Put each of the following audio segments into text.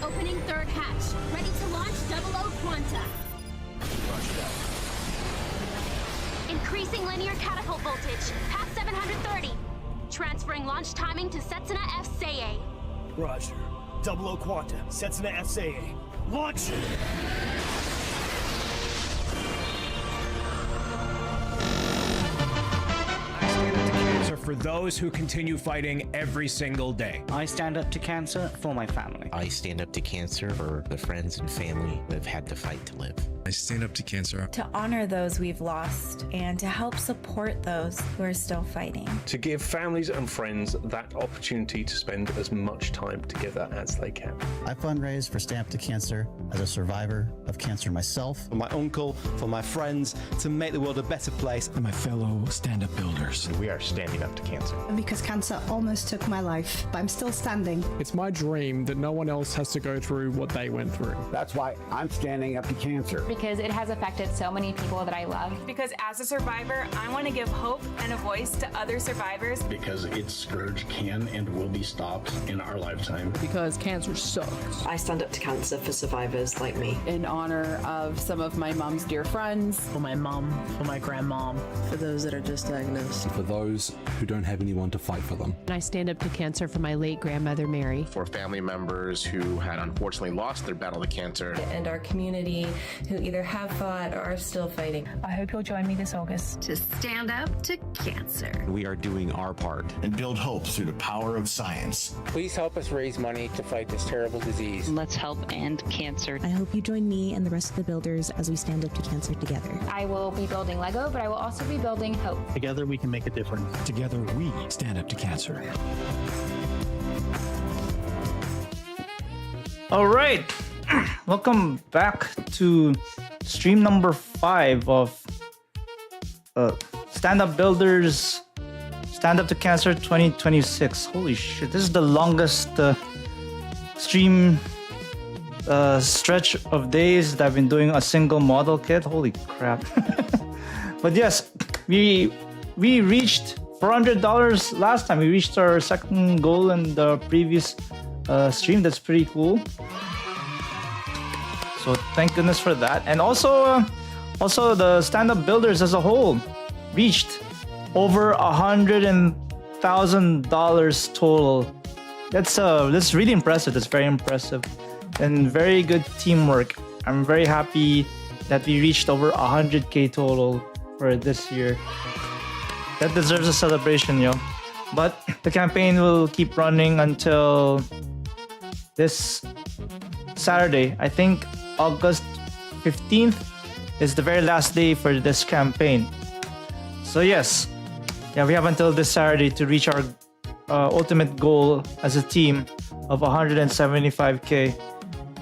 Opening third hatch. Ready to launch 00 Quanta. Increasing linear catapult voltage. Past 730. Transferring launch timing to Setsuna F-Seiei. Roger. 00 Quanta. Setsuna F-Seiei. Launch! those who continue fighting every single day. I stand up to cancer for my family. I stand up to cancer for the friends and family that have had to fight to live. I stand up to cancer to honor those we've lost and to help support those who are still fighting. To give families and friends that opportunity to spend as much time together as they can. I fundraise for Stand Up to Cancer as a survivor of cancer myself. For my uncle, for my friends, to make the world a better place. and my fellow stand-up builders. We are standing up to cancer. Because cancer almost took my life, but I'm still standing. It's my dream that no one else has to go through what they went through. That's why I'm standing up to cancer. Because it has affected so many people that I love. Because as a survivor, I want to give hope and a voice to other survivors. Because its scourge can and will be stopped in our lifetime. Because cancer sucks. I stand up to cancer for survivors like me. In honor of some of my mom's dear friends. For my mom, for my grandmom. For those that are just diagnosed. For those who don't have anyone to fight for them. And I stand up to cancer for my late grandmother, Mary. For family members who had unfortunately lost their battle to cancer. And our community who either have fought or are still fighting. I hope you'll join me this August to stand up to cancer. We are doing our part. And build hope through the power of science. Please help us raise money to fight this terrible disease. Let's help end cancer. I hope you join me and the rest of the builders as we stand up to cancer together. I will be building Lego, but I will also be building hope. Together we can make a difference. Together we stand up to cancer. All right, welcome back to stream number 5 of Stand Up Builders Stand Up to Cancer 2026. Holy shit, this is the longest stream stretch of days that I've been doing a single model kit. Holy crap. But yes, we reached $400 last time. We reached our second goal in the previous stream. That's pretty cool. So thank goodness for that. And also the stand-up builders as a whole reached over $100,000 total. That's really impressive. That's very impressive and very good teamwork. I'm very happy that we reached over 100K total for this year. That deserves a celebration, yo. But the campaign will keep running until this Saturday. I think August 15th is the very last day for this campaign. So yes, we have until this Saturday to reach our ultimate goal as a team of 175K.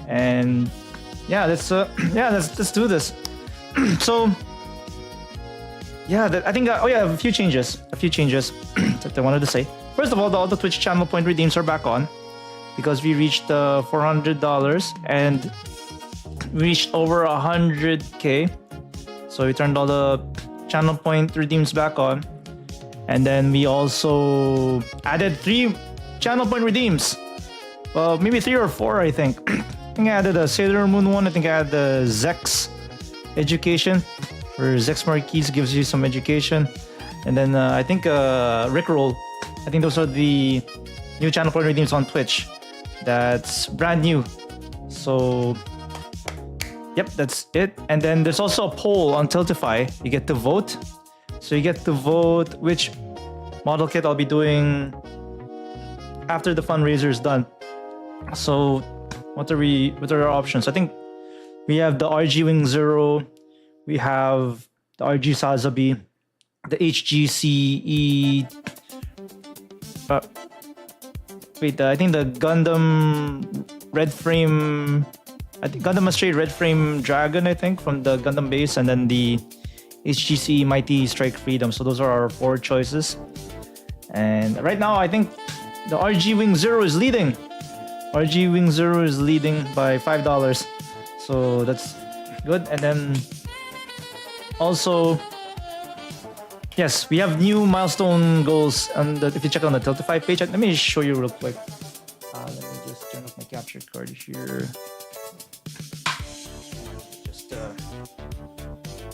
And let's do this. So I think a few changes that I wanted to say. First of all, the Twitch channel point redeems are back on because we reached $400 and we reached over 100K. So we turned all the channel point redeems back on, and then we also added 3 channel point redeems. Well, maybe 3 or 4, I think. I think I added a Sailor Moon one. I think I had the Zex Education, where Zex Marquise gives you some education. And then I think Rickroll. I think those are the new channel point redeems on Twitch. That's brand new. So, yep, that's it. And then there's also a poll on Tiltify. You get to vote. So you get to vote which model kit I'll be doing after the fundraiser is done. So, what are our options? I think we have the RG Wing Zero. We have the RG Sazabi, the HGCE. I think the Gundam Red Frame. I think Gundam Astray Red Frame Dragon. I think from the Gundam base, and then the HGCE Mighty Strike Freedom. So those are our 4 choices. And right now, I think the RG Wing Zero is leading. RG Wing Zero is leading by $5. So that's good. And then also, yes, we have new milestone goals. And if you check on the Tiltify page, let me show you real quick. Let me just turn off my capture card here. Just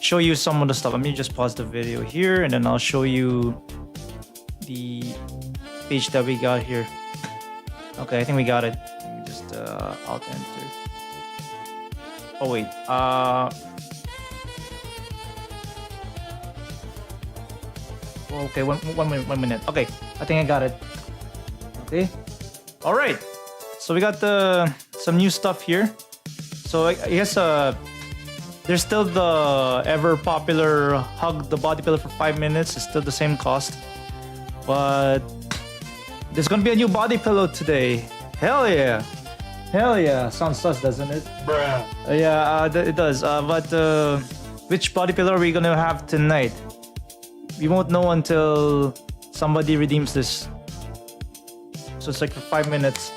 show you some of the stuff. Let me just pause the video here, and then I'll show you the page that we got here. Okay, I think we got it. Let me just alt enter. Oh wait. Okay, one minute. Okay, I think I got it. Okay. All right. So we got some new stuff here. So I guess there's still the ever popular hug the body pillow for 5 minutes. It's still the same cost, but there's gonna be a new body pillow today. Hell yeah! Hell yeah! Sounds sus, doesn't it? Bruh. Yeah, it does. But which body pillow are we gonna have tonight? We won't know until somebody redeems this. So it's like for 5 minutes.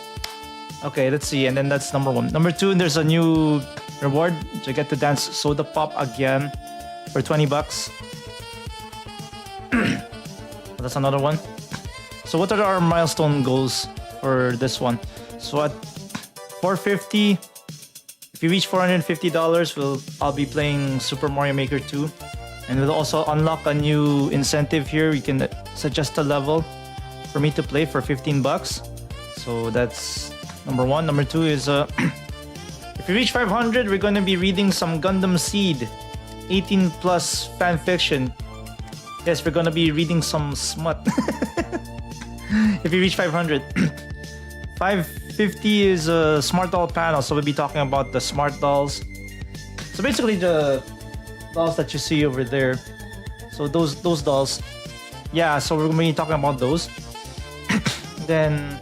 Okay, let's see. And then that's number 1. Number 2, there's a new reward. So you get to dance Soda Pop again for 20 bucks. That's another one. So what are our milestone goals for this one? So at 450, if you reach $450, I'll be playing Super Mario Maker 2. And we'll also unlock a new incentive here. You can suggest a level for me to play for 15 bucks. So that's number 1. Number 2 is if you reach 500, we're going to be reading some Gundam Seed 18 plus fan fiction. Yes, we're going to be reading some smut. If you reach 500. 550 is a smart doll panel, so we'll be talking about the smart dolls. So basically the dolls that you see over there. So those dolls. Yeah, so we're going to be talking about those. Then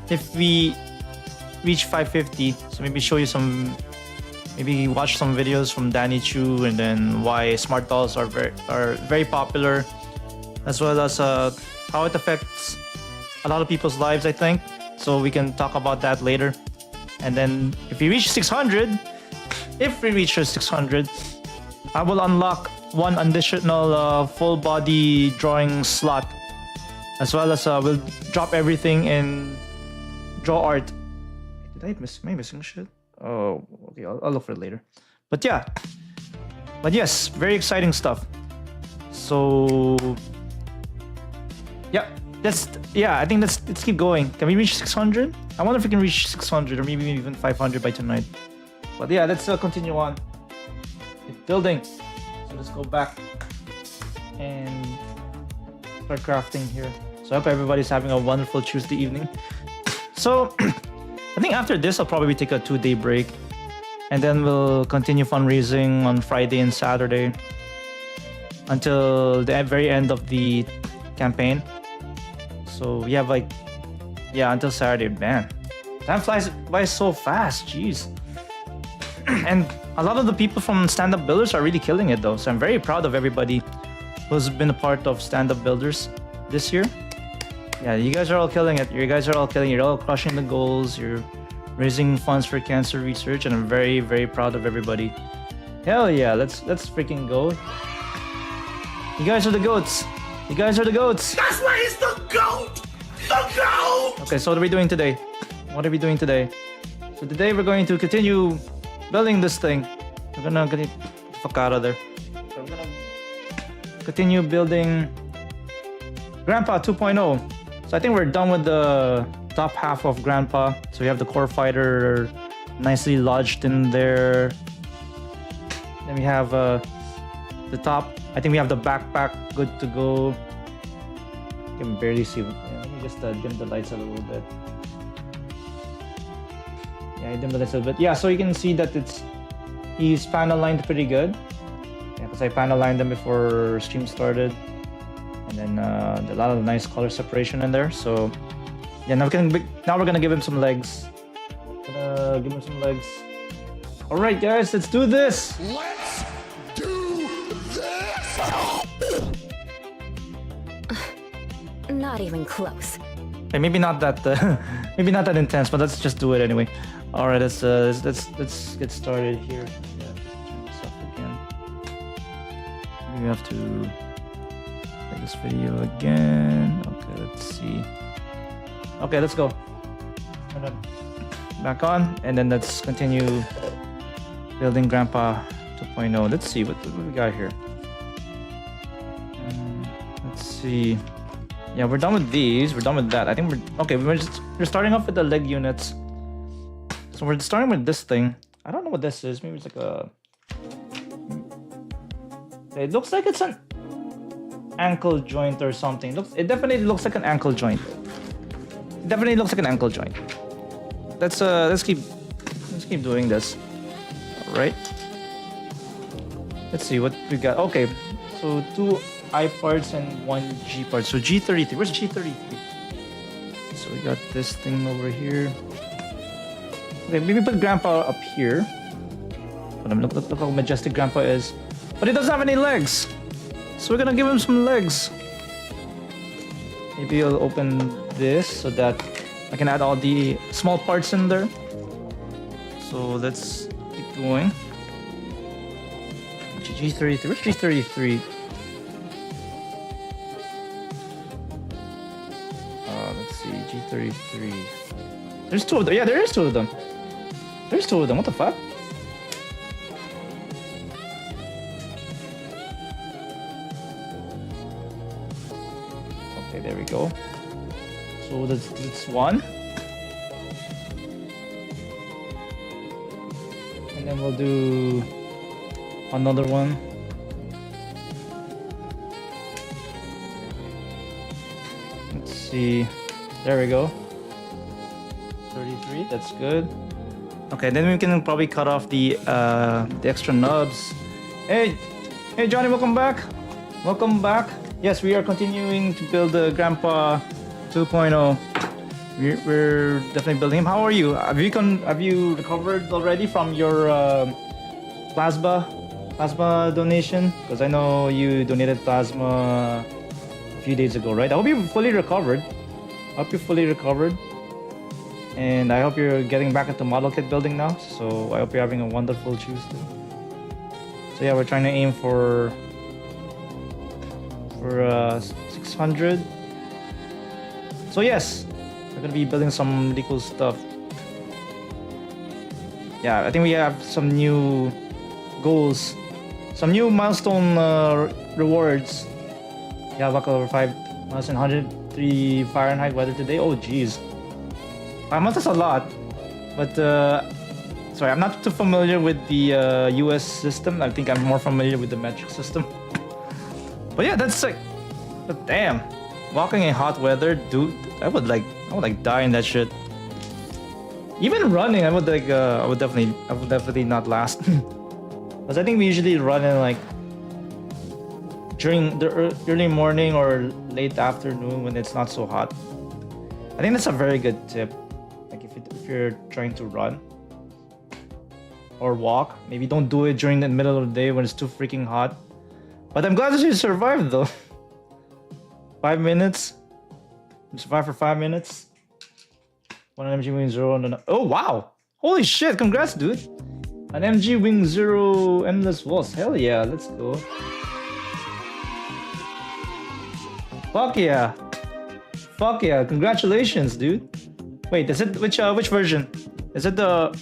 if we reach 550, so maybe show you some, maybe watch some videos from Danny Chu, and then why smart dolls are very popular, as well as how it affects a lot of people's lives, I think. So we can talk about that later. And then if we reach 600, I will unlock one additional full body drawing slot, as well as we'll drop everything in draw art. Am I missing shit? Oh, okay, I'll look for it later. But yeah, yes, very exciting stuff. So I think let's keep going. Can we reach 600? I wonder if we can reach 600 or maybe even 500 by tonight. But yeah, let's continue on. It's building. So let's go back and start crafting here. So I hope everybody's having a wonderful Tuesday evening. So I think after this, I'll probably take a 2-day break, and then we'll continue fundraising on Friday and Saturday until the very end of the campaign. So we have until Saturday. Man, time flies by so fast. Jeez. And a lot of the people from Stand Up Builders are really killing it though. So I'm very proud of everybody who's been a part of Stand Up Builders this year. Yeah, you guys are all killing it. You're all crushing the goals. You're raising funds for cancer research, and I'm very, very proud of everybody. Hell yeah, let's freaking go. You guys are the goats. That's why he's the goat! The goat! Okay, so what are we doing today? So today we're going to continue building this thing. We're gonna get the fuck out of there. So we're gonna continue building Grandpa 2.0. So I think we're done with the top half of Grandpa. So we have the core fighter nicely lodged in there. Then we have the top. I think we have the backpack good to go. You can barely see. Yeah, let me just dim the lights a little bit. Yeah, dim the lights a little bit. Yeah, so you can see that he's panel lined pretty good. Yeah, because I panel lined them before stream started. And then a lot of nice color separation in there. So yeah, now we're gonna give him some legs. All right, guys, let's do this. Let's do this. Not even close. Hey, maybe not that intense, but let's just do it anyway. All right, let's get started here. Yeah, turn this off again. We have to play this video again. Okay, let's see. Okay, let's go. Turn it back on, and then let's continue building Grandpa 2.0. Let's see what we got here. Let's see. Yeah, we're done with these. We're done with that. I think we're starting off with the leg units. So we're starting with this thing. I don't know what this is. Maybe it's like a. It looks like it's an ankle joint or something. It definitely looks like an ankle joint. It definitely looks like an ankle joint. Let's keep doing this. All right. Let's see what we got. Okay, so 2 I parts and 1 G part. So G33. Where's G33? So we got this thing over here. Okay, maybe put Grandpa up here. But look how majestic Grandpa is. But he doesn't have any legs. So we're gonna give him some legs. Maybe I'll open this so that I can add all the small parts in there. So let's keep going. G33. Where's G33? Let's see. G33. There's 2 of them. Yeah, there is 2 of them. There's 2 of them. What the fuck? Okay, there we go. So that's 1. And then we'll do another one. Let's see. There we go. 33. That's good. Okay, then we can probably cut off the extra nubs. Hey Johnny, welcome back. Welcome back. Yes, we are continuing to build the Grandpa 2.0. We're definitely building him. How are you? Have you recovered already from your plasma donation? Because I know you donated plasma a few days ago, right? I hope you're fully recovered. And I hope you're getting back into model kit building now. So I hope you're having a wonderful Tuesday. So yeah, we're trying to aim for 600. So yes, we're gonna be building some really cool stuff. Yeah, I think we have some new goals, some new milestone rewards. Yeah, buckle over 5 months and 103 Fahrenheit weather today. Oh geez, 5 months is a lot. But sorry, I'm not too familiar with the US system. I think I'm more familiar with the metric system. But yeah, that's sick. But damn, walking in hot weather, dude, I would die in that shit. Even running, I would definitely not last. Because I think we usually run in like during the early morning or late afternoon when it's not so hot. I think that's a very good tip. Like if you're trying to run or walk, maybe don't do it during the middle of the day when it's too freaking hot. But I'm glad that you survived though. 5 minutes. You survived for 5 minutes. 1 MG Wing Zero and oh wow! Holy shit! Congrats, dude! An MG Wing Zero Endless Waltz. Hell yeah! Let's go. Fuck yeah! Fuck yeah! Congratulations, dude! Wait, is it which version? Is it the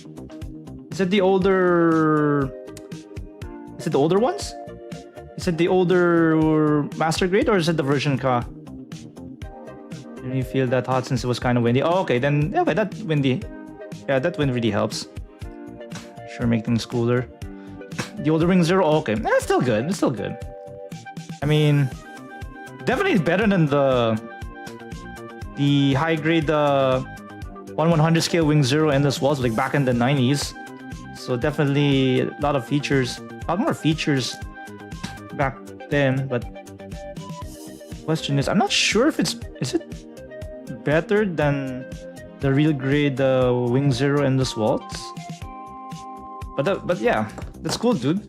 older? Is it the older ones? Is it the older master grade or is it the version Ka? Didn't you feel that hot since it was kind of windy? Oh, okay, then okay, that windy. Yeah, that wind really helps. Sure, make things cooler. The older Wing Zero, oh, okay, that's still good. It's still good. I mean, definitely better than the high grade 1/100 scale Wing Zero Endless Waltz like back in the 90s. So definitely a lot more features back then, but question is, I'm not sure if is it better than the real grade Wing Zero Endless Waltz? But yeah, that's cool, dude.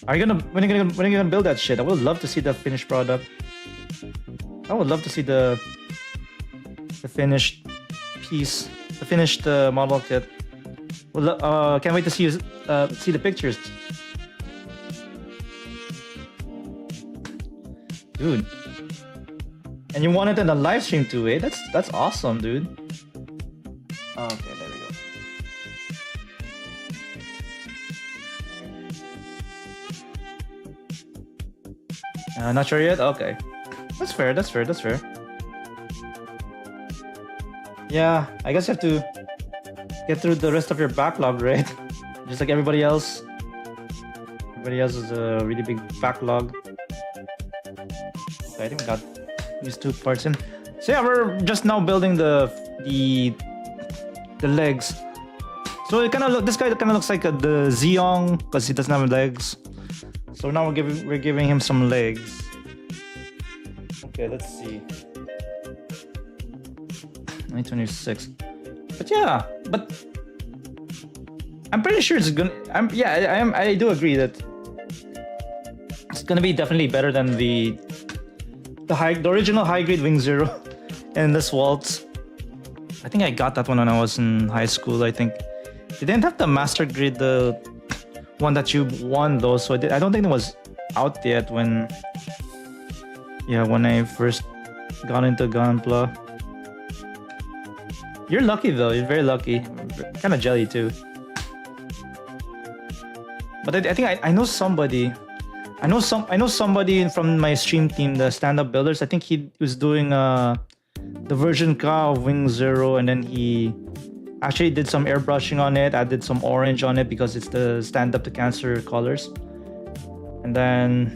When are you gonna build that shit? I would love to see the finished product. I would love to see the finished piece, the finished model kit. Well, can't wait to see the pictures. Dude. And you want it in a live stream too, eh? That's awesome, dude. Okay, there we go. Not sure yet? Okay. That's fair. Yeah, I guess you have to get through the rest of your backlog, right? Just like everybody else. Everybody else is a really big backlog. Okay, I think we got these two parts in. So yeah, we're just now building the legs. So it kind of look. This guy kind of looks like the Zeong because he doesn't have legs. So now we're giving him some legs. Okay, let's see. 926. But yeah, but I'm pretty sure it's gonna. I do agree that it's gonna be definitely better than the original high grade Wing Zero and this Waltz. I think I got that one when I was in high school. I think they didn't have the master grade, the one that you won though. So I don't think it was out yet when I first got into Gunpla. You're lucky though. You're very lucky. Kind of jelly too. But I think I know somebody. I know somebody from my stream team, the stand-up builders. I think he was doing the version Ka of Wing Zero, and then he actually did some airbrushing on it. Added some orange on it because it's the stand-up to cancer colors. And then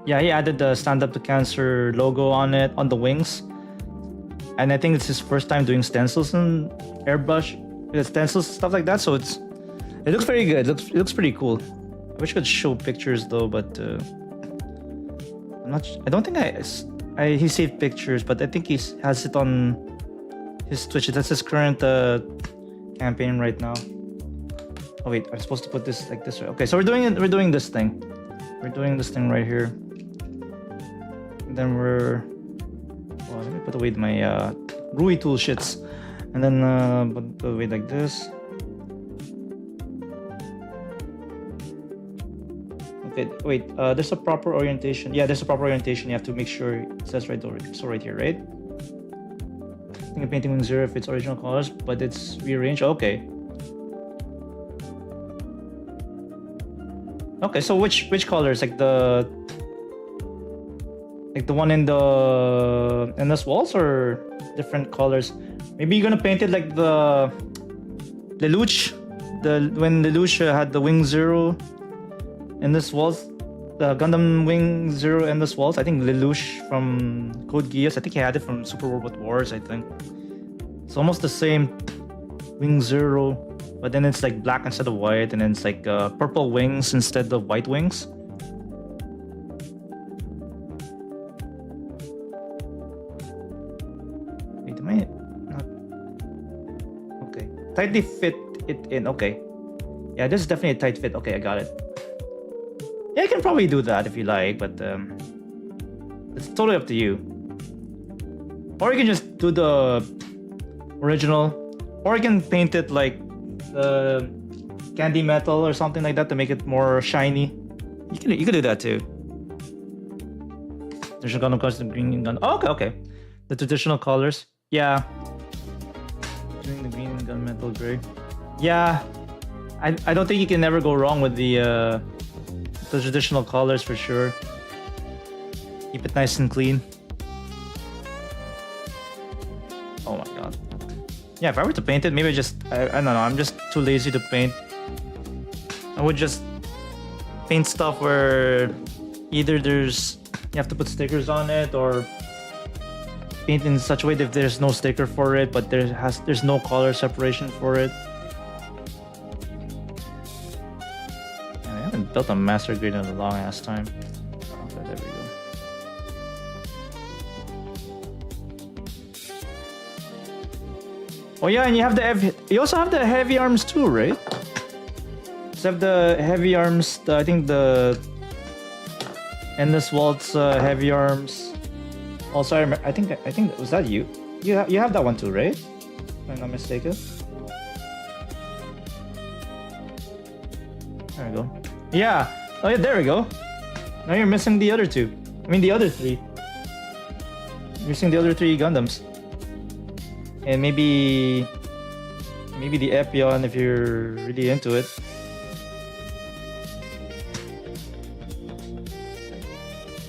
he added the stand-up to cancer logo on it on the wings. And I think it's his first time doing stencils and airbrush stencils stuff like that. So it looks very good. It looks pretty cool. I wish I could show pictures though, but I don't think he saved pictures, but I think he has it on his Twitch. That's his current campaign right now. Oh wait, I'm supposed to put this like this, right? Okay, so we're doing this thing. We're doing this thing right here. And then let me put away my Rui tool shits, and then put away like this. Okay, wait. There's a proper orientation. Yeah, there's a proper orientation. You have to make sure it says right over. So right here, right? I think I'm painting Wing Zero if it's original colors, but it's rearranged. Okay. Okay, so which colors? Like the one in this walls, or different colors? Maybe you're gonna paint it like the Lelouch, when Lelouch had the Wing Zero in this walls, the Gundam Wing Zero in this walls. I think Lelouch from Code Geass. I think he had it from Super Robot Wars. I think it's almost the same Wing Zero, but then it's like black instead of white, and then it's like purple wings instead of white wings. Wait, am I not? Okay, tightly fit it in. Okay, yeah, this is definitely a tight fit. Okay, I got it. Yeah, I can probably do that if you like, but it's totally up to you. Or you can just do the original, or you can paint it like the candy metal or something like that to make it more shiny. You can do that too. There's a Gundam custom green gun. Oh, okay. The traditional colors. Yeah. Doing the green and gunmetal gray. Yeah. I don't think you can ever go wrong with the traditional colors for sure. Keep it nice and clean. Oh my god. Yeah, if I were to paint it, maybe I don't know, I'm just too lazy to paint. I would just paint stuff where either you have to put stickers on it, or paint in such a way that there's no sticker for it, but there's no color separation for it. I haven't built a master grade in a long ass time. Okay, there we go. Oh yeah, and you also have the heavy arms too, right? You have the heavy arms. I think the Endless Waltz heavy arms. Also, I think was that you? You have that one too, right? If I'm not mistaken. There we go. Yeah. Oh yeah, there we go. Now you're missing the other two. I mean the other three. You're missing the other three Gundams. And maybe the Epion if you're really into it.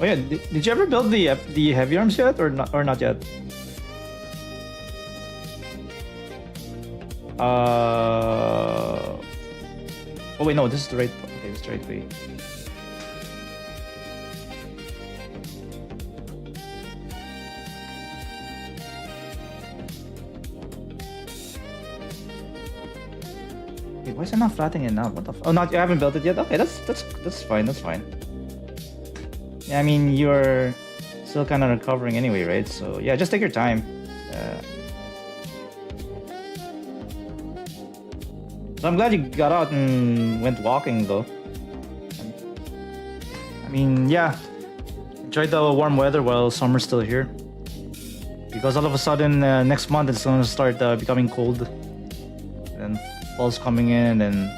Oh yeah, did you ever build the heavy arms yet, or not yet? Oh wait, no, this is the right. Okay, it's the right way. Wait, why is it not flattening it now? What the? Oh, not you haven't built it yet. Okay, that's fine. That's fine. Yeah, I mean you're still kind of recovering anyway, right? So yeah, just take your time. So I'm glad you got out and went walking though. I mean, yeah, enjoy the warm weather while summer's still here. Because all of a sudden next month it's gonna start becoming cold. And fall's coming in, and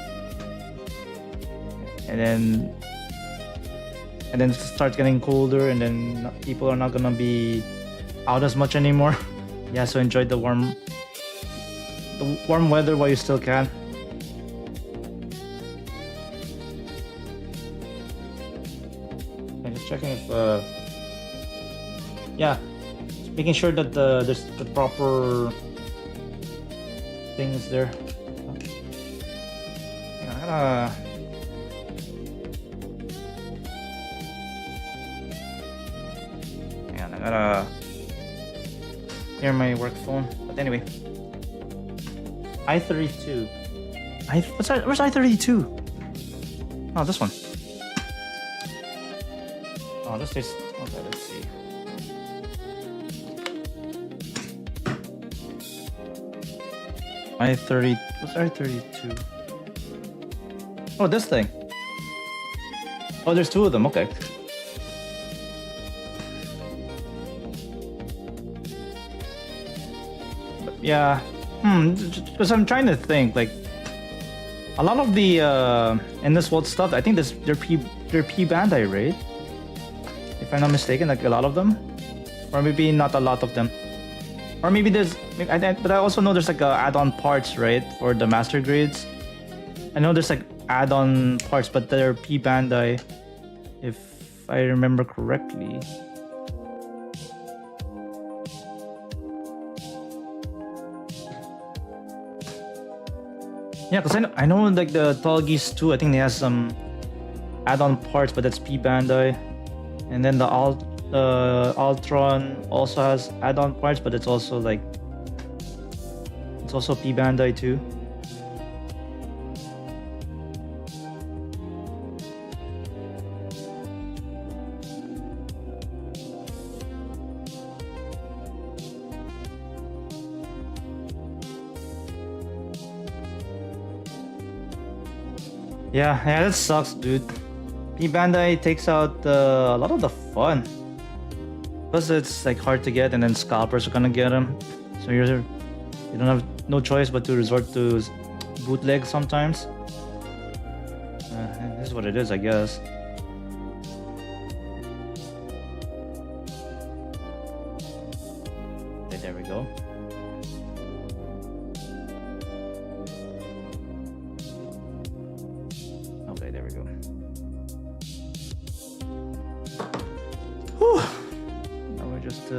then it starts getting colder, and then people are not gonna be out as much anymore. Yeah, so enjoy the warm weather while you still can. I'm just checking if yeah, just making sure that there's the proper things there. Hang on, I gotta clear my work phone. But anyway, i32. Where's i32? Oh, this one. Oh, this is okay. Let's see. i30. What's i32? Oh, this thing. Oh, there's two of them. Okay. But yeah. Because I'm trying to think. Like, a lot of the in this world stuff, I think they're P Bandai, right? If I'm not mistaken, like a lot of them, or maybe not a lot of them, or maybe there's. But I also know there's like add-on parts, right, for the master grades. I know there's like add-on parts, but they're P Bandai, if I remember correctly. Yeah, because I know like the Tallgeese 2, I think they have some add-on parts, but that's P Bandai. And then the Ultron also has add-on parts, but it's also like it's also P Bandai too. Yeah, that sucks, dude. P Bandai takes out a lot of the fun. Plus, it's like hard to get, and then scalpers are gonna get them. So you don't have no choice but to resort to bootleg sometimes. This is what it is, I guess. Okay, there we go. Okay, there we go. Whew. Now we're just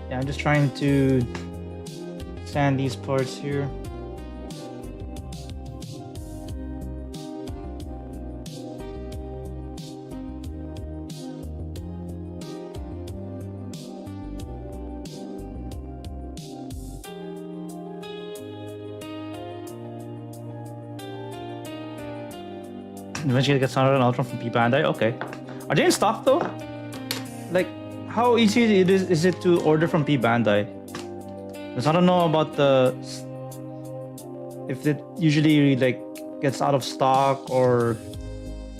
yeah, I'm just trying to sand these parts here. Eventually get Thunder and Ultron from P Bandai. Okay, are they in stock though? Like, how easy is it to order from P Bandai? Because I don't know about if it usually like gets out of stock, or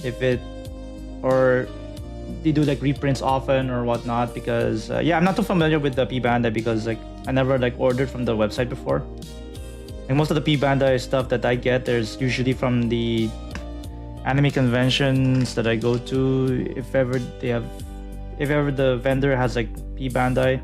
if they do like reprints often or whatnot. Because yeah, I'm not too familiar with the P Bandai because like I never like ordered from the website before. And most of the P Bandai stuff that I get, there's usually from the anime conventions that I go to, if ever the vendor has like P Bandai.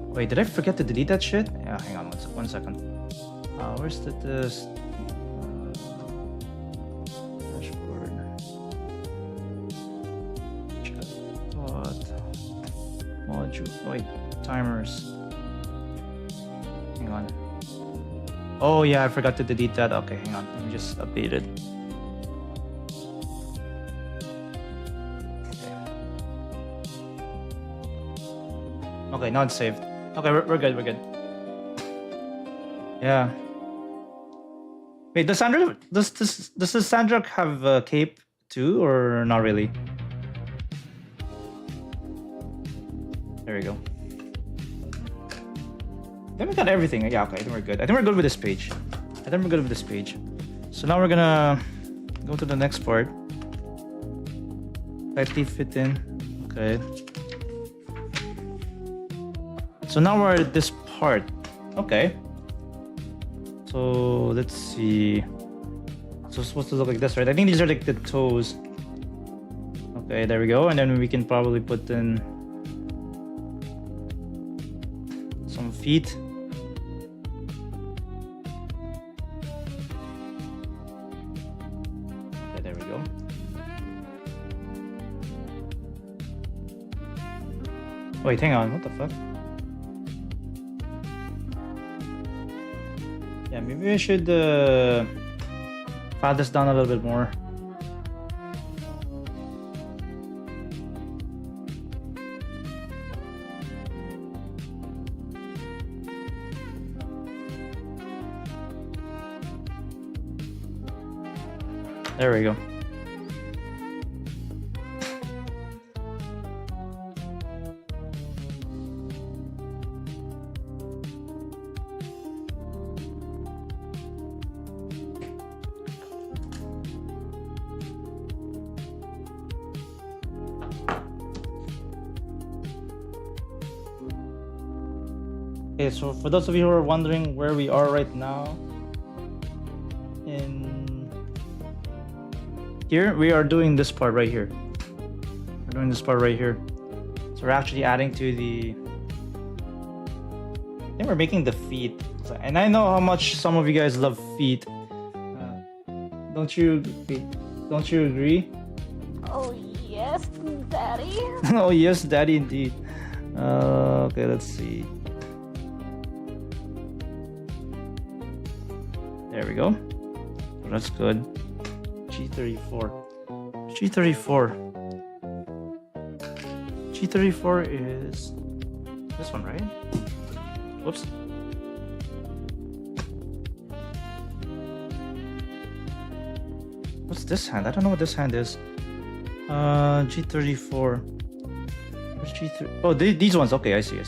Wait, did I forget to delete that shit? Yeah, hang on one second. Where's this dashboard? What module? Oh, wait, timers. Hang on. Oh yeah, I forgot to delete that. Okay, hang on. Let me just update it. Okay, now it's saved. Okay, we're good. We're good. Yeah. Wait, does the Sandra have a cape too, or not really? There we go. I think we got everything. Yeah, okay, I think we're good. I think we're good with this page. So now we're gonna go to the next part. Tightly fit in. Okay. So now we're at this part. Okay. So let's see. So it's supposed to look like this, right? I think these are like the toes. Okay, there we go. And then we can probably put in some feet. Okay, there we go. Wait, hang on. What the fuck? Yeah, maybe I should file this down a little bit more. There we go. Okay, so for those of you who are wondering where we are right now, in here, we are doing this part right here. We're doing this part right here. So we're actually adding to the... I think we're making the feet. And I know how much some of you guys love feet. Don't you agree? Oh, yes, Daddy. Oh, yes, Daddy, indeed. Okay, let's see. There we go. That's good. G34. G34 is this one, right? Whoops. What's this hand? I don't know what this hand is. G34. Where's G3? Oh, these ones. Okay, I see.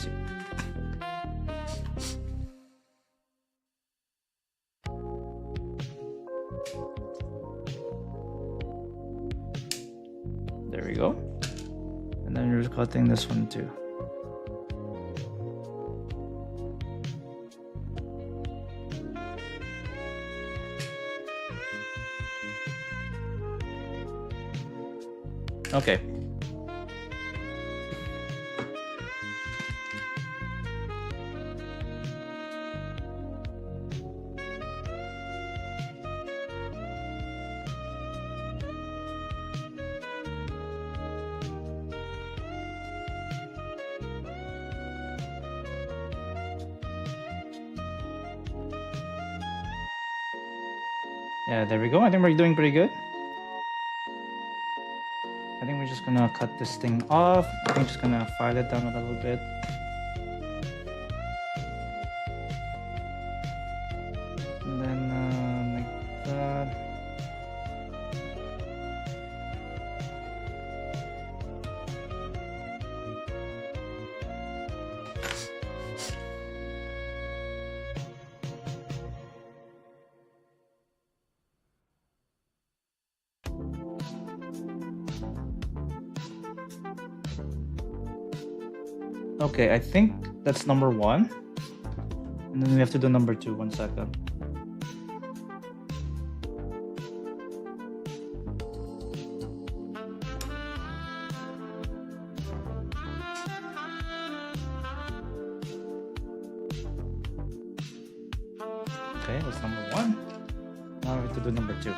There we go. And then you're cutting this one too. Okay. Yeah, there we go. I think we're doing pretty good. I think we're just gonna cut this thing off. I think I'm just gonna file it down a little bit. And then like that. Okay, I think that's number 1. And then we have to do number 2. 1 second. Okay, that's number 1. Now we have to do number 2.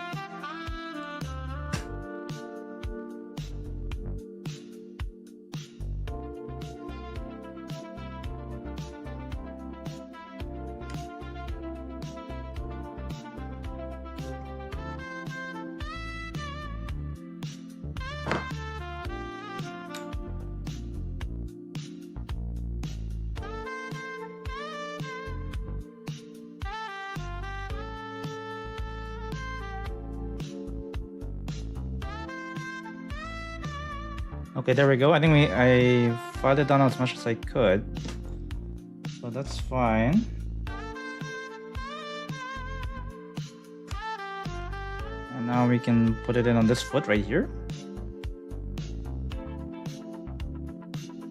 Okay, there we go. I think I filed it down as much as I could. So that's fine. And now we can put it in on this foot right here.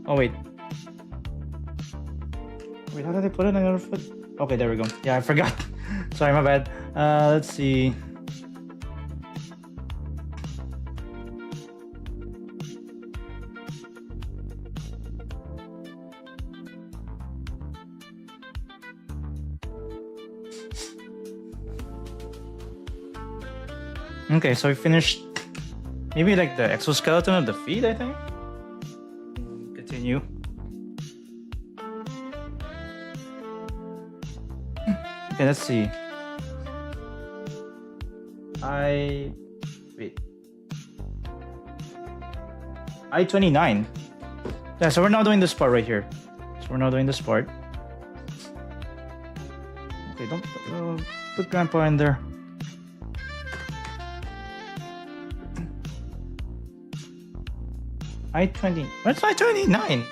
Oh wait. Wait, how did I put it on the other foot? Okay, there we go. Yeah, I forgot. Sorry, my bad. Let's see. Okay, so we finished maybe like the exoskeleton of the feet, I think. Continue. Okay, let's see. Wait. I-29. Yeah, so we're now doing this part right here. So we're now doing this part. Okay, don't put Grandpa in there. I-20. Where's I-29?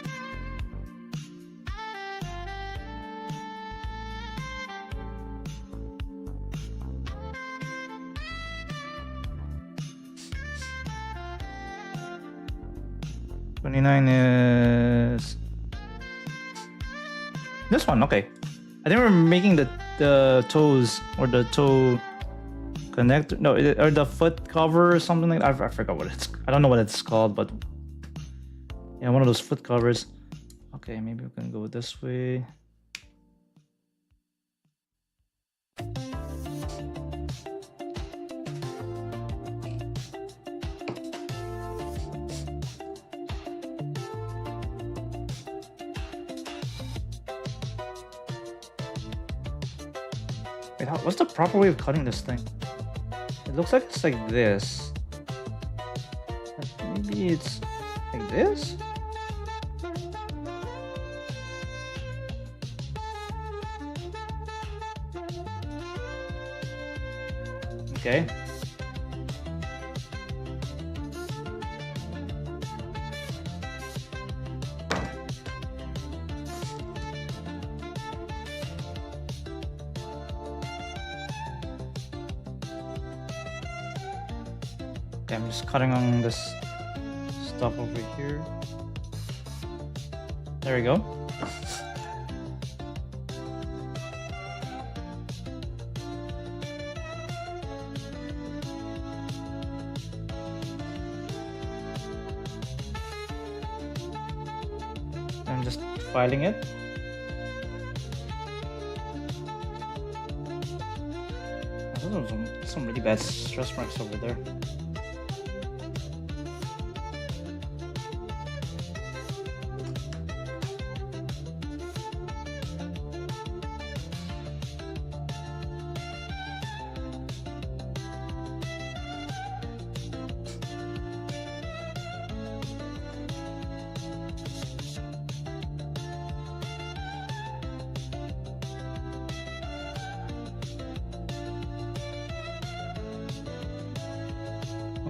Is this one. Okay, I think we're making the toes or the toe connector, no, or the foot cover or something like that. I forgot what it's, I don't know what it's called, but yeah, one of those foot covers. Okay, maybe we can go this way. Wait, what's the proper way of cutting this thing? It looks like it's like this. Maybe it's like this? Okay. Okay, I'm just cutting on this stuff over here. There we go. I'm just filing it. Those are some really bad stress marks over there.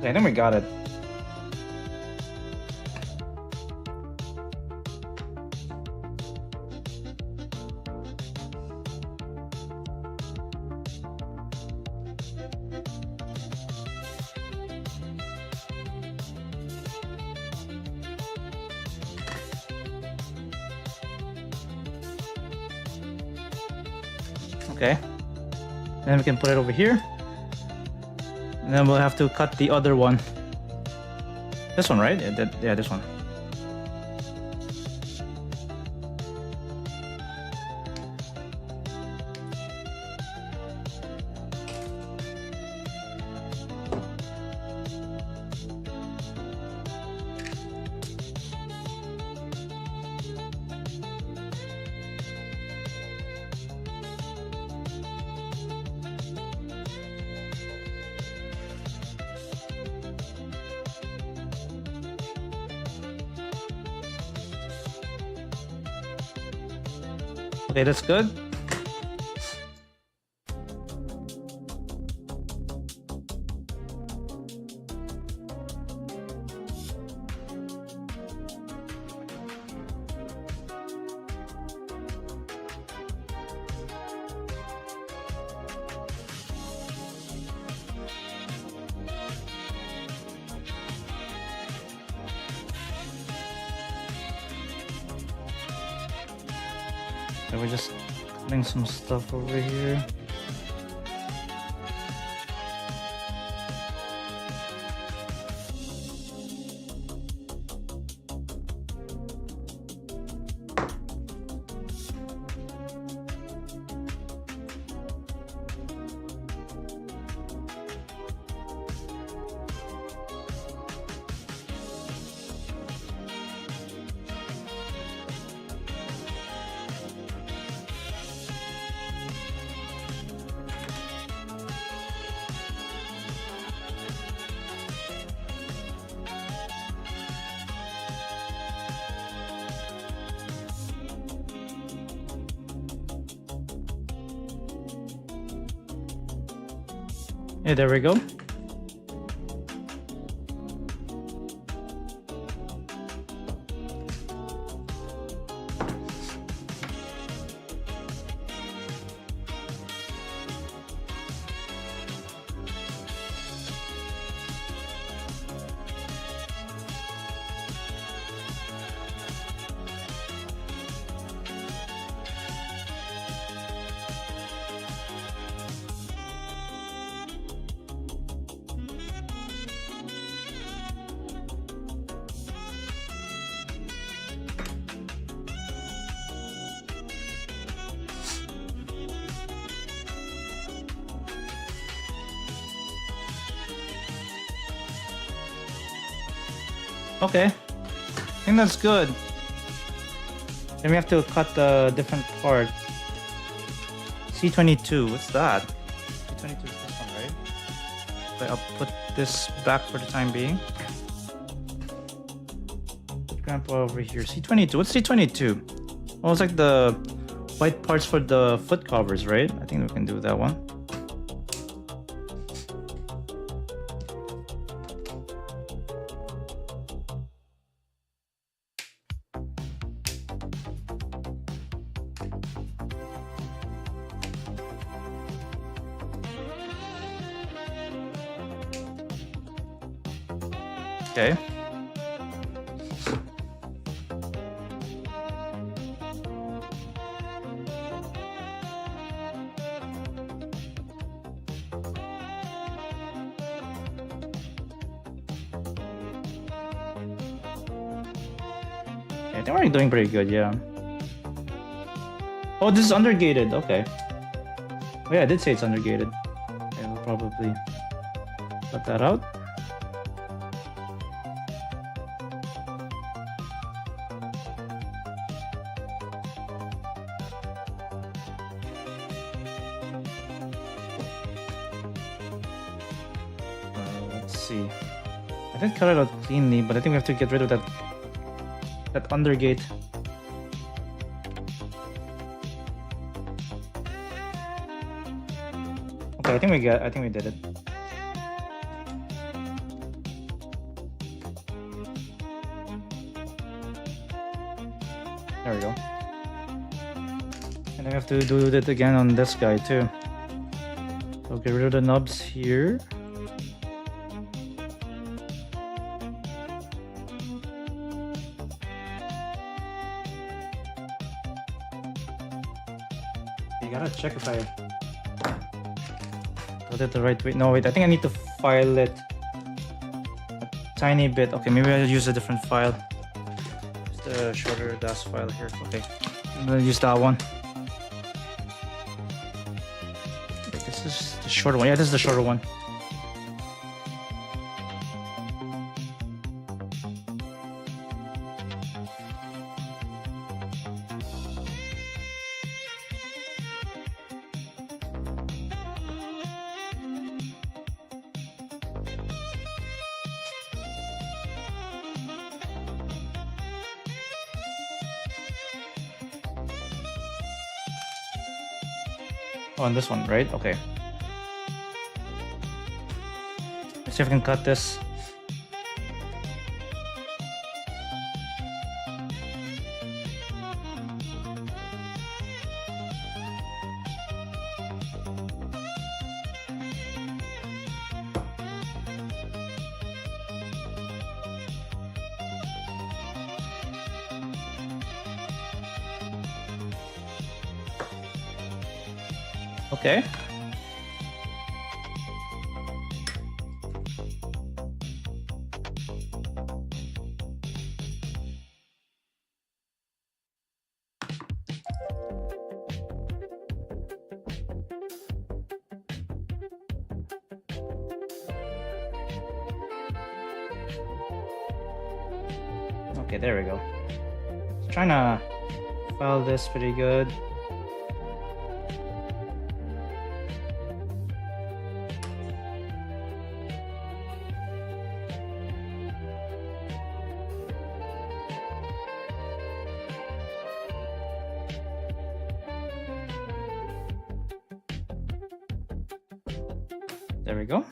Okay, then we got it. Okay, then we can put it over here. And then we'll have to cut the other one. This one, right? Yeah, this one. Okay, that's good. So we're just putting some stuff over here. Yeah, there we go. Okay, I think that's good. Then we have to cut the different part. C22, what's that? C22 is this one, right? Okay, I'll put this back for the time being. Put Grandpa over here. C22, what's C22? Oh, it's like the white parts for the foot covers, right? I think we can do that one. Okay. I think we're doing pretty good, yeah. Oh, this is undergated, okay. Oh yeah, I did say it's undergated. Okay, we'll probably cut that out. Let's see. I did cut it out cleanly, but I think we have to get rid of that undergate. Okay, I think we did it. There we go. And I have to do that again on this guy too. So get rid of the knobs here. You gotta check if I got it the right way. No, wait, I think I need to file it a tiny bit. Okay, maybe I'll use a different file. Just a shorter DAS file here. Okay, I'm gonna use that one. Wait, this is the shorter one. Yeah, this is the shorter one. Oh, on this one, right? Okay. Let's see if I can cut this. Okay. Okay, there we go. Just trying to file this pretty good. There we go.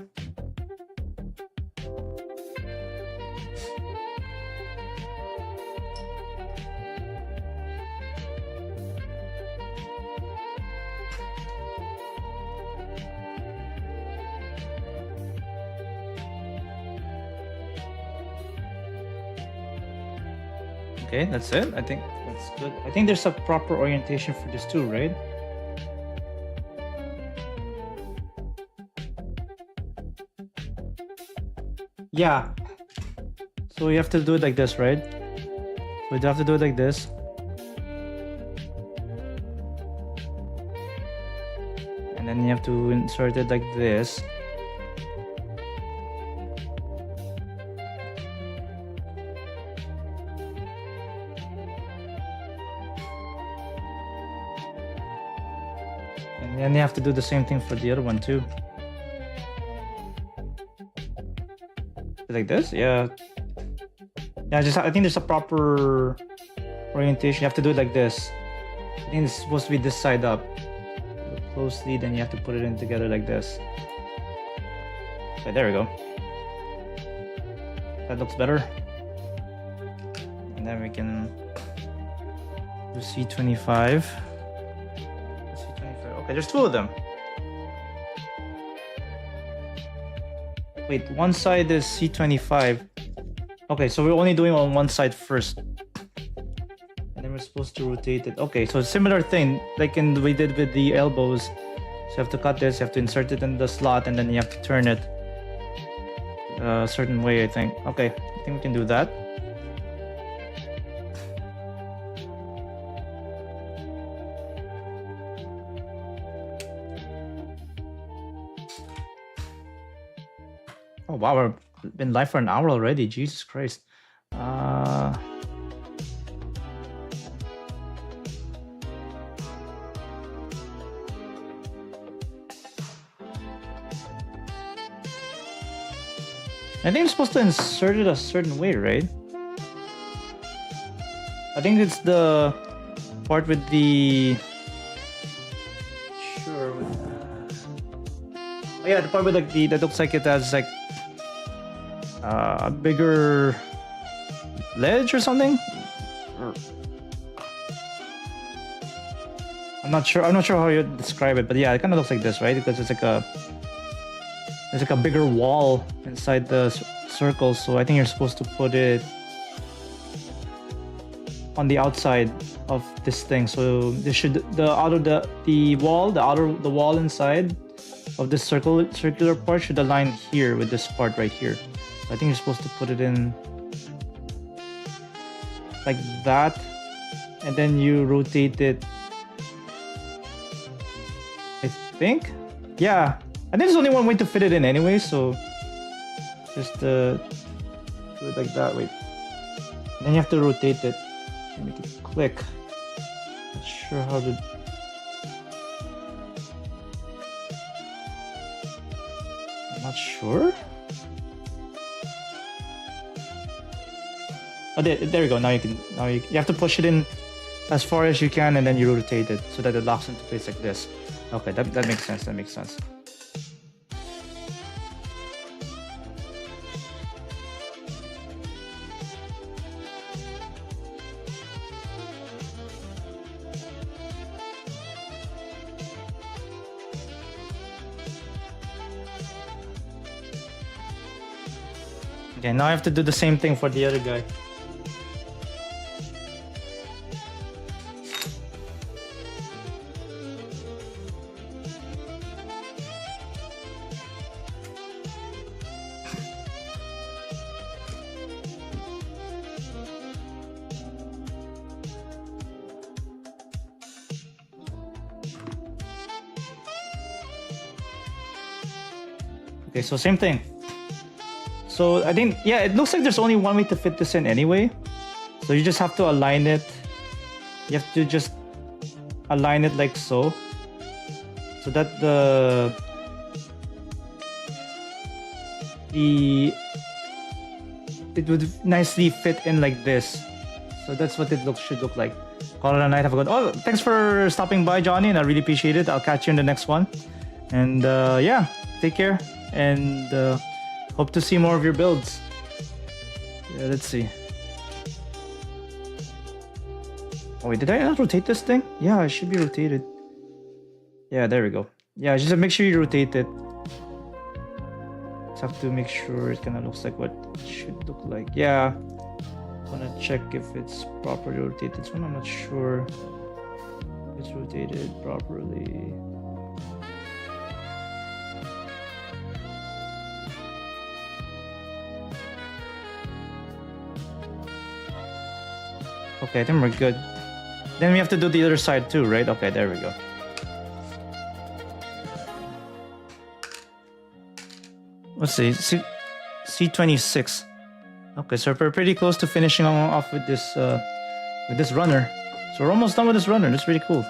Okay, that's it. I think that's good. I think there's a proper orientation for this too, right? Yeah. So you have to do it like this, right? So you have to do it like this. And then you have to insert it like this. And then you have to do the same thing for the other one too. Like this, yeah. Yeah, I think there's a proper orientation. You have to do it like this. I think it's supposed to be this side up. Look closely, then you have to put it in together like this. Okay, there we go. That looks better. And then we can do C25. C25. Okay, there's two of them. Wait, one side is C25. Okay, so we're only doing on one side first. And then we're supposed to rotate it. Okay, so similar thing like we did with the elbows. So you have to cut this, you have to insert it in the slot, and then you have to turn it a certain way, I think. Okay, I think we can do that. Oh wow, we've been live for an hour already. Jesus Christ. I think I'm supposed to insert it a certain way, right? I think it's the part with the... Sure. Oh yeah, the part with like that looks like it has like a bigger ledge or something. I'm not sure how you describe it, but yeah, it kind of looks like this, right? Because it's like a bigger wall inside the circle, so I think you're supposed to put it on the outside of this thing. So this should the wall inside of this circular part should align here with this part right here. I think you're supposed to put it in like that, and then you rotate it. I think, yeah. I think there's only one way to fit it in anyway, so just do it like that. Wait, and then you have to rotate it and make it click. Not sure how to. I'm not sure. Oh, there we go. Now you have to push it in as far as you can, and then you rotate it so that it locks into place like this. Okay, that makes sense. That makes sense. Okay, now I have to do the same thing for the other guy. Okay, so same thing. So I think, yeah, it looks like there's only one way to fit this in anyway. So you just have to align it. You have to just align it like so. So that it would nicely fit in like this. So that's what it should look like. Call it a night. Have a good. Oh, thanks for stopping by, Johnny, and I really appreciate it. I'll catch you in the next one. And yeah, take care, and hope to see more of your builds. Yeah, let's see. Oh wait, did I not rotate this thing? Yeah, it should be rotated. Yeah, there we go. Yeah, just make sure you rotate it. Just have to make sure it kind of looks like what it should look like. Yeah. I want to check if it's properly rotated. This one I'm not sure if it's rotated properly. Okay, I think we're good. Then we have to do the other side too, right? Okay, there we go. Let's see, C26. Okay, so we're pretty close to finishing off with this runner. So we're almost done with this runner. That's pretty cool.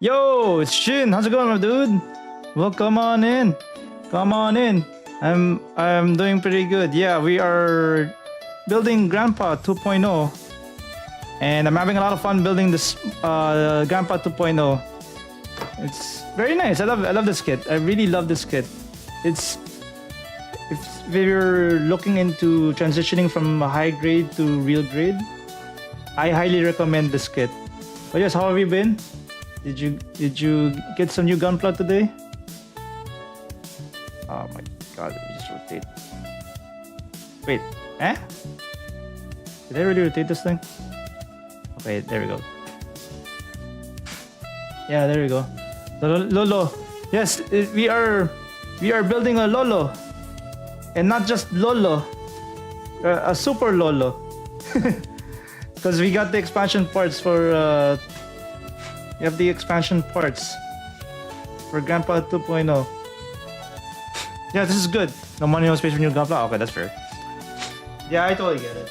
Yo, it's Shin. How's it going, my dude? Well, come on in. Come on in. I'm doing pretty good. Yeah, we are building Grandpa 2.0. And I'm having a lot of fun building this Grandpa 2.0. It's very nice. I love this kit. I really love this kit. If you're looking into transitioning from high grade to real grade, I highly recommend this kit. But yes, how have you been? Did you get some new Gunpla today? Oh my god, let me just rotate. Wait, eh? Did I really rotate this thing? Okay, there we go. Yeah, there we go. Lolo. Yes, we are building a Lolo. And not just Lolo. A super Lolo. Because we got the expansion parts for you have the expansion parts for Grandpa 2.0. Yeah, this is good. No money, no space for new Gunpla. Okay, that's fair. Yeah, I totally get it.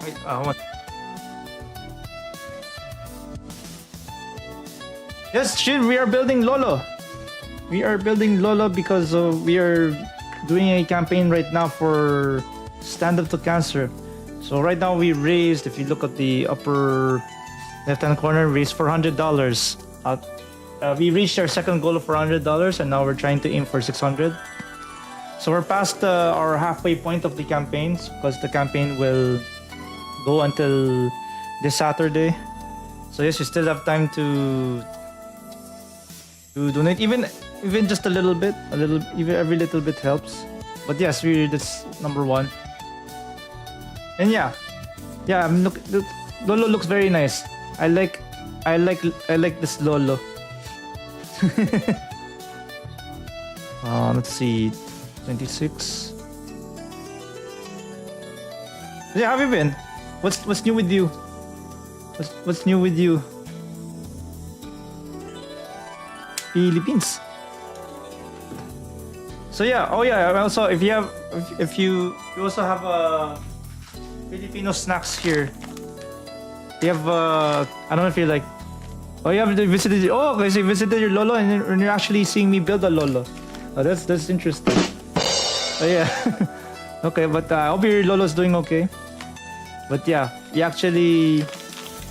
Wait, what? Yes, shit, we are building Lolo. We are building Lolo because we are doing a campaign right now for Stand Up to Cancer. So right now we raised, if you look at the upper left-hand corner, raised $400. We reached our second goal of $400, and now we're trying to aim for 600. So we're past our halfway point of the campaigns because the campaign will go until this Saturday. So yes, you still have time to donate, even just a little bit. Even every little bit helps. But yes, that's number one. And yeah, Lolo looks very nice. I like this Lolo. Let's see, 26. Yeah, how have you been? What's new with you? What's new with you? Philippines. So yeah, oh yeah. Also, if you also have Filipino snacks here. You have I don't know if you're like, oh, you have visited. Oh, okay, so you visited your Lolo, and you're actually seeing me build a Lolo. Oh, that's interesting. Oh yeah. Okay, but I hope your Lolo's doing okay. But yeah, we actually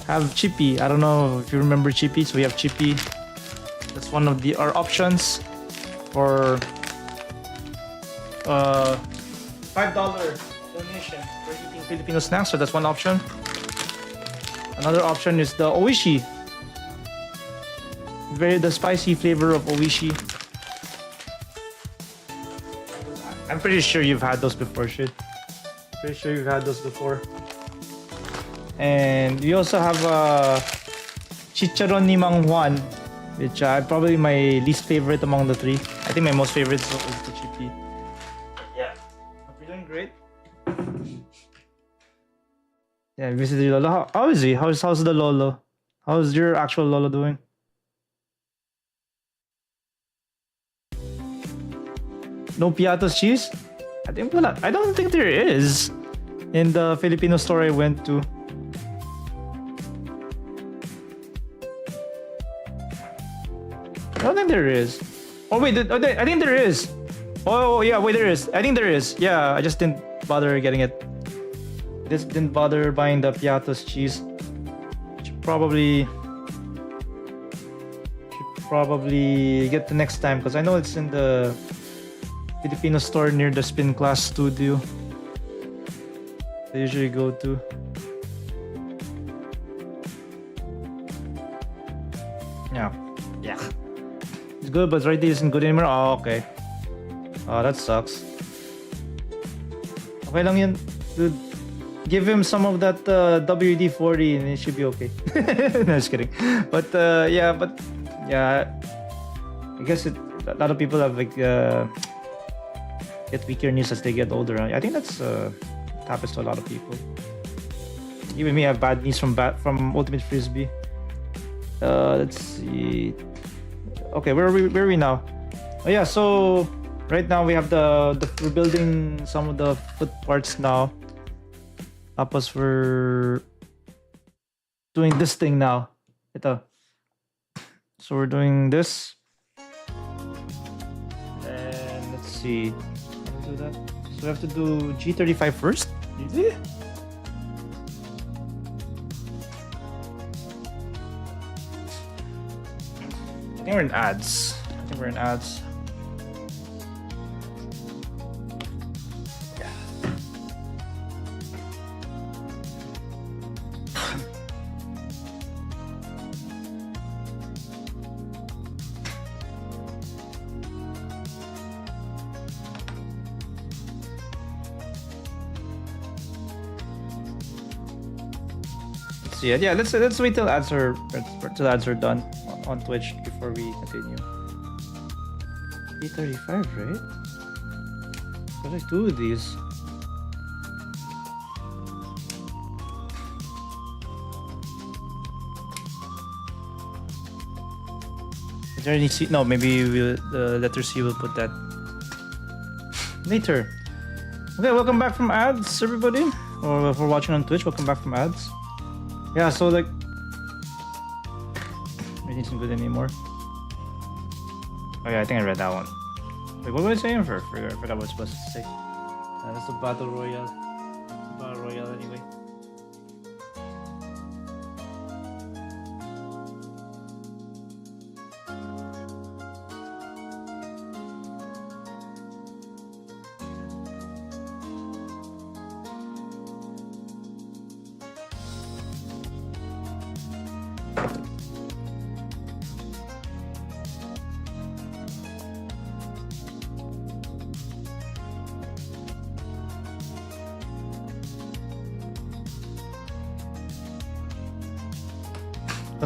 have Chippy. I don't know if you remember Chippy. So we have Chippy. That's one of our options for $5 donation for eating Filipino snacks. So that's one option. Another option is the Oishi. The spicy flavor of Oishi. I'm pretty sure you've had those before, shit. Pretty sure you've had those before. And we also have Chicharon ni Mang Juan, which probably my least favorite among the three. I think my most favorite is the Chippy. Yeah, we're doing great. Yeah, visited your Lolo. How is he? How's the Lolo? How's your actual Lolo doing? No Piatos cheese? I don't think there is in the Filipino store I went to. I don't think there is. Oh wait, I think there is. Oh yeah, wait, there is. I think there is. Yeah, I just didn't bother getting it. Just didn't bother buying the Piatos cheese. Should probably get the next time because I know it's in the Filipino store near the Spin Class studio. They usually go to. Yeah. It's good, but right there isn't good anymore. Oh, okay. Oh, that sucks. Okay lang yun, dude. Give him some of that WD-40 and it should be okay. No, just kidding. But yeah, I guess a lot of people have like get weaker knees as they get older. I think that's happens to a lot of people. Even me, I have bad knees from Ultimate Frisbee. Let's see. Okay, where are we now? Oh yeah, so right now we have we're building some of the foot parts now. Tapos we're doing this thing now. Ito. So we're doing this. And let's see. How do we do that? So we have to do G35 first? Really? I think we're in ads. Yeah. Let's see it. Yeah, let's wait till ads are done on Twitch before we continue. P35, right? What did I do with these? Is there any C? No, maybe the letter C will put that later. Okay, welcome back from ads, everybody. Or if we're watching on Twitch, welcome back from ads. Yeah, so like, it isn't good anymore. Oh yeah, I think I read that one. Wait, what was I saying? I forgot what I was supposed to say. That's the Battle Royale. Battle Royale anyway.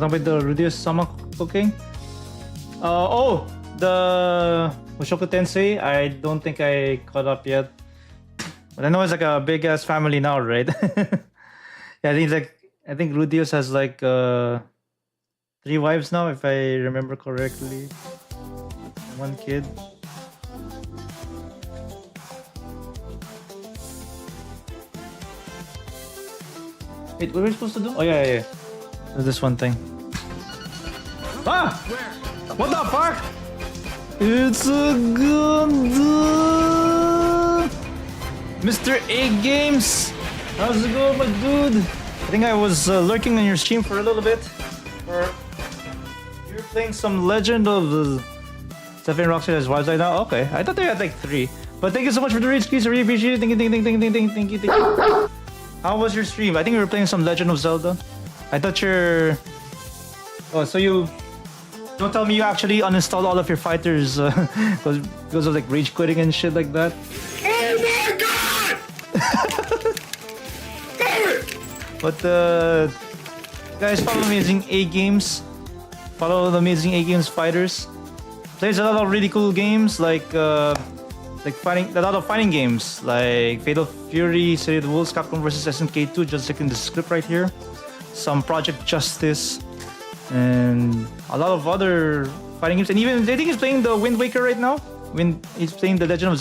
With the reduced summer cooking. The Mushoku Tensei. I don't think I caught up yet, but I know it's like a big ass family now, right? Yeah, I think Rudius has like 3 wives now, if I remember correctly. 1 kid. Wait, what were we supposed to do? Oh yeah. There's this one thing. Ah! What the fuck? It's a Gundam! Mr. A Games! How's it going, my dude? I think I was lurking on your stream for a little bit. Or you were playing some Legend of Stephen Rocksteady's wives right now? Okay, I thought they had like 3. But thank you so much for the reach, please. I really appreciate it. Thank you. How was your stream? I think we were playing some Legend of Zelda. I thought you're... Oh, so you... Don't tell me you actually uninstalled all of your fighters because of like rage quitting and shit like that. Oh my god! But guys, follow Amazing A Games. Follow the Amazing A Games fighters. Plays a lot of really cool games like like a lot of fighting games like Fatal Fury, City of the Wolves, Capcom vs SNK 2, just checking the script right here. Some Project Justice, and a lot of other fighting games. And even I think he's playing the Wind Waker right now. He's playing the Legend of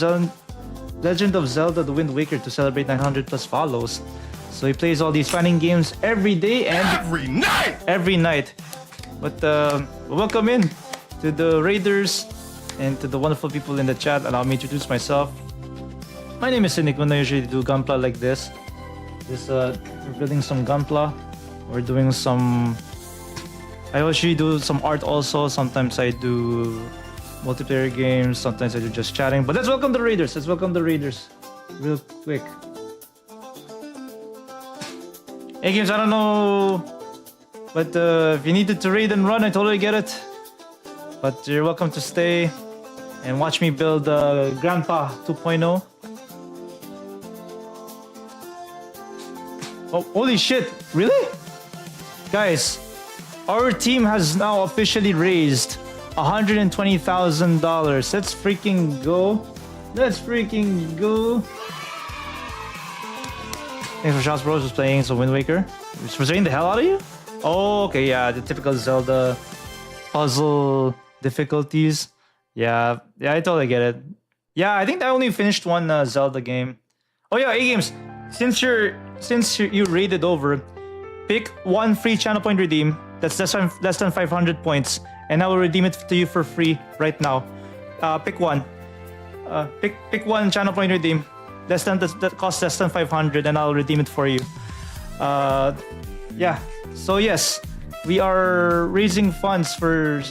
Zelda: The Wind Waker to celebrate 900 plus follows. So he plays all these fighting games every day and every night. But welcome in to the Raiders and to the wonderful people in the chat. Allow me to introduce myself. My name is Cynic. When I usually do Gunpla like this, we're building some Gunpla. We're doing some. I usually do some art also. Sometimes I do multiplayer games. Sometimes I do just chatting. But let's welcome the Raiders. Real quick. Hey games, I don't know, but if you needed to raid and run, I totally get it. But you're welcome to stay and watch me build Grandpa 2.0. Oh, holy shit! Really? Guys, our team has now officially raised $120,000. Let's freaking go! Thanks for shots, bros. Was playing some Wind Waker. It's frustrating the hell out of you? Oh, okay, yeah, the typical Zelda puzzle difficulties. Yeah, I totally get it. Yeah, I think I only finished one Zelda game. Oh yeah, A-Games, since you raided over, pick one free channel point redeem that's less than 500 points, and I will redeem it to you for free right now. Pick one. Pick one channel point redeem. That costs less than 500, and I'll redeem it for you. Yeah. So yes, we are raising funds for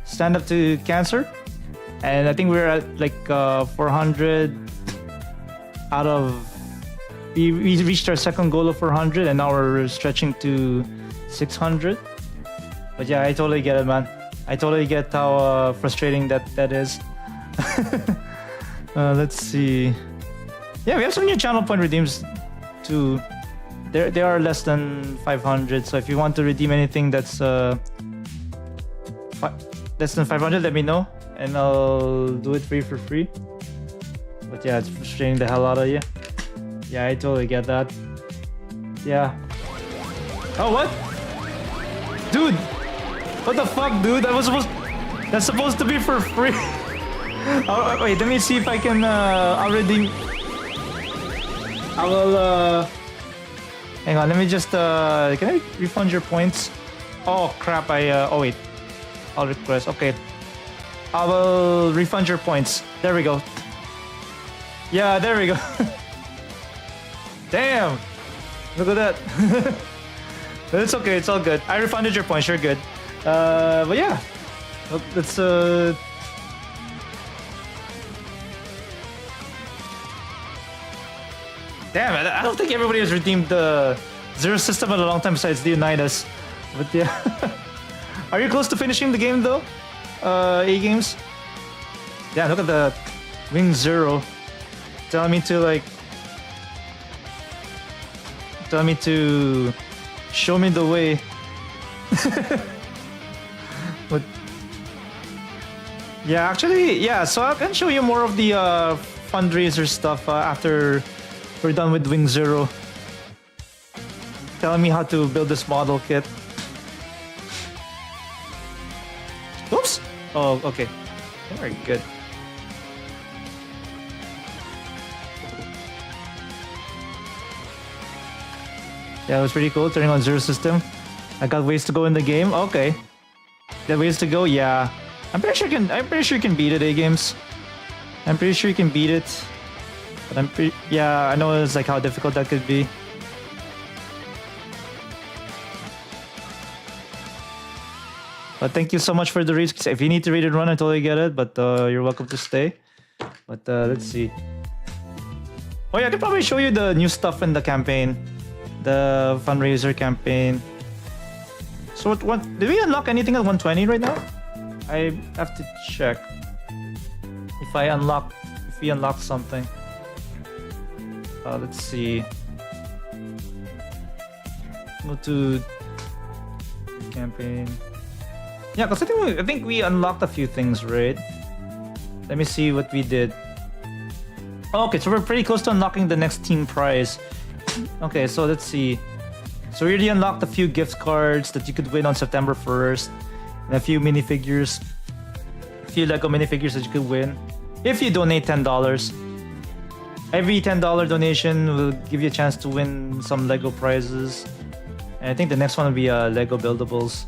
Stand Up to Cancer, and I think we're at like 400 out of. We reached our second goal of 400, and now we're stretching to 600. But yeah, I totally get it, man. I totally get how frustrating that is. Let's see. Yeah, we have some new channel point redeems too. They are less than 500. So if you want to redeem anything that's less than 500, let me know, and I'll do it for you for free. But yeah, it's frustrating the hell out of you. Yeah, I totally get that. Yeah. Oh, what? Dude! What the fuck, dude? That's supposed to be for free. Oh, wait, let me see if I can. I'll redeem. I will. Hang on, let me just. Can I refund your points? Oh crap! Oh wait. I'll request. Okay. I will refund your points. There we go. Yeah, there we go. Damn! Look at that. It's okay. It's all good. I refunded your points. You're good. But yeah. Let's Damn, I don't think everybody has redeemed the Zero System in a long time besides Leonidas. But yeah. Are you close to finishing the game though? A-Games? Yeah, look at the Wing Zero. Telling me to show me the way. But yeah, actually, yeah, so I can show you more of the fundraiser stuff after we're done with Wing Zero. Telling me how to build this model kit. Oops! Oh, okay. Very good. Yeah, it was pretty cool turning on Zero System. I got ways to go in the game. Okay. Got ways to go? Yeah. I'm pretty sure you can beat it, A-Games. I'm pretty sure you can beat it. But yeah, I know it's like how difficult that could be. But thank you so much for the reads. If you need to read and run, I totally get it. But you're welcome to stay. But let's see. Oh yeah, I could probably show you the new stuff in the campaign. The fundraiser campaign. So what did we unlock anything at 120 right now? I have to check. If we unlock something. Let's see. Go to campaign. Yeah, because I think we unlocked a few things, right? let me see what we did. Okay, so we're pretty close to unlocking the next team prize. Okay, so let's see. So we already unlocked a few gift cards that you could win on September 1st. And a few minifigures. A few Lego minifigures that you could win. If you donate $10. Every $10 donation will give you a chance to win some Lego prizes. And I think the next one will be Lego Buildables.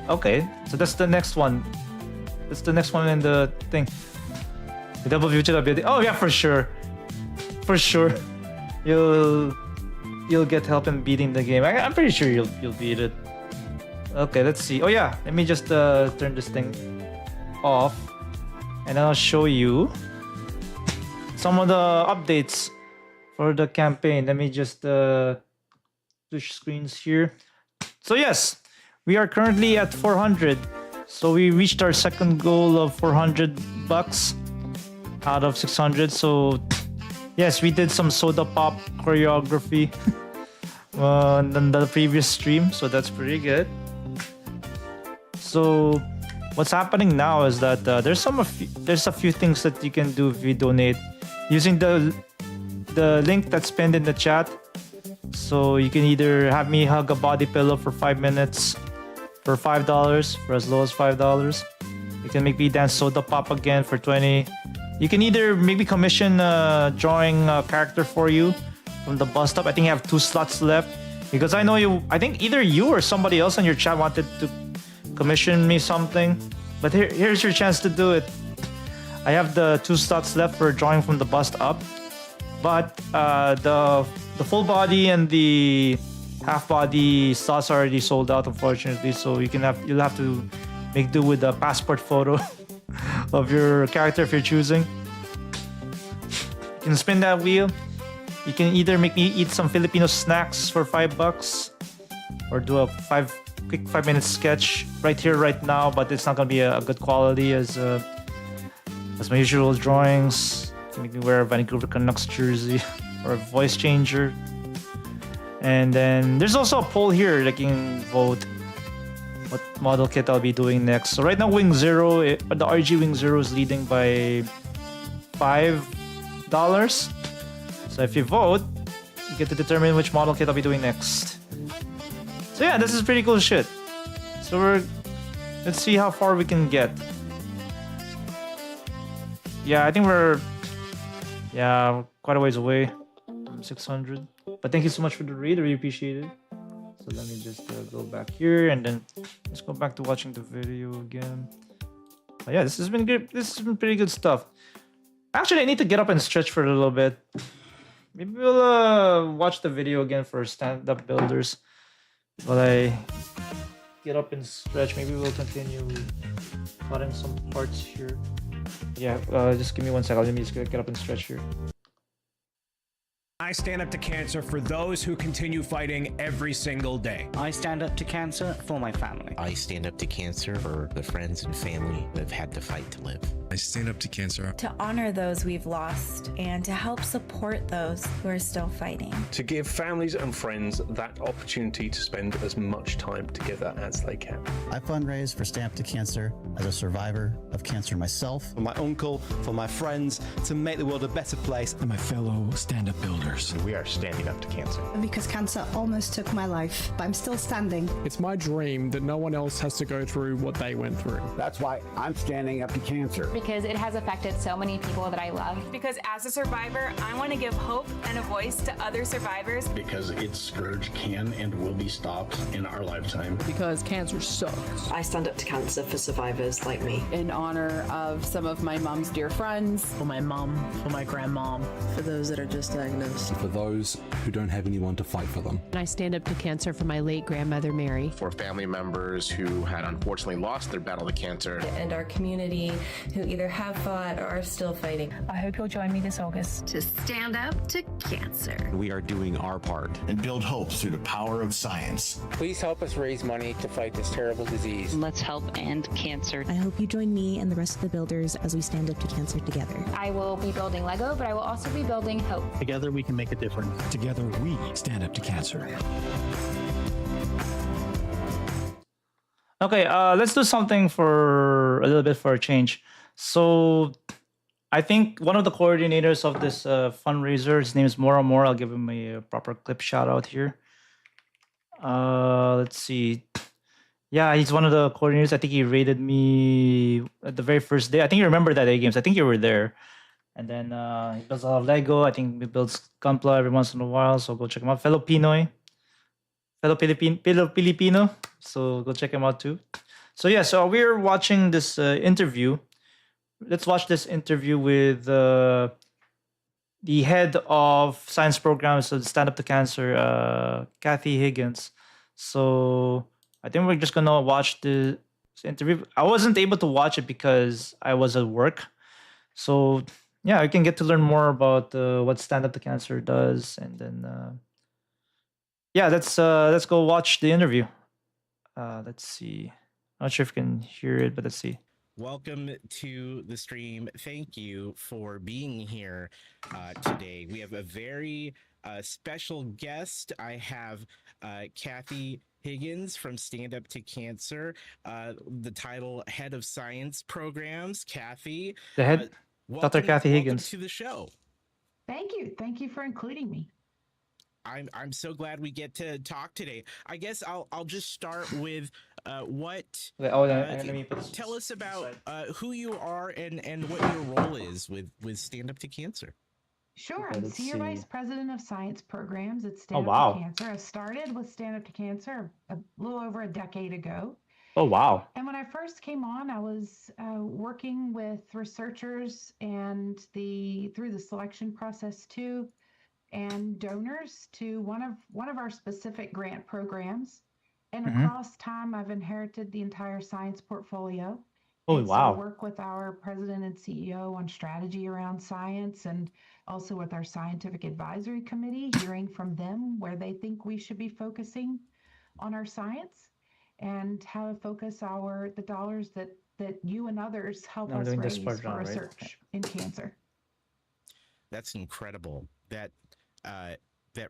Okay, so that's the next one. That's the next one in the thing. The double future ability. Oh yeah, for sure. For sure. You'll get help in beating the game. I'm pretty sure you'll beat it. Okay, let's see. Oh yeah, let me just turn this thing off, and I'll show you some of the updates for the campaign. Let me just switch screens here. So yes, we are currently at 400. So we reached our second goal of $400 out of 600. So yes, we did some soda pop choreography on the previous stream, so that's pretty good. So what's happening now is that there's a few things that you can do if you donate using the link that's pinned in the chat. So you can either have me hug a body pillow for 5 minutes for $5, for as low as $5. You can make me dance soda pop again for 20. You can either maybe commission drawing a character for you from the bus stop. I think you have 2 slots left because I think either you or somebody else on your chat wanted to commission me something, but here's your chance to do it. I have the 2 slots left for drawing from the bust up, but the full body and the half body slots are already sold out, unfortunately. So you'll have to make do with a passport photo of your character if you're choosing. You can spin that wheel. You can either make me eat some Filipino snacks for $5, or do a quick 5-minute sketch right here, right now. But it's not gonna be a good quality as my usual drawings. You can make me wear a Vancouver Canucks jersey or a voice changer. And then there's also a poll here that you can vote what model kit I'll be doing next. So right now, Wing Zero, the RG Wing Zero is leading by $5. So if you vote, you get to determine which model kit I'll be doing next. So yeah, this is pretty cool shit. So let's see how far we can get. Yeah, I think we're quite a ways away from 600. But thank you so much for the raid, I really appreciate it. So let me just go back here and then let's go back to watching the video again. Oh, yeah, this has been good. This has been pretty good stuff. Actually, I need to get up and stretch for a little bit. Maybe we'll watch the video again for stand-up builders while I get up and stretch. Maybe we'll continue cutting some parts here. Yeah, just give me 1 second. Let me just get up and stretch here. I stand up to cancer for those who continue fighting every single day. I stand up to cancer for my family. I stand up to cancer for the friends and family that have had to fight to live. I stand up to cancer To honor those we've lost and to help support those who are still fighting. To give families and friends that opportunity to spend as much time together as they can. I fundraise for Stand Up to Cancer as a survivor of cancer myself. For my uncle, for my friends, to make the world a better place. and my fellow stand-up builders. We are standing up to cancer. Because cancer almost took my life, but I'm still standing. It's my dream that no one else has to go through what they went through. That's why I'm standing up to cancer. Because it has affected so many people that I love. Because as a survivor, I want to give hope and a voice to other survivors. Because its scourge can and will be stopped in our lifetime. Because cancer sucks. I stand up to cancer for survivors like me. In honor of some of my mom's dear friends. For my mom, for my grandmom. For those that are just diagnosed. For those who don't have anyone to fight for them. And I stand up to cancer for my late grandmother, Mary. For family members who had unfortunately lost their battle to cancer. And our community who either have fought or are still fighting. I hope you'll join me this August. To stand up to cancer. We are doing our part. And build hope through the power of science. Please help us raise money to fight this terrible disease. Let's help end cancer. I hope you join me and the rest of the builders as we stand up to cancer together. I will be building Lego, but I will also be building hope. Together we can make a difference. Together we stand up to cancer. Okay, let's do something for a little bit for a change. So I think one of the coordinators of this fundraiser, his name is Mora Mora. I'll give him a proper clip shout out here. Let's see. Yeah, he's one of the coordinators. I think he rated me at the very first day. I think you remember that A Games. I think you were there. And then he builds a lot of Lego. I think he builds Gunpla every once in a while. So go check him out. Fellow Pinoy. Fellow Filipino. So go check him out too. So yeah, so we're watching this interview. Let's watch this interview with the head of science programs of Stand Up to Cancer, Kathy Higgins. So I think we're just gonna watch this interview. I wasn't able to watch it because I was at work. So yeah, we can get to learn more about what Stand Up to Cancer does, and then yeah, let's go watch the interview. Let's see. Not sure if you can hear it, but let's see. Welcome to the stream. Thank you for being here today. We have a very special guest. I have Kathy Higgins from Stand Up to Cancer, the title Head of Science Programs. Kathy, The head, Dr. Kathy Higgins. Welcome to the show. Thank you. Thank you for including me. I'm so glad we get to talk today. I guess I'll just start with tell us about who you are and what your role is with Stand Up to Cancer. Sure. Okay, I'm let's Senior see. Vice President of Science Programs at Oh, Stand Up wow. to Cancer. I started with Stand Up to Cancer a little over a decade ago. Oh wow. And when I first came on, I was working with researchers and through the selection process too, and donors to one of our specific grant programs. And across time, I've inherited the entire science portfolio. Oh And so I wow. work with our president and CEO on strategy around science, and also with our scientific advisory committee, hearing from them where they think we should be focusing on our science and how to focus the dollars that you and others help I'm us doing this raise part for now, right? research in cancer. That's incredible. That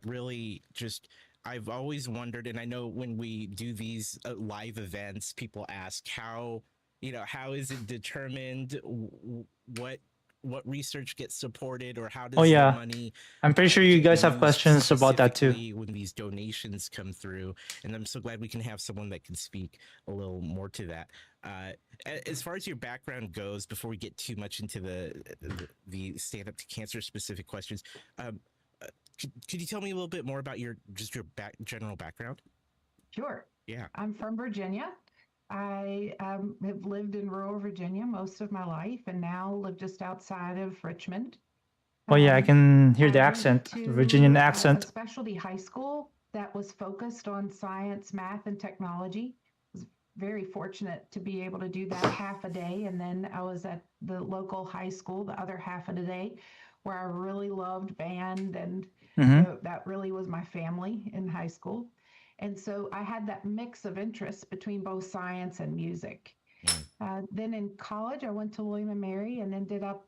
really just, I've always wondered, and I know when we do these live events, people ask how is it determined what research gets supported, or how does Oh yeah. the money I'm pretty sure you get guys have used questions about that too. specifically when these donations come through? And I'm so glad we can have someone that can speak a little more to that. As far as your background goes, before we get too much into the Stand Up to Cancer specific questions, could you tell me a little bit more about your general background? Sure. Yeah. I'm from Virginia. I have lived in rural Virginia most of my life and now live just outside of Richmond. Oh yeah, I can hear the I accent, went the Virginian to accent. a specialty high school that was focused on science, math, and technology. I was very fortunate to be able to do that half a day. And then I was at the local high school the other half of the day, where I really loved band, and that really was my family in high school. And so I had that mix of interests between both science and music. Then in college, I went to William & Mary and ended up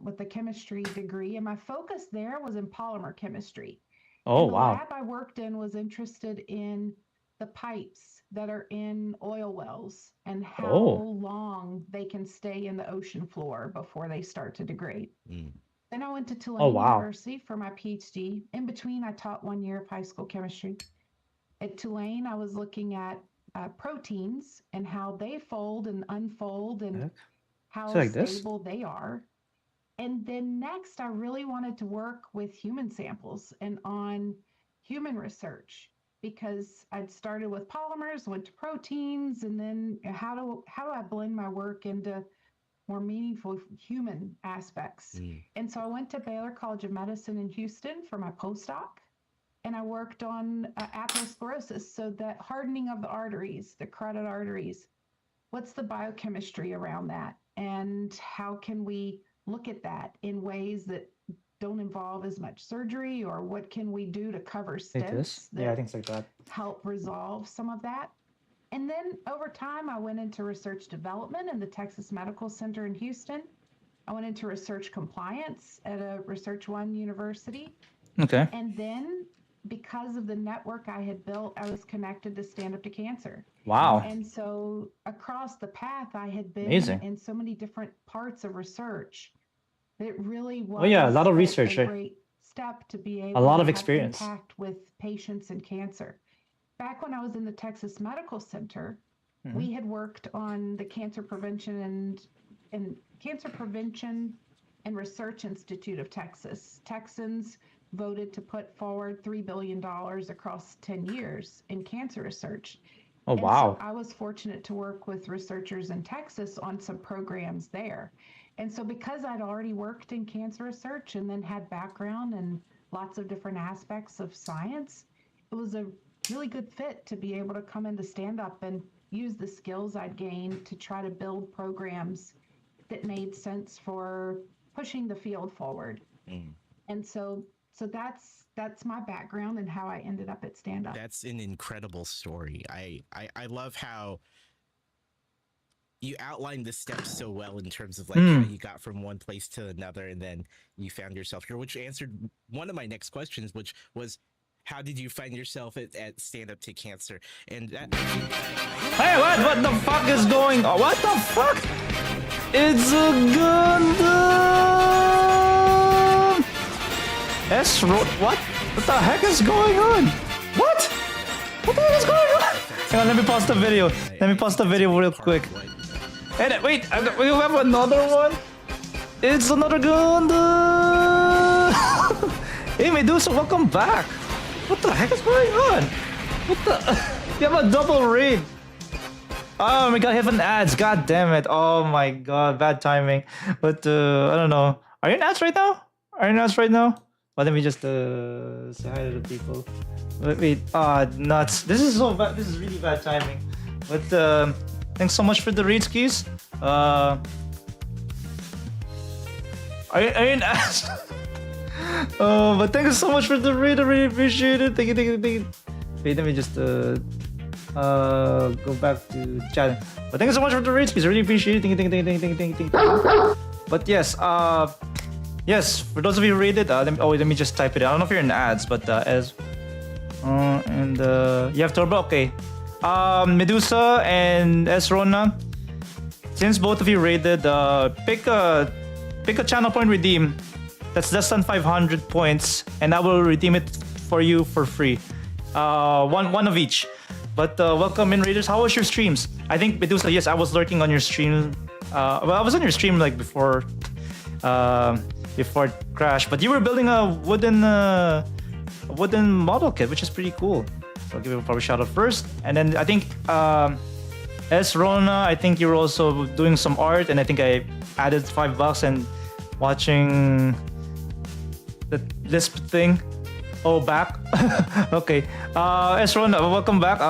with a chemistry degree. And my focus there was in polymer chemistry. Oh, and the wow. lab I worked in was interested in the pipes that are in oil wells and how long they can stay in the ocean floor before they start to degrade. Then I went to Tulane University for my PhD. In between, I taught 1 year of high school chemistry. At Tulane, I was looking at proteins and how they fold and unfold and how like this? stable they are. And then next, I really wanted to work with human samples and on human research, because I'd started with polymers, went to proteins, and then how do I blend my work into more meaningful human aspects? And so I went to Baylor College of Medicine in Houston for my postdoc, and I worked on atherosclerosis, so that hardening of the arteries, the carotid arteries. What's the biochemistry around that, and how can we look at that in ways that don't involve as much surgery, or what can we do to cover Like this? stents that Yeah, things like that. help resolve some of that? And then over time, I went into research development in the Texas Medical Center in Houston. I went into research compliance at a Research One university. Okay. And then because of the network I had built, I was connected to Stand Up to Cancer. Wow. And so across the path, I had been Amazing. in so many different parts of research. It really was. Oh yeah, a lot of research, a right? great step to be able A lot to of have experience. impact with patients and cancer. Back when I was in the Texas Medical Center, we had worked on the Cancer Prevention and Cancer Prevention and Research Institute of Texas. Texans voted to put forward $3 billion across 10 years in cancer research. Oh, And wow. so I was fortunate to work with researchers in Texas on some programs there. And so because I'd already worked in cancer research and then had background in lots of different aspects of science, it was a really good fit to be able to come into stand up and use the skills I'd gained to try to build programs that made sense for pushing the field forward. And so that's my background and how I ended up at Stand Up. That's an incredible story. I love how you outlined the steps so well in terms of like how you got from one place to another, and then you found yourself here, which answered one of my next questions, which was, how did you find yourself at Stand Up to Cancer? And that, Hey, what the fuck is going on? What the fuck? It's a Gundam! What? What the heck is going on? What? What the heck is going on? Hang on, let me pause the video. Let me pause the video real quick. And wait, we have another one? It's another Gundam! Hey, Medusa, welcome back! What the heck is going on? What the? You have a double raid. Oh my god, I have an ads. God damn it. Oh my god, bad timing. But I don't know. Are you in ads right now? Are you in ads right now? Well, let me just say hi to the people. Wait, nuts. This is so bad. This is really bad timing. But thanks so much for the raid skis. Are you in ads? Oh, but thank you so much for the raid. I really appreciate it. Thank you. Wait, let me just go back to chat. But thank you so much for the raid, please. I really appreciate it. Thank you. But yes, yes, for those of you who rated, let me just type it. I don't know if you're in ads, but as and you have Turbo. Okay, Medusa and Esrona. Since both of you rated, pick a channel point redeem. That's less than 500 points, and I will redeem it for you for free. One of each. But welcome in, Raiders. How was your streams? I think Medusa, yes, I was lurking on your stream. Well, I was on your stream like before it crashed. But you were building a wooden model kit, which is pretty cool. So I'll give you a proper shout out first. And then I think Esrona, I think you were also doing some art, and I think I added $5 and watching the Lisp thing. Oh, back. Okay. Esron, welcome back.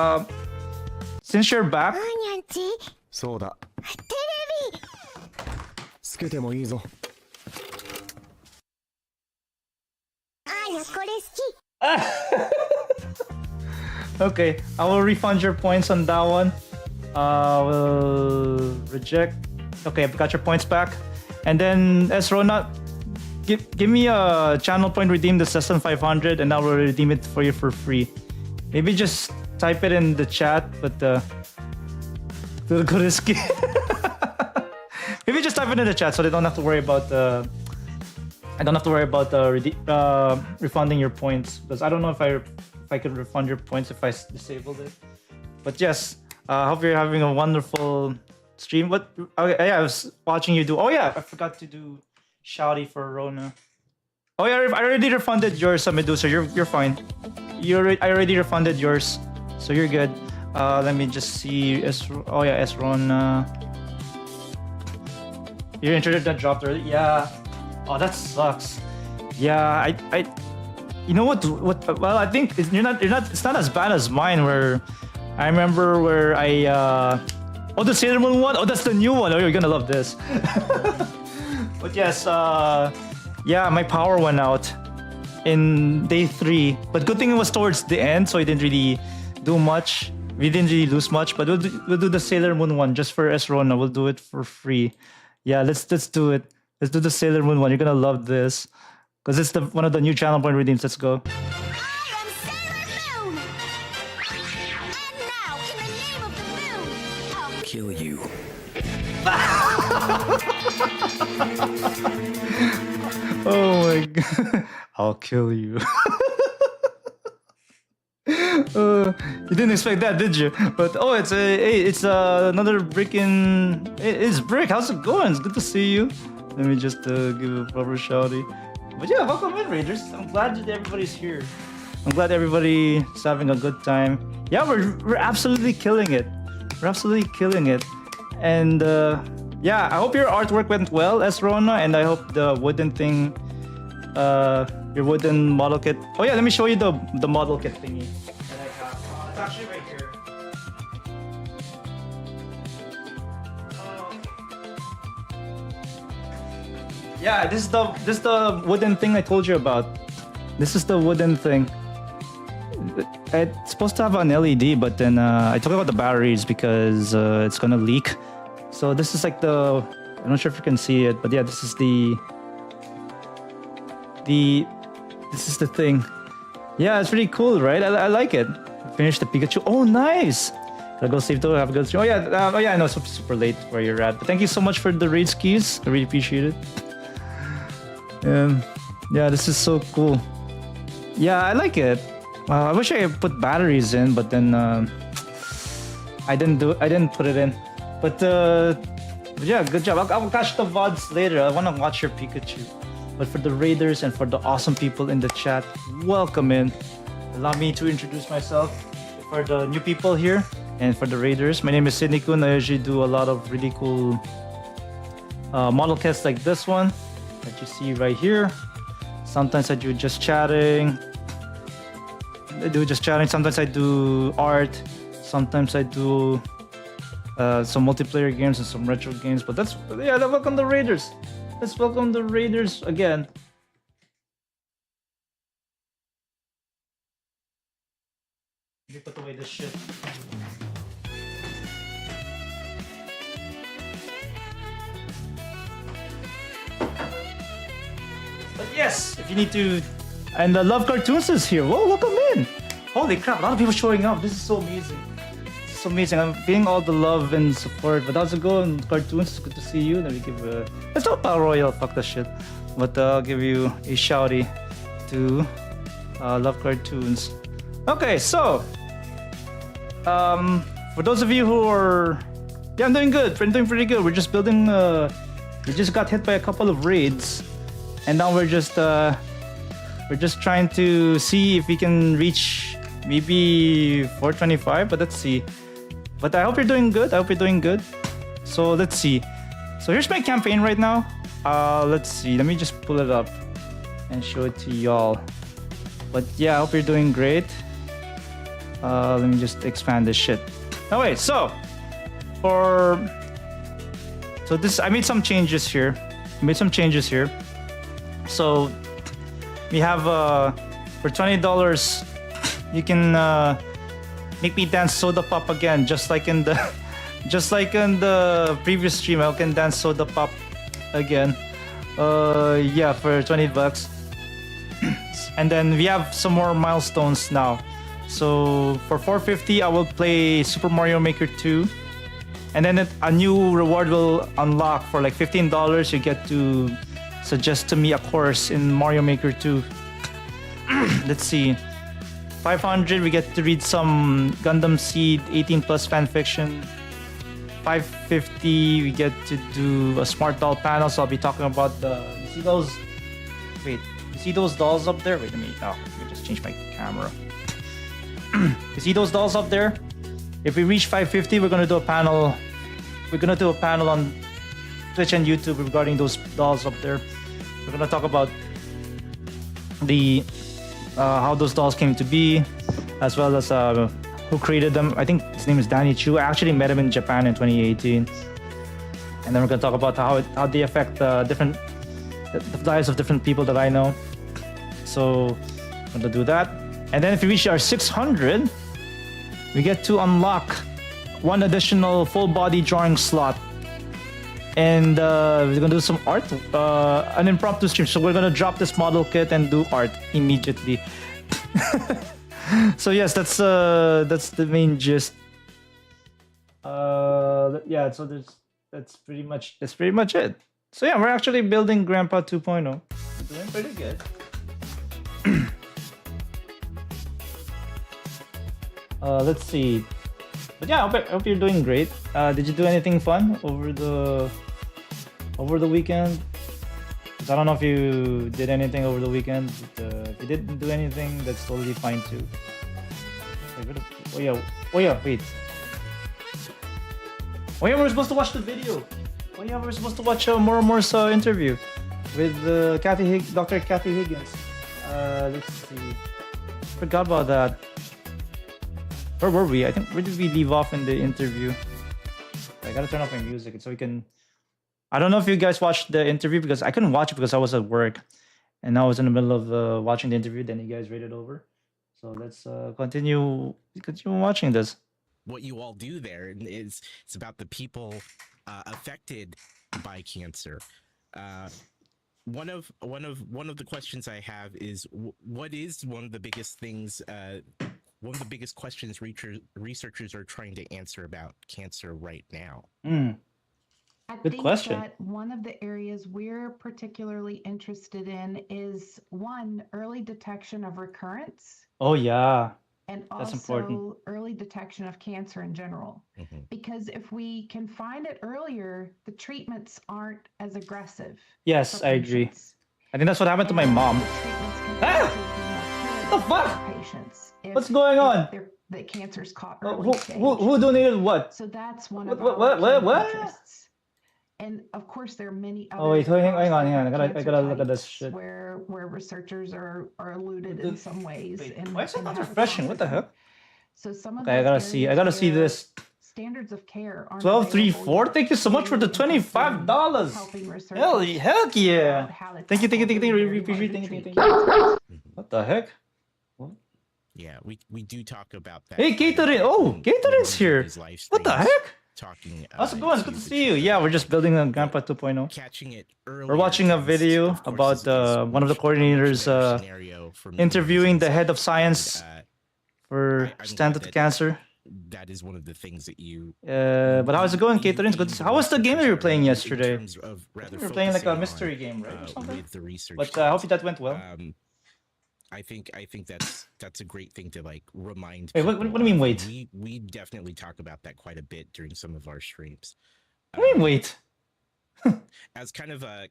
Since you're back. Okay, I will refund your points on that one. Will reject. Okay, I've got your points back. And then Esrona, give me a channel point redeem that's less than 500, and I will redeem it for you for free. Maybe just type it in the chat, but maybe just type it in the chat so they don't have to worry about I don't have to worry about refunding your points, because I don't know if I could refund your points if I disabled it. But yes, I hope you're having a wonderful stream. What? Okay, yeah, I was watching you do. Oh yeah, I forgot to do shouty for Rona. Oh yeah, I already refunded yours, Medusa. You're fine. I already refunded yours, so you're good. Let me just see. Oh yeah, Rona. Your internet that dropped early. Yeah. Oh, that sucks. Yeah, I. You know what? Well, I think it's not. It's not as bad as mine. Where I remember where I. Oh, the Sailor Moon one. Oh, that's the new one. Oh, you're gonna love this. But yes, yeah, my power went out in day 3. But good thing it was towards the end, so it didn't really do much. We didn't really lose much. But we'll do the Sailor Moon one just for Esrona. We'll do it for free. Yeah, let's do it. Let's do the Sailor Moon one. You're gonna love this, because it's one of the new channel point redeems. Let's go. Kill you. Oh my god. I'll kill you. You didn't expect that, did you? But oh, it's another brick in. It's Brick. How's it going? It's good to see you. Let me just give a proper shouty. But yeah, welcome in, Raiders. I'm glad that everybody's here. I'm glad everybody's having a good time. Yeah, we're absolutely killing it. We're absolutely killing it. And yeah, I hope your artwork went well, Esrona, and I hope the wooden thing, your wooden model kit. Oh yeah, let me show you the model kit thingy that I have. It's actually right here. Yeah, this is the wooden thing I told you about. This is the wooden thing. It's supposed to have an LED, but then I took out the batteries because it's gonna leak. So this is like I'm not sure if you can see it, but yeah, this is the thing. Yeah, it's pretty cool, right? I like it. Finished the Pikachu. Oh, nice. Gotta go save though. Have a good stream. Oh yeah, I know it's super late where you're at, but thank you so much for the raid skis. I really appreciate it. Yeah, this is so cool. Yeah, I like it. I wish I had put batteries in, but then I didn't put it in. But yeah, good job. I'll catch the VODs later. I want to watch your Pikachu. But for the raiders and for the awesome people in the chat, welcome in. Allow me to introduce myself for the new people here and for the raiders. My name is Sidney Kun. I usually do a lot of really cool model kits like this one that you see right here. Sometimes I do just chatting. Sometimes I do art. Sometimes I do some multiplayer games and some retro games. But welcome the Raiders. Let's welcome the Raiders again. Let me put away this shit. But yes, if you need to. And Love Cartoons is here. Whoa, welcome in. Holy crap, a lot of people showing up. This is so amazing. This is so amazing. I'm feeling all the love and support. But how's it going, Cartoons? It's good to see you. Let me give let's not Battle Royale, fuck that shit. But I'll give you a shouty to Love Cartoons. Okay, so for those of you who are, yeah, I'm doing good. I'm doing pretty good. We're just building. We just got hit by a couple of raids, and now we're just trying to see if we can reach maybe 425. But let's see. But I hope you're doing good. So let's see. So here's my campaign right now. Let's see. Let me just pull it up and show it to y'all. But yeah, I hope you're doing great. Let me just expand this shit. Oh wait, so this, I made some changes here. So we have for $20 you can make me dance Soda Pop again, just like in the previous stream. I can dance Soda Pop again. Yeah, for $20. And then we have some more milestones now. So for $4.50 I will play Super Mario Maker 2. And then a new reward will unlock for like $15. You get to suggest to me a course in Mario Maker 2. Let's see. 500 we get to read some Gundam Seed 18+ fanfiction. 550 we get to do a smart doll panel. So I'll be talking about you see those? Wait, you see those dolls up there? Wait, let me just change my camera. You see those dolls up there? If we reach 550, we're gonna do a panel. We're gonna do a panel on Twitch and YouTube regarding those dolls up there. We're gonna talk about the how those dolls came to be, as well as who created them. I think his name is Danny Chu. I actually met him in Japan in 2018. And then we're gonna talk about how they affect the lives of different people that I know. So I'm gonna do that. And then if we reach our 600, we get to unlock one additional full body drawing slot. And we're gonna do some art, an impromptu stream. So we're gonna drop this model kit and do art immediately. So yes, that's the main gist. Yeah, so that's pretty much it. So yeah, we're actually building Grandpa 2.0. We're doing pretty good. Let's see. But yeah, I hope you're doing great. Did you do anything fun over the weekend? 'Cause I don't know if you did anything over the weekend. But, if you didn't do anything, that's totally fine too. Oh yeah, wait. Oh yeah, we're supposed to watch the video. Oh yeah, we're supposed to watch Moromore's interview with Dr. Kathy Higgins. Let's see. Forgot about that. Where were we? I think where did we leave off in the interview? I gotta turn off my music so we can. I don't know if you guys watched the interview because I couldn't watch it because I was at work, and I was in the middle of watching the interview. Then you guys rated over. So let's continue watching this. What you all do there is it's about the people affected by cancer. One of the questions I have is what is one of the biggest things, one of the biggest questions researchers are trying to answer about cancer right now? I Good think question. that one of the areas we're particularly interested in is one, early detection of recurrence, Oh yeah, and that's also important. early detection of cancer in general. Because if we can find it earlier, the treatments aren't as aggressive. Yes, for I agree. patients. I think that's what happened to my And mom. the treatments can Ah! also be more What the curative fuck? for patients if- What's going on? if the cancer's caught Oh, early who donated what? So that's one What- of our what- key what? interests. And of course, there are many other Oh wait, hang on. I cancer gotta look at this types shit. where researchers are eluded in some ways. And, Why is it and not have refreshing? What the autism. heck? So some of Okay, I those gotta see areas this. where standards of care aren't 1234. available Thank you so much for the yet, we're interested in $25. helping researchers Heck figure yeah! out how to Thank you. tackle those Really very appreciate. hard to Thank treat you. cancers. What the heck? Yeah, we do talk about that. Hey, Catherine! Oh, Catherine's here. What the heck? Talking. How's it going? It's good to see you. Yeah, we're just building a Grandpa 2.0. Catching it We're earlier watching a tends, video of course, about is one of the much- a much coordinators better scenario for many interviewing the reasons. head of science for I'm stand glad up to that cancer. That is one of the things that you. But how's it going, Catherine? It's good to see. How was the game that you were playing yesterday? terms of I rather think you were playing like a focusing mystery on, game, right? Or something? with the research. But I hope that went well. I think that's a great thing to like remind. Wait, what people do you mean of. wait? We definitely talk about that quite a bit during some of our streams. What do you mean wait? As kind of a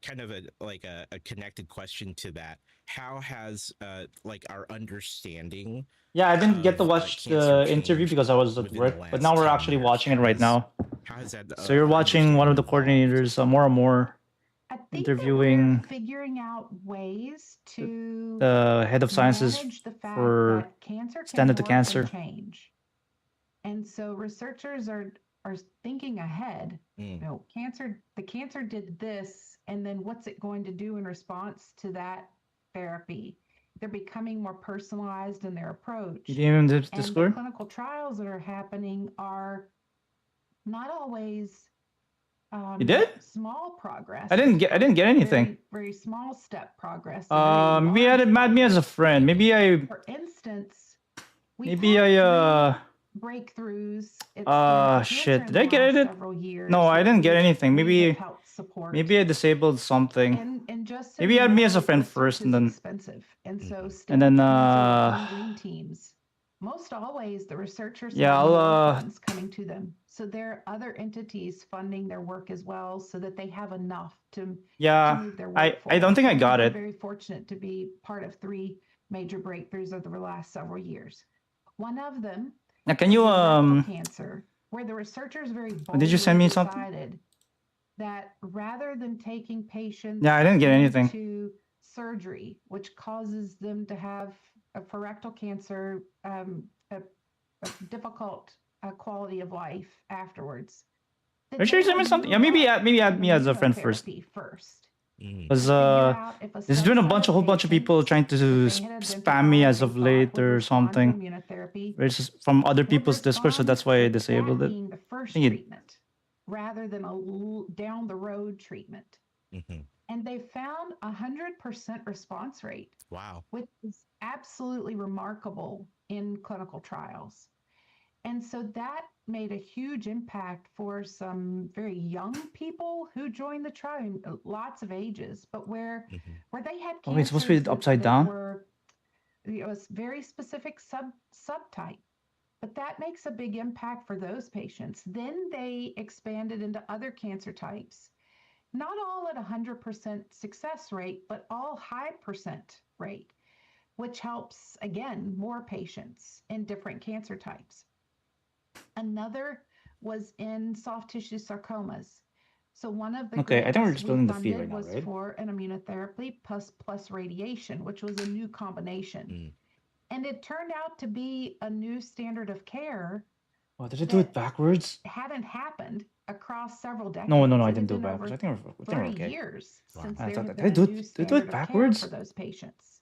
like a connected question to that, how has like our understanding? Yeah, I didn't get to watch the interview because I was at work, but now we're actually watching it right now. How has that? So you're watching one of the coordinators, more and more, interviewing Figuring out ways to the head of sciences manage the fact for that cancer can stand up to morph cancer. and change. And so researchers are thinking ahead. You know, the cancer did this, and then what's it going to do in response to that therapy? They're becoming more personalized in their approach. You didn't even do And the Discord? clinical trials that are happening are not always You did? small progress. I didn't get anything. Very small step progress. Maybe I didn't add me as a friend. Maybe I For instance, breakthroughs. shit. Did I get it? No, I didn't get anything. Maybe I disabled something. And just Maybe add me as a friend first and then expensive. And so green teams. Most always the researchers yeah, have more I'll funds coming to them. So there are other entities funding their work as well so that they have enough to move their work I forward. don't think I We've got been it. very fortunate to be part of 3 major breakthroughs over the last several years. One of them Now can you cancer, where the researchers very did you send me boldly something? decided that rather than taking patients Yeah, I didn't get anything. to surgery, which causes them to have for rectal cancer a difficult quality of life afterwards. Are you sure you sent me something? Yeah, maybe add me as a friend first. Because there's been a whole bunch of people trying to spam me as of late or something. It's just from other people's Discord, so that's why I disabled it. Being the first I think treatment rather than a down the road treatment. And they found 100% response rate. Wow. Which is absolutely remarkable in clinical trials. And so that made a huge impact for some very young people who joined the tribe, lots of ages, but where they had Oh, it's supposed to be cancers upside that down? were, you know, a very specific subtype. But that makes a big impact for those patients. Then they expanded into other cancer types, not all at 100% success rate, but all high percent rate, which helps, again, more patients in different cancer types. Another was in soft tissue sarcomas. So one of the Okay, I think we're grants just we building the feed funded right now, was right? for an immunotherapy plus radiation, which was a new combination. And it turned out to be a new standard of care Oh, did I do it backwards? hadn't happened across several decades. No, I It didn't had do it been backwards. over I think we're 30 okay. years since I there thought had that- been a did I new do it standard of care backwards? for those patients.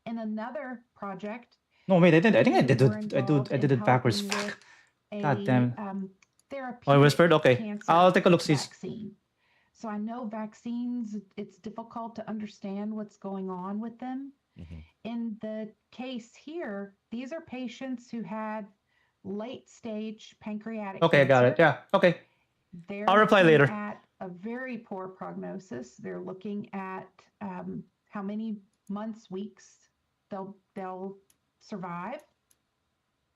In another project, No, wait, I did. I think I we did were it. involved I did in it backwards. helping with God damn. a therapeutic Oh, I whispered. Okay, cancer I'll take a look. See. vaccine. So I know vaccines, it's difficult to understand what's going on with them. In the case here, these are patients who had late stage pancreatic Okay, I got it. cancer. Yeah. Okay. They're I'll reply looking later. at a very poor prognosis. They're looking at how many months, weeks they'll survive.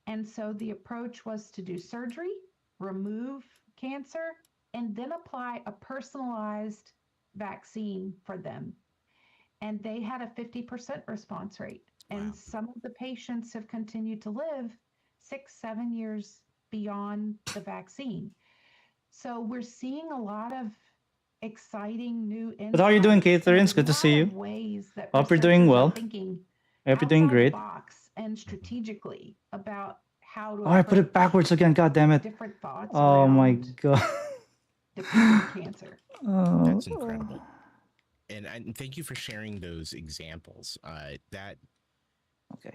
And so the approach was to do surgery, remove cancer, and then apply a personalized vaccine for them. And they had a 50% response rate. And some of the patients have continued to live 6-7 years beyond the vaccine. So we're seeing a lot of exciting new insights. But how are you doing, and Catherine? It's a good to lot see of you. ways that Hope you're doing researchers are well. thinking I hope you're doing outside the great. box and strategically about how to Oh, I put it approach backwards again. God damn it. different thoughts Oh my around god. defeating cancer. That's incredible. And thank you for sharing those examples. Okay.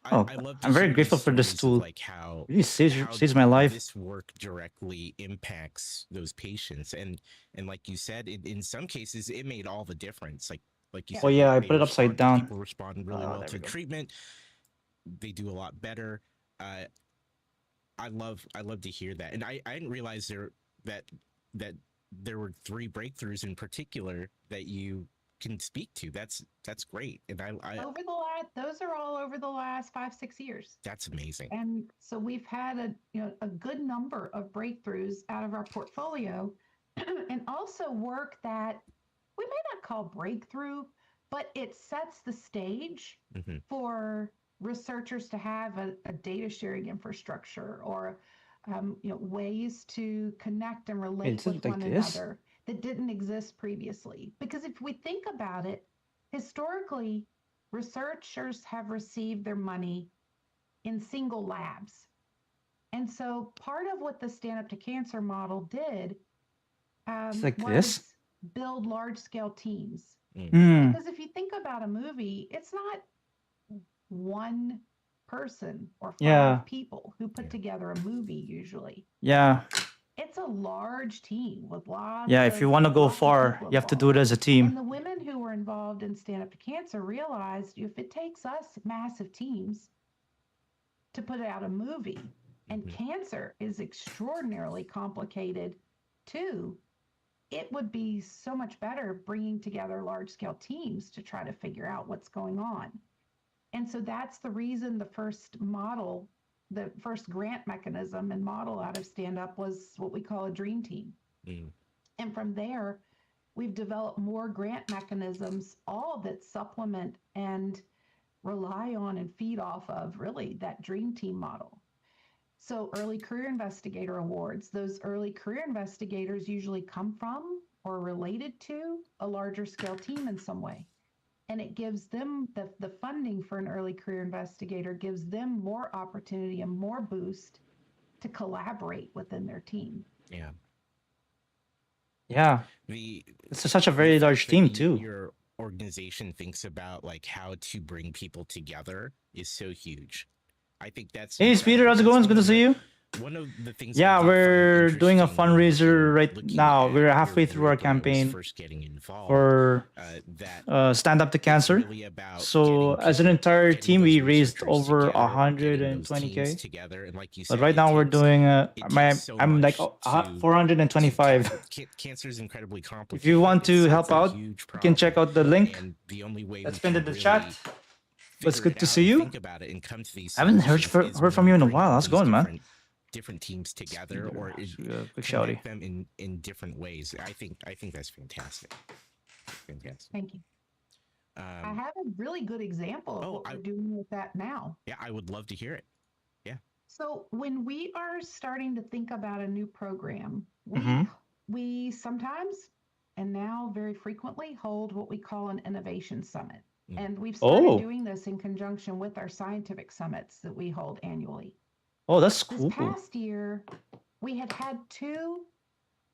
I love to I'm very hear grateful these for this stories of, tool. like how It really saves how my life. this work directly impacts those patients, and like you said, in some cases, it made all the difference. Like you Oh said, yeah, I they put it upside respond- down. People respond really well there to we go. treatment. They do a lot better. I love to hear that, and I didn't realize that there were 3 breakthroughs in particular that you can speak to. That's great, and Those are all over the last 5-6 years. that's amazing. And so we've had a good number of breakthroughs out of our portfolio, and also work that we may not call breakthrough, but it sets the stage for researchers to have a data sharing infrastructure or ways to connect and relate Is it with like one this? another that didn't exist previously. Because if we think about it, historically, researchers have received their money in single labs. And so part of what the Stand Up to Cancer model did It's like was this? build large-scale teams. Mm. Because if you think about a movie, it's not one person or 5 Yeah. people who put together a movie usually. Yeah. It's a large team with lots Yeah, if you want to go lots of far, people you have to do it involved. as a team. And the women who were involved in Stand Up to Cancer realized if it takes us massive teams to put out a movie, and cancer is extraordinarily complicated too, it would be so much better bringing together large-scale teams to try to figure out what's going on. And so that's the reason the first grant mechanism and model out of Stand Up was what we call a dream team. And from there, we've developed more grant mechanisms, all that supplement and rely on and feed off of really that dream team model. So early career investigator awards, those early career investigators usually come from or related to a larger scale team in some way. And it gives them the funding for an early career investigator gives them more opportunity and more boost to collaborate within their team. Yeah. Yeah. It's such a very large team too. Your organization thinks about like how to bring people together is so huge. I think that's Hey, Peter, how's it going? It's good to see you. one of the things. Yeah, I did find we're doing a interesting fundraiser right looking now. at We're your halfway through our group when I was campaign first getting involved, for that Stand Up to it's Cancer. really about So getting as an people, entire getting team, those we raised researchers over together, getting those teams 120K. together, and like you But said, right now we're doing it takes so I'm like much to 425. tackle. Cancer is incredibly complicated. If you want to It's help a out, huge you can check problem, out the link and the only way that's we pinned can in the really chat. It's figure good it to out see and you. think about it and come to these I haven't solutions is heard from when you in a bring while. How's it going, man? different teams together or Quick connect shouty. them in different ways. I think that's fantastic. Fantastic. Thank you. I have a really good example of what we're doing with that now. Yeah, I would love to hear it. Yeah. So when we are starting to think about a new program, Mhm. we sometimes and now very frequently hold what we call an innovation summit. And we've started doing this in conjunction with our scientific summits that we hold annually. Oh, that's This cool. past year, we had 2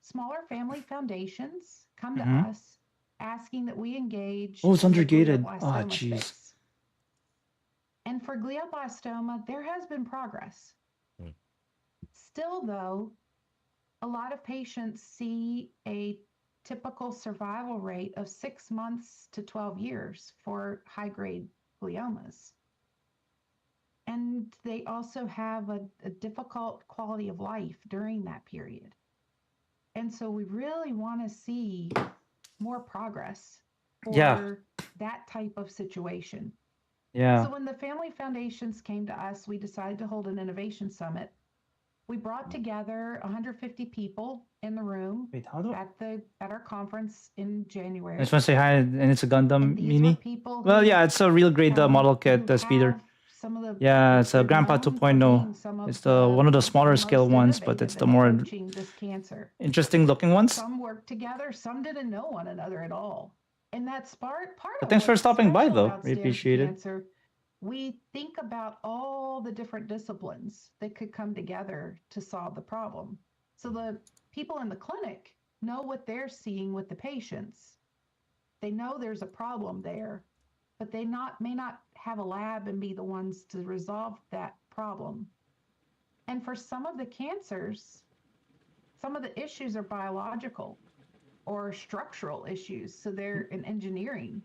smaller family foundations come to Mhm. us asking that we engage Oh, it's in the undergated. Ah, glioblastoma jeez. space. And for glioblastoma, there has been progress. Still, though, a lot of patients see a typical survival rate of 6 months to 12 years for high-grade gliomas. And they also have a difficult quality of life during that period. And so we really want to see more progress for that type of situation. Yeah. So when the family foundations came to us, we decided to hold an innovation summit. We brought together 150 people in the room at our conference in January. I just want to say hi, and it's a Gundam these were mini. people Well, who, yeah, it's a real grade model kit, the speeder. some of the Yeah, it's a Grandpa 2.0. It's the one of the smaller scale ones, but it's the more this cancer. interesting looking ones. Some worked together, some didn't know one another at all. And that's part But of thanks for what's stopping by, special though. about We Stand Up to appreciate it. Cancer. We think about all the different disciplines that could come together to solve the problem. So the people in the clinic know what they're seeing with the patients. They know there's a problem there, but they may not have a lab and be the ones to resolve that problem. And for some of the cancers, some of the issues are biological or structural issues. So they're in engineering.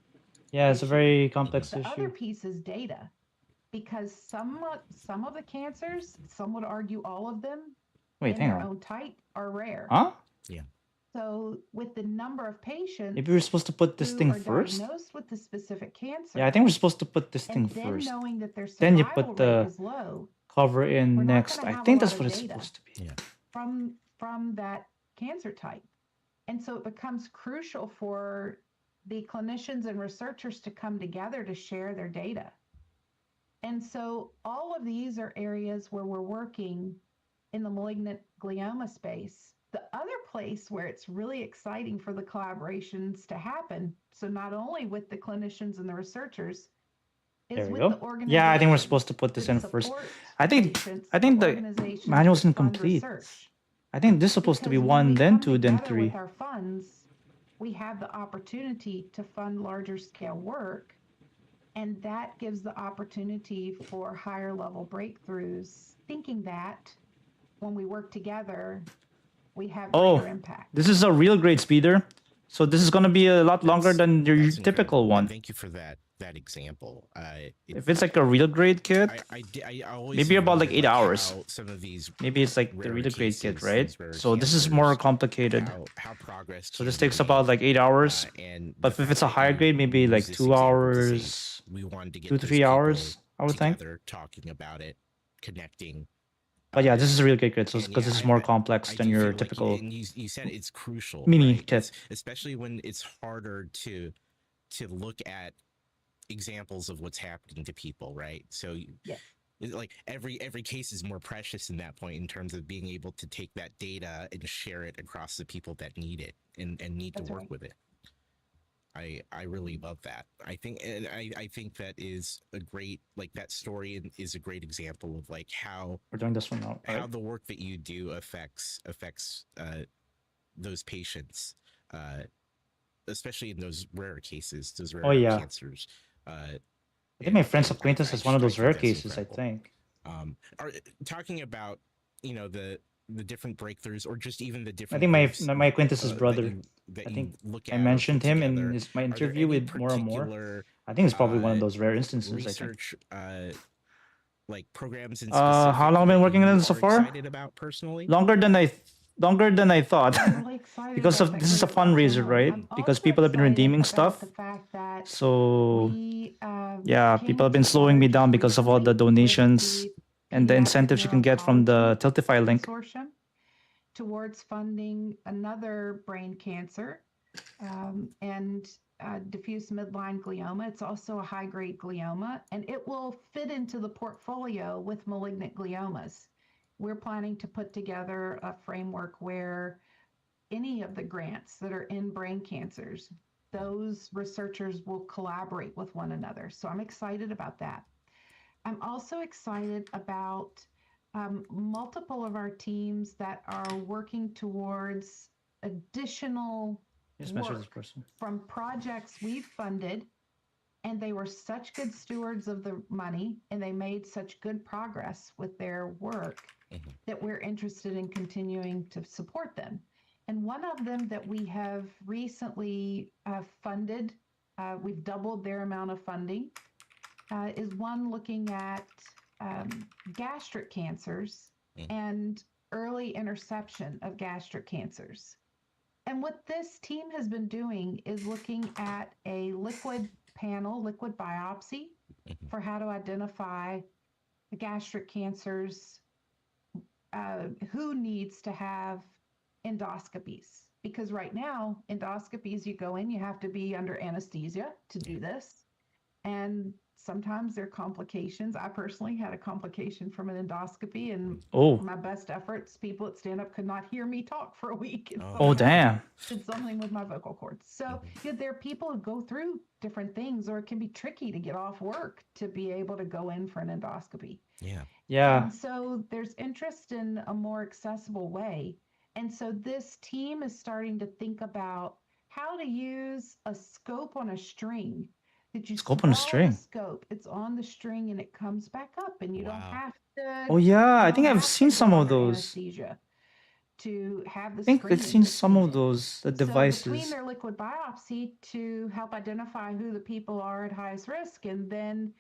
Yeah, it's a very complex The other issue. piece is data, because some of the cancers, some would argue all of them, Wait, in hang their on. own type, are rare. Huh? Yeah. So with the number of patients, Maybe we're supposed to put this who thing are first? diagnosed with the specific cancer, Yeah, I think we're supposed to put this thing and then first. knowing that their Then you survival put rate the is low, cover we're in not next. gonna I have a think lot that's of what it's data supposed to be. Yeah. from that cancer type. And so it becomes crucial for the clinicians and researchers to come together to share their data. And so all of these are areas where we're working in the malignant glioma space. The other place where it's really exciting for the collaborations to happen, so not only with the clinicians and the researchers, is There we with go. the organizations. Yeah, I think we're supposed to put this in first. I think the organizations manual's that fund incomplete. research. I think this is supposed to be Because when 1, we then come 2, then together 3. with our funds, we have the opportunity to fund larger scale work, and that gives the opportunity for higher level breakthroughs, thinking that when we work together, we have greater impact. This is a real grade speeder. So this is going to be a lot longer than your That's typical incredible. one. Thank you for that example. If it's like a real grade kit, I always maybe about like wondered, 8 hours. how some of these Maybe it's like the rare real grade kit, cases, right? these rare So this is more cancers, complicated. how progress So can this be takes made. about like 8 hours. And But the if it's fact a that higher you grade, maybe use like this 2 example to hours, say, we wanted to get 2 to those 3 people hours, I would think. together, talking about it, connecting. But yeah, this is a real grade kit, so And because yeah, this is more complex than do your feel like typical and you said it's crucial, mini right? kit. Especially when it's harder to look at examples of what's happening to people, right? So like every case is more precious in that point in terms of being able to take that data and share it across the people that need it and need to work with it. I really love that. I think that is a great, like, that story is a great example of like how We're doing this one now, right? how the work that you do affects those patients, especially in those rare cases, those rare cancers. I think my friend's acquaintance is one of those rare cases, I think. Are talking about the different breakthroughs, or just even the I different think groups my acquaintance's brother. that I you think look I at or mentioned put him together. in my Are there interview any with More and More. particular I think it's probably one of those rare instances. research like programs in How specific long have I been that working on you it so are far? excited about personally? Longer than I thought. I'm really excited Because about of that this is a group in fundraiser, general. right? I'm Because also people have been excited redeeming about stuff. the fact that So we yeah, came people have into been slowing me down partnership because of all the recently with donations the and the Pediatric incentives you can get from the Neuro-Oncology Tiltify link. Consortium towards funding another brain cancer and diffuse midline glioma. It's also a high-grade glioma, and it will fit into the portfolio with malignant gliomas. We're planning to put together a framework where any of the grants that are in brain cancers, those researchers will collaborate with one another. So I'm excited about that. I'm also excited about multiple of our teams that are working towards additional Just measure this work person. from projects we've funded, and they were such good stewards of the money and they made such good progress with their work that we're interested in continuing to support them. And one of them that we have recently funded, we've doubled their amount of funding, is one looking at gastric cancers and early interception of gastric cancers. And what this team has been doing is looking at a liquid panel, liquid biopsy, for how to identify the gastric cancers, who needs to have endoscopies. Because right now, endoscopies, you go in, you have to be under anesthesia to do this. And sometimes there are complications. I personally had a complication from an endoscopy, and my best efforts, people at Stand Up could not hear me talk for a week. And Oh damn. did something with my vocal cords. So there are people who go through different things, or it can be tricky to get off work to be able to go in for an endoscopy. Yeah. And so there's interest in a more accessible way. And so this team is starting to think about how to use a scope on a string. That you Scope on a swallow string. the scope, it's on the string and it comes back up, and you don't have to. Oh yeah, I you think don't I've have seen to go some of under those. anesthesia to have the I think I've screening seen some of procedure. those So between devices. their liquid biopsy to help identify who the people are at highest risk, and then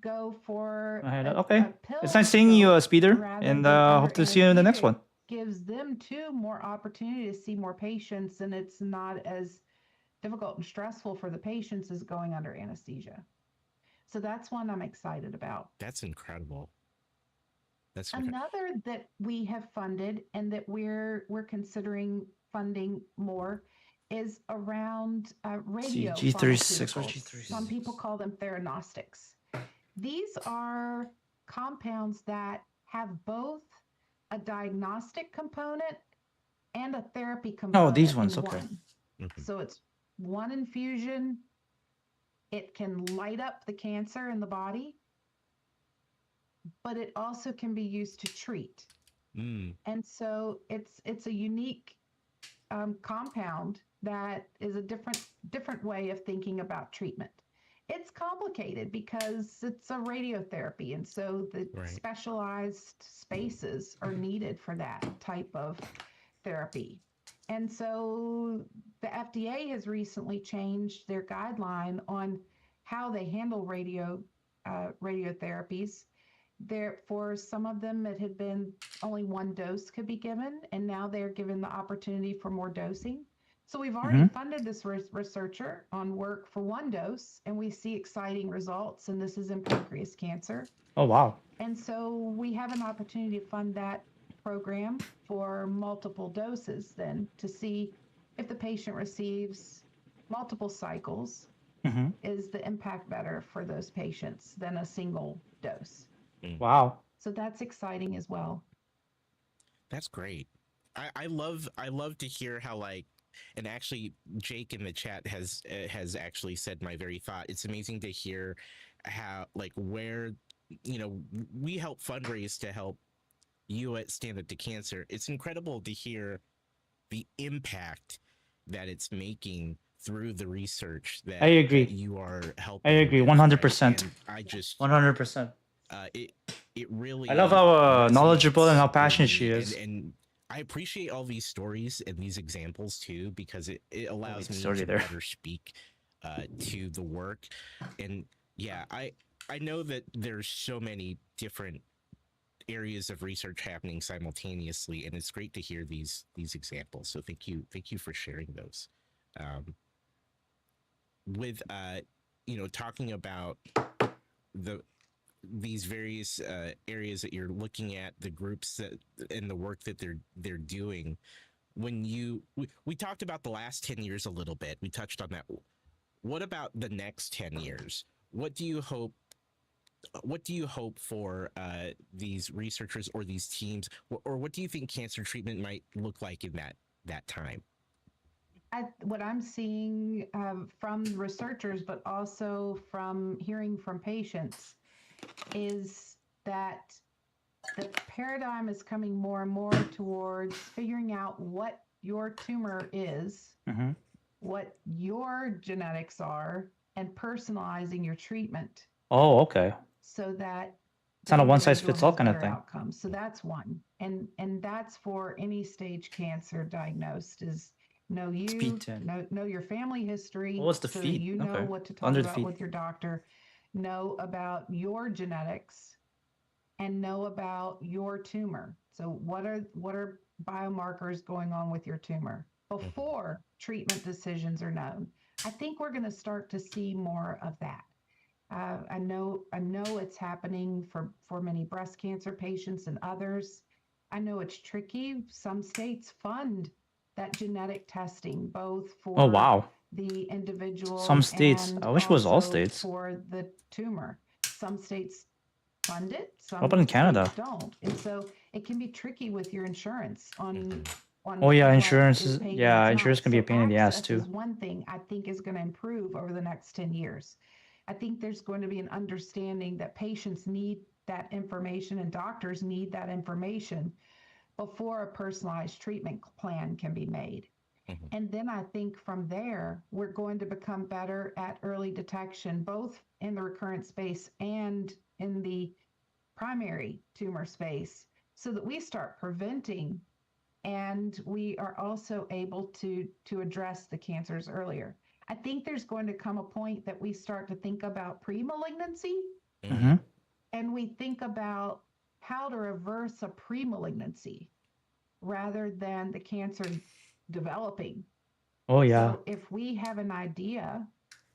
go for Okay. a pill It's nice seeing you, scope Speeder, rather and than under hope to see you in the next anesthesia, one. gives them too more opportunity to see more patients, and it's not as difficult and stressful for the patients as going under anesthesia. So that's one I'm excited about. That's incredible. Another that we have funded and that we're considering funding more is around radio G36 or pharmaceuticals. G36. Some people call them theranostics. These are compounds that have both a diagnostic component and a therapy component. Oh, these ones, in okay. one. So it's one infusion. It can light up the cancer in the body, but it also can be used to treat. And so it's a unique compound that is a different way of thinking about treatment. It's complicated because it's a radiotherapy, and so the specialized spaces are needed for that type of therapy. And so the FDA has recently changed their guideline on how they handle radiotherapies. For some of them, it had been only one dose could be given, and now they're given the opportunity for more dosing. So we've already funded this researcher on work for one dose, and we see exciting results, and this is in pancreas cancer. Oh wow. And so we have an opportunity to fund that program for multiple doses then to see if the patient receives multiple cycles, is the impact better for those patients than a single dose. Wow. So that's exciting as well. That's great. I love to hear how and actually Jake in the chat has actually said my very thought. It's amazing to hear how where we help fundraise to help you at Stand Up to Cancer. It's incredible to hear the impact that it's making through the research that I agree. that you are helping. I agree, with, 100%. right? And I just 100%. it really. I love how knowledgeable and how resonates passionate with she me, is. and I appreciate all these stories and these examples too, because it allows me story to there. better speak to the work. And yeah, I know that there's so many different areas of research happening simultaneously, and it's great to hear these examples. So thank you for sharing those. With talking about these various areas that you're looking at, the groups that and the work that they're doing. When we talked about the last 10 years a little bit, we touched on that. What about the next 10 years? What do you hope for these researchers or these teams, or what do you think cancer treatment might look like in that time? What I'm seeing from researchers, but also from hearing from patients, is that the paradigm is coming more and more towards figuring out what your tumor is, what your genetics are, and personalizing your treatment. Oh, okay. So that It's not a one-size-fits-all kind of thing. Outcomes. So that's one, and that's for any stage cancer diagnosed. Is know you, know your family history. What's the so feed? that you know Okay. what to talk Under the about feed. with your doctor. Know about your genetics, and know about your tumor. So what are biomarkers going on with your tumor before treatment decisions are known? I think we're going to start to see more of that. I know it's happening for many breast cancer patients and others. I know it's tricky. Some states fund that genetic testing, both for the individual. Some states. And I wish it was all also states. for the tumor. Some states fund it. Some What about in Canada? states don't, and so it can be tricky with your insurance on. Oh yeah, what insurance is is paid yeah, and insurance not. can be a So pain in the ass access too. is one thing I think is going to improve over the next 10 years. I think there's going to be an understanding that patients need that information and doctors need that information before a personalized treatment plan can be made. And then I think from there, we're going to become better at early detection, both in the recurrent space and in the primary tumor space, so that we start preventing, and we are also able to address the cancers earlier. I think there's going to come a point that we start to think about pre-malignancy, and we think about how to reverse a pre-malignancy rather than the cancer developing. Oh yeah. So if we have an idea,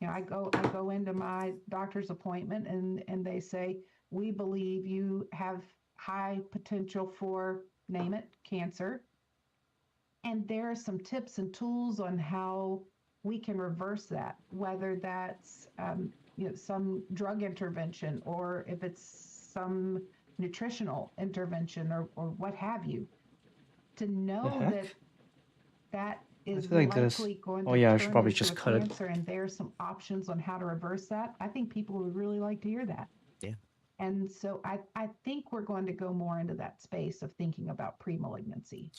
I go into my doctor's appointment and they say, we believe you have high potential for, name it, cancer. And there are some tips and tools on how we can reverse that, whether that's some drug intervention, or if it's some nutritional intervention, or what have you, to know that is like likely this. going Oh to yeah, I turn should probably into just a cut it. cancer, and there's some options on how to reverse that. I think people would really like to hear that. Yeah. And so I think we're going to go more into that space of thinking about pre-malignancy.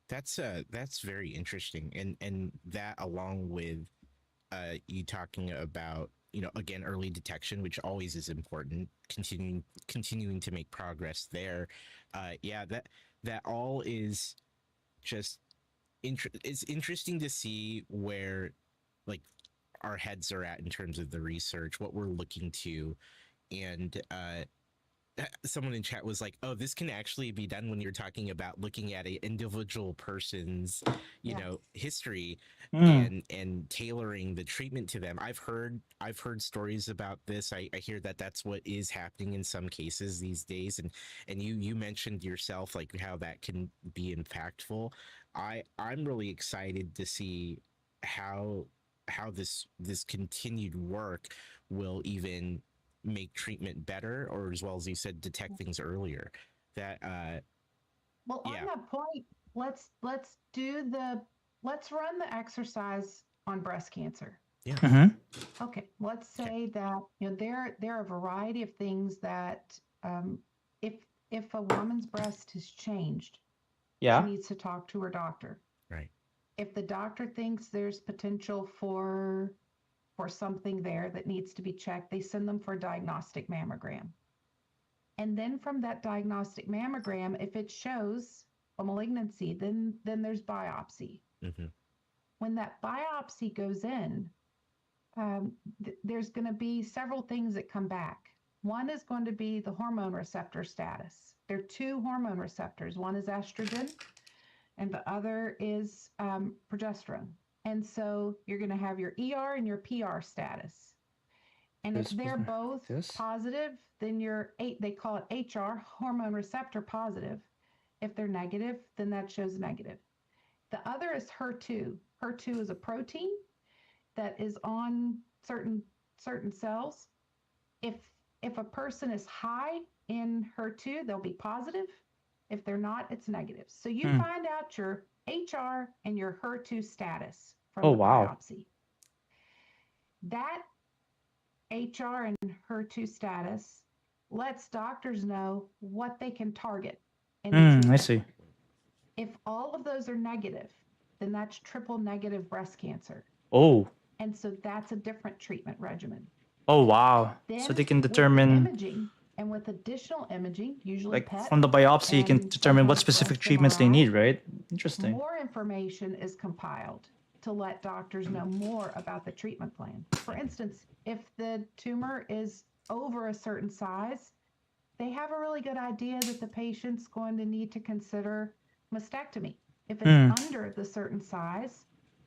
That's very interesting, and that along with you talking about again early detection, which always is important, continuing to make progress there. Yeah, that all is just it's interesting to see where like our heads are at in terms of the research, what we're looking to, and someone in chat was like, oh, this can actually be done when you're talking about looking at an individual person's history and tailoring the treatment to them. I've heard stories about this. I hear that that's what is happening in some cases these days, and you mentioned yourself like how that can be impactful. I'm really excited to see how this continued work will even make treatment better, or as well as you said, detect things earlier. That well, on that point, let's run the exercise on breast cancer. Yeah. Okay. Let's say that there are a variety of things that if a woman's breast has changed, she needs to talk to her doctor. Right. If the doctor thinks there's potential for something there that needs to be checked, they send them for a diagnostic mammogram. And then from that diagnostic mammogram, if it shows a malignancy, then there's biopsy. When that biopsy goes in, there's going to be several things that come back. One is going to be the hormone receptor status. There are two hormone receptors. One is estrogen, and the other is progesterone. And so you're going to have your ER and your PR status. And if they're both positive, then they call it HR, hormone receptor positive. If they're negative, then that shows negative. The other is HER2. HER2 is a protein that is on certain cells. If a person is high in HER2, they'll be positive. If they're not, it's negative. So you find out your HR and your HER2 status from the biopsy. That HR and HER2 status lets doctors know what they can target. I see. If all of those are negative, then that's triple negative breast cancer. Oh. And so that's a different treatment regimen. Oh, wow. Then So they can with determine, imaging and with additional imaging, usually like PET, from the biopsy, you can and determine what sometimes specific breast treatments they MRI, need, right? Interesting. more information is compiled to let doctors know more about the treatment plan. For instance, if the tumor is over a certain size, they have a really good idea that the patient's going to need to consider mastectomy. If it's under the certain size,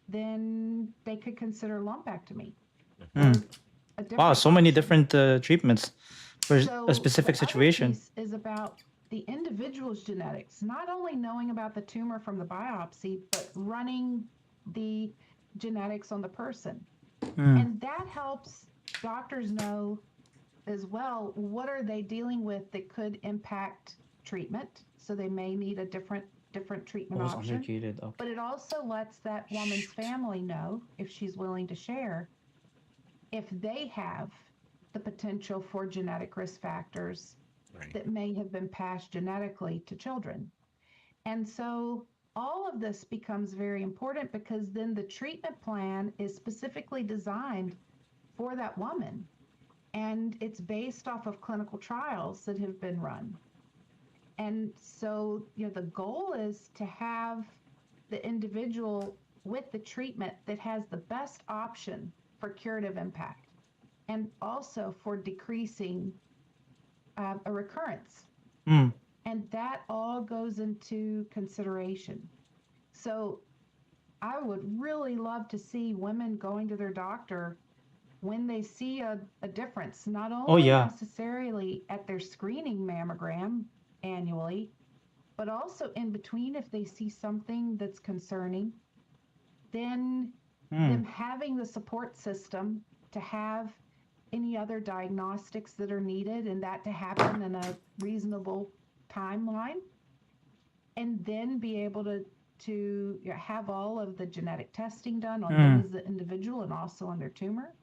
then they could consider lumpectomy. Wow, so many different treatments for So a specific the other situation. piece is about the individual's genetics, not only knowing about the tumor from the biopsy, but running the genetics on the person. And that helps doctors know as well, what are they dealing with that could impact treatment? So they may need a different treatment Oh, it's option. undergated. Okay. But it also lets that woman's family know, if she's willing to share, if they have the potential for genetic risk factors that may have been passed genetically to children. And so all of this becomes very important because then the treatment plan is specifically designed for that woman. And it's based off of clinical trials that have been run. And so, the goal is to have the individual with the treatment that has the best option for curative impact and also for decreasing a recurrence. And that all goes into consideration. So I would really love to see women going to their doctor when they see a difference, not only necessarily at their screening mammogram annually, but also in between if they see something that's concerning, then them having the support system to have any other diagnostics that are needed and that to happen in a reasonable timeline, and then be able to have all of the genetic testing done on them as the individual and also on their tumor.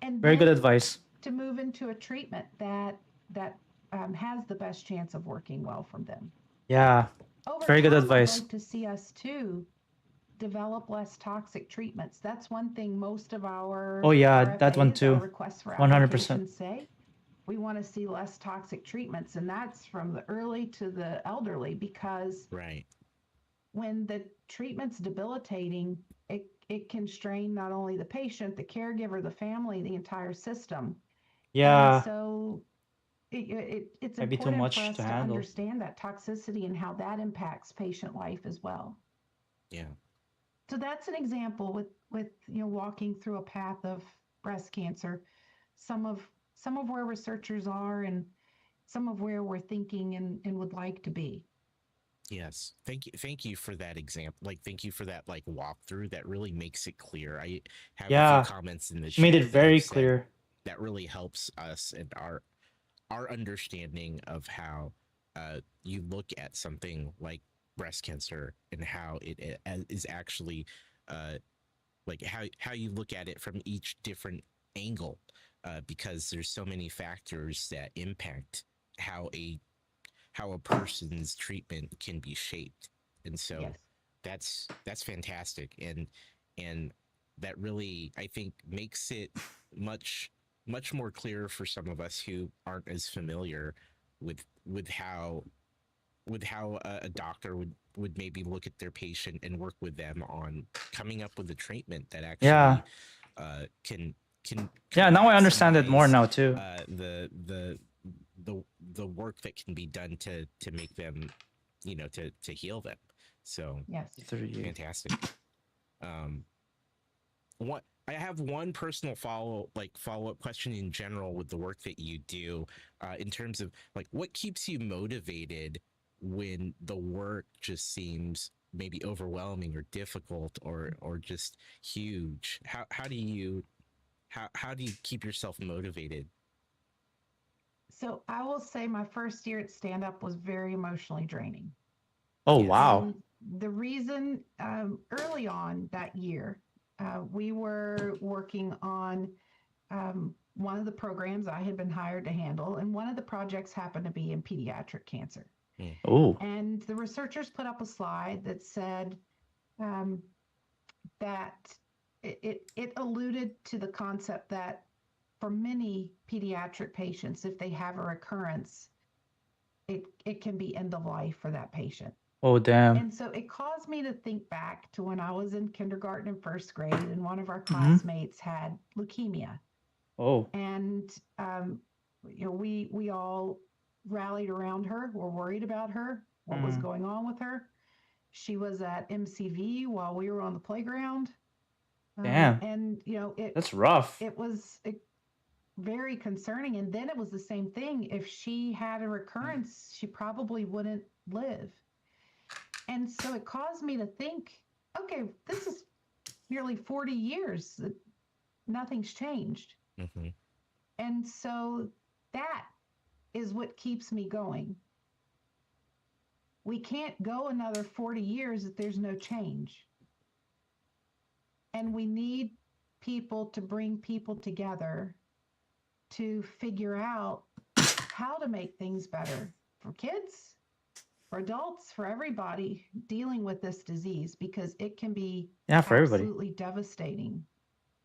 And Very good then advice. to move into a treatment that has the best chance of working well from them. Yeah. Over Very good time, advice. I'd like to see us too develop less toxic treatments. That's one thing most of our that one RFAs, too. our requests for 100%. applications say. We want to see less toxic treatments, and that's from the early to the elderly, because when the treatment's debilitating, it can strain not only the patient, the caregiver, the family, the entire system. Yeah. And so it's Might be too important much for us to to handle. understand that toxicity and how that impacts patient life as well. Yeah. So that's an example with walking through a path of breast cancer, some of where researchers are and some of where we're thinking and would like to be. Yes. Thank you for that example. Thank you for that walkthrough. That really makes it clear. I have a few comments in the She made chat it that very have said clear. that really helps us and our understanding of how you look at something like breast cancer and how it is actually how you look at it from each different angle, because there's so many factors that impact how a person's treatment can be shaped. And so that's fantastic, and that really, I think, makes it much more clear for some of us who aren't as familiar with how a doctor would maybe look at their patient and work with them on coming up with a treatment that actually Yeah. can Yeah, now I understand it more maximize, now too. the work that can be done to make them, to heal them. So Yes. fantastic. What I have one personal follow-up question in general with the work that you do, in terms of like what keeps you motivated when the work just seems maybe overwhelming or difficult or just huge. How do you keep yourself motivated? So I will say my first year at stand up was very emotionally draining. Oh, wow. And the reason early on that year, we were working on one of the programs I had been hired to handle, and one of the projects happened to be in pediatric cancer. Oh. And the researchers put up a slide that said that it alluded to the concept that for many pediatric patients, if they have a recurrence, it can be end of life for that patient. Oh, damn. And so it caused me to think back to when I was in kindergarten and first grade, and one of our Mm-hmm. classmates had leukemia. Oh. And we all rallied around her. We're worried about her, what was going on with her. She was at MCV while we were on the playground. Damn. And That's rough. It was very concerning. And then it was the same thing. If she had a recurrence, she probably wouldn't live. And so it caused me to think, okay, this is nearly 40 years that nothing's changed. Mm-hmm. And so that is what keeps me going. We can't go another 40 years if there's no change. And we need people to bring people together to figure out how to make things better for kids, for adults, for everybody dealing with this disease, because it can be for everybody. absolutely devastating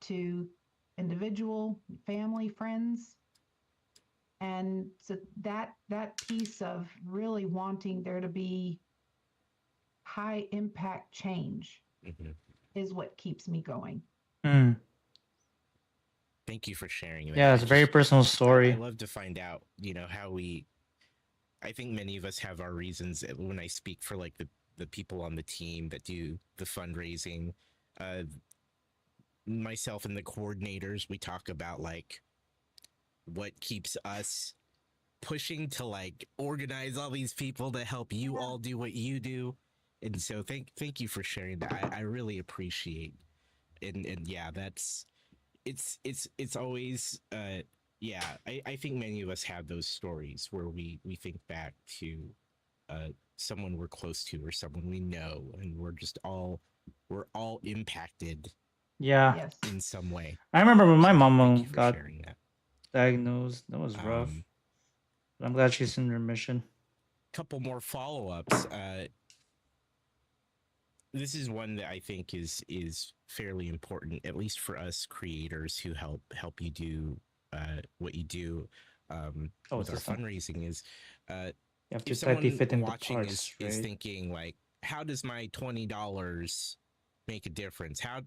to individual, family, friends. And so that piece of really wanting there to be high impact change is what keeps me going. Mm. Thank you for sharing that. Yeah, it's a very personal story. I love to find out, how I think many of us have our reasons. When I speak for like the people on the team that do the fundraising, myself and the coordinators, we talk about like what keeps us pushing to like organize all these people to help you all do what you do. And so thank you for sharing that. I really appreciate. And yeah, it's always I think many of us have those stories where we think back to someone we're close to or someone we know, and we're all impacted in some way. I remember when my Thank mom you for got sharing that. diagnosed. That was rough. But I'm glad she's in remission. Couple more follow-ups. This is one that I think is fairly important, at least for us creators who help you do what you do with our fundraising. Is you have to if someone tightly fit into watching parts, is right? thinking like, how does my $20 make a difference? How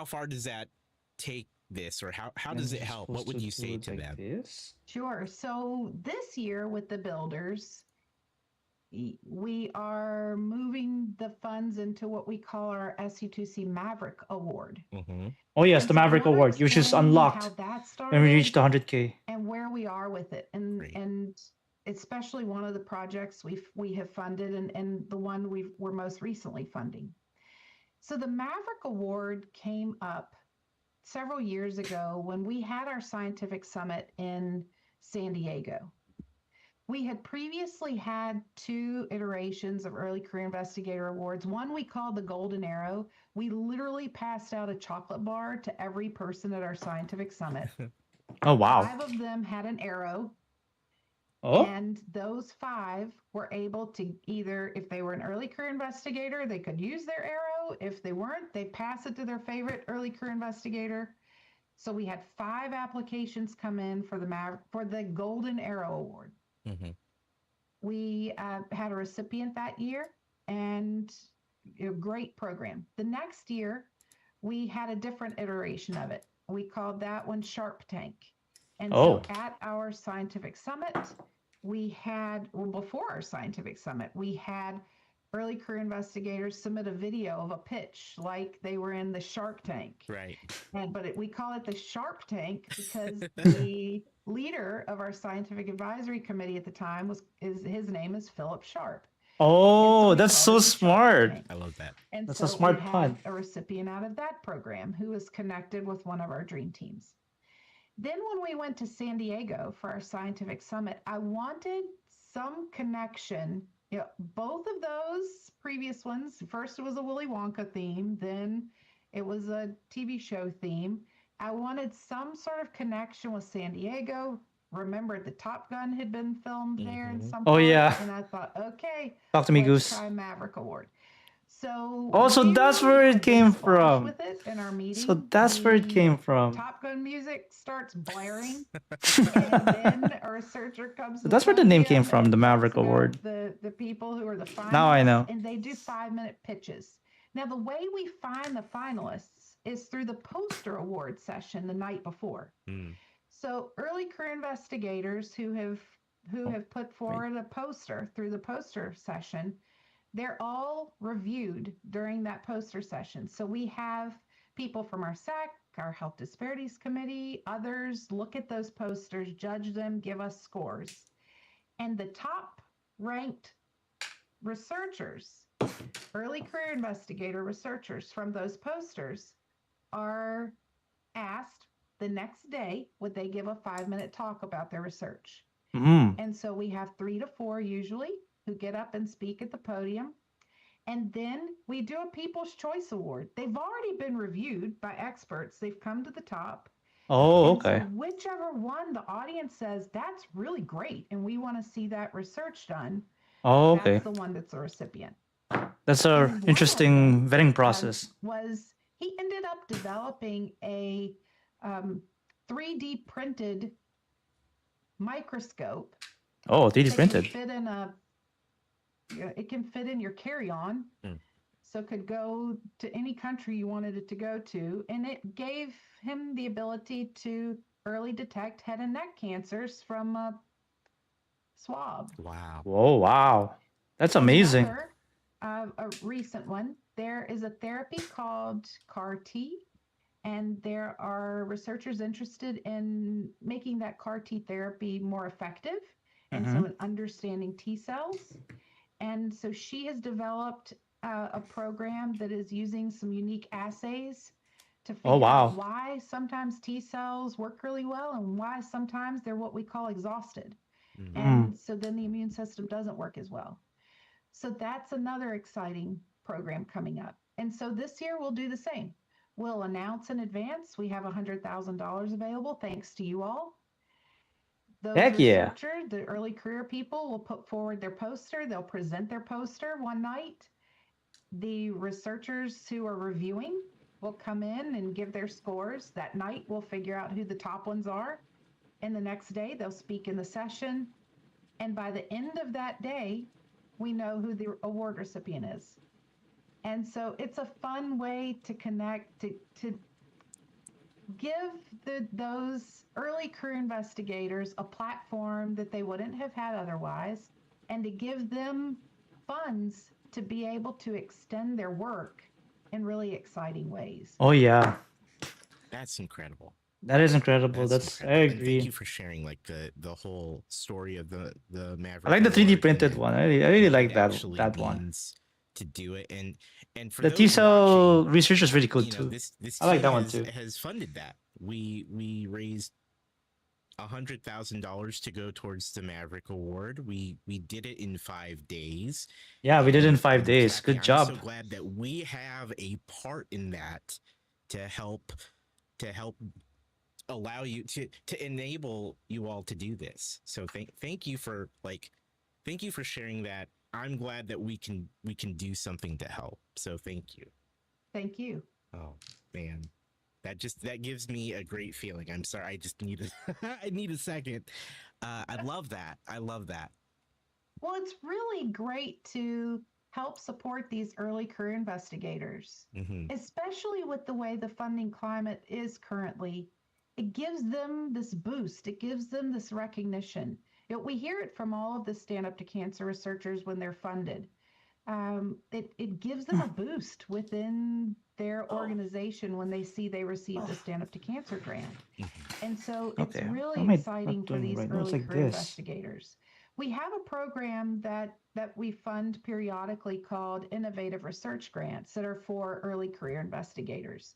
far does that take this, or how does it help? What would you say to them? Sure. So this year with the builders, we are moving the funds into what we call our SC2C Maverick Award. Oh yes, the Maverick Award, which is unlocked how that when we started reached 100K. and where we are with it, and especially one of the projects we have funded, and the one we're most recently funding. So the Maverick Award came up several years ago when we had our scientific summit in San Diego. We had previously had 2 iterations of early career investigator awards. One we called the Golden Arrow. We literally passed out a chocolate bar to every person at our scientific summit. Oh, wow. 5 of them had an arrow. Oh. And those 5 were able to either, if they were an early career investigator, they could use their arrow. If they weren't, they pass it to their favorite early career investigator. So we had 5 applications come in for the Golden Arrow Award. Mm-hmm. We had a recipient that year, and a great program. The next year, we had a different iteration of it. We called that one Sharp Tank. And so at our scientific summit, we had, well, before our scientific summit, we had early career investigators submit a video of a pitch like they were in the Shark Tank. Right. We call it the Sharp Tank because the leader of our scientific advisory committee at the time his name is Philip Sharp. Oh, so that's so smart. I love that. And That's so a smart we had pod. a recipient out of that program who was connected with one of our dream teams. Then when we went to San Diego for our scientific summit, I wanted some connection. You know, both of those previous ones, first it was a Willy Wonka theme, then it was a TV show theme. I wanted some sort of connection with San Diego. Remember, the Top Gun had been filmed there in some Oh, part, yeah. and I thought, okay, Talk to me, let's Goose. try Maverick Award. So Oh, so that's really where had it came big splash from. with it in our meeting. So that's where it came from. Top Gun music starts blaring, and then a researcher comes. So that's where the name came from, the Maverick about Award. The people who are the finalists. Now I know. And they do 5-minute pitches. Now the way we find the finalists is through the poster award session the night before. So early career investigators who have put forward a poster through the poster session, they're all reviewed during that poster session. So we have people from our SAC, our Health Disparities Committee, others look at those posters, judge them, give us scores. And the top ranked researchers, early career investigator researchers from those posters, are asked the next day, would they give a 5-minute talk about their research? And so we have 3 to 4 usually who get up and speak at the podium. And then we do a People's Choice Award. They've already been reviewed by experts. They've come to the top. Oh, And okay. so whichever one the audience says, that's really great, and we want to see that research done, Oh, okay. that's the one that's a recipient. That's a interesting vetting process. He ended up developing a 3D printed microscope. Oh, 3D that printed. it can fit in your carry-on. So it could go to any country you wanted it to go to. And it gave him the ability to early detect head and neck cancers from a swab. Wow. Whoa, wow. That's amazing. Another, a recent one, there is a therapy called CAR-T, and there are researchers interested in making that CAR-T therapy more effective, and so in understanding T cells. And so she has developed a program that is using some unique assays to figure out why sometimes T cells work really well and why sometimes they're what we call exhausted. And so then the immune system doesn't work as well. So that's another exciting program coming up. And so this year we'll do the same. We'll announce in advance. We have $100,000 available thanks to you all. Those Heck yeah. researchers, the early career people will put forward their poster. They'll present their poster one night. The researchers who are reviewing will come in and give their scores. That night we'll figure out who the top ones are. And the next day they'll speak in the session. And by the end of that day, we know who the award recipient is. And so it's a fun way to connect, to give those early career investigators a platform that they wouldn't have had otherwise, and to give them funds to be able to extend their work in really exciting ways. Oh, yeah. That's incredible. That is incredible. That's I incredible. And agree. thank you for sharing like the whole story of the Maverick. I like the 3D printed one. I really like that actually one. means to do it, and for The those T cell watching, research is really cool you know, too. this I like team that one has- too. Has funded that. We raised $100,000 to go towards the Maverick Award. We did it in 5 days. Yeah, we did it in And, 5 days. Kathy, Good job. I'm so glad that we have a part in that to help allow you to enable you all to do this. So thank you for sharing that. I'm glad that we can do something to help. So thank you. Thank you. Oh man, That gives me a great feeling. I'm sorry, I just need I need a second. I love that. I love that. Well, it's really great to help support these early career investigators, especially with the way the funding climate is currently. It gives them this boost, it gives them this recognition. We hear it from all of the Stand Up to Cancer researchers when they're funded. It gives them a boost within their organization when they see they received a Stand Up to Cancer grant. And so it's Okay. really What am I exciting not for doing these right now? It's early like career this. investigators. We have a program that we fund periodically called Innovative Research Grants that are for early career investigators.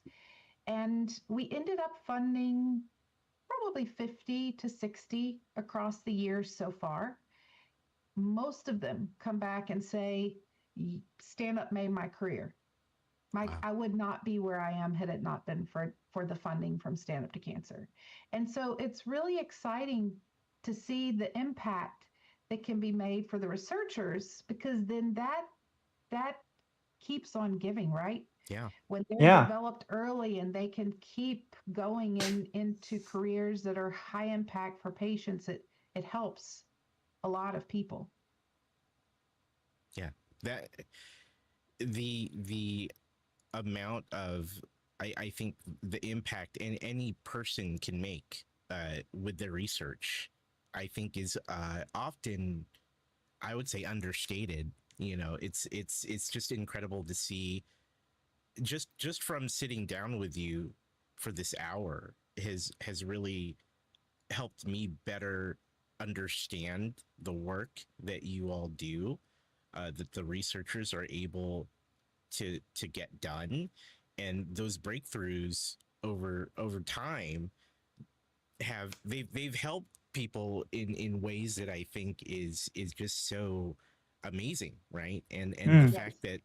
And we ended up funding probably 50 to 60 across the years so far. Most of them come back and say, Stand Up made my career. I would not be where I am had it not been for the funding from Stand Up to Cancer. And so it's really exciting to see the impact that can be made for the researchers, because then that keeps on giving, right? Yeah. When they're Yeah. developed early and they can keep going into careers that are high impact for patients, it helps a lot of people. Yeah. That the amount of I think the impact any person can make with their research, I think is often, I would say, understated. You know, it's just incredible to see. Just from sitting down with you for this hour has really helped me better understand the work that you all do, that the researchers are able to get done, and those breakthroughs over time they've helped people in ways that I think is just so amazing, right? And the fact that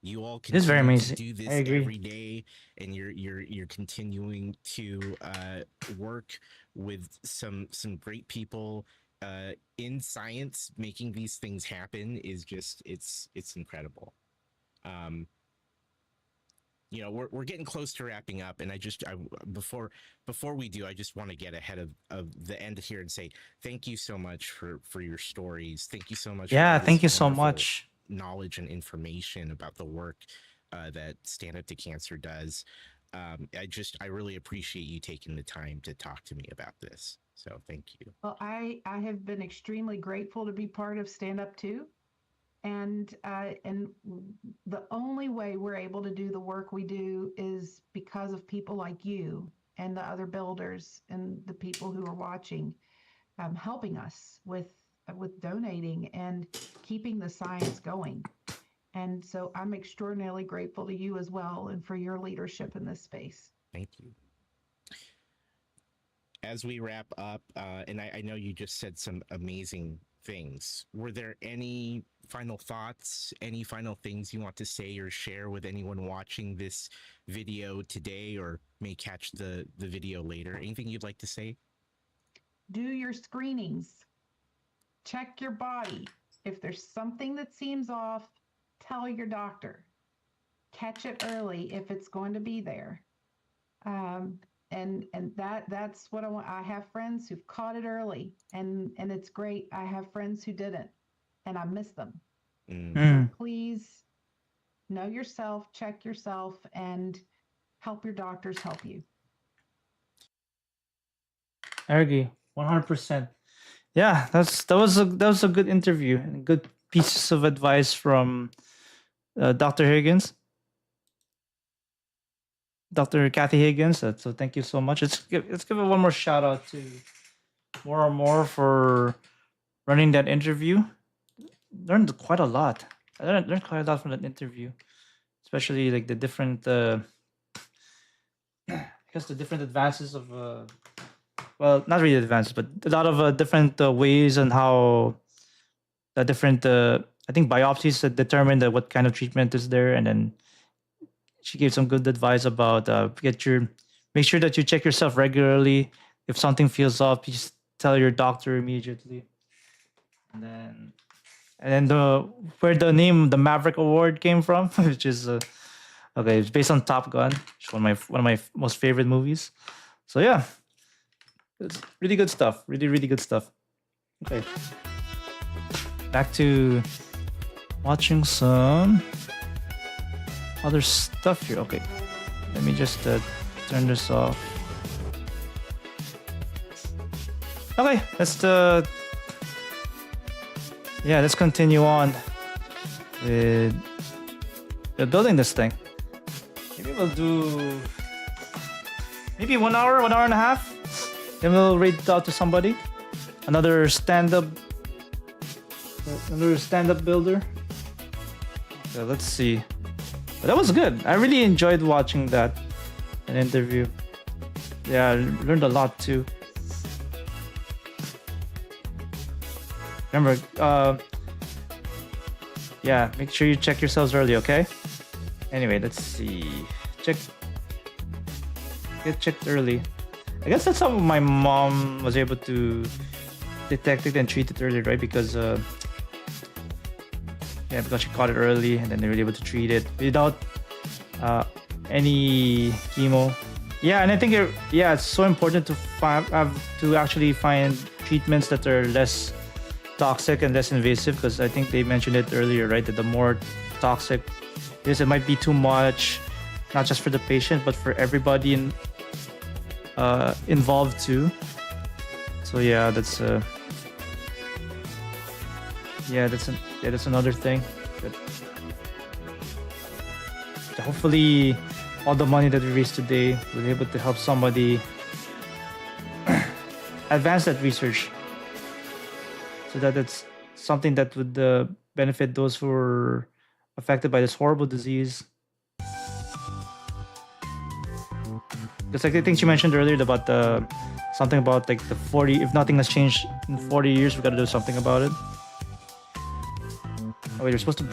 you all It is very continue to amazing. do I this agree. every day, and you're continuing to work with some great people in science, making these things happen is just it's incredible. You know, we're getting close to wrapping up, and before we do, I just want to get ahead of the end here and say thank you so much for your stories. Thank you so much. Yeah, for all thank this you so wonderful much. knowledge and information about the work that Stand Up to Cancer does. I really appreciate you taking the time to talk to me about this. So thank you. Well, I have been extremely grateful to be part of Stand Up too. And the only way we're able to do the work we do is because of people like you and the other builders and the people who are watching, helping us with donating and keeping the science going. And so I'm extraordinarily grateful to you as well, and for your leadership in this space. Thank you. As we wrap up, and I know you just said some amazing things, were there any final thoughts, any final things you want to say or share with anyone watching this video today, or may catch the video later? Anything you'd like to say? Do your screenings. Check your body. If there's something that seems off, tell your doctor. Catch it early if it's going to be there. And that's what I want. I have friends who've caught it early, and it's great. I have friends who didn't, and I miss them. So please know yourself, check yourself, and help your doctors help you. I agree, 100%. Yeah, that was a good interview and good pieces of advice from Dr. Higgins, Dr. Kathy Higgins. So thank you so much. Let's give it one more shout out to More for running that interview. Learned quite a lot. I learned quite a lot from that interview, especially like the different, I guess the different advances of, well, not really advances, but a lot of different ways and how the different, I think biopsies that determine what kind of treatment is there, and then she gave some good advice about make sure that you check yourself regularly. If something feels off, just tell your doctor immediately. And then where the name the Maverick Award came from, which is Okay, it's based on Top Gun, which is one of my most favorite movies. So yeah, it's really good stuff. Really good stuff. Okay, back to watching some other stuff here. Okay, let me just turn this off. Okay, let's continue on with building this thing. Maybe we'll do 1 hour, 1 hour and a half. Then we'll rate it out to somebody. Another stand-up builder. Okay, let's see. But that was good. I really enjoyed watching that an interview. Yeah, I learned a lot too. Remember, yeah, make sure you check yourselves early, okay? Anyway, let's see. Get checked early. I guess that's how my mom was able to detect it and treat it early, right? Because because she caught it early and then they were able to treat it without any chemo. Yeah, and I think it's so important to actually find treatments that are less toxic and less invasive, because I think they mentioned it earlier, right? That the more toxic it might be too much, not just for the patient but for everybody involved too. So yeah, that's another thing. But hopefully all the money that we raised today will be able to help somebody advance that research, so that it's something that would benefit those who are affected by this horrible disease. Because I think she mentioned earlier about something about like the 40, if nothing has changed in 40 years, we gotta do something about it. Oh wait, we're supposed to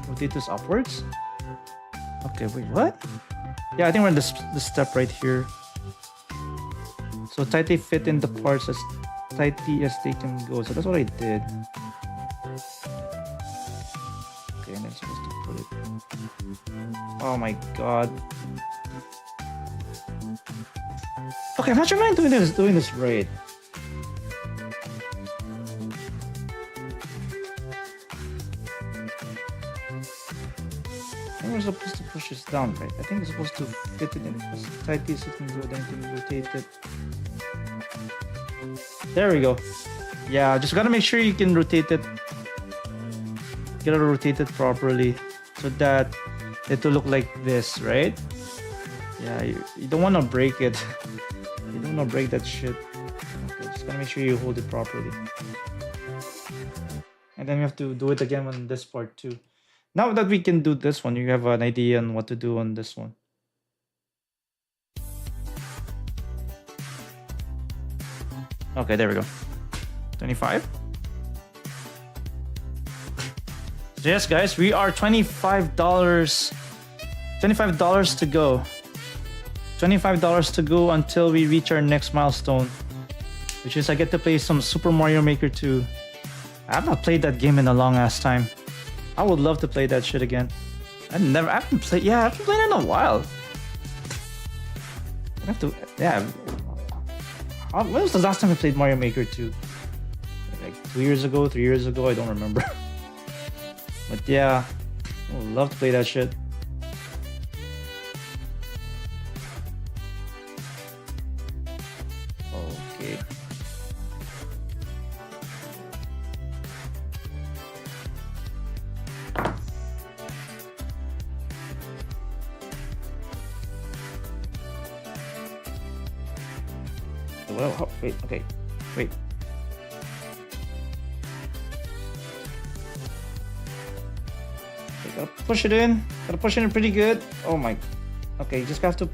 rotate this upwards? Okay, wait, what? Yeah, I think we're in this step right here. So tightly fit in the parts as tightly as they can go. So that's what I did. Okay, and then supposed to put it. Oh my god. Okay, I'm not sure if I'm doing this right. I think we're supposed to push this down, right? I think we're supposed to fit it in as tightly as it can go, then you can rotate it. There we go. Yeah, just gotta make sure you can rotate it. You gotta rotate it properly so that it will look like this, right? Yeah, you don't want to break it. You don't want to break that shit. Okay, just gotta make sure you hold it properly. And then we have to do it again on this part too. Now that we can do this one, you have an idea on what to do on this one. Okay, there we go. 25. So yes, guys, we are $25. $25 to go. $25 to go until we reach our next milestone, which is I get to play some Super Mario Maker 2. I have not played that game in a long ass time. I would love to play that shit again. I haven't played it in a while. I have to, yeah. When was the last time I played Mario Maker 2? Like 2 years ago, 3 years ago, I don't remember. But yeah, I would love to play that shit. Okay. Well, wait, okay, wait. Okay, gotta push it in. Gotta push it in pretty good. Oh my. Okay, you just have to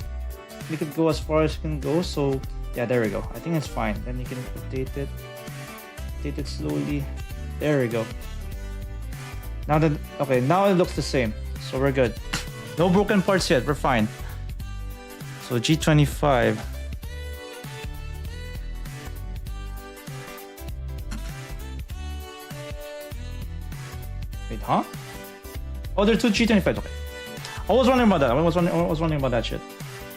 make it go as far as it can go. So yeah, there we go. I think it's fine. Then you can rotate it. Rotate it slowly. There we go. Now that now it looks the same. So we're good. No broken parts yet. We're fine. So G25. Wait, huh? Oh, there are two G25s. Okay. I was wondering about that. I was wondering about that shit.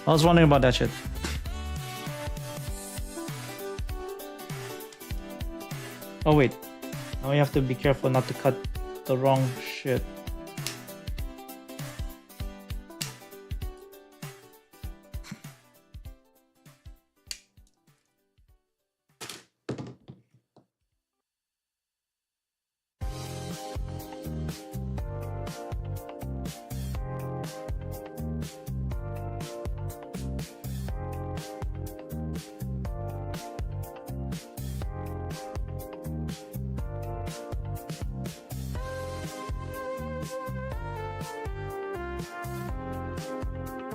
I was wondering about that shit. Oh wait. Now you have to be careful not to cut the wrong shit.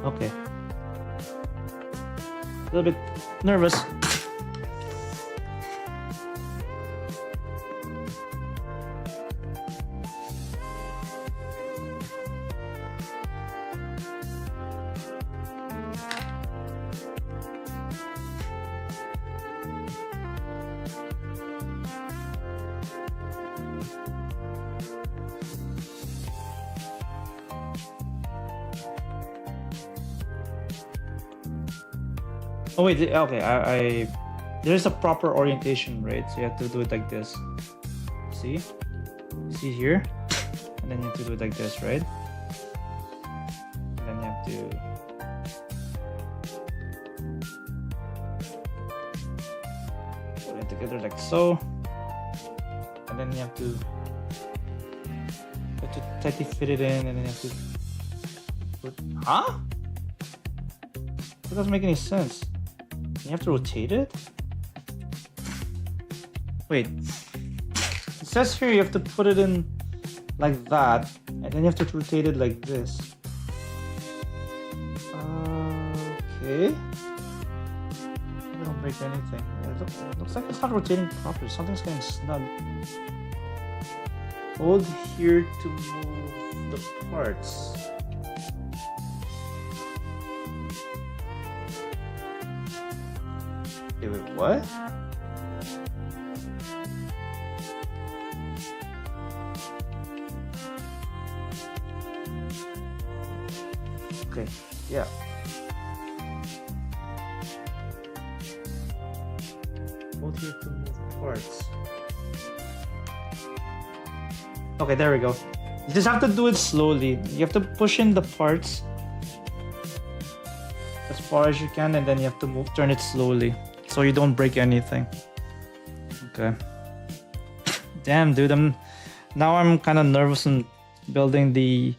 Okay. A little bit nervous. Oh wait, okay, I there's a proper orientation, right? So you have to do it like this. See? See here? And then you have to do it like this, right? And then you have to put it together like so. And then you have to tightly fit it in, and then you have to put, huh? That doesn't make any sense. You have to rotate it? Wait. It says here you have to put it in like that, and then you have to rotate it like this. Okay. I don't break anything. It looks like it's not rotating properly. Something's getting snug. Hold here to move the parts. Wait, what? Okay, yeah. Hold here to move parts. Okay, there we go. You just have to do it slowly. You have to push in the parts as far as you can, and then you have to turn it slowly, so you don't break anything. Okay. Damn, dude, now I'm kind of nervous in building the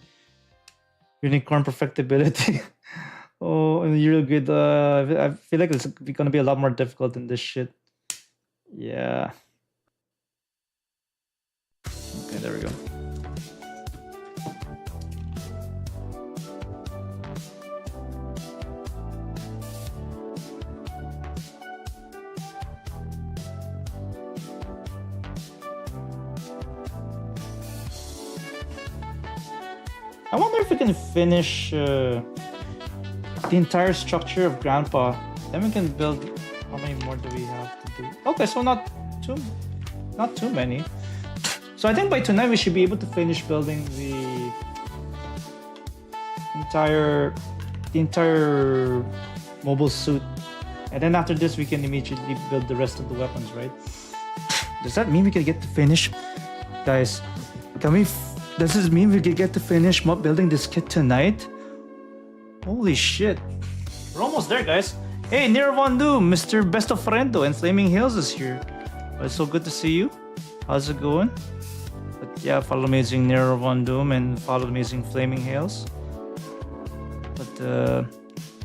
unicorn perfectibility. Oh, and you're good. I feel like it's gonna be a lot more difficult than this shit. Yeah. Okay, there we go. I wonder if we can finish the entire structure of Grandpa. Then we can build. How many more do we have to do? Okay, so not too many. So I think by tonight we should be able to finish building the entire mobile suit, and then after this we can immediately build the rest of the weapons, right? Does that mean we can get to finish, guys? Can we? Does this mean we can get to finish building this kit tonight? Holy shit. We're almost there, guys. Hey, Nero Von Doom, Mr. Best of Friendo, and Flaming Hills is here. It's so good to see you. How's it going? But yeah, follow Amazing Nero Von Doom and follow Amazing Flaming Hills. But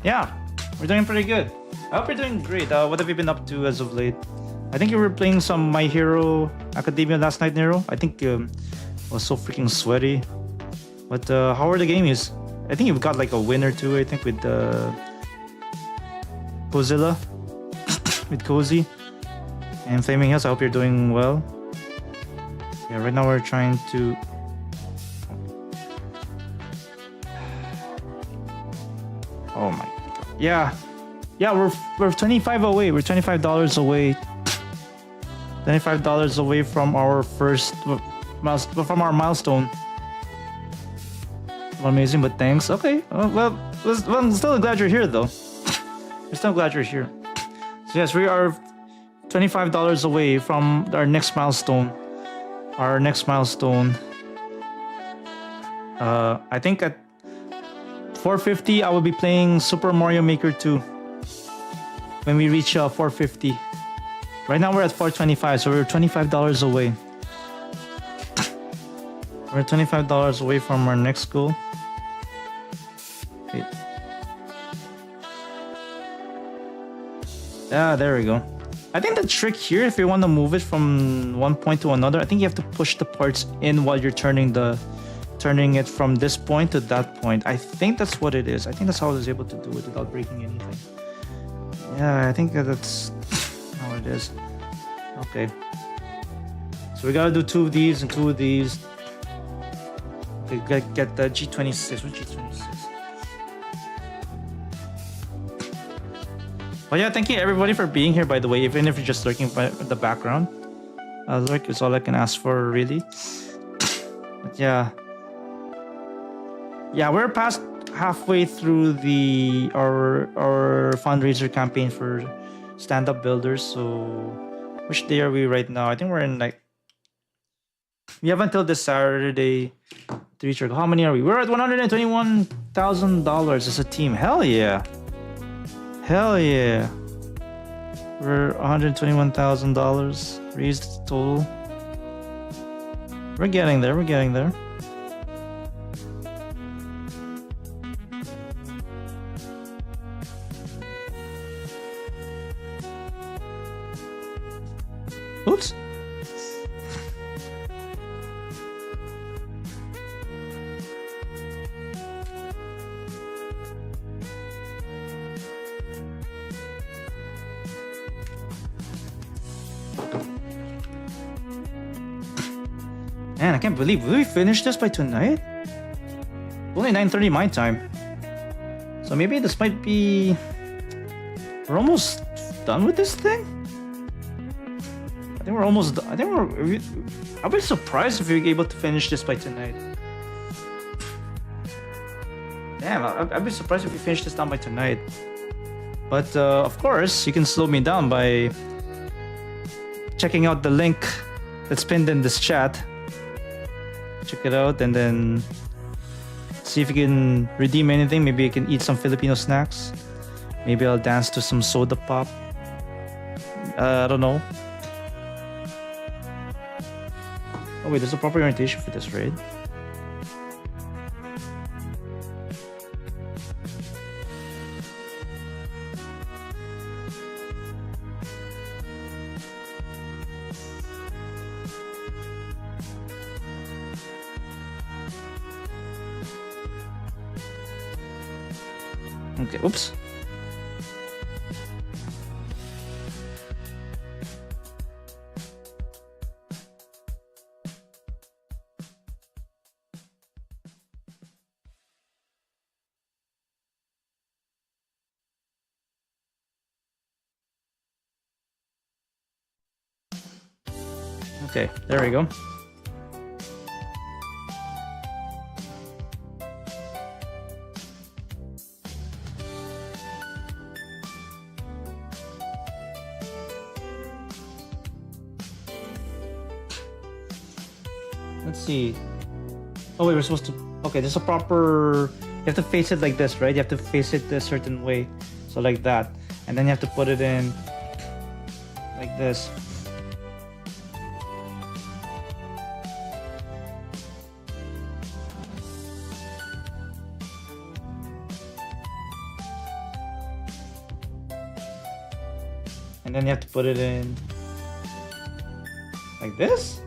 yeah, we're doing pretty good. I hope you're doing great. What have you been up to as of late? I think you were playing some My Hero Academia last night, Nero. I think it was so freaking sweaty. But how are the games? I think you've got like a win or two, I think, with Kozilla, with Cozy, and Flaming Hills. I hope you're doing well. Yeah, right now we're trying to... Oh my god. Yeah, we're 25 away. We're $25 away. $25 away from our first from our milestone. amazing, but thanks. Okay. Well, I'm still glad you're here, though. We're still glad you're here. So yes, we are $25 away from our next milestone. Our next milestone. I think at 450, I will be playing Super Mario Maker 2. When we reach 450. Right now we're at 425, so we're $25 away. We're $25 away from our next goal. Wait. Ah, there we go. I think the trick here, if you want to move it from one point to another, I think you have to push the parts in while you're turning it from this point to that point. I think that's what it is. I think that's how I was able to do it without breaking anything. Yeah, I think that's how it is. Okay. So we gotta do 2 of these and 2 of these. Okay, get the G26. What's G26? But yeah, thank you everybody for being here, by the way, even if you're just lurking by the background. Lurk is all I can ask for, really. But yeah. Yeah, we're past halfway through our fundraiser campaign for stand-up builders. So which day are we right now? I think we're in like, we have until this Saturday to reach our, how many are we? We're at $121,000 as a team. Hell yeah. Hell yeah. We're $121,000 raised total. We're getting there. We're getting there. Oops. Man, I can't believe, will we finish this by tonight? Only 9:30 my time. So maybe this might be... We're almost done with this thing? I think we're almost done. I think I'll be surprised if we're able to finish this by tonight. Damn, I'd be surprised if we finish this down by tonight. But of course, you can slow me down by checking out the link that's pinned in this chat. Check it out and then see if you can redeem anything. Maybe you can eat some Filipino snacks. Maybe I'll dance to some soda pop. I don't know. Oh wait, there's a proper orientation for this raid. Okay, oops. Okay, there we go. Let's see. Oh wait, we're supposed to... Okay, there's a proper... You have to face it like this, right? You have to face it a certain way. So like that. And then you have to put it in like this. And then you have to put it in like this.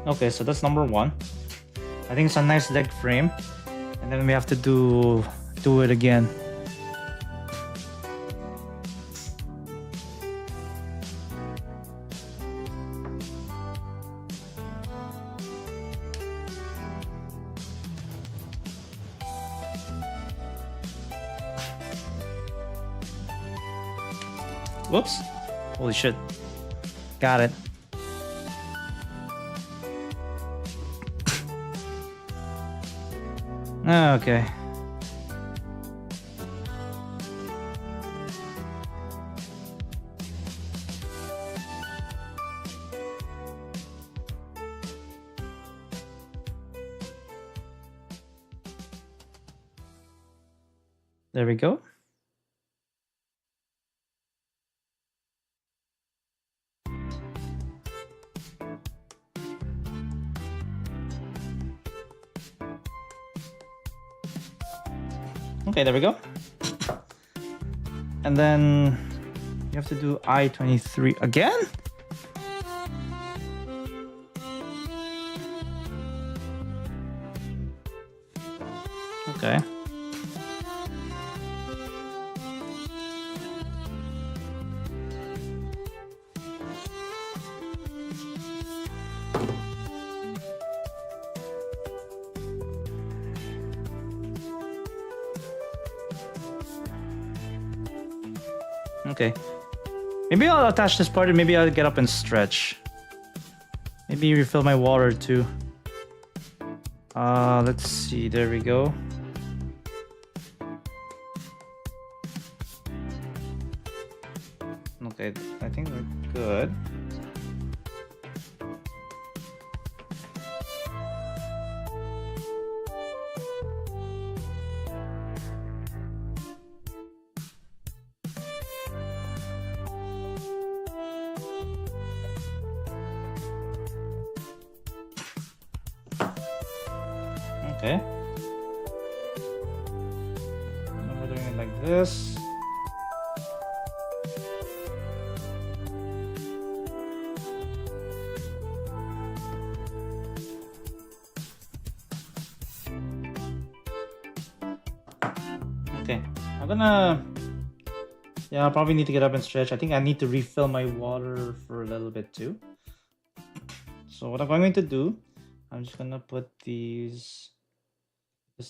Okay, so that's number 1. I think it's a nice leg frame. And then we have to do it again. Whoops. Holy shit. Got it. Okay. There we go. Okay, there we go. And then you have to do I-23 again? Okay. Okay. Maybe I'll attach this part and maybe I'll get up and stretch. Maybe refill my water too. Let's see. There we go. Okay, I think we're good. Okay. We're doing it like this. Okay, I'm gonna... Yeah, I'll probably need to get up and stretch. I think I need to refill my water for a little bit too. So what I'm going to do, I'm just gonna put this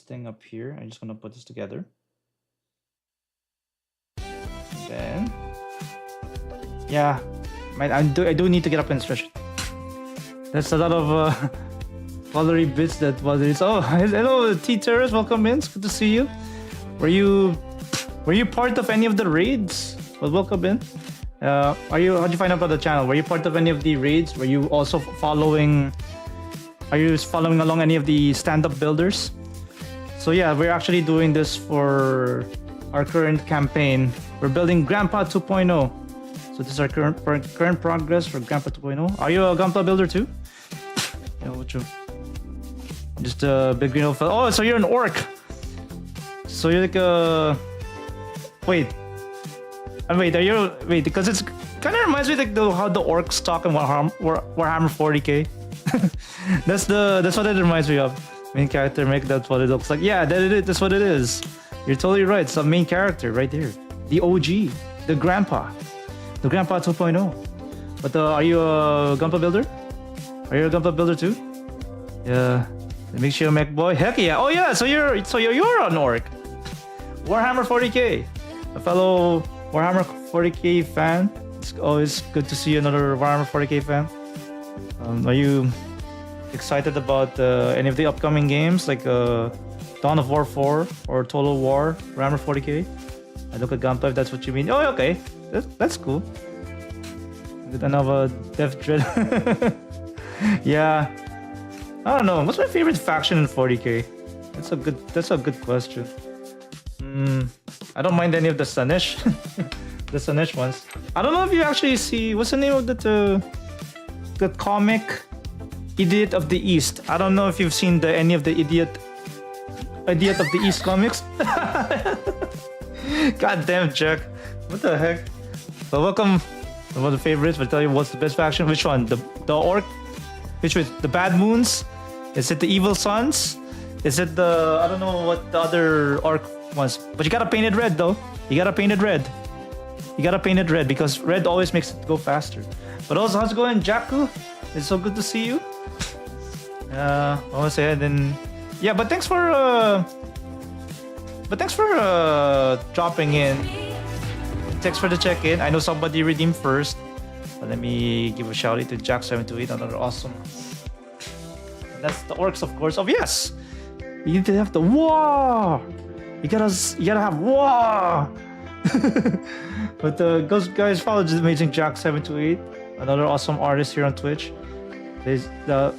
thing up here. I'm just gonna put this together. And then, yeah, I do need to get up and stretch. There's a lot of colory bits that was it. Oh, hello T Terrace, welcome in. It's good to see you. Were you part of any of the raids? Well, welcome in. How'd you find out about the channel? Were you part of any of the raids? Were you also following? Are you following along any of the stand-up builders? So yeah, we're actually doing this for our current campaign. We're building Gunpla 2.0. So this is our current progress for Gunpla 2.0. Are you a Gunpla builder too? Yeah, what you? Just a big green old fellow. Oh, so you're an orc. So you're like a... Wait. Wait, are you... Wait, because it's kind of reminds me like how the orcs talk in Warhammer 40k. That's what it reminds me of. Main character make, that's what it looks like. Yeah, that's what it is. You're totally right. It's a main character right there. The OG. The grandpa. The Grandpa 2.0. But are you a Gunpla builder? Are you a Gunpla builder too? Yeah. Make sure you make boy. Heck yeah. Oh yeah, so you're an orc. Warhammer 40k. A fellow Warhammer 40k fan. It's always good to see another Warhammer 40k fan. Are you excited about any of the upcoming games like Dawn of War 4 or Total War Warhammer 40k? I look at Gunpla if that's what you mean. Oh, okay. That's cool. Another Death Dread. Yeah. I don't know. What's my favorite faction in 40k? That's a good question. I don't mind any of the Sunish. The Sunish ones. I don't know if you actually see what's the name of the comic Idiot of the East. I don't know if you've seen any of the Idiot of the East comics. God damn, Jack. What the heck? So welcome. One of the favorites. I'll tell you what's the best faction. Which one? The orc? Which one? The Bad Moons? Is it the Evil Sons? Is it the... I don't know what the other orc was. But you gotta paint it red though. You gotta paint it red. You gotta paint it red because red always makes it go faster. But also, how's it going, Jakku? It's so good to see you. I want to say then... Yeah, but thanks for dropping in. thanks for the check-in. I know somebody redeemed first. But let me give a shout out to Jack728, another awesome. And that's the orcs, of course. Oh yes! You need to have the whoa! You gotta have whoa! But guys, follow this amazing Jack728, another awesome artist here on Twitch. Does a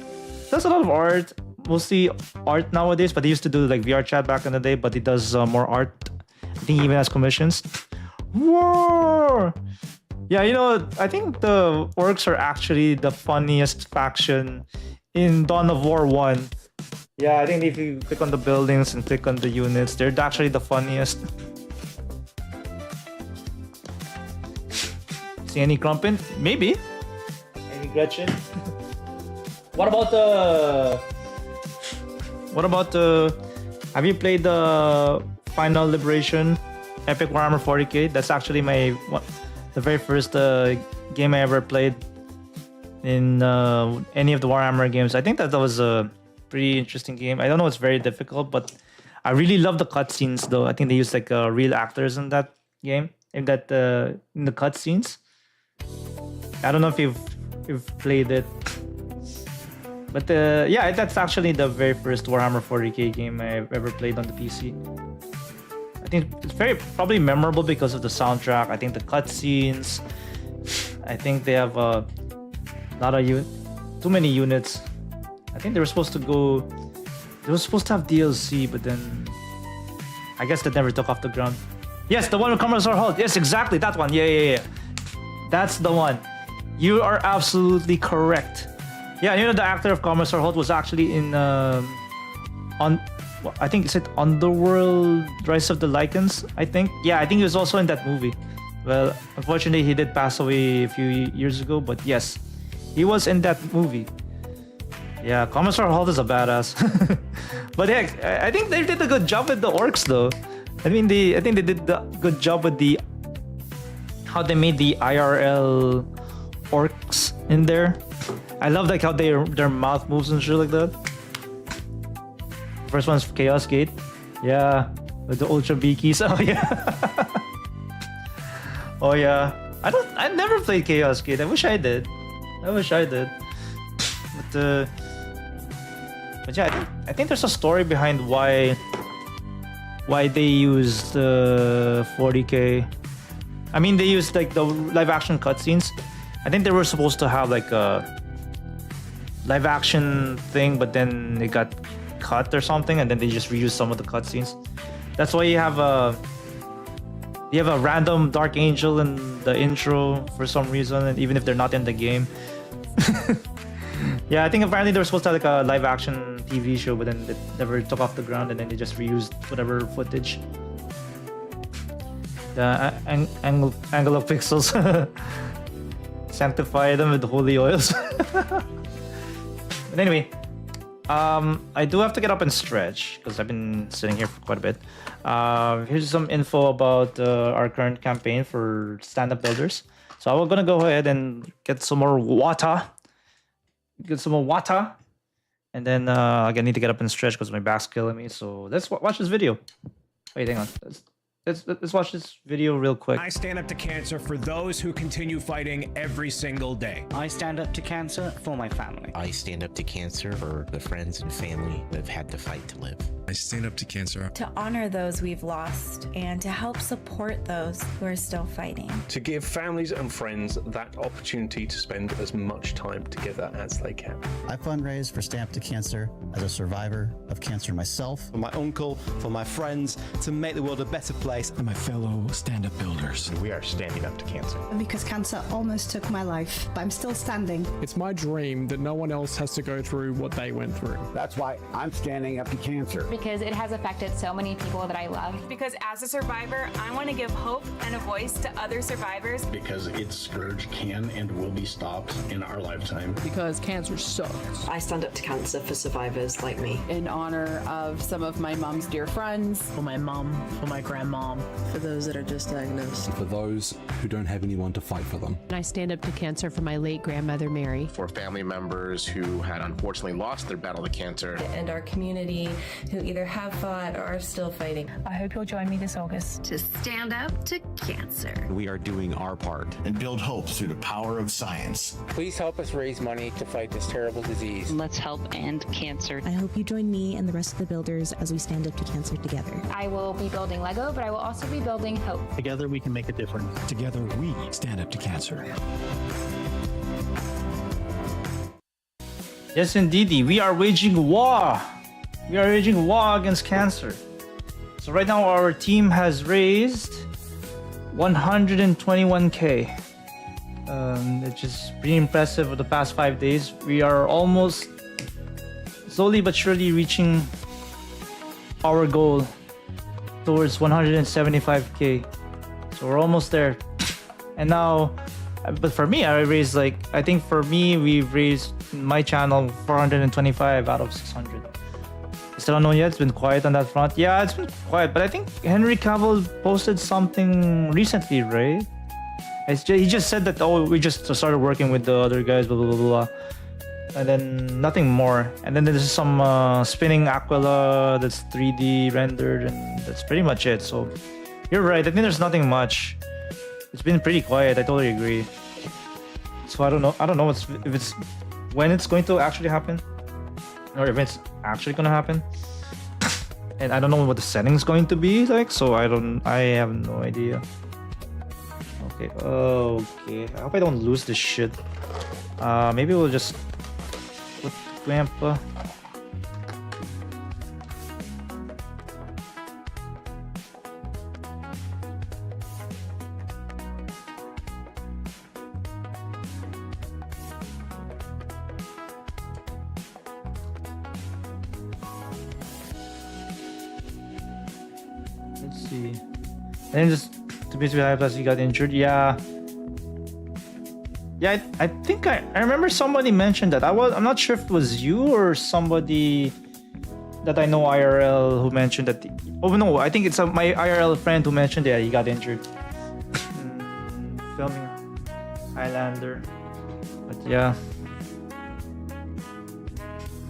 lot of art, mostly art nowadays, but he used to do like VR chat back in the day, but he does more art. I think he even has commissions. Whoa! Yeah, you know, I think the orcs are actually the funniest faction in Dawn of War 1. Yeah, I think if you click on the buildings and click on the units, they're actually the funniest. See any Crumpin? Maybe. Any Gretchen? What about have you played the Final Liberation Epic Warhammer 40k? That's actually the very first game I ever played in any of the Warhammer games. I think that was a pretty interesting game. I don't know, it's very difficult, but I really love the cutscenes though. I think they used like real actors in that game, in the cutscenes. I don't know if you've played it. But yeah, that's actually the very first Warhammer 40k game I've ever played on the PC. I think it's probably memorable because of the soundtrack. I think the cutscenes. I think they have a lot of too many units. I think they were supposed to have DLC, but then I guess that never took off the ground. Yes, the one with Commodore Holt. Yes, exactly that one. Yeah. That's the one. You are absolutely correct. Yeah, you know the actor of Commodore Holt was actually in I think it's Underworld Rise of the Lycans, I think. Yeah, I think he was also in that movie. Well, unfortunately he did pass away a few years ago, but yes, he was in that movie. Yeah, Commodore Holt is a badass. But heck, I think they did a good job with the orcs though. I think they did a good job with how they made the IRL orcs in there. I love like how their mouth moves and shit like that. First one's Chaos Gate. Yeah, with the Ultra Beakies. Oh yeah. Oh yeah. I never played Chaos Gate. I wish I did. But yeah, I think there's a story behind why they used 40k. I mean, they used like the live action cutscenes. I think they were supposed to have like a live action thing, but then it got cut or something, and then they just reused some of the cutscenes. That's why you have a random Dark Angel in the intro for some reason, and even if they're not in the game. Yeah, I think apparently they were supposed to have like a live action TV show, but then it never took off the ground, and then they just reused whatever footage. The angle of pixels. Sanctify them with holy oils. But anyway, I do have to get up and stretch because I've been sitting here for quite a bit. Here's some info about our current campaign for stand-up builders. So I'm gonna go ahead and get some more water. And then I need to get up and stretch because my back's killing me. So let's watch this video. Wait, hang on. Let's watch this video real quick. I stand up to cancer for those who continue fighting every single day. I stand up to cancer for my family. I stand up to cancer for the friends and family that have had to fight to live. I stand up to cancer to honor those we've lost and to help support those who are still fighting. To give families and friends that opportunity to spend as much time together as they can. I fundraise for Stand Up to Cancer as a survivor of cancer myself. For my uncle, for my friends, to make the world a better place. And my fellow stand-up builders. We are standing up to cancer. Because cancer almost took my life, but I'm still standing. It's my dream that no one else has to go through what they went through. That's why I'm standing up to cancer. Because it has affected so many people that I love. Because as a survivor, I want to give hope and a voice to other survivors. Because its scourge can and will be stopped in our lifetime. Because cancer sucks. I stand up to cancer for survivors like me. In honor of some of my mom's dear friends. For my mom, for my grandma. For those that are just diagnosed. For those who don't have anyone to fight for them. And I stand up to cancer for my late grandmother, Mary. For family members who had unfortunately lost their battle to cancer. And our community who either have fought or are still fighting. I hope you'll join me this August to stand up to cancer. We are doing our part and build hope through the power of science. Please help us raise money to fight this terrible disease. Let's help end cancer. I hope you join me and the rest of the builders as we stand up to cancer together. I will be building Lego, but I will also be building hope. Together we can make a difference. Together we stand up to cancer. Yes, indeedy, we are waging war. We are waging war against cancer. So right now our team has raised 121k. Which is pretty impressive for the past 5 days. We are almost slowly but surely reaching our goal towards 175k. So we're almost there. And now, but for me, I raised I think for me, we've raised my channel 425 out of 600. Still unknown yet. It's been quiet on that front. Yeah, it's been quiet. But I think Henry Cavill posted something recently, right? He just said that, oh, we just started working with the other guys, blah, blah, blah, blah. And then nothing more. And then there's some spinning Aquila that's 3D rendered, and that's pretty much it. So you're right. I think there's nothing much. It's been pretty quiet. I totally agree. So I don't know if it's when it's going to actually happen, or if it's actually gonna happen. And I don't know what the setting's going to be like. So I have no idea. Okay. I hope I don't lose this shit. Maybe we'll just put Gunpla. Let's see. And just to basically high plus he got injured. Yeah, I think I remember somebody mentioned that. I'm not sure if it was you or somebody that I know IRL who mentioned that. Oh no, I think it's my IRL friend who mentioned that he got injured filming Highlander. But yeah,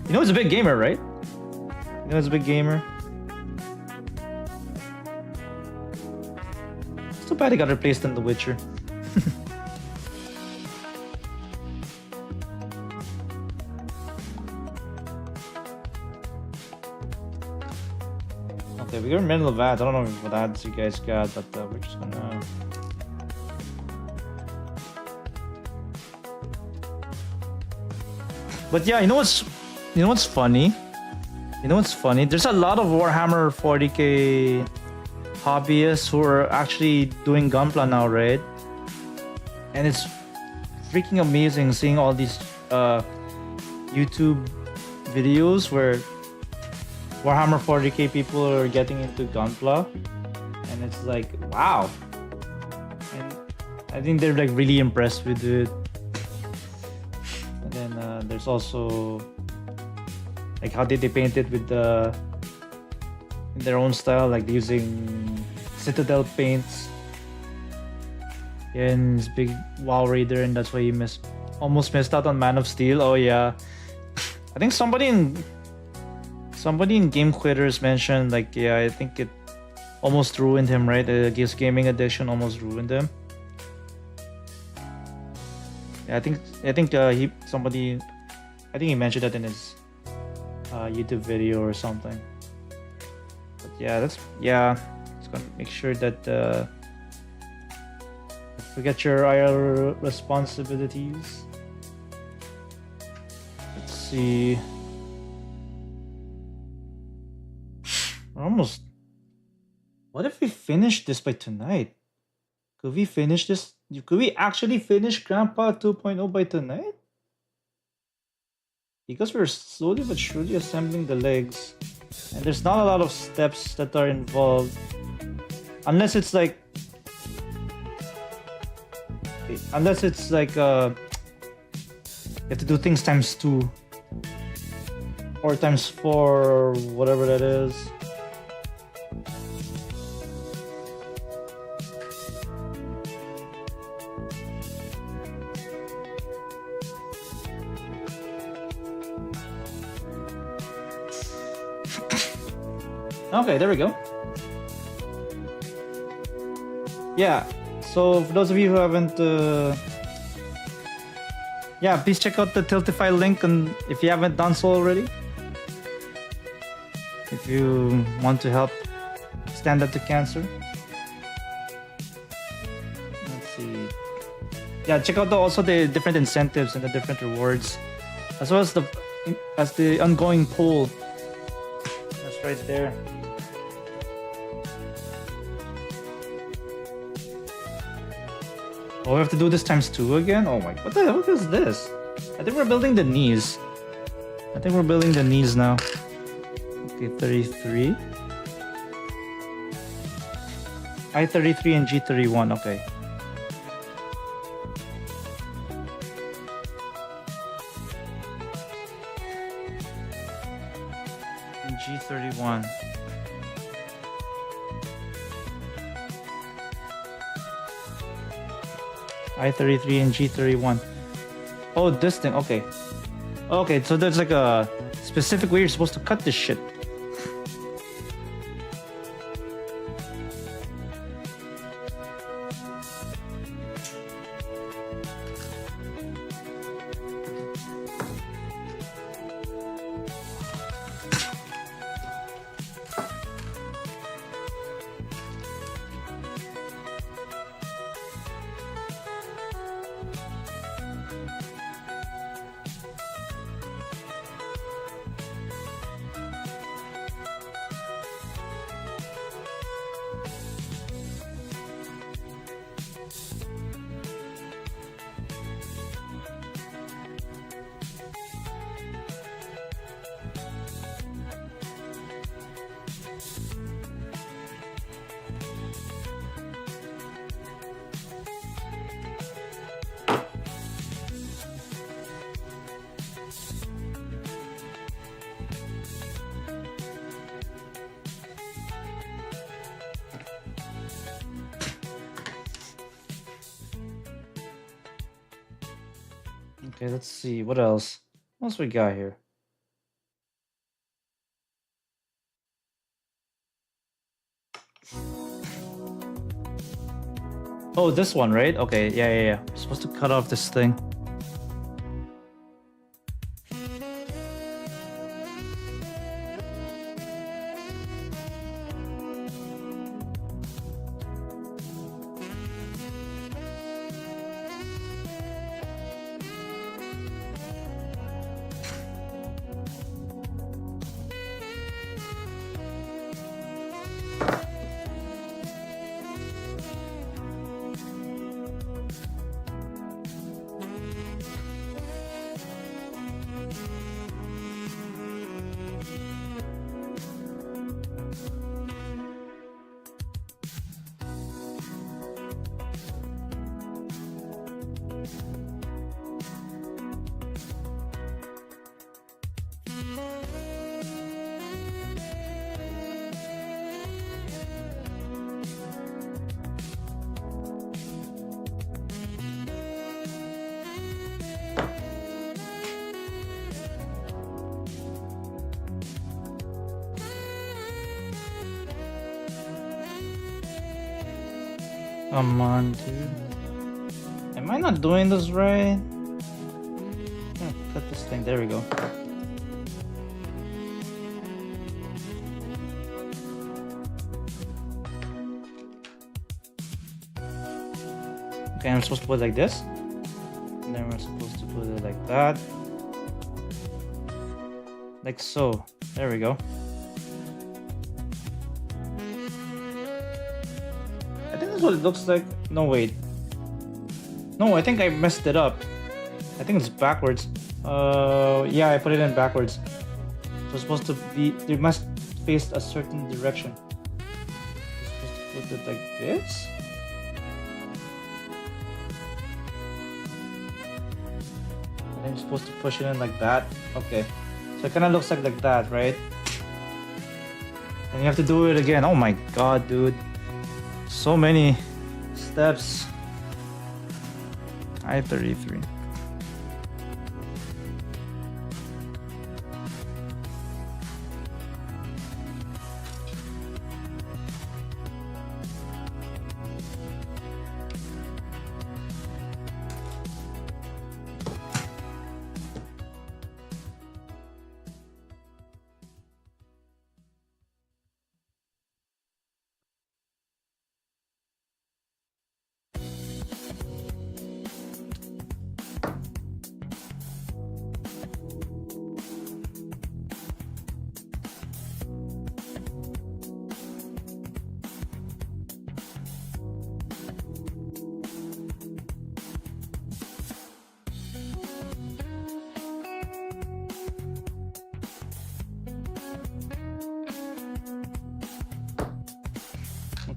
you know he's a big gamer, right? You know he's a big gamer. Too bad he got replaced in The Witcher. Okay, we got a middle of ads. I don't know what ads you guys got, but we're just gonna. But yeah, you know what's funny? You know what's funny? There's a lot of Warhammer 40k hobbyists who are actually doing Gunpla now, right? And it's freaking amazing seeing all these YouTube videos where Warhammer 40k people are getting into Gunpla, and it's like, wow. And I think they're really impressed with it. And then there's also how did they paint it with in their own style, using Citadel paints. Yeah, and he's big WoW Raider, and that's why he almost missed out on Man of Steel. Oh yeah, I think somebody in Game Quitters mentioned yeah, I think it almost ruined him, right? His gaming addiction almost ruined him. Yeah, I think he mentioned that in his YouTube video or something. But yeah, just gonna make sure that forget your IR responsibilities. Let's see. We're almost. What if we finish this by tonight? Could we finish this? Could we actually finish Grandpa 2.0 by tonight? Because we're slowly but surely assembling the legs, and there's not a lot of steps that are involved, unless it's you have to do things ×2 or ×4 or whatever that is. Okay, there we go. Yeah, so for those of you who haven't, yeah, please check out the Tiltify link, and if you haven't done so already, if you want to help stand up to cancer. Let's see. Yeah, check out also the different incentives and the different rewards, as well as the ongoing poll. That's right there. Oh, we have to do this ×2 again? Oh my, what the hell is this? I think we're building the knees. I think we're building the knees now. Okay, 33. I-33 and G-31, okay. And G-31. I-33 and G-31. Oh, this thing, okay. Okay, so there's like a specific way you're supposed to cut this shit. Okay, let's see. What else? What else we got here? Oh, this one, right? Okay, yeah. We're supposed to cut off this thing. Come on, dude. Am I not doing this right? Cut this thing. There we go. Okay, I'm supposed to put it like this. And then we're supposed to put it like that. Like so. There we go. I think that's what it looks like. No, wait. No, I think I messed it up. I think it's backwards. Yeah, I put it in backwards. So it's supposed to be, they must face a certain direction. You're supposed to put it like this. And then you're supposed to push it in like that. Okay. So it kind of looks like that, right? And you have to do it again. Oh my god, dude. So many steps. I-33.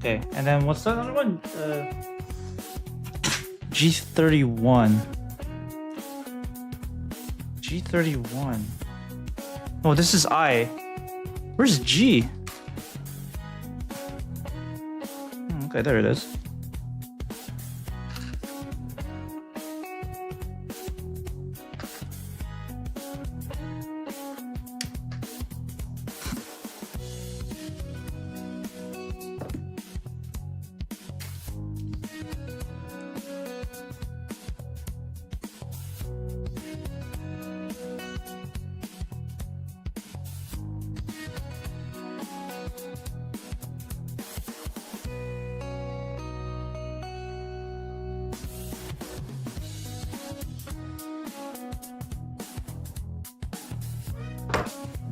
Okay, and then what's the other one? G31. G31. Oh, this is I. Where's G? Okay, there it is.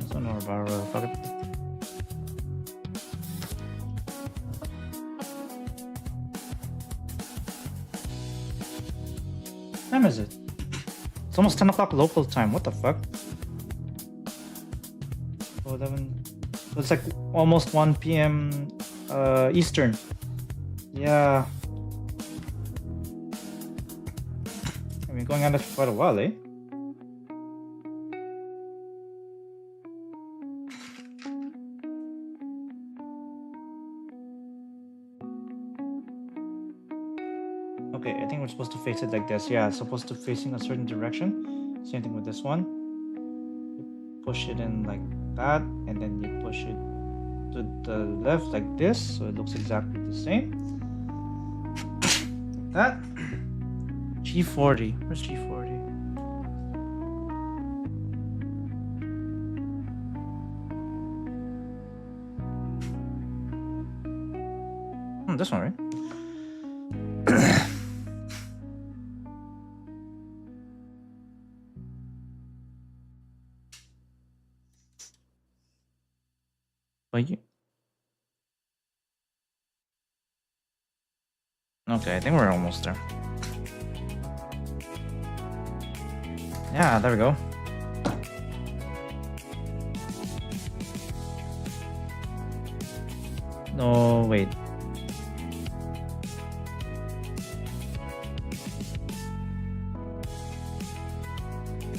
Don't know about fuck it. What time is it? It's almost 10 o'clock local time. What the fuck? 11. It's like almost 1 p.m. Eastern. Yeah. I've been going on this for quite a while, eh? Okay, I think we're supposed to face it like this. Yeah, it's supposed to facing a certain direction. Same thing with this one. You push it in like that, and then you push it to the left like this, so it looks exactly the same. Like that. G40. Where's G40? This one, right? Okay, I think we're almost there. Yeah, there we go. No, wait.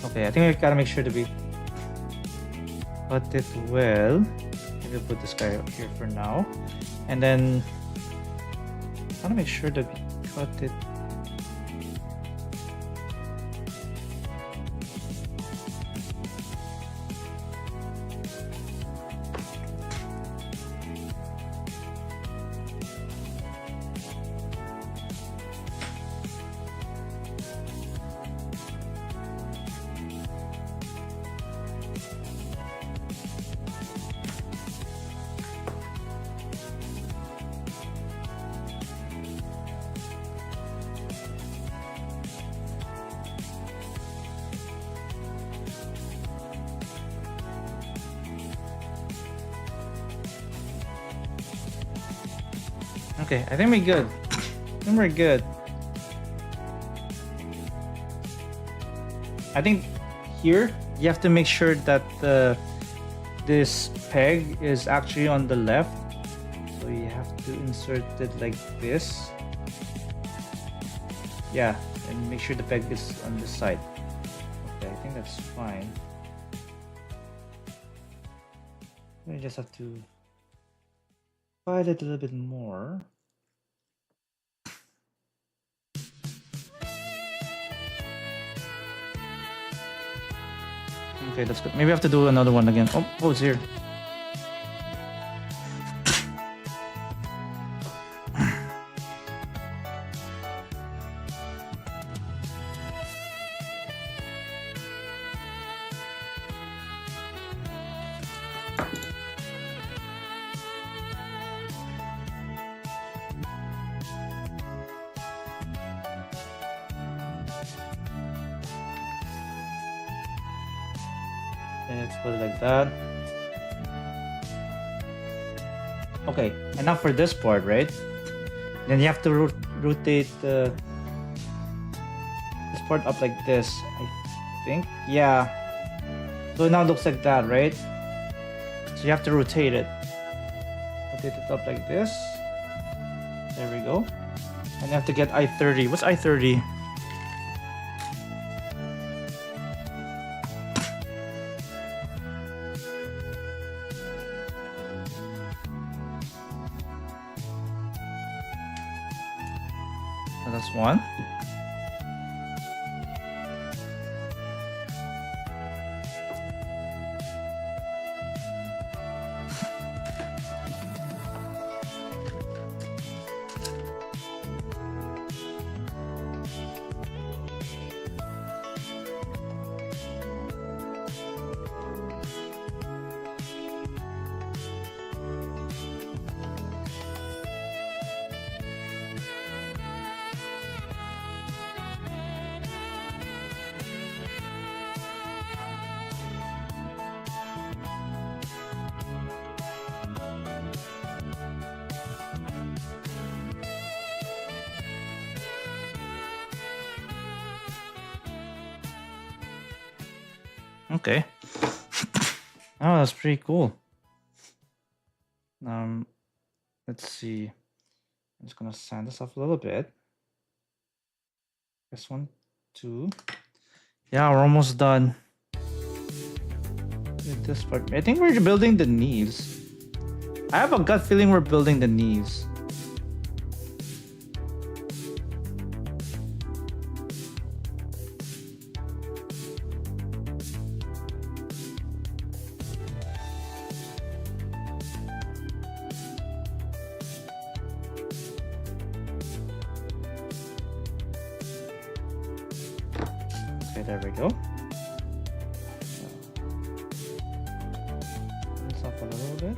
Okay, I think we gotta make sure to be cut it well. Maybe put this guy up here for now, and then I gotta make sure to cut it. Okay, I think we're good. I think we're good. I think here you have to make sure that this peg is actually on the left. So you have to insert it like this. Yeah, and make sure the peg is on this side. Okay, I think that's fine. We just have to fight it a little bit more. Okay, that's good. Maybe I have to do another one again. Oh, it's here. Let's put it like that. Okay, and now for this part, right? Then you have to rotate this part up like this, I think. Yeah. So it now looks like that, right? So you have to rotate it. Rotate it up like this. There we go. And you have to get I-30. What's I-30? So that's one. Okay. Oh, that's pretty cool. Let's see. I'm just gonna sand this off a little bit. This one, two. Yeah, we're almost done with this part. I think we're building the knees. I have a gut feeling we're building the knees. Okay, there we go. This up a little bit.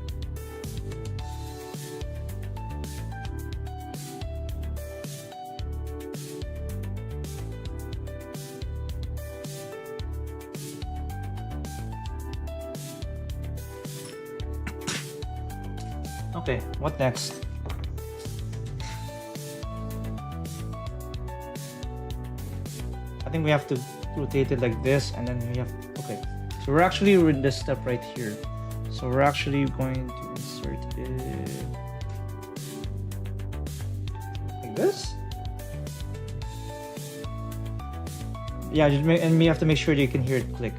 Okay, what next? I think we have to rotate it like this, and then we have, okay, so we're actually in this step right here, so we're actually going to insert it like this. Yeah, and we have to make sure that you can hear it click.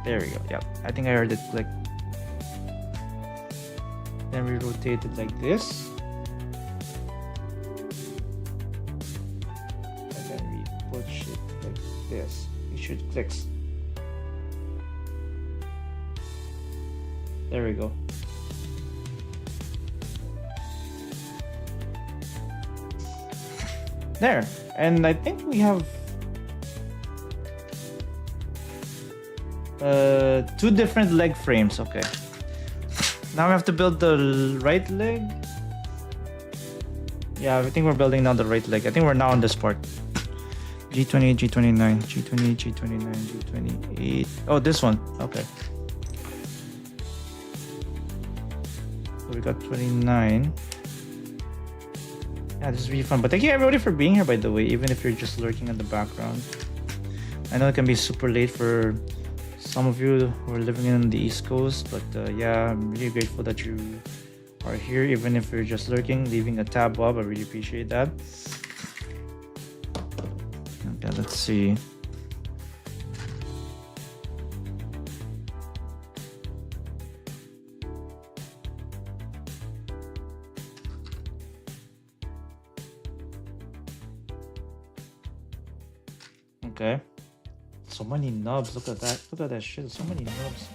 There we go. Yeah, I think I heard it click. Then we rotate it like this. This, it should click. There we go. There, and I think we have two different leg frames. Okay, now we have to build the right leg. Yeah, I think we're building now the right leg. I think we're now on this part. G28, G29, G28, G29, G28. Oh, this one. Okay. So we got 29. Yeah, this is really fun. But thank you everybody for being here, by the way, even if you're just lurking in the background. I know it can be super late for some of you who are living in the East Coast, but yeah, I'm really grateful that you are here, even if you're just lurking, leaving a tab up. I really appreciate that. Okay, let's see. Okay. So many nubs. Look at that. Look at that shit. So many nubs.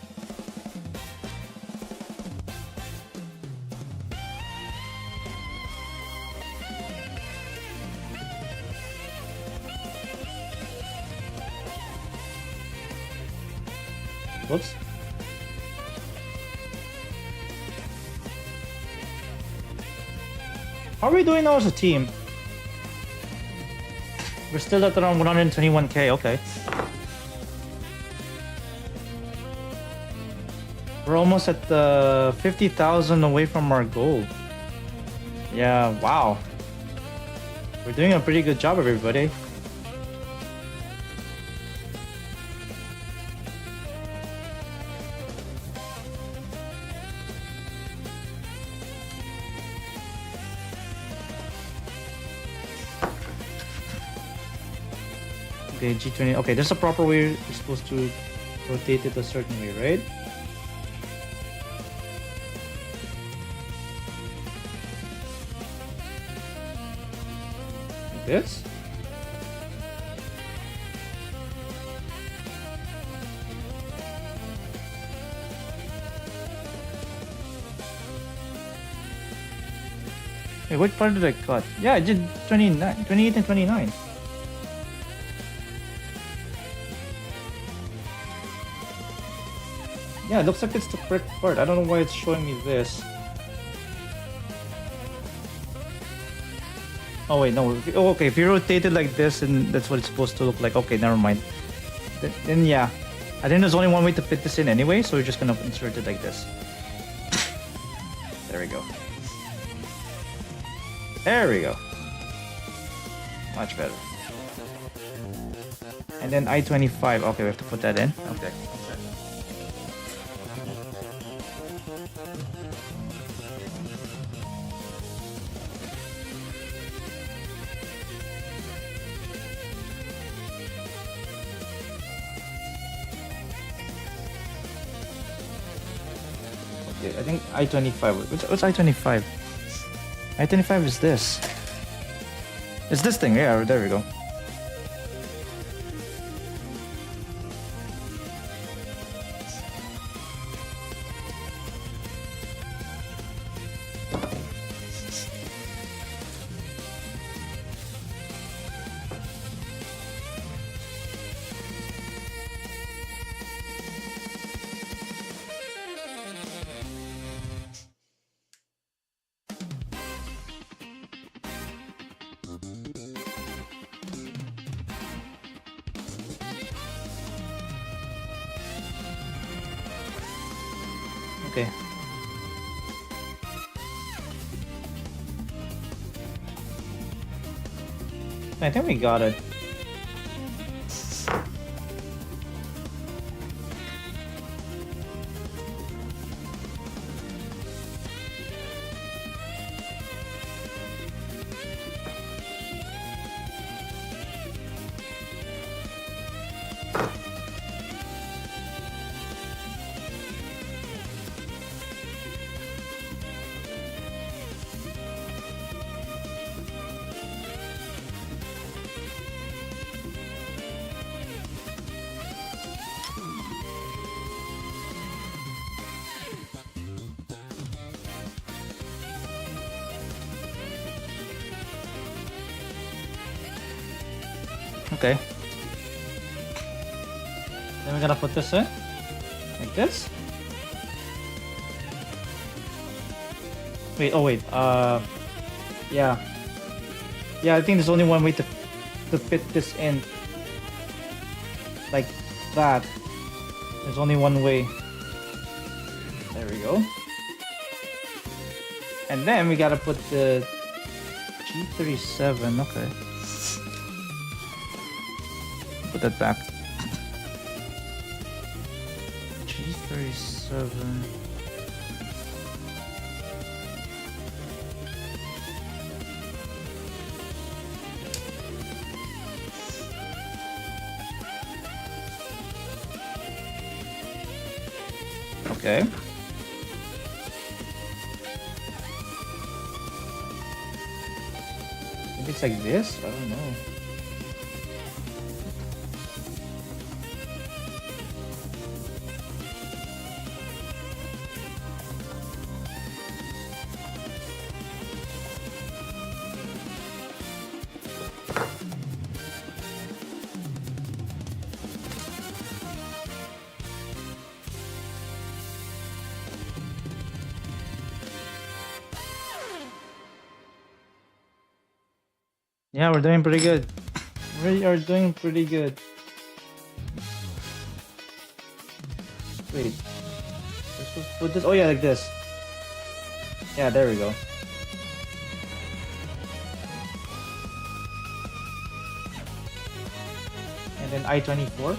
Whoops. How are we doing now as a team? We're still at around 121k, okay. We're almost at 50,000 away from our goal. Yeah, wow. We're doing a pretty good job, everybody. Okay, G20. Okay, there's a proper way you're supposed to rotate it a certain way, right? Like this? Wait, what part did I cut? Yeah, I did 29, 28 and 29. Yeah, it looks like it's the correct part. I don't know why it's showing me this. Oh wait, no. Oh, okay, if you rotate it like this, and that's what it's supposed to look like. Okay, never mind. Then yeah, I think there's only one way to fit this in anyway, so we're just gonna insert it like this. There we go. There we go. Much better. And then I-25. Okay, we have to put that in. Okay. I think I-25. What's I-25? I-25 is this. It's this thing. Yeah, there we go. Okay. I think we got it. Okay. Then we're gonna put this in like this. Wait, oh wait, yeah. Yeah, I think there's only one way to fit this in. Like that. There's only one way. There we go. And then we gotta put the G37, okay. Put that back. G37. Okay. Maybe it's like this? I don't know. Yeah, we're doing pretty good. We are doing pretty good. Wait. We're supposed to put this. Oh yeah, like this. Yeah, there we go. And then I-24.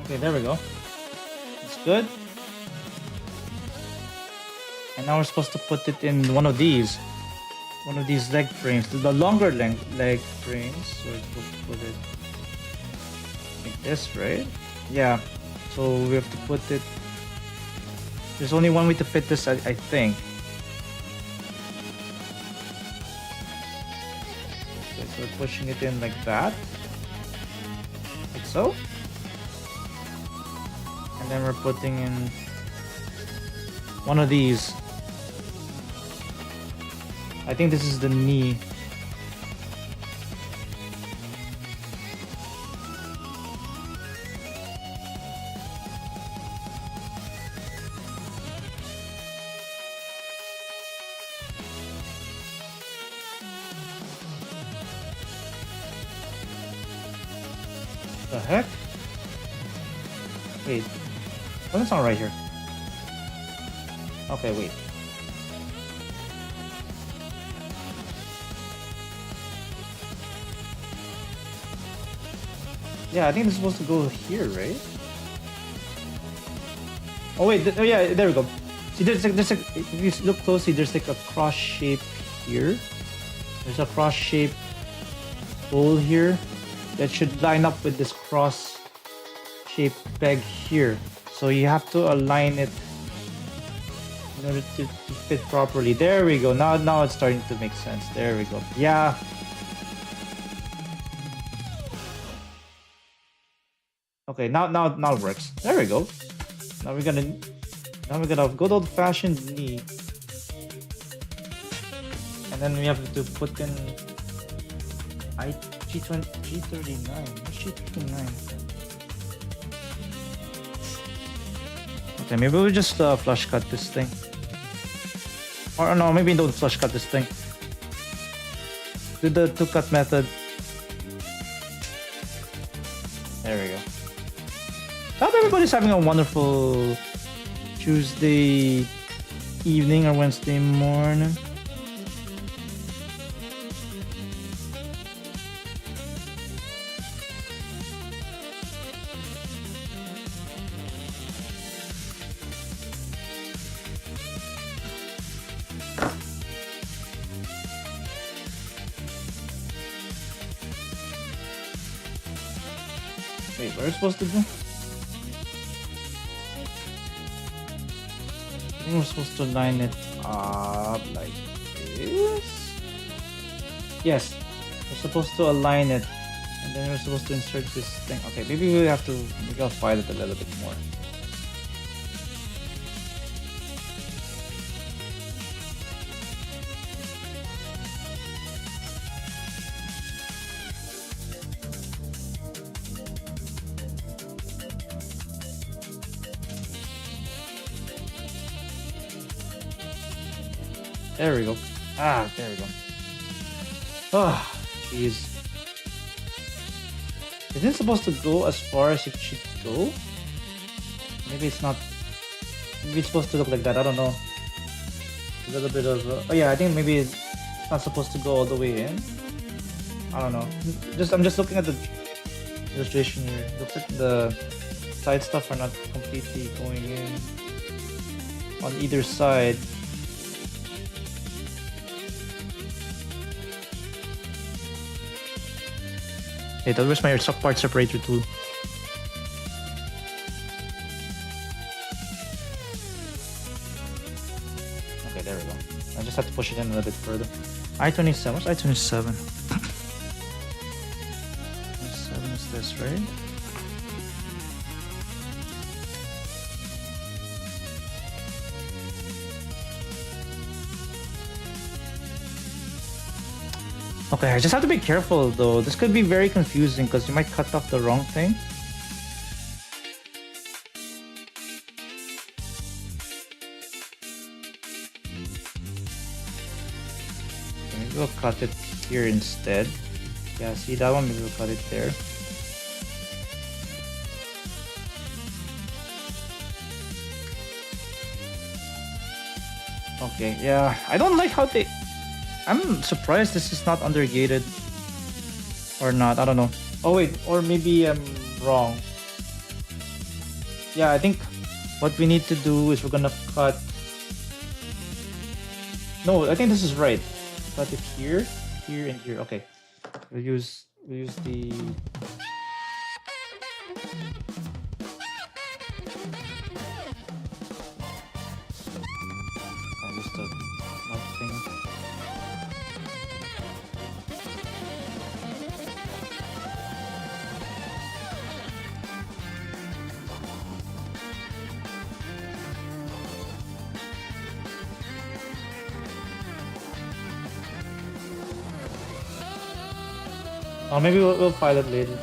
Okay, there we go. It's good. And now we're supposed to put it in one of these leg frames, the longer leg frames. So we'll put it like this, right? Yeah. So we have to put it. There's only one way to fit this, I think. Okay, so we're pushing it in like that, like so. And then we're putting in one of these. I think this is the knee. The heck? Wait. Something's not right here. Okay, wait. Yeah, I think it's supposed to go here, right? Oh wait, oh yeah, there we go. See, there's a, if you look closely, there's like a cross shape here. There's a cross shape hole here that should line up with this cross shape peg here. So you have to align it in order to fit properly. There we go. Now it's starting to make sense. There we go. Yeah. Okay, now it works. There we go. Now we're gonna good old fashioned knee. And then we have to put in G39. What's G39? Okay, maybe we'll just flush cut this thing. Or no, maybe don't flush cut this thing. Do the 2-cut method. There we go. Hope everybody's having a wonderful Tuesday evening or Wednesday morning. Wait, what are we supposed to do? I think we're supposed to line it up like this. Yes, we're supposed to align it, and then we're supposed to insert this thing. Okay, maybe we have to file it a little bit more. There we go. Ah, there we go. Ah, jeez. Isn't it supposed to go as far as it should go? Maybe it's not. Maybe it's supposed to look like that. I don't know. A little bit of. Oh yeah, I think maybe it's not supposed to go all the way in. I don't know. I'm just looking at the illustration here. Looks like the side stuff are not completely going in on either side. Hey, where's my part separator tool? Okay, there we go. I just have to push it in a little bit further. I-27, what's I-27? I-27 is this, right? Okay, I just have to be careful though. This could be very confusing because you might cut off the wrong thing. Maybe we'll cut it here instead. Yeah, see that one? Maybe we'll cut it there. Okay, yeah. I don't like how they... I'm surprised this is not undergated or not. I don't know. Oh wait, or maybe I'm wrong. yeah, I think what we need to do is we're gonna cut. No, I think this is right. Cut it here, here, and here. Okay, we'll use the. Just a mud thing. Oh, maybe we'll file it later.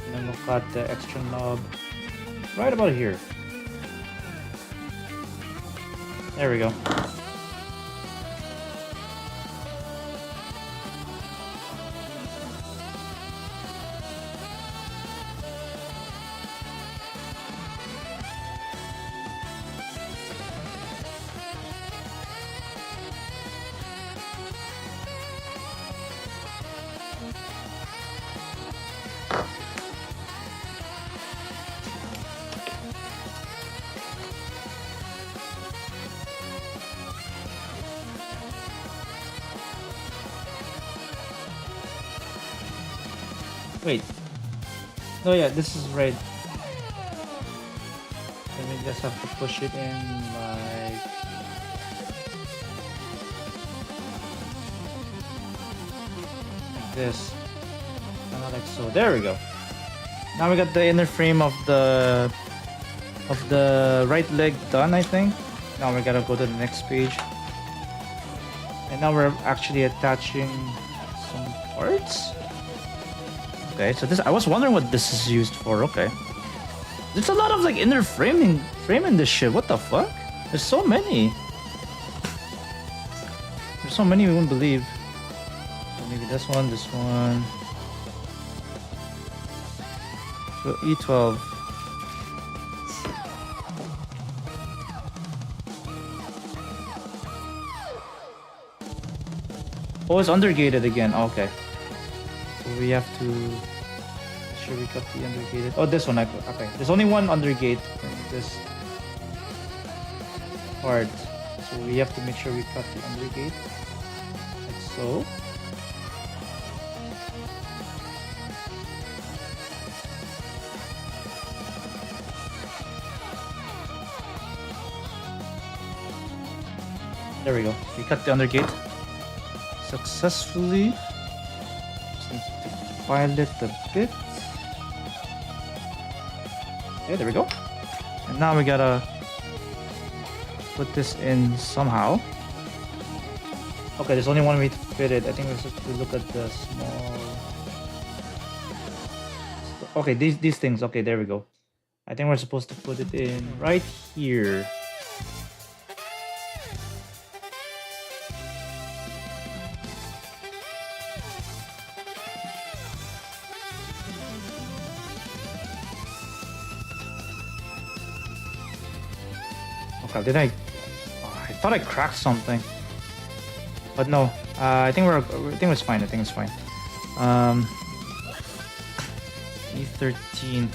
And then we'll cut the extra knob right about here. There we go. Wait. No, yeah, this is right. Then we just have to push it in like this. Kind of like so. There we go. Now we got the inner frame of the right leg done, I think. Now we gotta go to the next page. And now we're actually attaching some parts. Okay, so this, I was wondering what this is used for. Okay, there's a lot of like inner framing this shit. What the fuck? There's so many. There's so many we wouldn't believe. So maybe this one. So E12. Oh, it's undergated again. Okay. So we have to make sure we cut the undergated. Oh, this one. Okay. There's only one undergate in this part. So we have to make sure we cut the undergate. Like so. There we go. We cut the undergate successfully. Just need to file it a bit. Okay, there we go. And now we gotta put this in somehow. Okay, there's only one way to fit it. I think we're supposed to look at the small. Okay, these things. Okay, there we go. I think we're supposed to put it in right here. Did I? Oh, I thought I cracked something, but no. I think it's fine. I think it's fine. E13.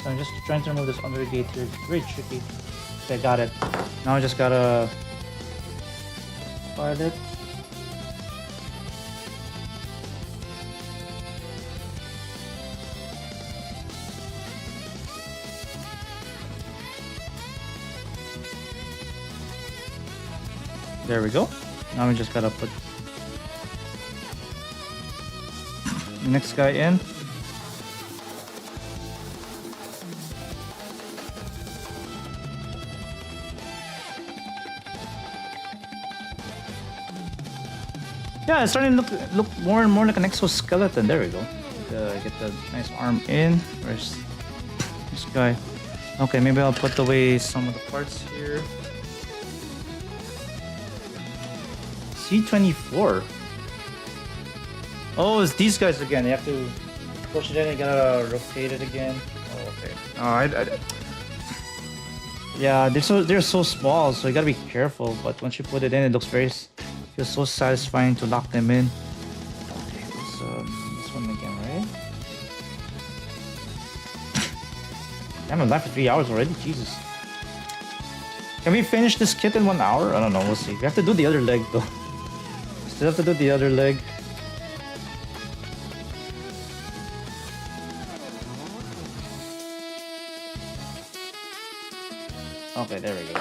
So I'm just trying to remove this undergate here. It's very tricky. Okay, got it. Now I just gotta file it. There we go. Now we just gotta put the next guy in. Yeah, it's starting to look more and more like an exoskeleton. There we go. Get the nice arm in. Where's this guy? Okay, maybe I'll put away some of the parts here. C24. Oh, it's these guys again. You have to push it in. You gotta rotate it again. Oh, okay. Yeah, they're so small, so you gotta be careful. But once you put it in, it looks feels so satisfying to lock them in. Okay, this one again, right? Damn, I'm live for 3 hours already. Jesus. Can we finish this kit in 1 hour? I don't know. We'll see. We have to do the other leg though. Still have to do the other leg. Okay, there we go.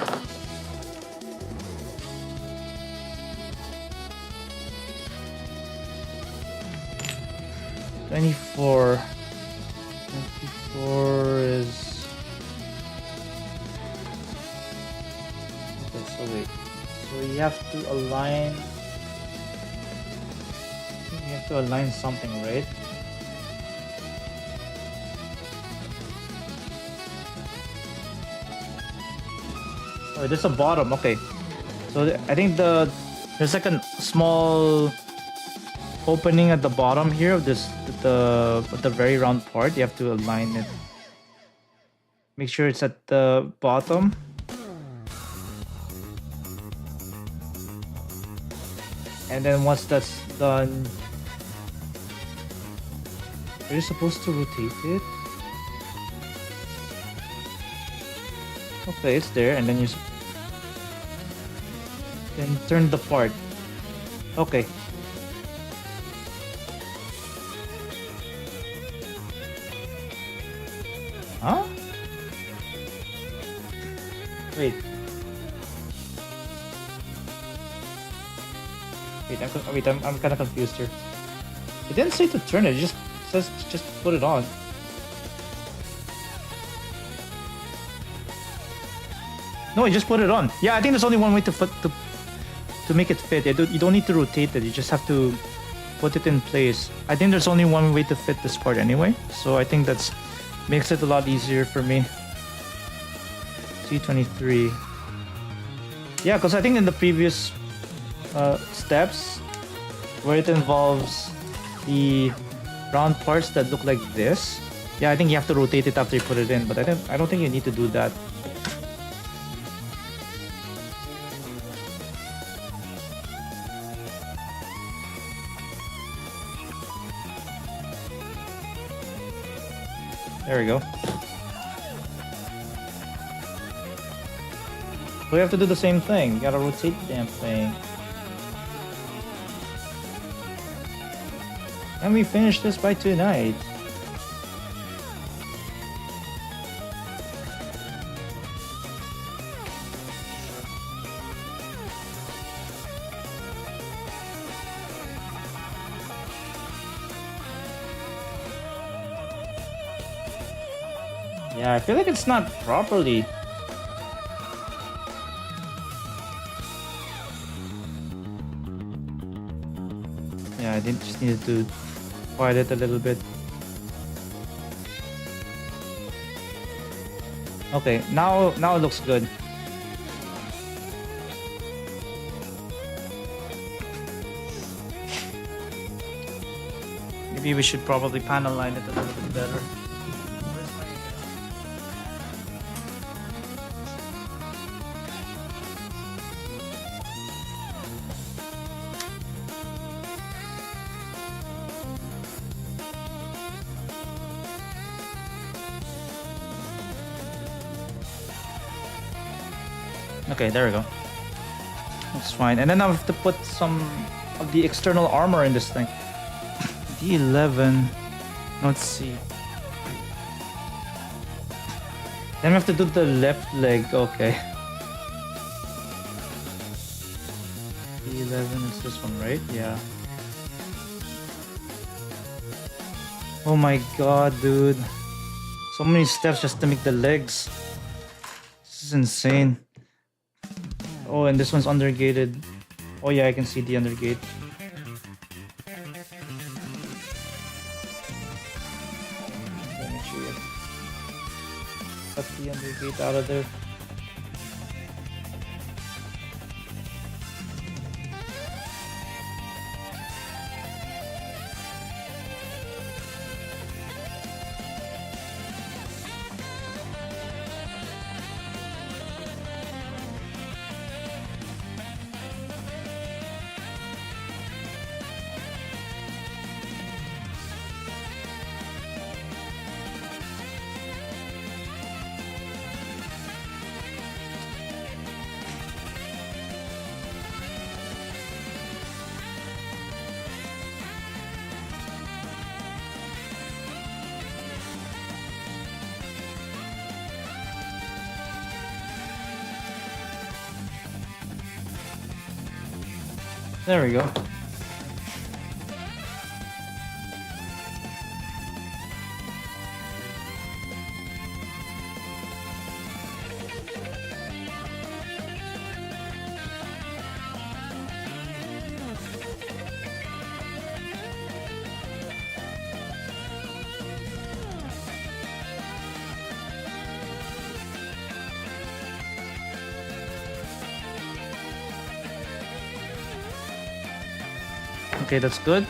Twenty-four is... Okay, so wait. So you have to align... You have to align something, right? Oh, there's a bottom. Okay, so I think there's like a small opening at the bottom here of this the very round part. You have to align it. Make sure it's at the bottom. And then once that's done, are you supposed to rotate it? Okay, it's there, and then you then turn the part. Okay. Huh? Wait. I'm kind of confused here. It didn't say to turn it. It just says just put it on. No, you just put it on. Yeah, I think there's only one way to make it fit. You don't need to rotate it. You just have to put it in place. I think there's only one way to fit this part anyway. So I think that's makes it a lot easier for me. C23. Yeah, because I think in the previous steps where it involves the round parts that look like this, yeah, I think you have to rotate it after you put it in. But I don't think you need to do that. There we go. We have to do the same thing. You gotta rotate the damn thing. And we finish this by tonight. Yeah, I feel like it's not properly. Yeah, I just needed to quiet it a little bit. Okay, now it looks good. Maybe we should probably panel line it a little bit better. Okay, there we go. That's fine. And then I have to put some of the external armor in this thing. D11. Let's see. Then we have to do the left leg. Okay. 11 is this one, right? Yeah. Oh my god, dude. So many steps just to make the legs. This is insane. Oh, and this one's undergated. Oh yeah, I can see the undergate. Make sure you cut the undergate out of there. There we go. Okay, that's good.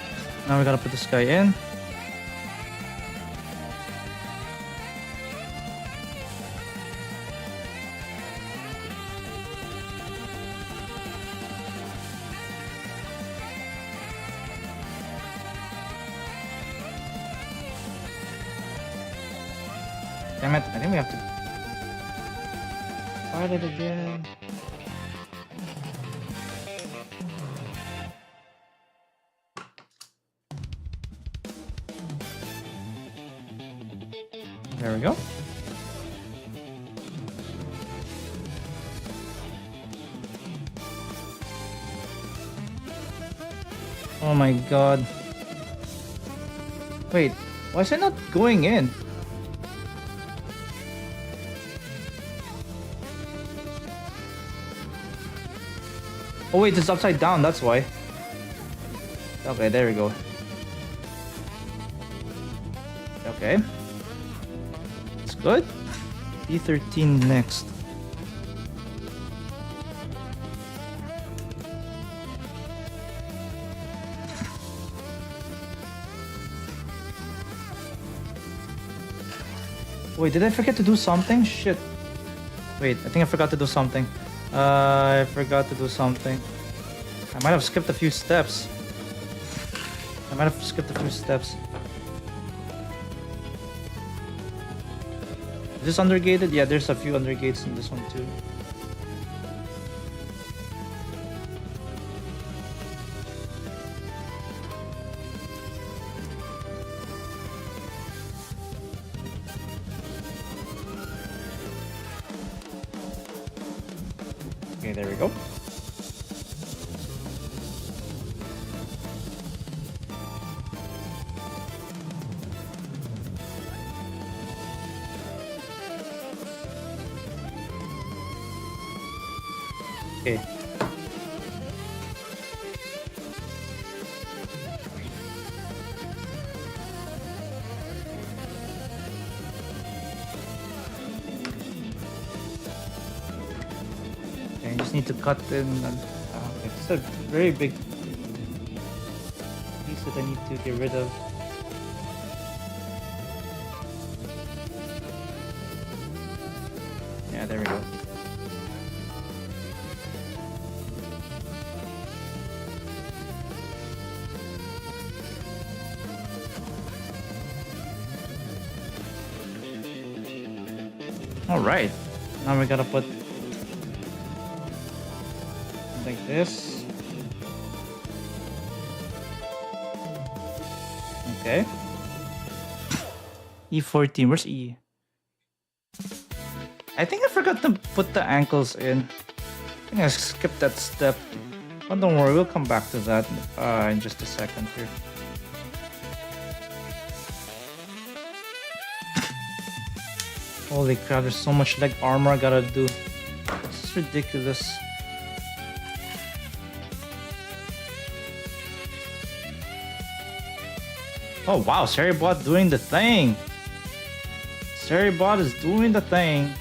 Now we gotta put this guy in. Damn it, I think we have to fight it again. There we go. Oh my god. Wait, why is it not going in? Oh wait, it's upside down, that's why. Okay, there we go. Okay. Good. D13 next. Wait, did I forget to do something? Shit. Wait, I think I forgot to do something. I forgot to do something. I might have skipped a few steps. Is this undergated? Yeah, there's a few undergates in this one too. Okay, there we go. Okay. I just need to cut in. It's a very big piece that I need to get rid of. Yeah, there we go. Alright, now we gotta put like this. Okay. E14, where's E? I think I forgot to put the ankles in. I think I skipped that step. But don't worry, we'll come back to that in just a second here. Holy crap, there's so much leg armor I gotta do. This is ridiculous. Oh wow, Seribot doing the thing. Seribot is doing the thing.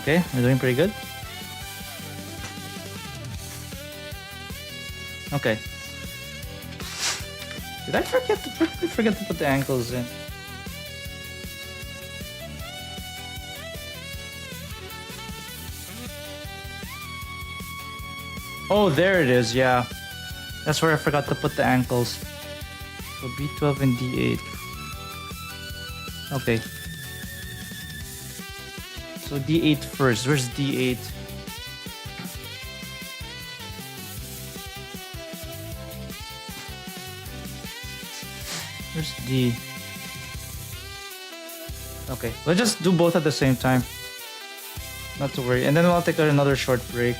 Okay, we're doing pretty good. Okay. Did I forget to put the ankles in? Oh, there it is, yeah. That's where I forgot to put the ankles. So B12 and D8. Okay. So D8 first. Where's D8? Where's D? Okay, let's just do both at the same time. Not to worry. And then I'll take another short break.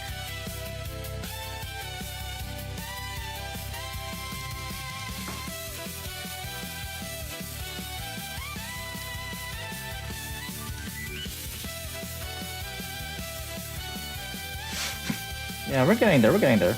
Yeah, we're getting there, we're getting there.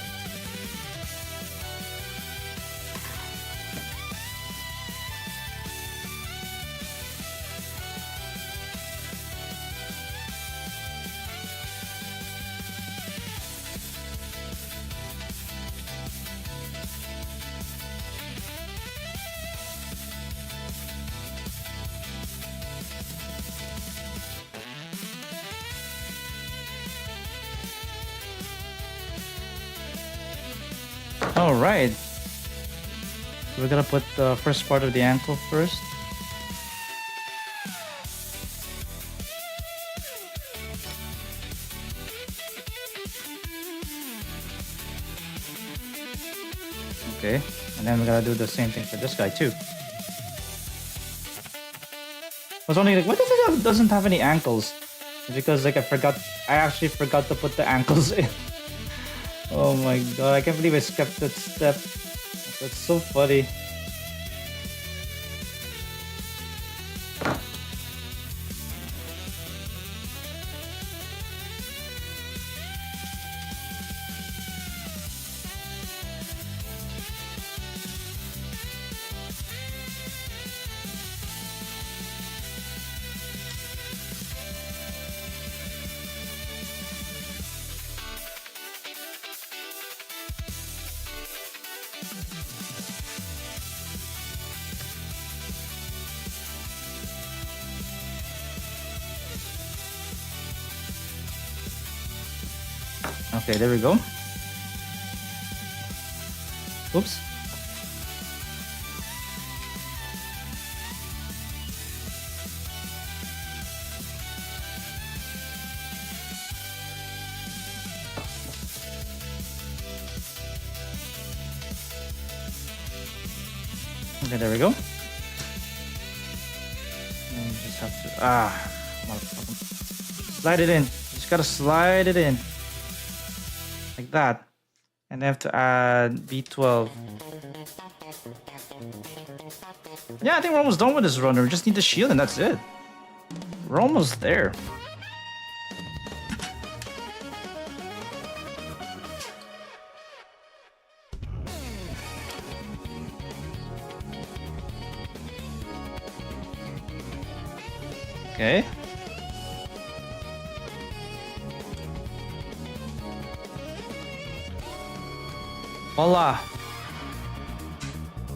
All right. So we're gonna put the first part of the ankle first. Okay, and then we're gonna do the same thing for this guy too. I was wondering, like, why does it doesn't have any ankles? Because like I actually forgot to put the ankles in. Oh my god, I can't believe I skipped that step. That's so funny. Okay, there we go. Oops. Okay, there we go. And you just have to motherfucker. Slide it in. Just gotta slide it in. Like that. And I have to add B12. Yeah, I think we're almost done with this runner. We just need the shield and that's it. We're almost there. Okay. Voila! I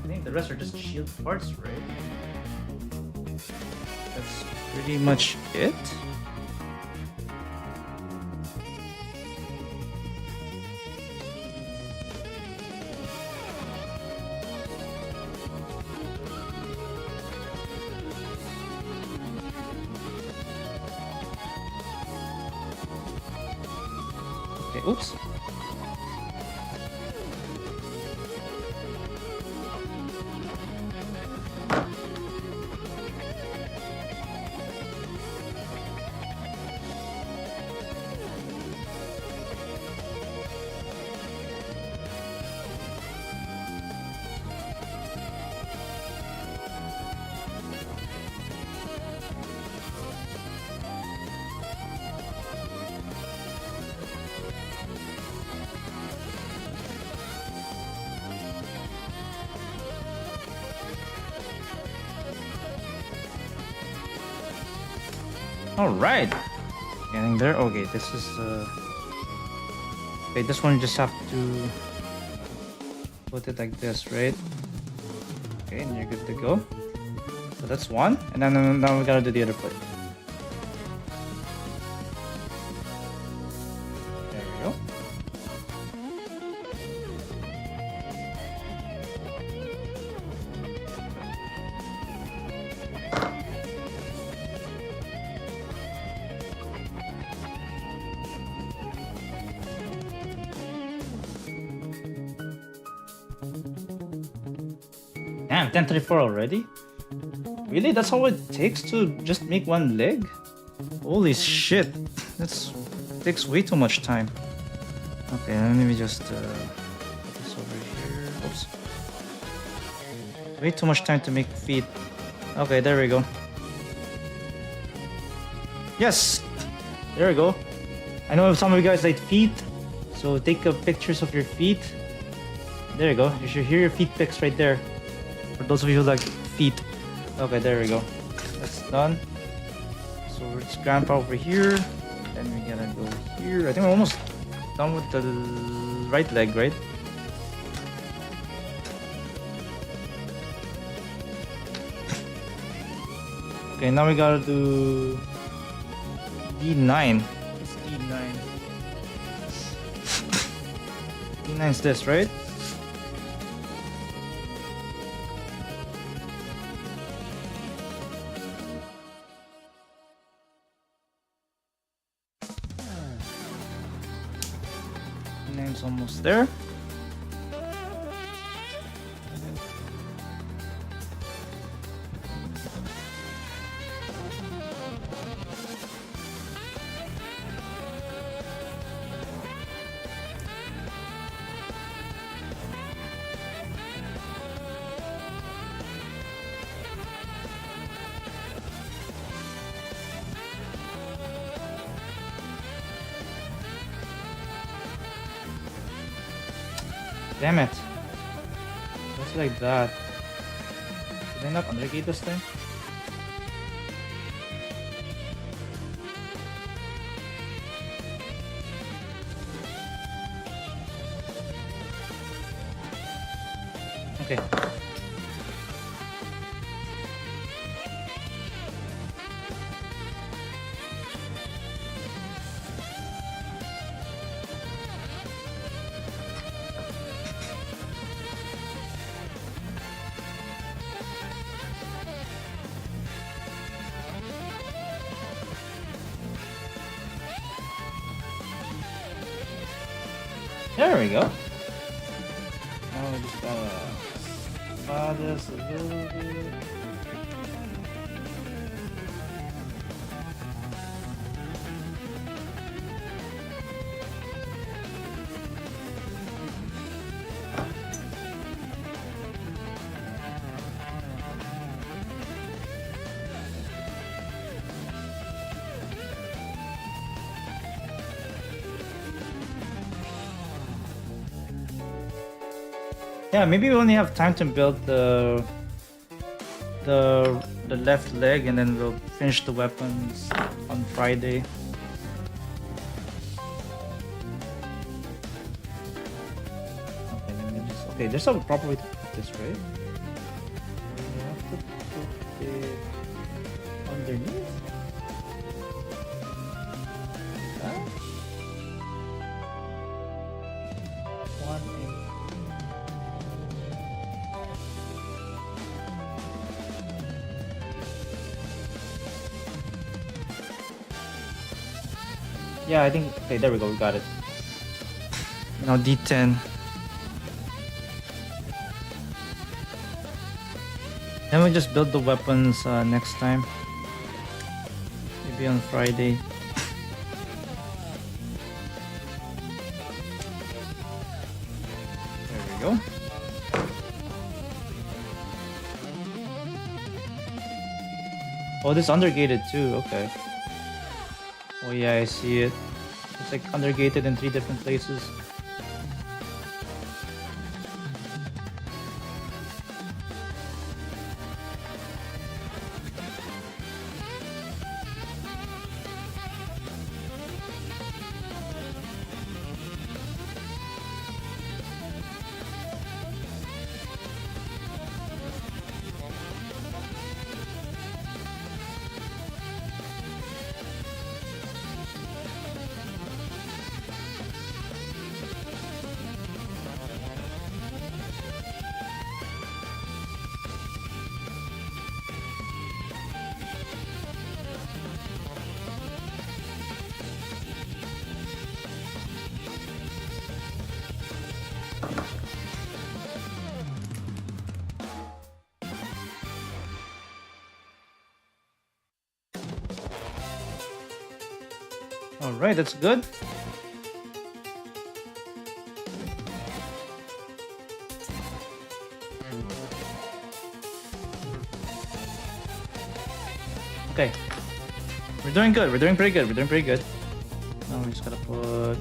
think the rest are just shield parts, right? That's pretty much it. Okay, oops. Alright. Getting there. Okay, this is okay, this one you just have to put it like this, right? Okay, and you're good to go. So that's one. And then now we gotta do the other plate. There we go. Damn, 10:34 already? Really? That's all it takes to just make one leg? Holy shit. That takes way too much time. Okay, let me just put this over here. Oops. Way too much time to make feet. Okay, there we go. Yes! There we go. I know some of you guys like feet, so take pictures of your feet. There you go. You should hear your feet pics right there. For those of you who like feet. Okay, there we go. That's done. So it's grandpa over here. Then we gotta go here. I think we're almost done with the right leg, right? Okay, now we gotta do D9. It's D9. D9 is this, right? D9's almost there. Damn it. What's like that? Did I not undergate this thing? Okay. There we go. Now we just gotta file this a little bit. Yeah, maybe we only have time to build the left leg, and then we'll finish the weapons on Friday. Okay, let me just. Okay, there's a proper way to put this, right? We have to put it underneath. That. One and yeah, I think, okay, there we go, we got it. Now D10. Then we just build the weapons next time. Maybe on Friday. There we go. Oh, this is undergated too. Okay. Oh yeah, I see it. It's like undergated in 3 different places. Alright, that's good. Okay. We're doing good. We're doing pretty good. We're doing pretty good. Now we just gotta put...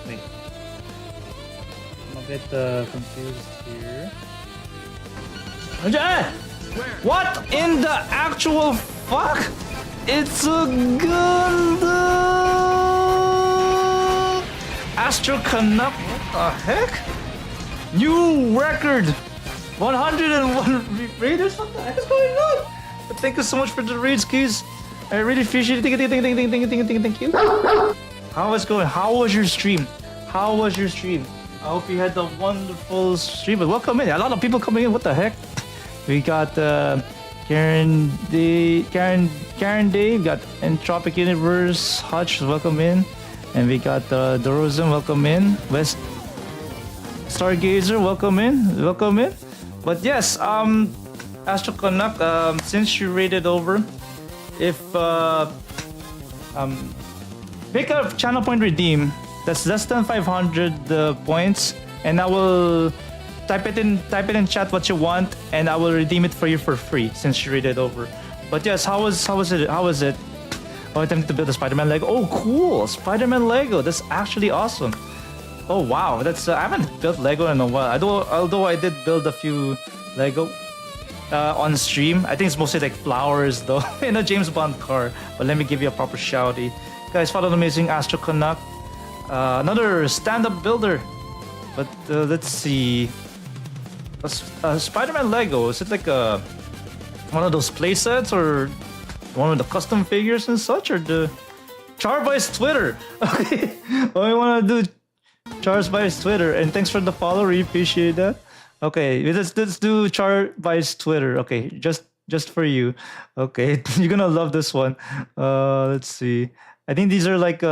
Wait. I'm a bit confused here. What in the actual fuck? It's a Gundam! Astro Canuck? What the heck? New record! 101 raiders? What the heck is going on? But thank you so much for the raids, keys. I really appreciate it. Thank you. How was it going? How was your stream? How was your stream? I hope you had a wonderful stream. But welcome in. A lot of people coming in. What the heck? We got Karen Day, we got Entropic Universe, Hutch, welcome in. And we got Dorozin, welcome in. West Stargazer, welcome in. But yes, Astro Canuck, since you raided over, if make a channel point redeem that's less than 500 points, and I will type it in chat what you want, and I will redeem it for you for free since you raided over. But yes, how was it? Oh, I attempted to build a Spider-Man Lego. Oh, cool! Spider-Man Lego. That's actually awesome. Oh wow, that's I haven't built Lego in a while. Although I did build a few Lego on stream. I think it's mostly like flowers though in a James Bond car. But let me give you a proper shouty, guys. Follow the amazing Astro Canuck, another stand-up builder. But let's see. Spider-Man Lego, is it like one of those playsets or one of the custom figures and such, or the Charby's Twitter? Okay, oh, I want to do Charby's Twitter, and thanks for the follow, we appreciate that. Okay, let's do Charby's Twitter. Okay, just for you. Okay, you're gonna love this one. Let's see. I think these are like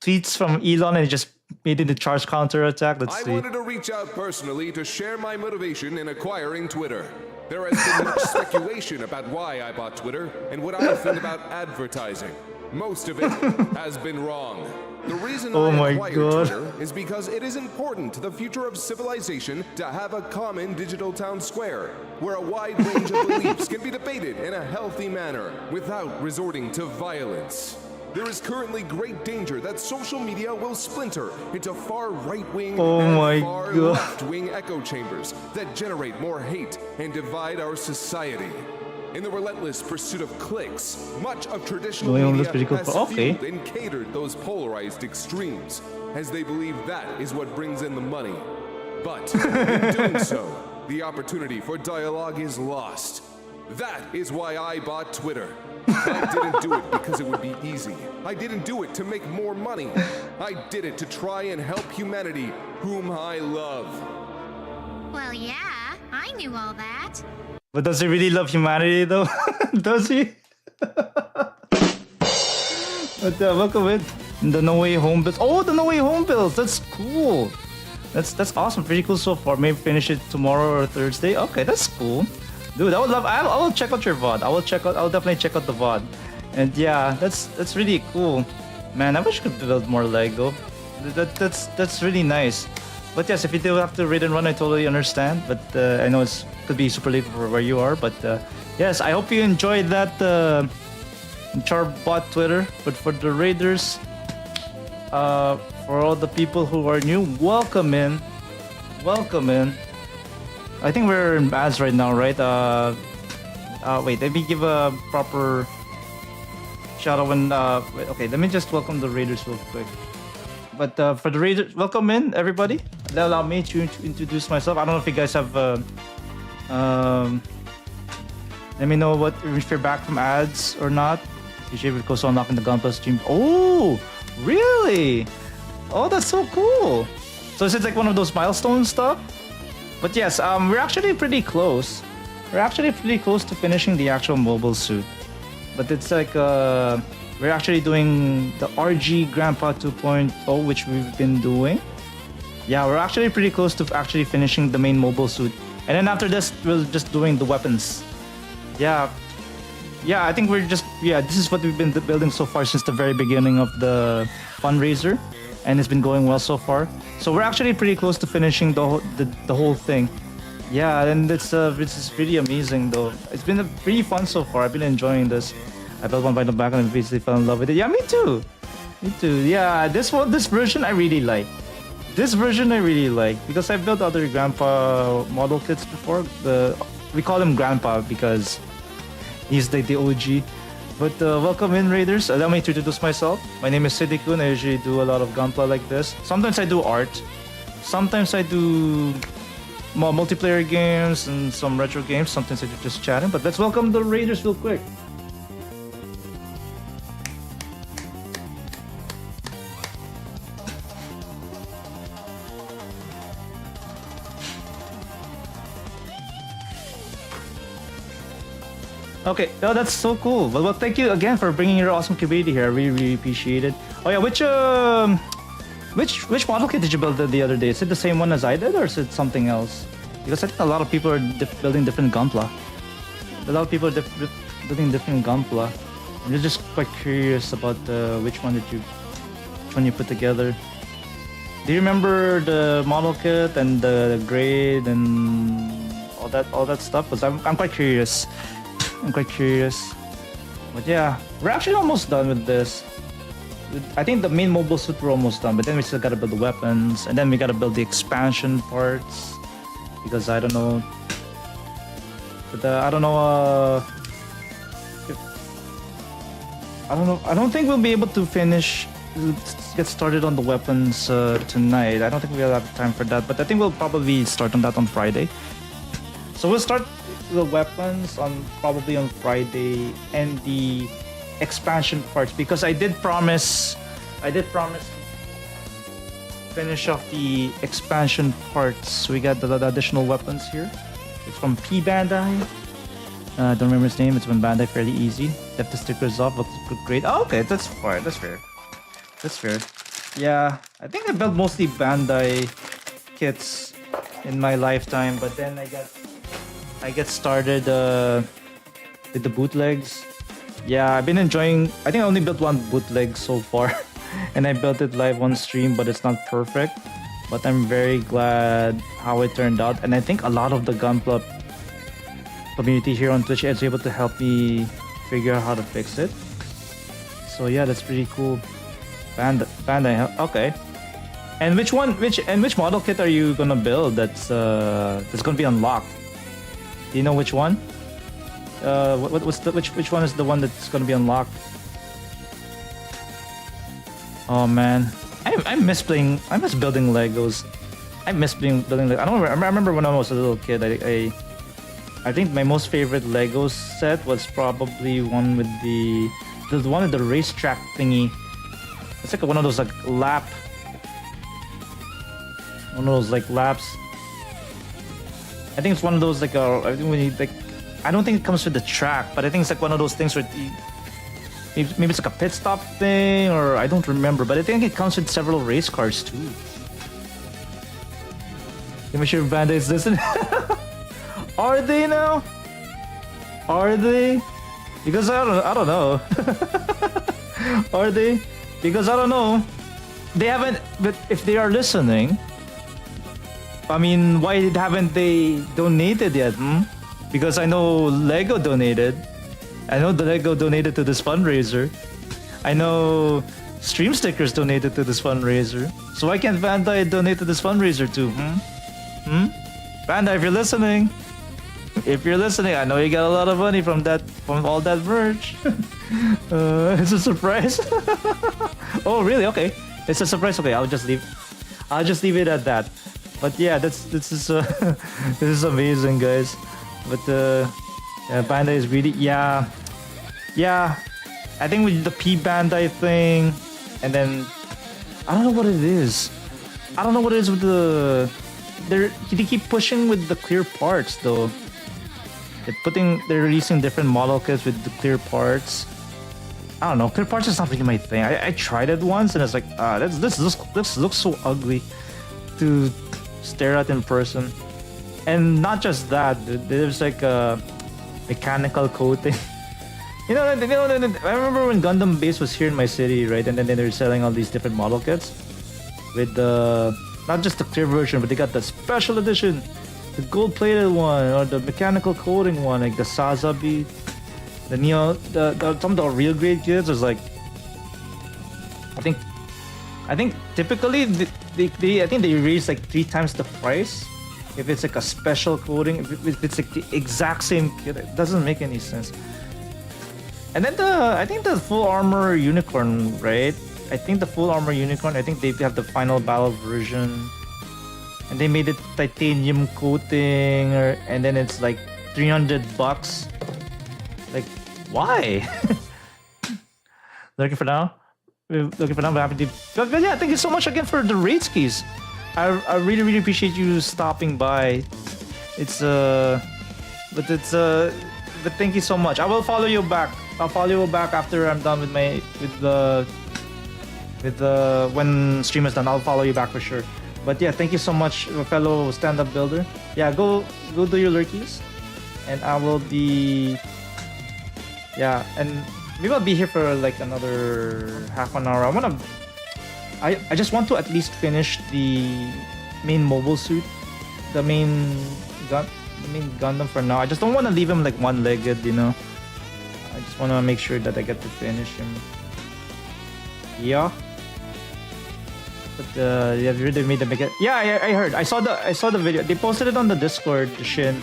tweets from Elon, and it just made it the charge counter attack. Let's see. I wanted to reach out personally to share my motivation in acquiring Twitter. There has been much speculation about why I bought Twitter and what I think about advertising. Most of it has been wrong. The reason I acquired Twitter is because it is important to the future of civilization to have a common digital town square, where a wide range of beliefs can be debated in a healthy manner without resorting to violence. There is currently great danger that social media will splinter into far right-wing and far left-wing echo chambers that generate more hate and divide our society. In the relentless pursuit of clicks, much of traditional media has fueled and catered those polarized extremes, as they believe that is what brings in the money. But in doing so, the opportunity for dialogue is lost. That is why I bought Twitter. I didn't do it because it would be easy. I didn't do it to make more money. I did it to try and help humanity, whom I love. Well, yeah, I knew all that. But does he really love humanity though? Does he? But welcome in the No Way Home builds. Oh, the No Way Home builds. That's cool. That's awesome. Pretty cool so far. Maybe finish it tomorrow or Thursday. Okay, that's cool. Dude, I would love. I will check out your VOD. I'll definitely check out the VOD. And yeah, that's really cool. Man, I wish I could build more Lego. That's really nice. But yes, if you do have to raid and run, I totally understand. But I know it could be super late for where you are. But yes, I hope you enjoyed that Charbot Twitter. But for the raiders, for all the people who are new, welcome in. Welcome in. I think we're in ads right now, right? Wait, let me give a proper shout out when. Okay, let me just welcome the raiders real quick. But for the raiders, welcome in everybody. Allow me to introduce myself. I don't know if you guys have. Let me know if you're back from ads or not. Usually it goes on unlocking the Gunpla stream. Oh, really? Oh, that's so cool. So is it like one of those milestone stuff? But yes, we're actually pretty close. We're actually pretty close to finishing the actual mobile suit. But it's like we're actually doing the RG Grandpa 2.0, which we've been doing. Yeah, we're actually pretty close to actually finishing the main mobile suit. And then after this, we're just doing the weapons. Yeah, I think this is what we've been building so far since the very beginning of the fundraiser. And it's been going well so far. So we're actually pretty close to finishing the whole thing. Yeah, and it's really amazing though. It's been pretty fun so far. I've been enjoying this. I built one by the back and basically fell in love with it. Yeah, me too. Me too. Yeah, this version I really like. This version I really like because I've built other Grandpa model kits before. We call him Grandpa because he's like the OG. But welcome in, Raiders. Allow me to introduce myself. My name is Sidikun. I usually do a lot of Gunpla like this. Sometimes I do art. Sometimes I do multiplayer games and some retro games. Sometimes I do just chatting. But let's welcome the Raiders real quick. Okay, oh, that's so cool. Well, thank you again for bringing your awesome community here. I really, really appreciate it. Oh yeah, which model kit did you build the other day? Is it the same one as I did, or is it something else? Because I think a lot of people are building different Gunpla. A lot of people are building different Gunpla. I'm just quite curious about which one you put together. Do you remember the model kit and the grade and all that stuff? Because I'm quite curious. I'm quite curious. But yeah, we're actually almost done with this. I think the main mobile suit we're almost done, but then we still gotta build the weapons, and then we gotta build the expansion parts. Because I don't know. But I don't know. I don't think we'll be able to get started on the weapons tonight. I don't think we'll have time for that, but I think we'll probably start on that on Friday. So we'll start the weapons probably on Friday and the expansion parts because I did promise finish off the expansion parts. We got the additional weapons here. It's from P Bandai. Don't remember his name. It's from Bandai, fairly easy. Left the stickers off, looks great. Oh, okay, that's fair. That's fair. Yeah, I think I built mostly Bandai kits in my lifetime, but then I get started with the bootlegs. Yeah, I've been enjoying. I think I only built one bootleg so far, and I built it live on stream, but it's not perfect. But I'm very glad how it turned out, and I think a lot of the Gunpla community here on Twitch is able to help me figure out how to fix it. So yeah, that's pretty cool. Bandai, okay. And which model kit are you gonna build that's gonna be unlocked? Do you know which one? Which one is the one that's gonna be unlocked? Oh man, I miss building Legos. I miss building Legos. I remember when I was a little kid. I think my most favorite Lego set was probably one with the one with the racetrack thingy. It's like one of those like laps. I think it's one of those like I think when you like I don't think it comes with the track, but I think it's like one of those things where maybe it's like a pit stop thing, or I don't remember, but I think it comes with several race cars too. Let me sure Bandai is listening. Are they now? Are they? Because I don't know. Are they? Because I don't know. They haven't, but if they are listening, I mean, why haven't they donated yet? Because I know Lego donated. I know the Lego donated to this fundraiser. I know Stream Stickers donated to this fundraiser. So why can't Bandai donate to this fundraiser too? Bandai, if you're listening, I know you got a lot of money from all that merch. It's a surprise. Oh, really? Okay, it's a surprise. Okay, I'll just leave it at that. But yeah, this is this is amazing, guys. But yeah, Bandai is really yeah. I think with the P Bandai thing, and then I don't know what it is. I don't know what it is with the. They keep pushing with the clear parts though. They're releasing different model kits with the clear parts. I don't know. Clear parts is not really my thing. I tried it once and it's like, this looks so ugly to stare at in person. And not just that, dude, there's like a mechanical coating. You know, I remember when Gundam Base was here in my city, right? And then they're selling all these different model kits with the not just the clear version, but they got the special edition, the gold-plated one, or the mechanical coating one, like the Sazabi, the Neo, some of the real grade kits is like, I think typically I think they raise like 3 times the price if it's like a special coating. If it's like the exact same kit, it doesn't make any sense. And then I think the full armor unicorn, right? I think the full armor unicorn, I think they have the final battle version, and they made it titanium coating, and then it's like $300. Like, why? Looking for now, but happy to. But yeah, thank you so much again for the raid skis. I really appreciate you stopping by. But thank you so much. I will follow you back. I'll follow you back after I'm done with when stream is done. I'll follow you back for sure. But yeah, thank you so much, fellow stand-up builder. Yeah, go do your lurkies, and I will be. Yeah, and maybe I'll be here for like another half an hour. I just want to at least finish the main mobile suit, the main Gundam for now. I just don't want to leave him like one-legged, you know. I just want to make sure that I get to finish him. Yeah. But yeah, they made them make it. Yeah, I heard. I saw the video. They posted it on the Discord, Shin.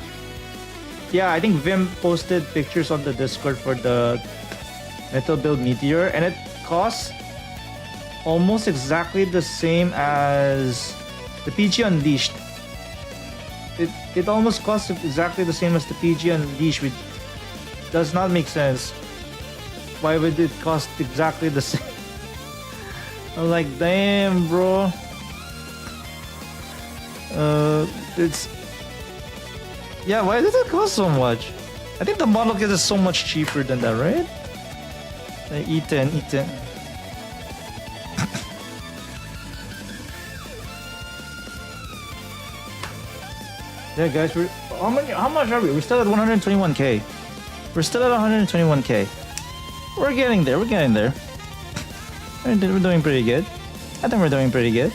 Yeah, I think Vim posted pictures on the Discord for the Metal Build Meteor, and it costs almost exactly the same as the PG Unleashed. It almost costs exactly the same as the PG Unleashed, which does not make sense. Why would it cost exactly the same? I'm like, damn, bro. It's... Yeah, why does it cost so much? I think the model kit is so much cheaper than that, right? E10. Yeah, guys, how much are we? We're still at 121k. We're still at 121k. We're getting there. We're doing pretty good. I think we're doing pretty good.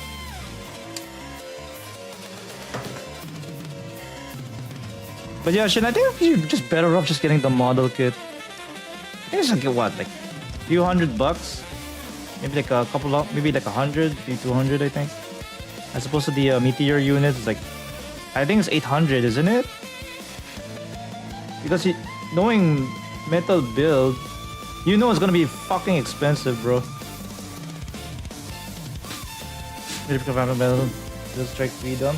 But yeah, Shin, I think you're just better off just getting the model kit. I think it's like what, like a few $100? Maybe like a couple of, maybe like 100, maybe 200, I think. As opposed to the Meteor unit, it's like, I think it's 800, isn't it? Because knowing Metal Build, you know it's gonna be fucking expensive, bro. Just strike freedom.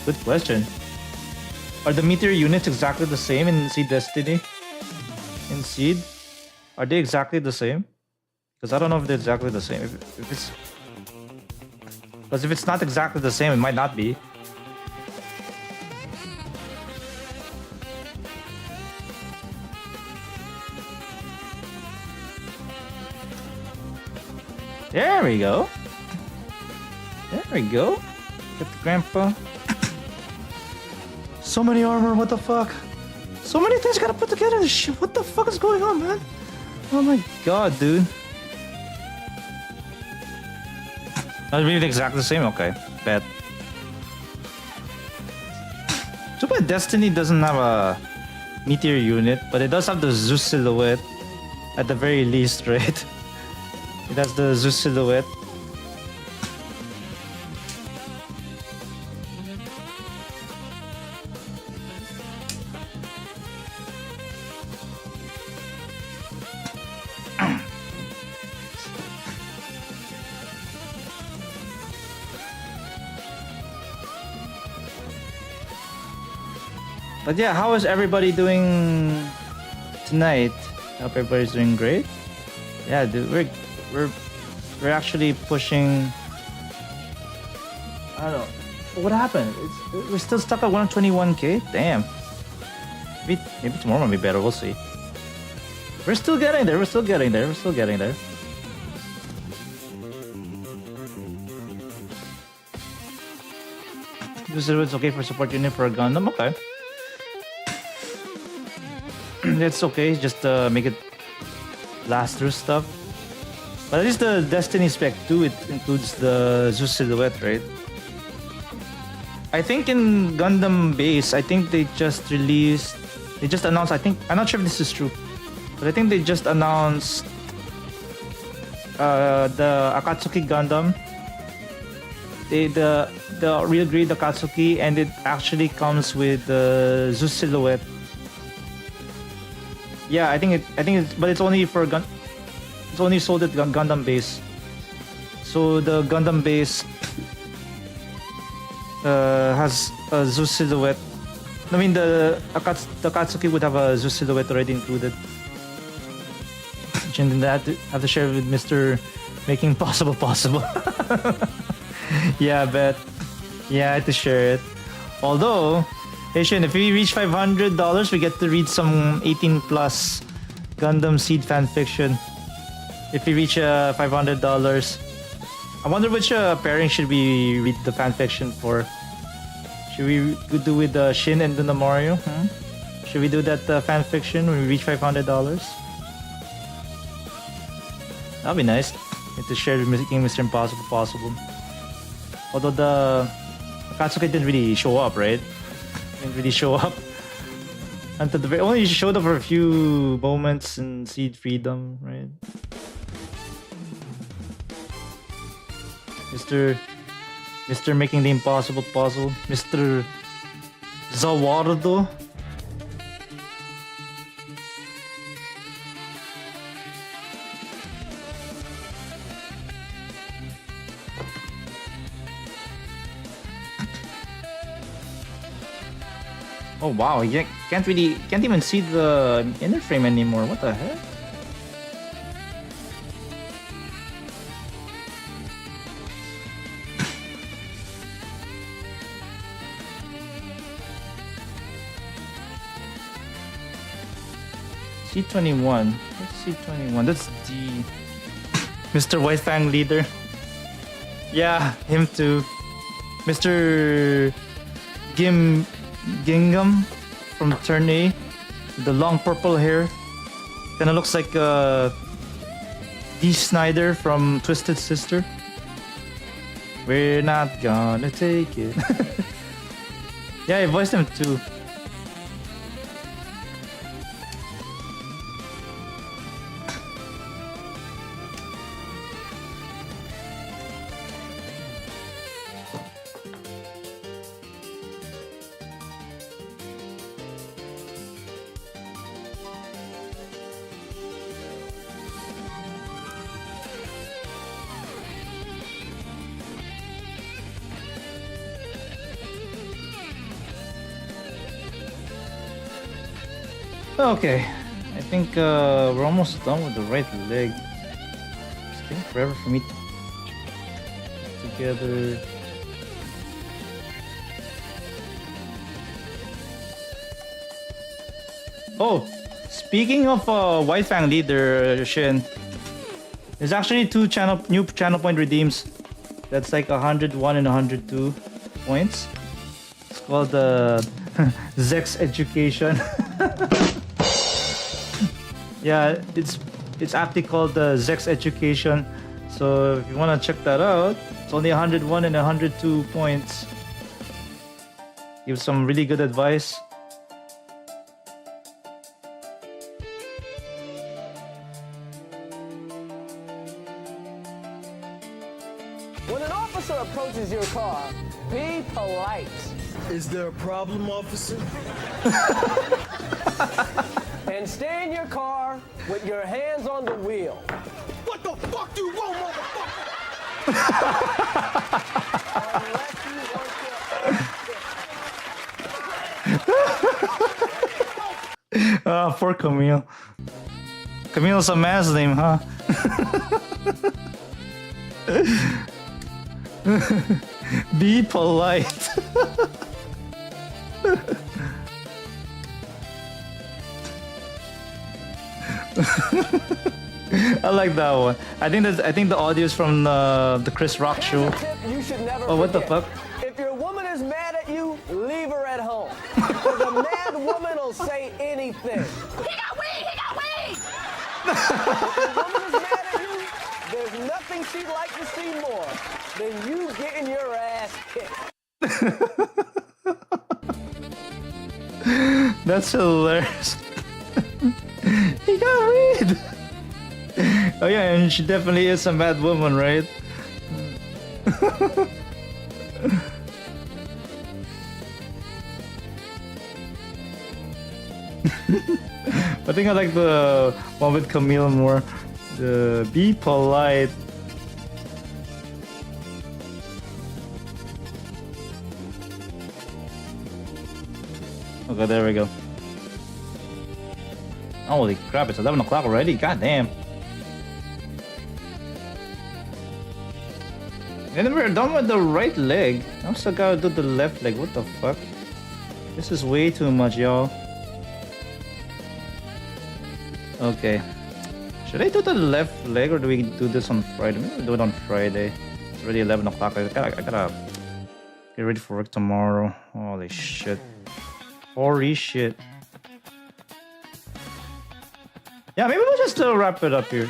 Good question. Are the Meteor units exactly the same in Seed Destiny? In Seed? Are they exactly the same? Because I don't know if they're exactly the same. Because if it's not exactly the same, it might not be. There we go. There we go. Get the grandpa. So many armor, what the fuck? So many things gotta put together. Shit, what the fuck is going on, man? Oh my god, dude. Not really exactly the same? Okay, bet. Too bad Destiny doesn't have a meteor unit, but it does have the Zeus silhouette at the very least, right? It has the Zeus silhouette. But yeah, how is everybody doing tonight? I hope everybody's doing great. Yeah, dude, we're actually pushing. I don't know what happened. We're still stuck at 121k. Damn. Maybe tomorrow might be better. We'll see. We're still getting there. We're still getting there. We're still getting there. It's okay for support unit for a Gundam. Okay. It's okay, just make it last through stuff. But at least the Destiny Spec 2, it includes the Zeus silhouette, right? I think in Gundam Base, I think they just announced, I'm not sure if this is true, but I think they just announced the Akatsuki Gundam. The real grade Akatsuki, and it actually comes with the Zeus silhouette. Yeah, I think it's, but it's only for it's only sold at Gundam Base. So the Gundam Base has a Zeus silhouette. I mean, the Akatsuki would have a Zeus silhouette already included. And then I have to share with Mr. Making Possible possible. Yeah, I bet. Yeah, I had to share it. Although, hey Shin, if we reach $500, we get to read some 18 plus Gundam Seed fanfiction. If we reach $500, I wonder which pairing should we read the fanfiction for? Should we do with Shin and Duna Mario? Should we do that fanfiction when we reach $500? That'd be nice. Get to share with Making Mr. Impossible possible. Although the Akatsuki didn't really show up, right? Didn't really show up until the only showed up for a few moments in Seed Freedom, right? Mr. Making the Impossible possible, Mr. Zawardo. Oh wow, you can't even see the inner frame anymore. What the heck? C21. What's C21? That's the Mr. White Fang leader. Yeah, him too. Mr. Gingham from Turn A, the long purple hair, kind of looks like Dee Snider from Twisted Sister. We're not gonna take it. Yeah, I voiced him too. Okay, I think we're almost done with the right leg. It's taking forever for me to put together. Oh, speaking of White Fang leader, Shin, There's actually new channel point redeems. That's like 101 and 102 points. It's called the Zex Education. Yeah, it's aptly called the Zex Education. So if you want to check that out, it's only 101 and 102 points. Give some really good advice. When an officer approaches your car, be polite. Is there a problem, officer? And stay in your car with your hands on the wheel. What the fuck do you want, motherfucker? Unless you want to... Poor Camille. Camille's a man's name, huh? Be polite. I like that one. I think the audio is from the Chris Rock show. You should never Oh, what the forget. fuck? If your woman is mad at you, leave her at home. Because a mad woman will say anything. He got weed! He got weed! If your woman is mad at you, there's nothing she'd like to see more than you getting your ass kicked. That's hilarious. He got weed. Oh yeah, and she definitely is a mad woman, right? I think I like the one with Camille more. The be polite. Okay, there we go. Holy crap, it's 11 o'clock already? God damn. And then we're done with the right leg. I still gotta do the left leg. What the fuck? This is way too much, y'all. Okay. Should I do the left leg or do we do this on Friday? Maybe we'll do it on Friday. It's already 11 o'clock. I gotta get ready for work tomorrow. Holy shit. Holy shit. Yeah, maybe we'll just wrap it up here.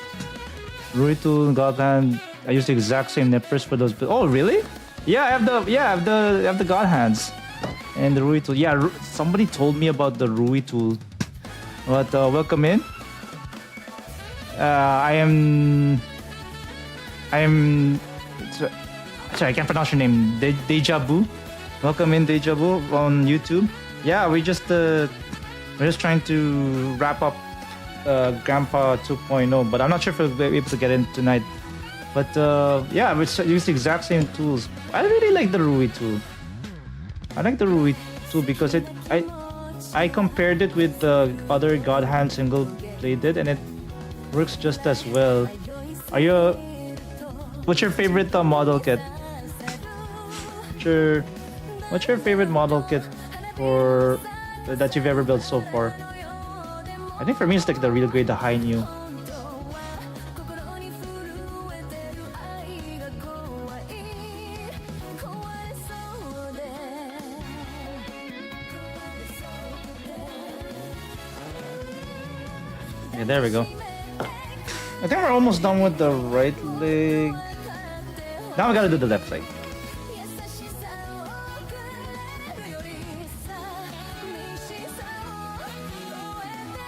Ruitul, Godhand. I use the exact same nippers for those. Oh, really? Yeah, I have the God hands and the Ruitul. Yeah, somebody told me about the Ruitul. But welcome in. I am. Sorry, I can't pronounce your name. Deja Vu. Welcome in, Deja Vu on YouTube. Yeah, we're just trying to wrap up Grandpa 2.0, but I'm not sure if we'll be able to get in tonight. But yeah, we use the exact same tools. I really like the Rui tool. I like the Rui tool because I compared it with the other God Hand single bladed, and it works just as well. What's your favorite model kit? What's your favorite model kit for that you've ever built so far? I think for me it's like the real grade, the high new. Yeah, there we go. I think we're almost done with the right leg. Now we gotta do the left leg.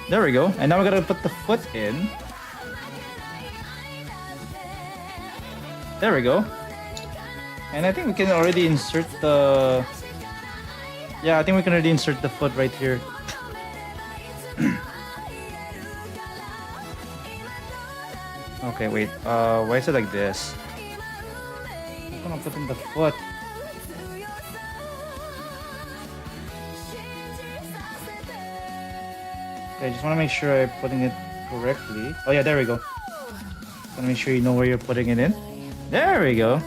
There we go. And now we gotta put the foot in. There we go. And I think we can already insert the... Yeah, I think we can already insert the foot right here. Okay, wait. Why is it like this? I'm gonna put in the foot. Okay, I just want to make sure I'm putting it correctly. Oh yeah, there we go. Want to make sure you know where you're putting it in. There we go.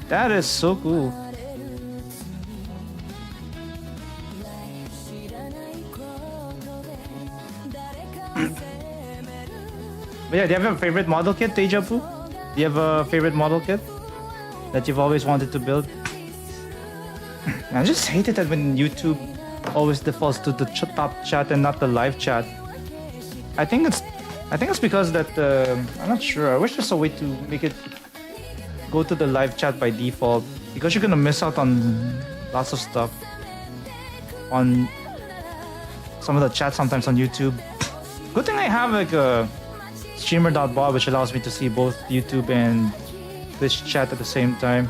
That is so cool. But But yeah, do you have a favorite model kit, Tejapu? Do you have a favorite model kit that you've always wanted to build? I just hate it that when YouTube always defaults to the top chat and not the live chat. I think it's because that I'm not sure. I wish there's a way to make it go to the live chat by default, because you're gonna miss out on lots of stuff on some of the chat sometimes on YouTube. Good thing I have like a streamer.bot, which allows me to see both YouTube and Twitch chat at the same time.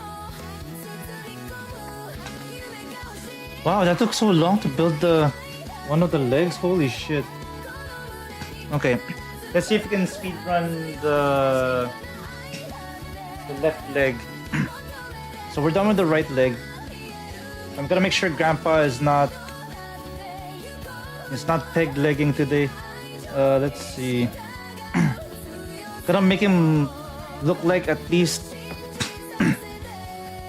Wow, that took so long to build the one of the legs. Holy shit. Okay, let's see if we can speedrun the left leg. So we're done with the right leg. I'm gonna make sure Grandpa is not peg legging today. Let's see. Gonna make him look like at least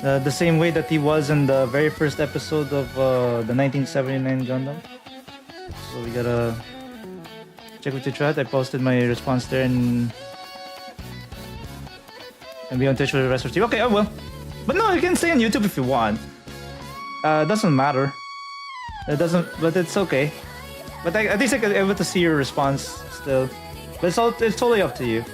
the same way that he was in the very first episode of the 1979 Gundam. So we gotta check with the chat. I posted my response there and be on Twitch with the rest of the team. Okay, I will. But no, you can stay on YouTube if you want. It doesn't matter. It doesn't, but it's okay. But at least I can be able to see your response still. But it's totally up to you.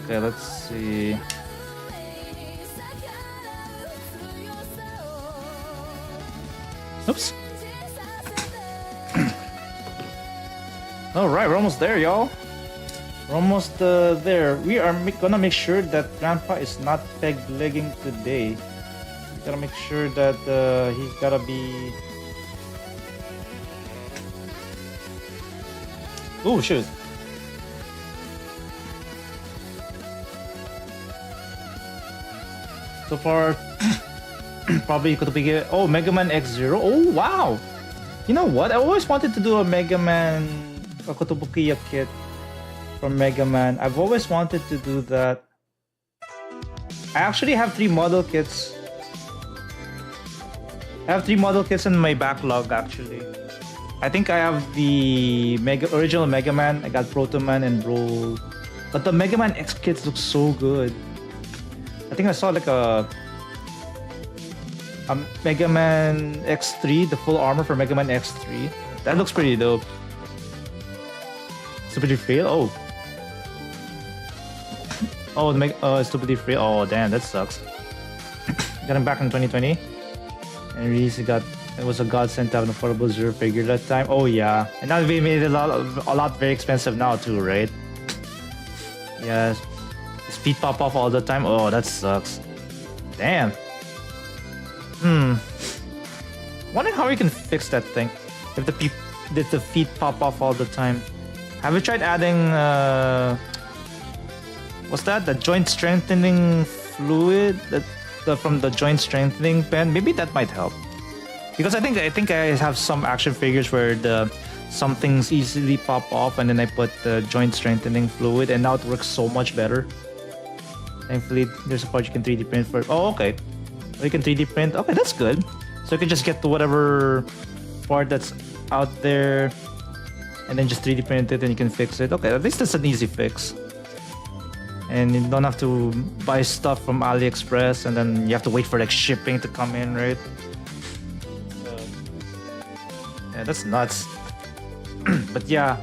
Okay, let's see. Oops. Alright, we're almost there, y'all. We're almost there. We are gonna make sure that Grandpa is not peg legging today. We gotta make sure that he's gotta be... Oh, shoot. So far, probably could be... Oh, Mega Man X0. Oh, wow! You know what? I always wanted to do a Mega Man Kotobukiya kit from Mega Man. I've always wanted to do that. I actually have 3 model kits. I have 3 model kits in my backlog, actually. I think I have the original Mega Man. I got Proto Man and Bro. But the Mega Man X kits look so good. I think I saw like a Mega Man X3, the full armor for Mega Man X3. That looks pretty dope. Stupidly fail? Oh. Oh, stupidly fail. Oh, damn, that sucks. Got him back in 2020. And it was a godsend to have an affordable Zero figure that time. Oh, yeah. And now we made it a lot very expensive now, too, right? Yeah. His feet pop off all the time. Oh, that sucks. Damn. Wondering how we can fix that thing. If the feet pop off all the time. Have you tried adding what's that? The joint strengthening fluid from the joint strengthening pen? Maybe that might help. Because I think I have some action figures where some things easily pop off, and then I put the joint strengthening fluid, and now it works so much better. Thankfully, there's a part you can 3D print for. Oh, okay. So you can 3D print. Okay, that's good. So you can just get to whatever part that's out there, and then just 3D print it, and you can fix it. Okay, at least that's an easy fix. And you don't have to buy stuff from AliExpress, and then you have to wait for like shipping to come in, right? Yeah, that's nuts. But yeah,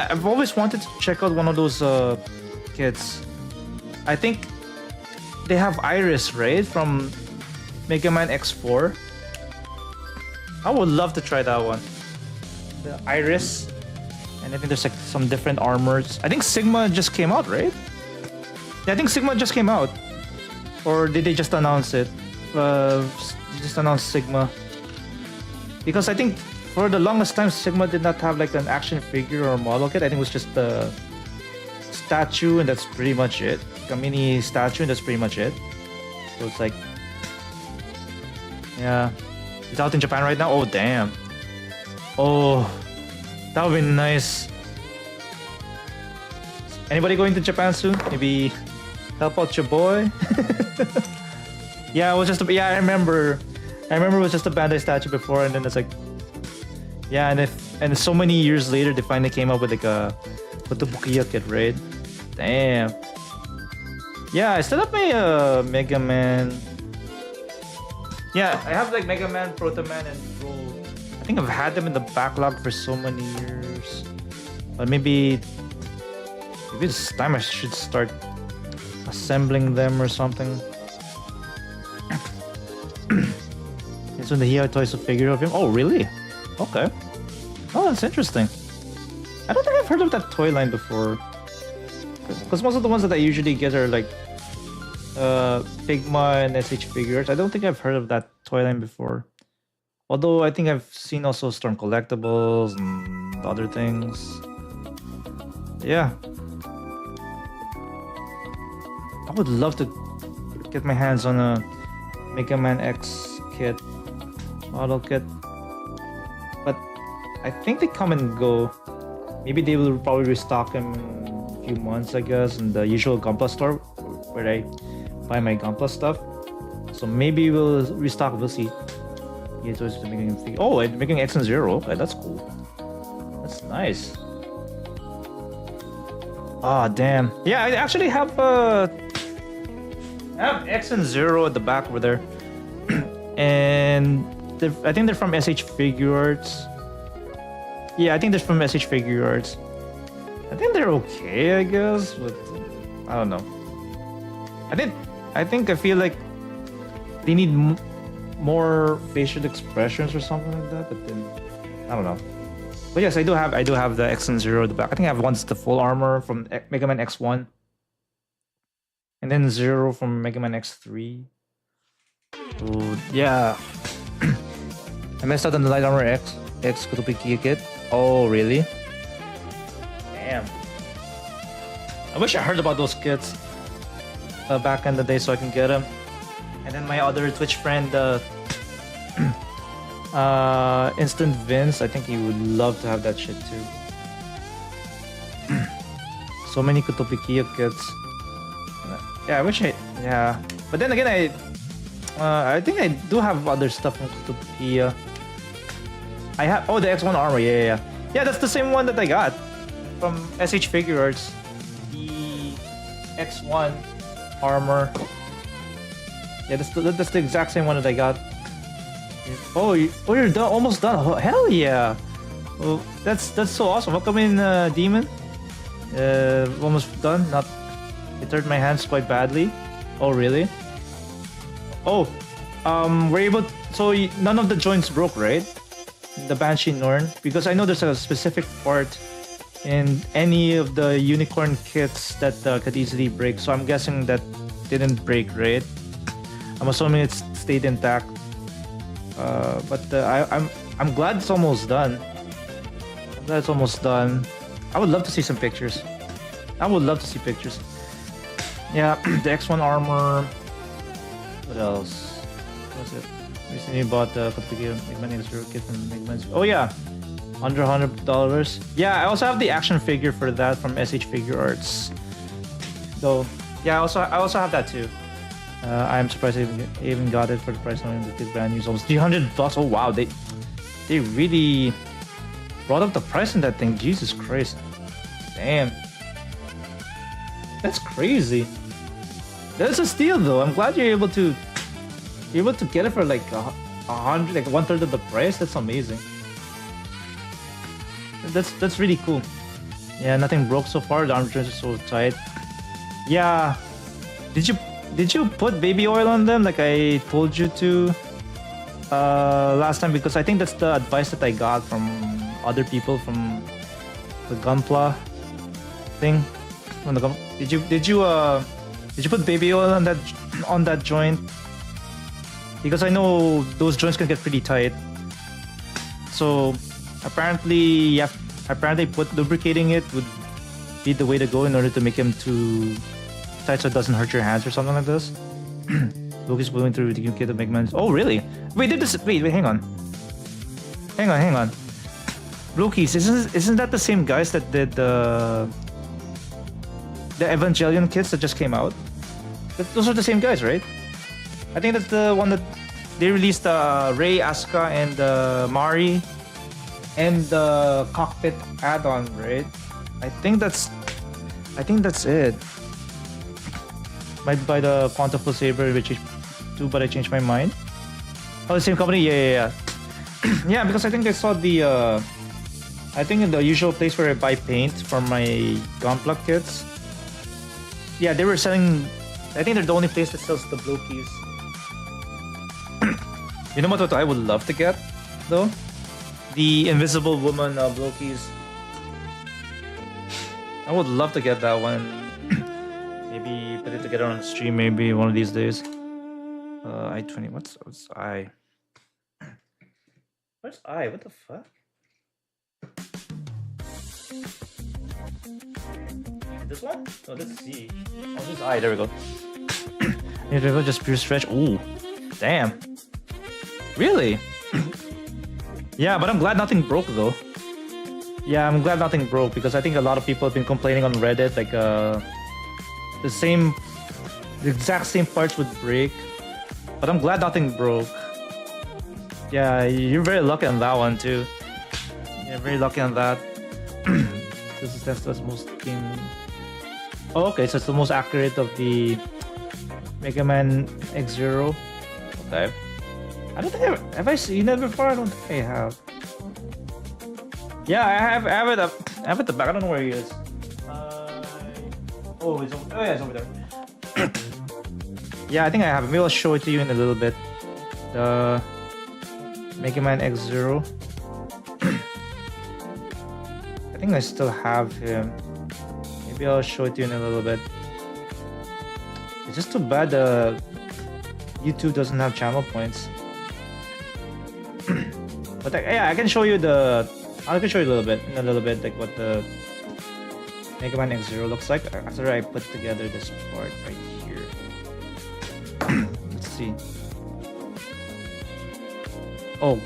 I've always wanted to check out one of those kits. I think they have Iris, right, from Mega Man X4. I would love to try that one. The Iris, and I think there's like some different armors. I think Sigma just came out, right? Yeah, I think Sigma just came out. Or did they just announce it? Just announced Sigma. Because I think for the longest time, Sigma did not have like an action figure or model kit. I think it was just the statue, and that's pretty much it. Like a mini statue, and that's pretty much it. So it's like, yeah, it's out in Japan right now. Oh damn! Oh, that would be nice. Anybody going to Japan soon? Maybe help out your boy. Yeah, it was just yeah. I remember it was just a Bandai statue before, and then it's like, yeah, and so many years later they finally came up with like a Kotobukiya kit, right? Damn. Yeah, I still have my Mega Man. Yeah, I have like Mega Man, Proto Man, and Bro. I think I've had them in the backlog for so many years, but maybe this time I should start assembling them or something. It's when the Hio Toys a figure of him. Oh, really? Okay. Oh, that's interesting. I don't think I've heard of that toy line before. Because most of the ones that I usually get are like Figma and SH figures. I don't think I've heard of that toy line before. Although I think I've seen also Storm Collectibles and other things. Yeah. I would love to get my hands on a Mega Man X kit, model kit. But I think they come and go. Maybe they will probably restock them in a few months, I guess, in the usual Gunpla store where I buy my Gunpla stuff. So maybe we'll restock, we'll see. Yeah, so it's making oh, and making X and Zero. Okay, that's cool. That's nice. Ah, damn. Yeah, I actually have X and Zero at the back over there. And I think they're from SH Figure Arts. Yeah, I think they're from SH Figure Arts. I think they're okay, I guess, but I don't know. I feel like they need more facial expressions or something like that, but then I don't know. But yes, I do have the X and Zero at the back. I think I have once the full armor from Mega Man X1. And then Zero from Mega Man X3. Oh, yeah. I messed up on the Light Armor X Kotobukiya kit. Oh, really? Damn. I wish I heard about those kits back in the day so I can get them. And then my other Twitch friend, Instant Vince, I think he would love to have that shit too. So many Kotobukiya kits. Yeah, I wish yeah. But then again, I think I do have other stuff from Kotobukiya. I have the X1 armor. Yeah. That's the same one that I got from SH Figure Arts. The X1 armor. Yeah, that's the exact same one that I got. Oh, you're done, almost done. Oh, hell yeah! Well, that's so awesome. Welcome in, Demon. Almost done. It hurt my hands quite badly. Oh, really? Oh, we're able. So none of the joints broke, right? The Banshee Norn, because I know there's a specific part in any of the unicorn kits that could easily break. So I'm guessing that didn't break, right? I'm assuming it stayed intact. But I'm glad it's almost done. I'm glad it's almost done. I would love to see some pictures. I would love to see pictures. Yeah, the X1 armor. What else? What's it? Recently bought the Mega Man X Zero kit from Mega Man. Oh yeah, under $100. Yeah, I also have the action figure for that from SH Figure Arts. So yeah, I also have that too. I'm surprised I even got it for the price on the brand new. Almost $300. Oh wow, they really brought up the price in that thing. Jesus Christ, damn, that's crazy. That's a steal though. I'm glad you're able to get it for like $100, like 1/3 of the price. That's amazing. That's really cool. Yeah, nothing broke so far. The arm joints are so tight. Yeah, did you put baby oil on them like I told you to last time? Because I think that's the advice that I got from other people from the Gunpla thing. Did you put baby oil on that joint? Because I know those joints can get pretty tight. So apparently lubricating it would be the way to go in order to make them too tight so it doesn't hurt your hands or something like this. Lucas going through the kit to make man. Oh really? Wait, hang on. Blue Keys, isn't that the same guys that did the Evangelion kits that just came out? Those are the same guys, right? I think that's the one that they released. Ray, Asuka, and Mari, and the cockpit add-on, right? I think that's it. Might buy the Quantum Saber, which is too, but I changed my mind. Oh, the same company? Yeah. Yeah, because I think I saw the I think in the usual place where I buy paint for my Gunpla kits. Yeah, they were selling. I think they're the only place that sells the Blokies. You know what I would love to get though? The Invisible Woman Blokies. I would love to get that one. Maybe put it together on stream. Maybe one of these days. I-20. What's I? Where's I? What the fuck? This one? Oh, this is C. Oh, this is I. There we go. Here we go. Just pure stretch. Ooh, damn. Really? Yeah, but I'm glad nothing broke though. Yeah, I'm glad nothing broke because I think a lot of people have been complaining on Reddit like the exact same parts would break. But I'm glad nothing broke. Yeah, you're very lucky on that one too. Yeah, very lucky on that. This is Tesla's most game. Oh, okay, so it's the most accurate of the Mega Man X-Zero. Okay. I don't think have I seen it before? I don't think I have. Yeah, I have it up. I have it at the back. I don't know where he is. Oh, it's over. Oh yeah, it's over there. Yeah, I think I have it. Maybe I'll show it to you in a little bit. The Mega Man X-Zero. I think I still have him. Maybe I'll show it to you in a little bit. It's just too bad YouTube doesn't have channel points. But yeah, I can show you I can show you a little bit like what the Mega Man X-Zero looks like after I put together this part right here. Let's see. Oh,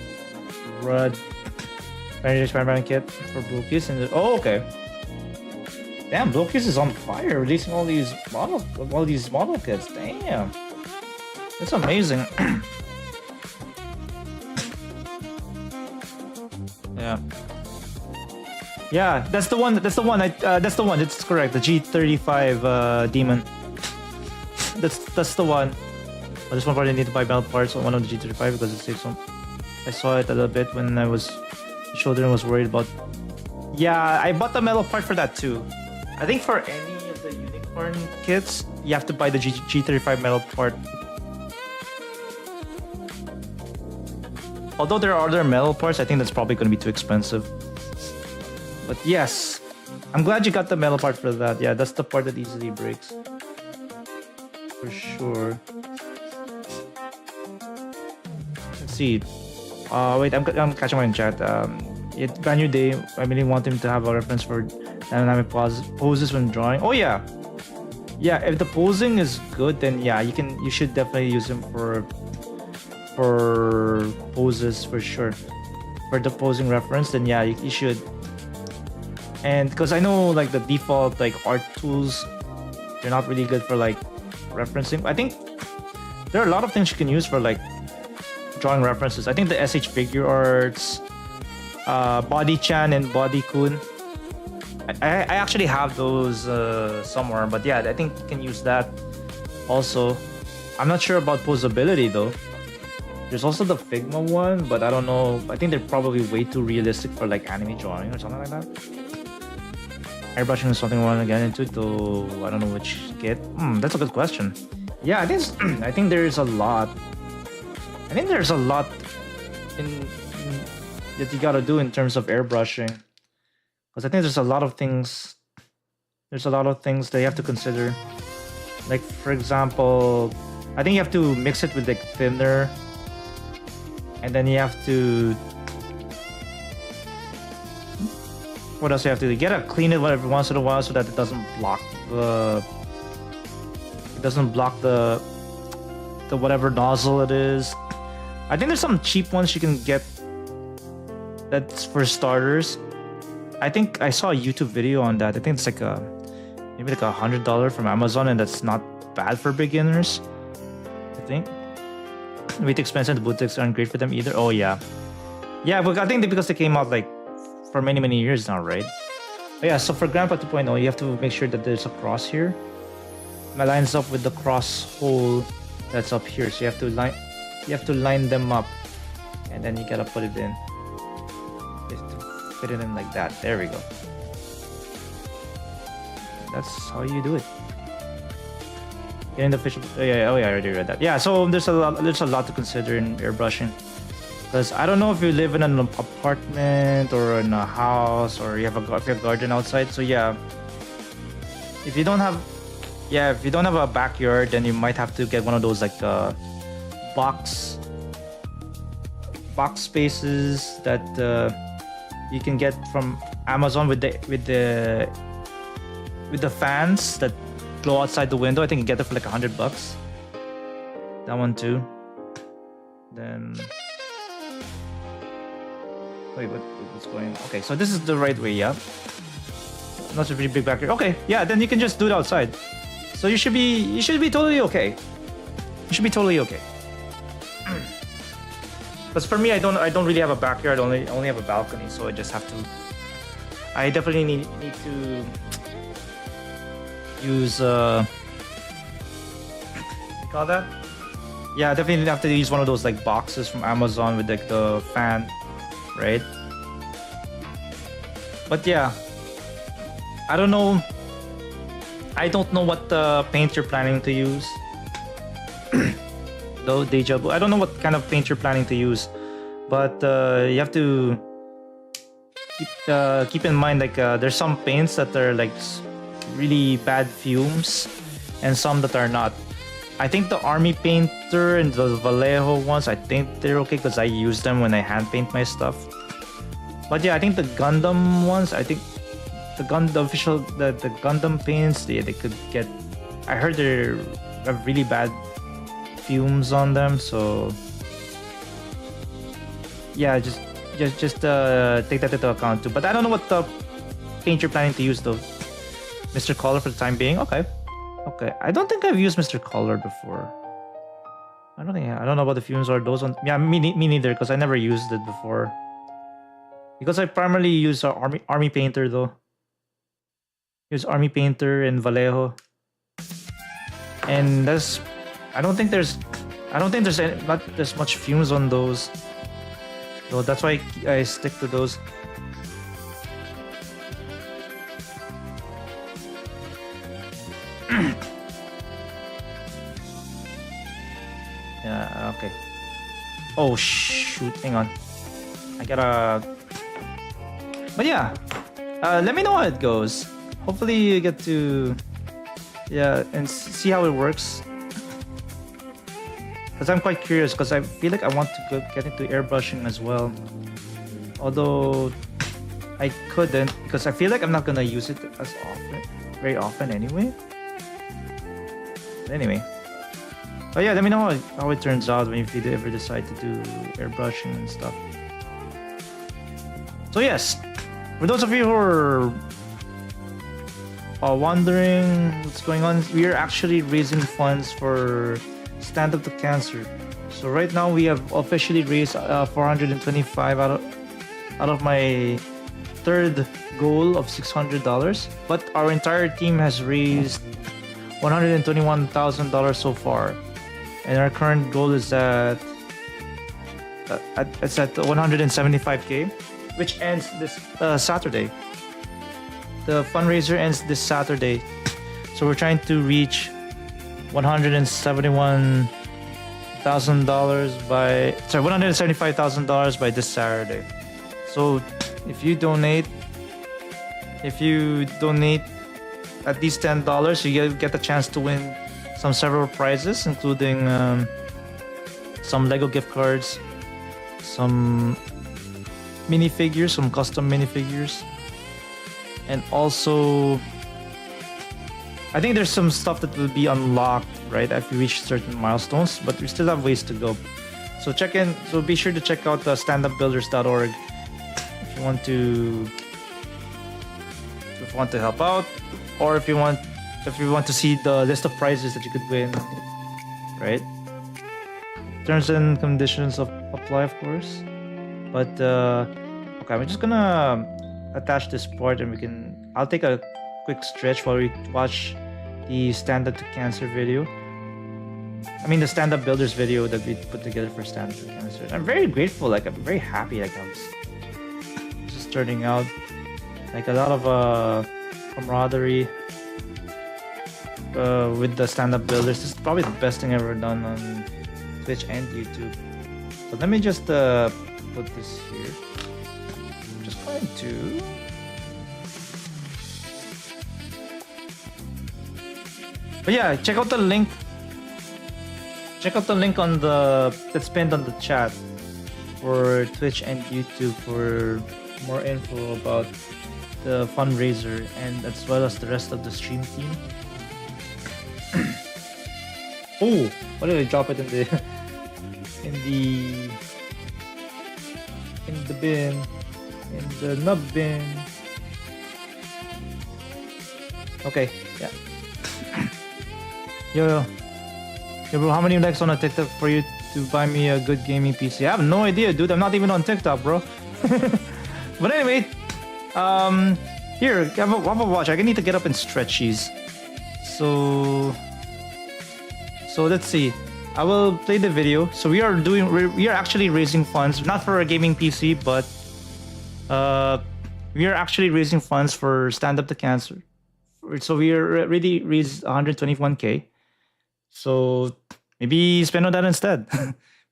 Red Spider-Man kit for Blokies and oh, okay. Damn, Blokies is on fire, releasing all these model kits. Damn, that's amazing. Yeah, that's the one. That's the one. It's correct. The G35 Demon. That's the one. But this one probably need to buy metal parts on one of the G35 because it saves some. I saw it a little bit when I was. Children was worried about. Yeah, I bought the metal part for that too. I think for any of the unicorn kits, you have to buy the G35 metal part. Although there are other metal parts, I think that's probably going to be too expensive. But yes, I'm glad you got the metal part for that. Yeah, that's the part that easily breaks. For sure. Let's see. Wait, I'm catching my chat. Brand new day. I really want him to have a reference for dynamic poses when drawing. Oh yeah, yeah. If the posing is good, then yeah, you should definitely use him for poses for sure. For the posing reference, then yeah, you should. And because I know like the default like art tools, they're not really good for like referencing. I think there are a lot of things you can use for like drawing references. I think the SH Figure Arts, Body Chan and Body Kun. I actually have those somewhere, but yeah, I think you can use that also. I'm not sure about posability though. There's also the Figma one, but I don't know. I think they're probably way too realistic for like anime drawing or something like that. Airbrushing is something I want to get into, though I don't know which kit. That's a good question. Yeah, I think there is a lot. I think there's a lot that you gotta do in terms of airbrushing, because I think there's a lot of things. There's a lot of things that you have to consider. Like for example, I think you have to mix it with like thinner, and then you have to. What else you have to do? You gotta clean it every once in a while so that it doesn't block the. It doesn't block the whatever nozzle it is. I think there's some cheap ones you can get. That's for starters. I think I saw a YouTube video on that. I think it's like maybe like $100 from Amazon, and that's not bad for beginners. I think. way too expensive. The bootlegs aren't great for them either. Oh yeah, yeah. But I think because they came out like for many years now, right? But yeah. So for Gunpla 2.0, you have to make sure that there's a cross here. That lines up with the cross hole that's up here. So you have to line them up, and then you gotta put it in. You have to fit it in like that. There we go. That's how you do it. Getting the official. Oh yeah, I already read that. Yeah, so there's a lot to consider in airbrushing, because I don't know if you live in an apartment or in a house or if you have a garden outside. So yeah, if you don't have a backyard, then you might have to get one of those like box spaces that you can get from Amazon with the fans that go outside the window. I think you get it for like $100. That one too. Then wait, what's going on? Okay, so this is the right way, yeah. Not a really big backyard. Okay, yeah, then you can just do it outside. So you should be totally okay. You should be totally okay. Because for me, I don't really have a backyard. I only have a balcony, so I just have to. I definitely need to use you call that? Yeah, I definitely have to use one of those like boxes from Amazon with like the fan, right? But yeah, I don't know what paint you're planning to use. Though deja vu, I don't know what kind of paint you're planning to use, but you have to keep in mind like there's some paints that are like really bad fumes and some that are not. I think the Army Painter and the Vallejo ones, I think they're okay because I use them when I hand paint my stuff. But yeah, I think the Gundam ones, I think the Gundam paints, they could get, I heard they have really bad fumes on them, so yeah, just take that into account too. But I don't know what the paint you're planning to use though. Mr. Color for the time being. Okay. I don't think I've used Mr. Color before. I don't know about the fumes or those ones. Yeah, me neither, because I never used it before. Because I primarily use Army Painter though. Use Army Painter and Vallejo. And I don't think there's much fumes on those. So that's why I stick to those. Yeah, okay. Oh shoot, hang on. I gotta... But yeah, let me know how it goes. Hopefully you get to... Yeah, and see how it works. Because I'm quite curious, because I feel like I want to get into airbrushing as well. Although I couldn't, because I feel like I'm not gonna use it very often anyway. Anyway. But yeah, let me know how it turns out when you ever decide to do airbrushing and stuff. So yes, for those of you who are wondering what's going on, we are actually raising funds for Stand Up to Cancer. So right now we have officially raised 425 out of my third goal of $600. But our entire team has raised $121,000 so far. And our current goal is at 175K, which ends this Saturday. The fundraiser ends this Saturday, so we're trying to reach $175,000 by this Saturday. So if you donate at least $10, you get the chance to win several prizes, including some Lego gift cards, some minifigures, some custom minifigures, and also I think there's some stuff that will be unlocked right after you reach certain milestones, but we still have ways to go. So be sure to check out standupbuilders.org if you want to help out, or if you want to see the list of prizes that you could win, right? terms and conditions apply, of course. But okay, I'm just gonna attach this part, and I'll take a quick stretch while we watch the Stand Up to Cancer video. I mean, the Stand Up Builders video that we put together for Stand Up to Cancer. I'm very grateful. Like, I'm very happy. Like, it's just turning out like a lot of camaraderie with the Stand Up Builders. This is probably the best thing I've ever done on Twitch and YouTube. So let me just put this here. I'm just going to. But yeah, check out the link. Check out the link on that's pinned on the chat for Twitch and YouTube for more info about the fundraiser and as well as the rest of the stream team. Oh, why did I drop it in the bin, in the nub bin? Okay, yeah. Yo, bro, how many likes on a TikTok for you to buy me a good gaming PC? I have no idea, dude. I'm not even on TikTok, bro. But anyway, here, have a watch. I need to get up and stretch these. So let's see. I will play the video. So we are actually raising funds, not for a gaming PC, but we are actually raising funds for Stand Up to Cancer. So we already raised 121K. So maybe spend on that instead.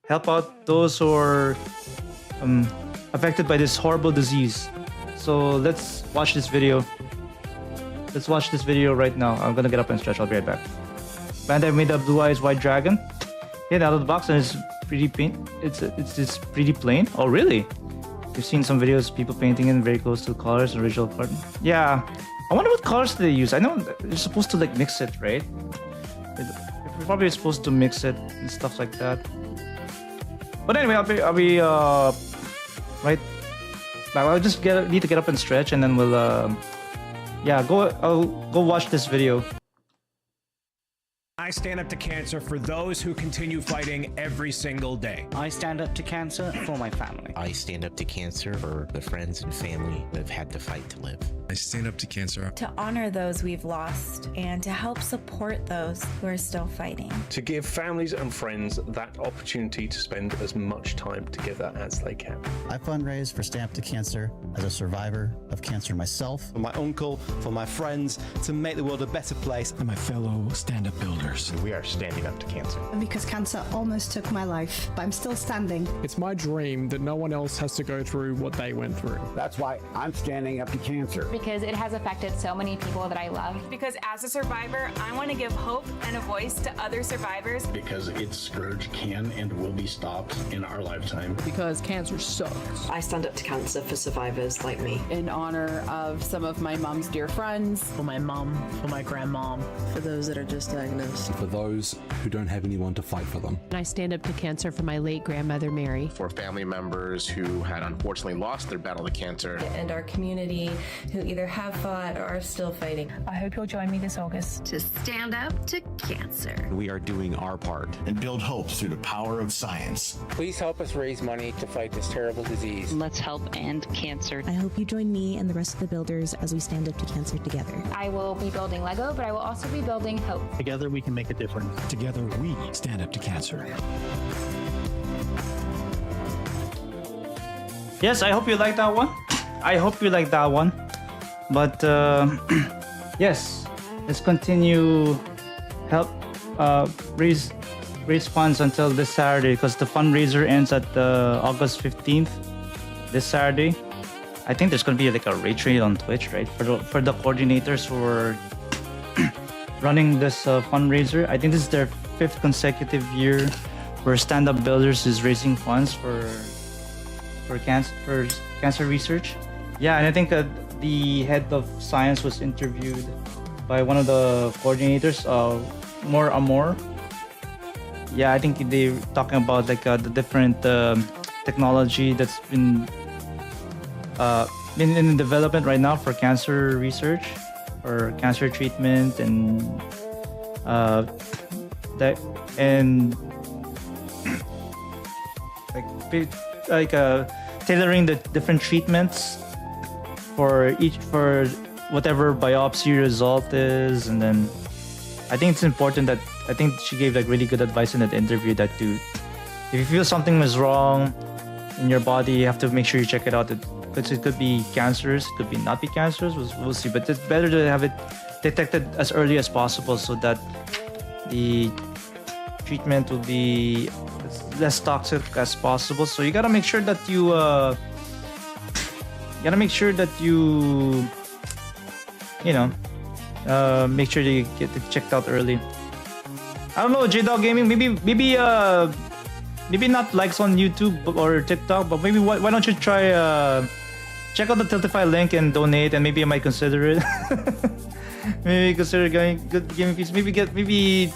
Help out those who are affected by this horrible disease. So let's watch this video. Let's watch this video right now. I'm gonna get up and stretch. I'll be right back. Bandai made a Blue Eyes White Dragon. Yeah, out of the box, and it's pretty it's pretty plain. Oh really? You've seen some videos people painting in very close to the colors, original part. Yeah. I wonder what colors they use. I know they're supposed to like mix it, right? We're probably supposed to mix it and stuff like that. But anyway, I'll be right back. I'll just need to get up and stretch, and then we'll I'll go watch this video. I stand up to cancer for those who continue fighting every single day. I stand up to cancer for my family. I stand up to cancer for the friends and family that have had to fight to live. I stand up to cancer. To honor those we've lost and to help support those who are still fighting. To give families and friends that opportunity to spend as much time together as they can. I fundraise for Stand Up to Cancer as a survivor of cancer myself. For my uncle, for my friends, to make the world a better place. And my fellow stand-up builders. We are standing up to cancer. Because cancer almost took my life, but I'm still standing. It's my dream that no one else has to go through what they went through. That's why I'm standing up to cancer. Because it has affected so many people that I love. Because as a survivor, I want to give hope and a voice to other survivors. Because its scourge can and will be stopped in our lifetime. Because cancer sucks. I stand up to cancer for survivors like me. In honor of some of my mom's dear friends. For my mom, for my grandmom. For those that are just diagnosed. For those who don't have anyone to fight for them. And I stand up to cancer for my late grandmother, Mary. For family members who had unfortunately lost their battle to cancer. And our community who either have fought or are still fighting. I hope you'll join me this August. To stand up to cancer. We are doing our part. And build hope through the power of science. Please help us raise money to fight this terrible disease. Let's help end cancer. I hope you join me and the rest of the builders as we stand up to cancer together. I will be building Lego, but I will also be building hope. Together we can make a difference. Together we stand up to cancer. Yes, I hope you like that one. I hope you like that one. But yes, let's continue help raise funds until this Saturday because the fundraiser ends at August 15th. This Saturday. I think there's gonna be like a raid trade on Twitch, right? For the coordinators who are running this fundraiser. I think this is their 5th consecutive year where Stand Up Builders is raising funds for cancer research. Yeah, and I think the head of science was interviewed by one of the coordinators, More Amor. Yeah, I think they're talking about like the different technology that's been in development right now for cancer research or cancer treatment tailoring the different treatments for whatever biopsy result is. And then I think it's important that I think she gave like really good advice in that interview that if you feel something is wrong in your body, you have to make sure you check it out. It could be cancerous, it could be not be cancerous. We'll see, but it's better to have it detected as early as possible so that the treatment will be as less toxic as possible. So you gotta make sure that you make sure you get it checked out early. I don't know, J-Dog Gaming, maybe not likes on YouTube or TikTok, but maybe why don't you try check out the Tiltify link and donate, and maybe I might consider it. Maybe consider going good gaming piece. Maybe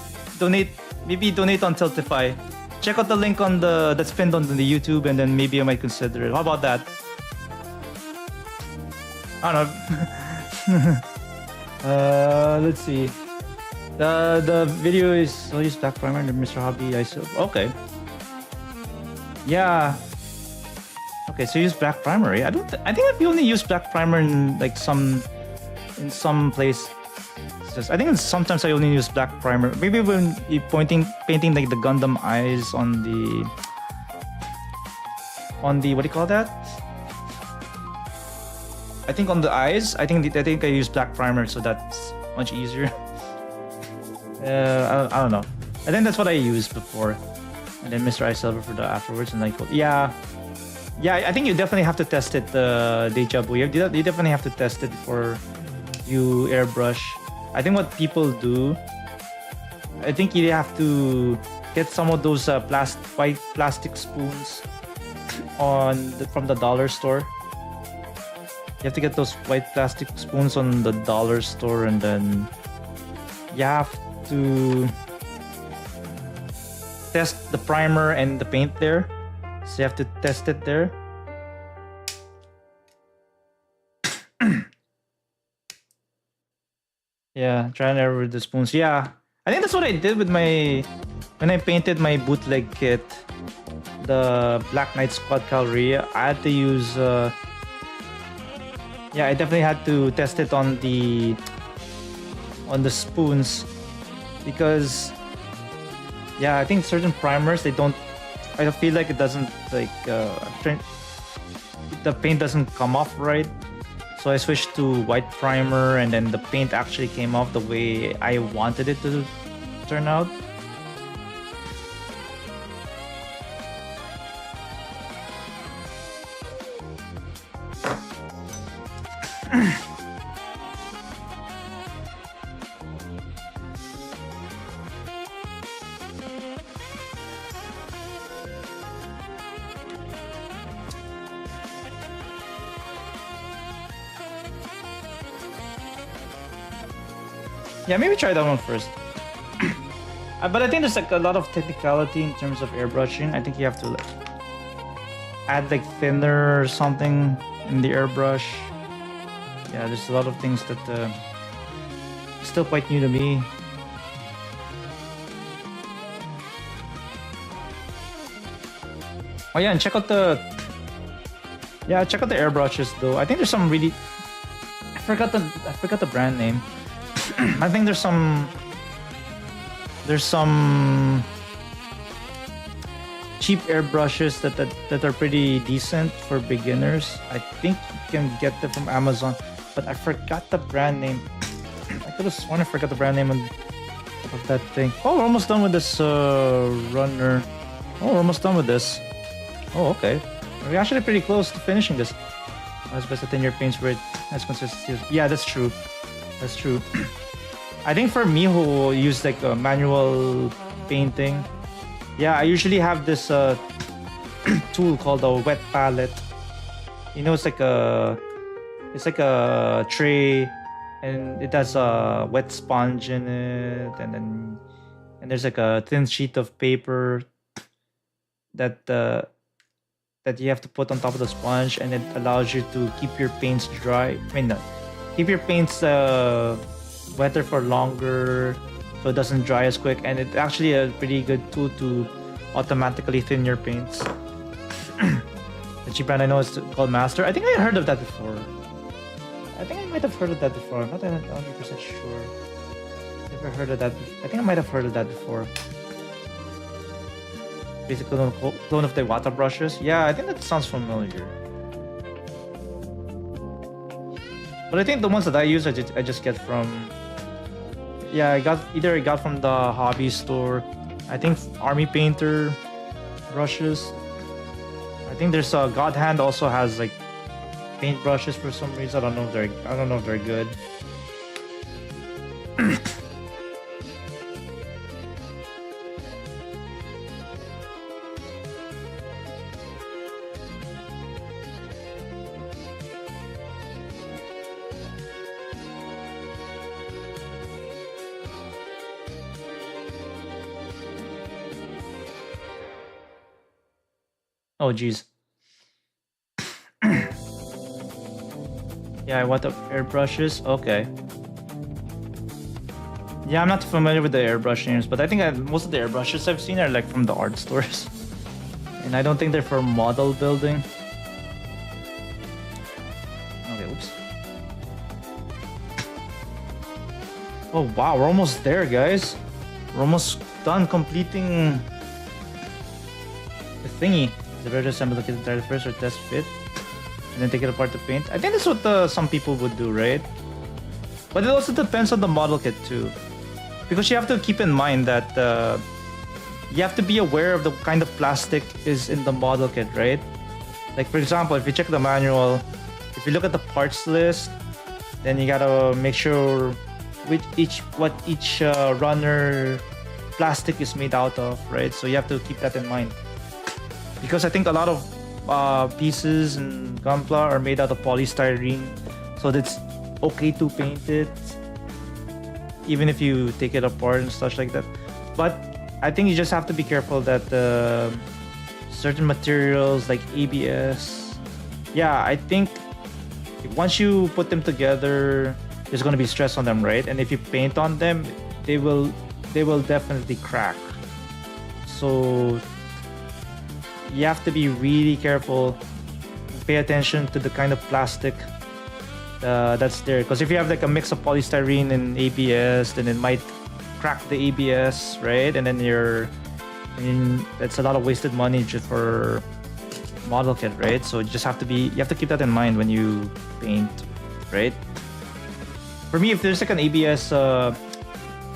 donate on Tiltify. Check out the link on that's pinned on the YouTube, and then maybe I might consider it. How about that? I don't know. Let's see. The video is I'll use Black Primer and Mr. Hobby. Okay. Yeah. Okay, so use Black Primer. I think if you only use Black Primer in like some place. I think sometimes I only use Black Primer. Maybe when you're painting like the Gundam eyes on the what do you call that? I think on the eyes. I think I use Black Primer, so that's much easier. I don't know. I think that's what I used before, and then Mr. Eye Silver for the afterwards, and like yeah. I think you definitely have to test it. Deja Vu. You definitely have to test it before you airbrush. I think what people do, I think you have to get some of those white plastic spoons from the dollar store. You have to get those white plastic spoons on the dollar store, and then you have to test the primer and the paint there. So you have to test it there. Yeah, try and error with the spoons. Yeah, I think that's what I did with when I painted my bootleg kit, the Black Knight Squad Cavalry. I had to use I definitely had to test it on the spoons, because I think certain primers, I feel like it doesn't the paint doesn't come off right. So I switched to white primer, and then the paint actually came off the way I wanted it to turn out. Yeah, maybe try that one first. But I think there's like a lot of technicality in terms of airbrushing. I think you have to add like thinner or something in the airbrush. Yeah, there's a lot of things that still quite new to me. Oh yeah, and check out the airbrushes though. I think there's some really I forgot the brand name. I think there's some cheap airbrushes that are pretty decent for beginners. I think you can get them from Amazon, but I forgot the brand name. I could have sworn I forgot the brand name of that thing. Oh, we're almost done with this runner. Oh, we're almost done with this. Oh, okay. We're actually pretty close to finishing this. It's best to thin your paints where it has consistency. Yeah, that's true. That's true. I think for me who use like a manual painting, I usually have this tool called a wet palette. You know, it's like a tray, and it has a wet sponge in it, and there's like a thin sheet of paper that you have to put on top of the sponge, and it allows you to keep your paints dry. Keep your paints wetter for longer, so it doesn't dry as quick. And it's actually a pretty good tool to automatically thin your paints. The cheap brand I know is called Master. I think I heard of that before. I think I might have heard of that before. I'm not 100% sure. Never heard of that. I think I might have heard of that before. Basically, clone of the Iwata brushes. Yeah, I think that sounds familiar. But I think the ones that I use, I just get from. Yeah, I got from the hobby store. I think Army Painter brushes. I think there's a God Hand also has like paint brushes for some reason. I don't know if they're good. Oh geez. Yeah, I want the airbrushes. Okay. Yeah, I'm not familiar with the airbrush names, but I think most of the airbrushes I've seen are like from the art stores. And I don't think they're for model building. Okay, oops. Oh wow, we're almost there, guys. We're almost done completing the thingy. The better assemble the kit entirely first or test fit, and then take it apart to paint. I think that's what some people would do, right? But it also depends on the model kit too, because you have to keep in mind that you have to be aware of the kind of plastic is in the model kit, right? Like for example, if you check the manual, if you look at the parts list, then you gotta make sure what each runner plastic is made out of, right? So you have to keep that in mind. Because I think a lot of pieces in Gunpla are made out of polystyrene, so it's okay to paint it, even if you take it apart and stuff like that. But I think you just have to be careful that certain materials like ABS, yeah, I think once you put them together, there's going to be stress on them, right? And if you paint on them, they will definitely crack. So you have to be really careful, pay attention to the kind of plastic that's there. Because if you have like a mix of polystyrene and ABS, then it might crack the ABS, right? And then that's a lot of wasted money just for model kit, right? So you have to keep that in mind when you paint, right? For me, if there's like an ABS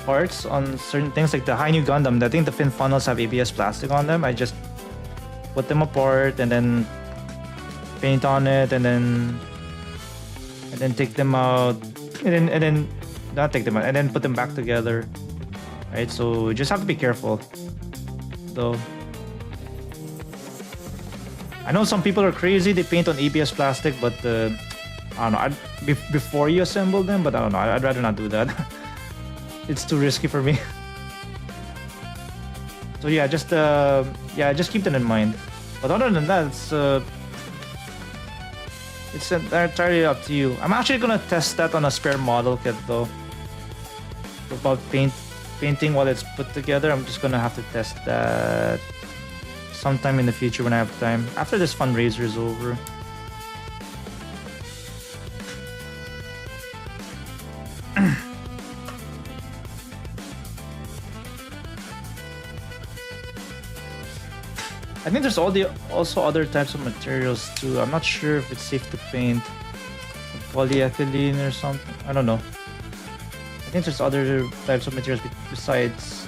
parts on certain things, like the high new Gundam, I think the fin funnels have ABS plastic on them. I just put them apart and then paint on it, and then take them out, and then not take them out, and then put them back together, right? So you just have to be careful, though. I know some people are crazy; they paint on ABS plastic, but I don't know. Before you assemble them, but I don't know. I'd rather not do that. It's too risky for me. So yeah, just keep that in mind. But other than that, it's entirely up to you. I'm actually gonna test that on a spare model kit though. About painting while it's put together, I'm just gonna have to test that sometime in the future when I have time. After this fundraiser is over. I think there's also other types of materials too. I'm not sure if it's safe to paint polyethylene or something. I don't know. I think there's other types of materials besides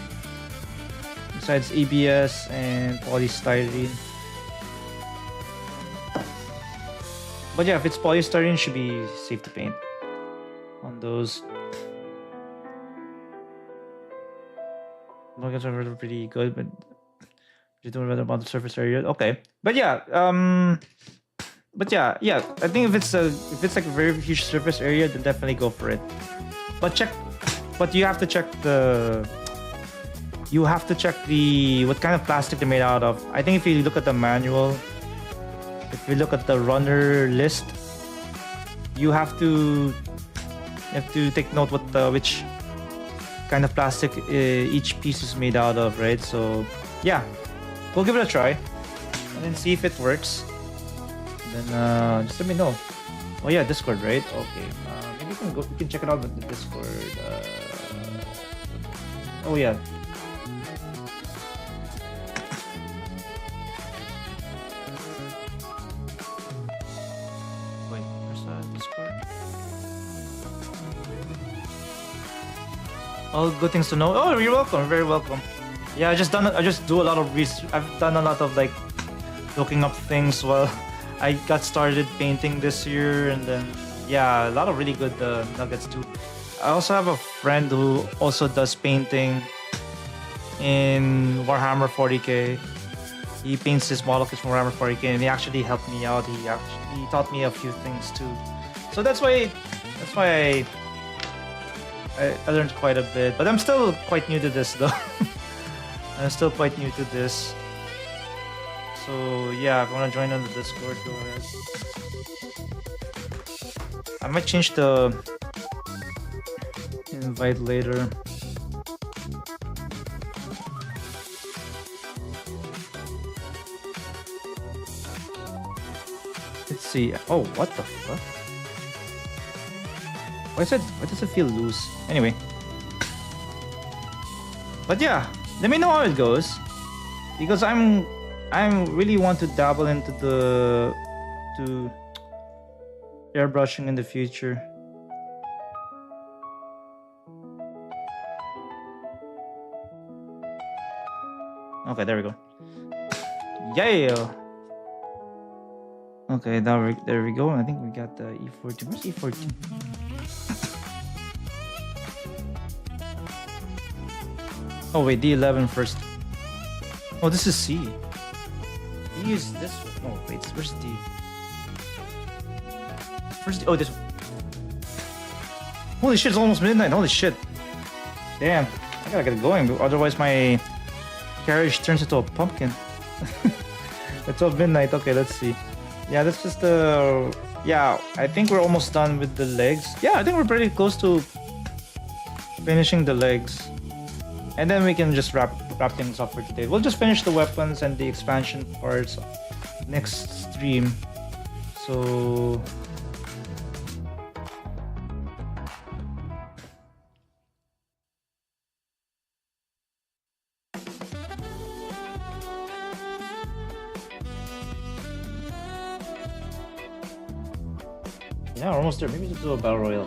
ABS and polystyrene. But yeah, if it's polystyrene, it should be safe to paint on those. Logos are pretty good, but you don't know about the surface area. Okay, but yeah, I think if it's like a very huge surface area, then definitely go for it. But you have to check the what kind of plastic they're made out of. I think if you look at the manual, if you look at the runner list, you have to take note which kind of plastic each piece is made out of, right? So yeah, we'll give it a try. and then see if it works. And then just let me know. Oh yeah, Discord, right? Okay. Maybe you can check it out with the Discord. Oh yeah. Wait, there's Discord. All good things to know. Oh, you're welcome. Very welcome. Yeah, I just do a lot of research. I've done a lot of like looking up things while I got started painting this year, and then yeah, a lot of really good nuggets too. I also have a friend who also does painting in Warhammer 40k. He paints his model kits from Warhammer 40k, and he actually helped me out. He taught me a few things too. So that's why I learned quite a bit. But I'm still quite new to this though. I'm still quite new to this. So yeah, if you want to join on the Discord, go ahead. I might change the invite later. Let's see. Oh, what the fuck? Why does it feel loose? Anyway. But yeah, let me know how it goes. Because I really want to dabble into airbrushing in the future. Okay, there we go. Yeah. Okay, there we go. I think we got the E14. Where's E14? Oh wait, D11 first. Oh, this is C. D is this one. Oh wait, where's D? Where's D? Oh, this one. Holy shit, it's almost midnight. Holy shit. Damn, I gotta get going, otherwise my carriage turns into a pumpkin. It's all midnight. Okay, let's see. Yeah, that's just the... Yeah, I think we're almost done with the legs. Yeah, I think we're pretty close to finishing the legs. And then we can just wrap things up for today. We'll just finish the weapons and the expansion parts next stream. So... Yeah, we're almost there. Maybe just do a battle royale.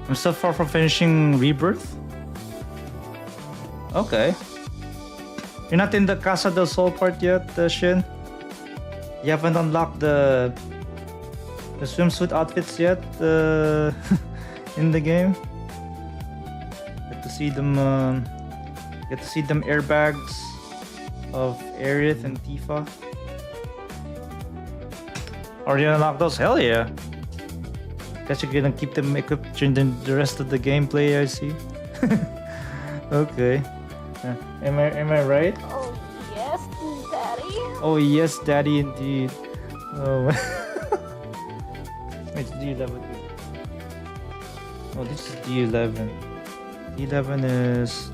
I'm so far from finishing Rebirth. Okay. You're not in the Casa del Sol part yet, Shin? You haven't unlocked the swimsuit outfits yet in the game? Get to see them airbags of Aerith and Tifa. Already unlocked those? Hell yeah! Guess you're gonna keep them equipped during the rest of the gameplay, I see. Okay. Am I right? Oh yes, Daddy. Oh yes, Daddy, indeed. Oh. It's D11. Oh, this is D11. D11 is...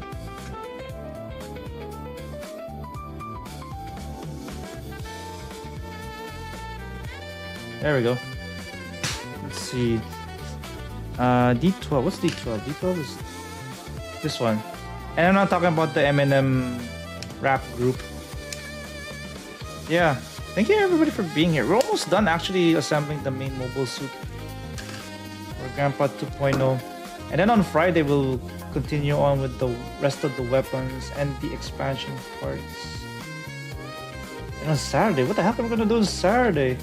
There we go. Let's see. D12. What's D12? D12 is this one. And I'm not talking about the M&M rap group. Yeah. Thank you everybody for being here. We're almost done actually assembling the main mobile suit for Grandpa 2.0. And then on Friday, we'll continue on with the rest of the weapons and the expansion parts. And on Saturday, what the heck are we gonna do on Saturday?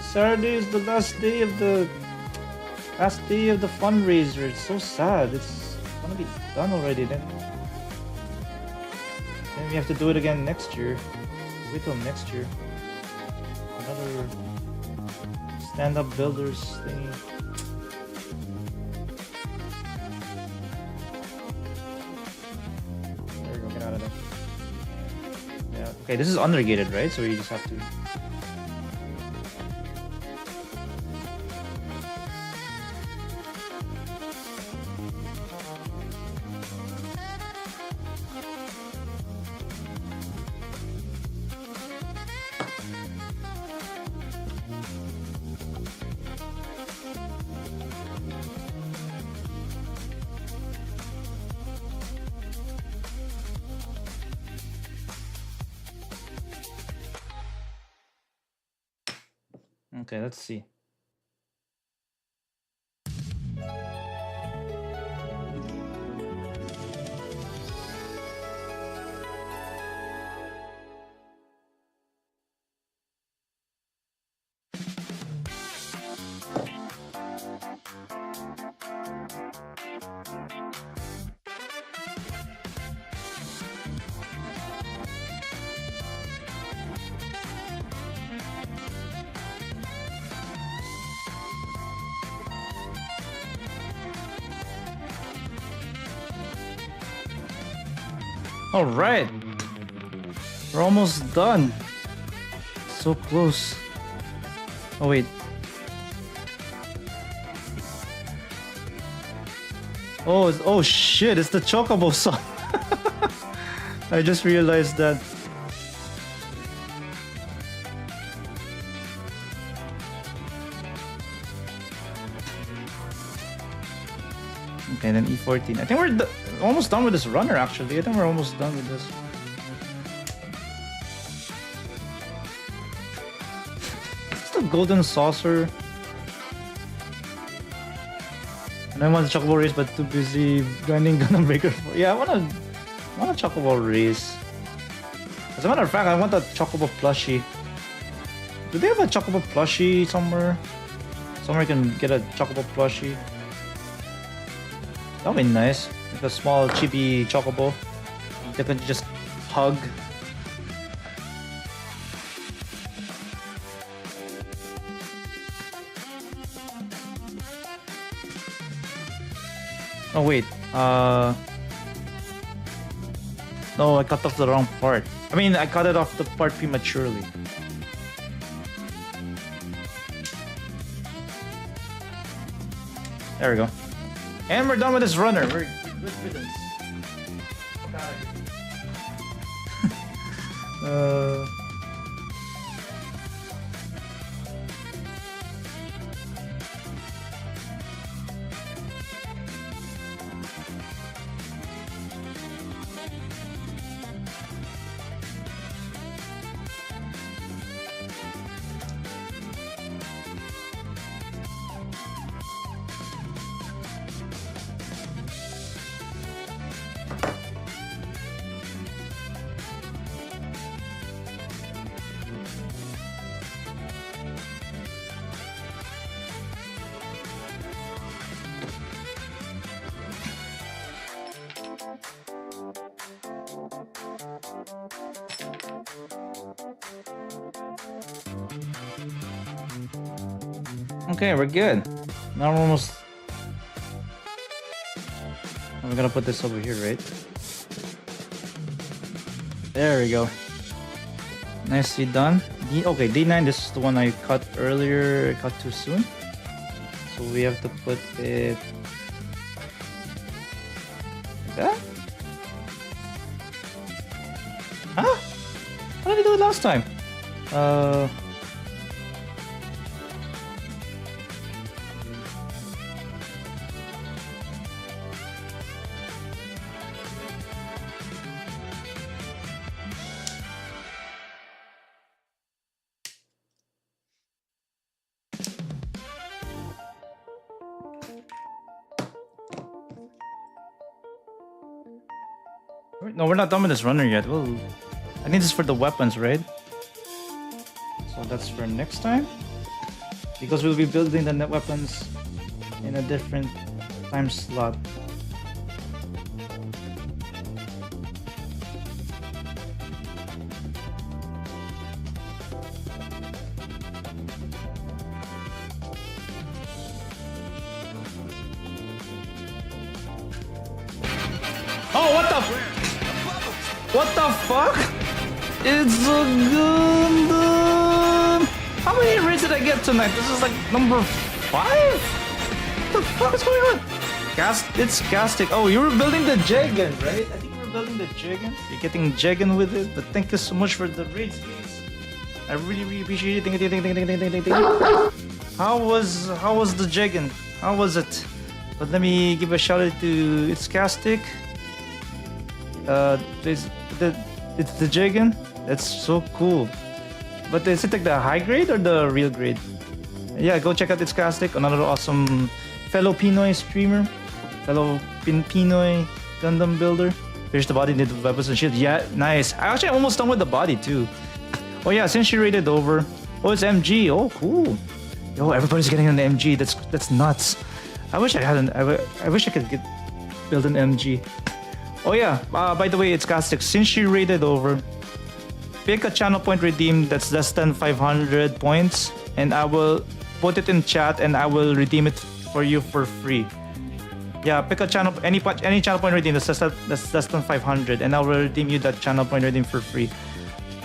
Saturday is the last day of the fundraiser. It's so sad. It's gonna be done already then. Then we have to do it again next year. Wait till next year. Another stand-up builders thingy. There we go, get out of there. Yeah, okay, this is undergated, right? So you just have to... Okay, let's see. All right, we're almost done. So close. Oh wait. Oh shit! It's the Chocobo song. I just realized that. Okay, then E14. I think we're almost done with this runner, actually. I think we're almost done with this. Is this the golden saucer? And I want a Chocobo race, but too busy grinding Gundam Breaker. Yeah, I want a Chocobo race. As a matter of fact, I want a Chocobo plushie. Do they have a Chocobo plushie somewhere? Somewhere you can get a Chocobo plushie. That'd be nice. Like a small chibi Chocobo that can just hug. Oh wait, no, I cut off the wrong part. I mean, I cut it off the part prematurely. There we go. And we're done with this runner. We're good riddance. Okay, we're good. Now we're almost... We're gonna put this over here, right? There we go. Nicely done. Okay, D9, this is the one I cut earlier. I cut too soon. So we have to put it... like that? Huh? How did I do it last time? No, we're not done with this runner yet. Well, I need this for the weapons, right? So that's for next time. Because we'll be building the net weapons in a different time slot. Oh, what the fuck? It's a Gundam! How many raids did I get tonight? This is like number 5? What the fuck is going on? It's Gastic. Oh, you were building the Jagan, right? I think you were building the Jagan. You're getting Jagan with it, but thank you so much for the raids, guys. I really appreciate it. Thank you. How was the Jagan? How was it? But let me give a shout out to It's Gastic. It's the Jagan. That's so cool. But is it like the high grade or the real grade? Yeah, go check out It's Gastic, another awesome fellow Pinoy streamer, fellow Pinoy Gundam builder. Here's the body, need the weapons and shit. Yeah, nice. I actually almost done with the body too. Oh yeah, since she raided over. Oh, it's MG. Oh, cool. Yo, everybody's getting an MG. That's nuts. I wish I had I wish I could build an MG. Oh yeah, by the way, It's Gastic. Since she raided over, pick a channel point redeem that's less than 500 points, and I will put it in chat and I will redeem it for you for free. Yeah, pick a channel, any channel point redeem that's less than 500, and I will redeem you that channel point redeem for free.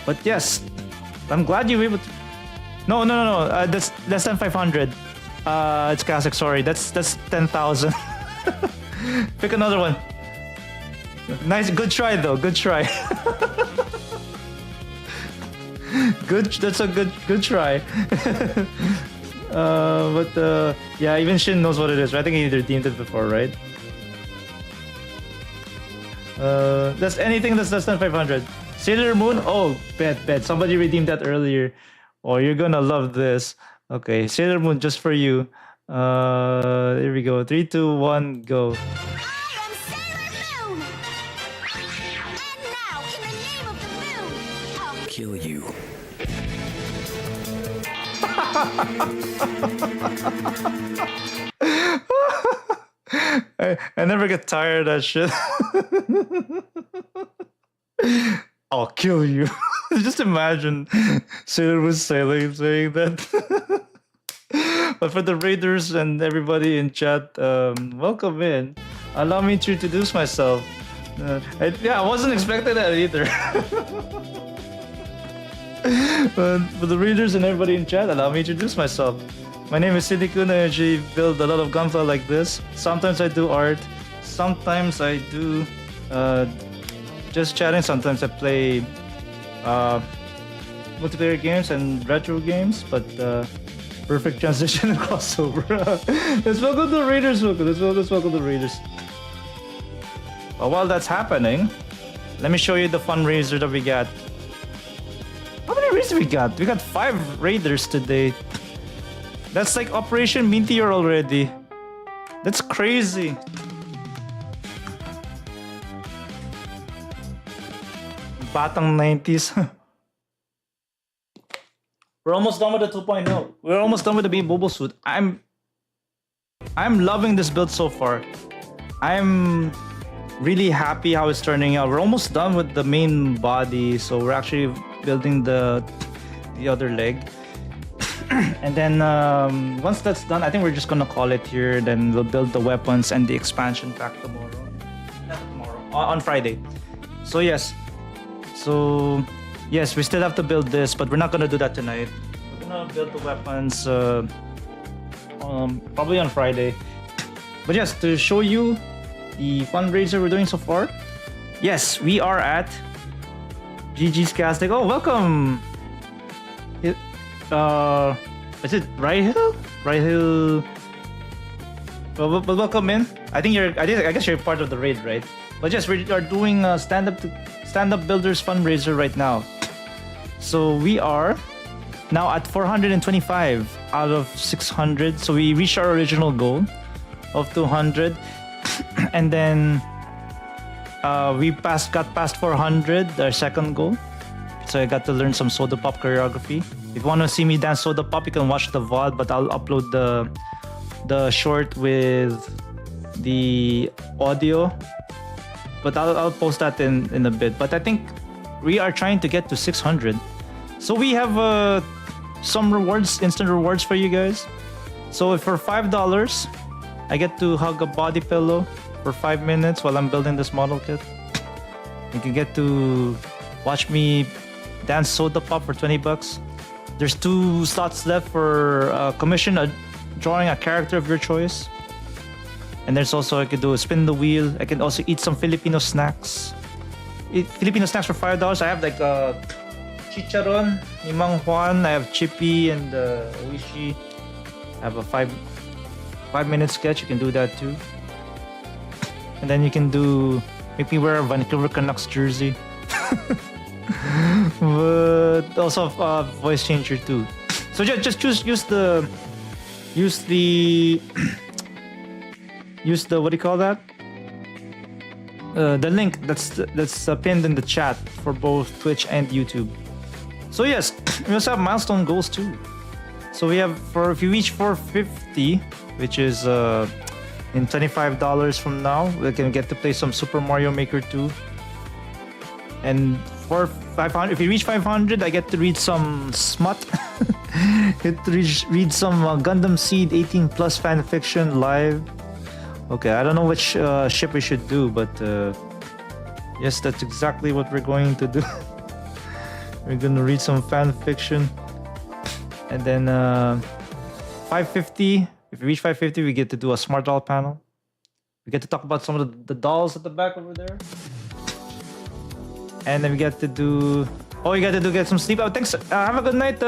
But yes, I'm glad you were able to. No. That's less than 500. It's Gastic. Sorry, that's 10,000. Pick another one. Nice, good try though. Good try. That's a good try. Yeah, even Shin knows what it is. Right? I think he redeemed it before, right? That's anything that's less than 500. Sailor Moon. Oh, bet. Somebody redeemed that earlier. Oh, you're gonna love this. Okay, Sailor Moon just for you. Here we go. 3, 2, 1, go. Kill you. I never get tired of that shit. I'll kill you. Just imagine Sailor was saying that. But for the raiders and everybody in chat, welcome in. Allow me to introduce myself. I wasn't expecting that either. But for the readers and everybody in chat, allow me to introduce myself. My name is Sidikun. I actually build a lot of Gunpla like this. Sometimes I do art. Sometimes I do just chatting. Sometimes I play multiplayer games and retro games. But perfect transition and crossover. Let's welcome the raiders. Let's welcome the raiders. But while that's happening, let me show you the fundraiser that we got. How many raiders we got? We got 5 raiders today. That's like Operation Meteor already. That's crazy. Batang 90s. We're almost done with the 2.0. We're almost done with the Beam Bobo suit. I'm loving this build so far. I'm really happy how it's turning out. We're almost done with the main body, so we're actually building the other leg. And then once that's done, I think we're just gonna call it here. Then we'll build the weapons and the expansion pack tomorrow. Not tomorrow, on Friday. So yes, we still have to build this, but we're not gonna do that tonight. We're gonna build the weapons probably on Friday. But yes, to show you the fundraiser we're doing so far. Yes, we are at GG's Casting. Oh, welcome. Is it Rahil? Rahil. Well, welcome in. I guess you're part of the raid, right? But yes, we are doing a stand-up builders fundraiser right now. So we are now at 425 out of 600. So we reached our original goal of 200, and then we got past 400, our second goal. So I got to learn some soda pop choreography. If you want to see me dance soda pop, you can watch the VOD, but I'll upload the short with the audio. But I'll post that in a bit. But I think we are trying to get to 600. So we have some rewards, instant rewards for you guys. So if for $5, I get to hug a body pillow for 5 minutes while I'm building this model kit. You can get to watch me dance soda pop for 20 bucks. There's 2 slots left for commission drawing a character of your choice. And there's also, I could do a spin the wheel. I can also eat some Filipino snacks. Filipino snacks for $5. I have like chicharon, ni Mang Juan. I have chippy and oishi. I have a 5-minute sketch. You can do that too. And then you can make me wear a Vancouver Canucks jersey. But also voice changer too. So just use the what do you call that? The link that's pinned in the chat for both Twitch and YouTube. So yes, we also have milestone goals too. So we have if you reach 450, which is in $25 from now, we can get to play some Super Mario Maker 2. And for 500, if you reach 500, I get to read some smut. Get to read some Gundam Seed 18 plus fan fiction live. Okay, I don't know which ship we should do, but yes, that's exactly what we're going to do. We're gonna read some fan fiction, and then 550. If we reach 550, we get to do a smart doll panel. We get to talk about some of the dolls at the back over there, and then we get to do. Oh, you got to get some sleep. Oh, thanks. Have a good night,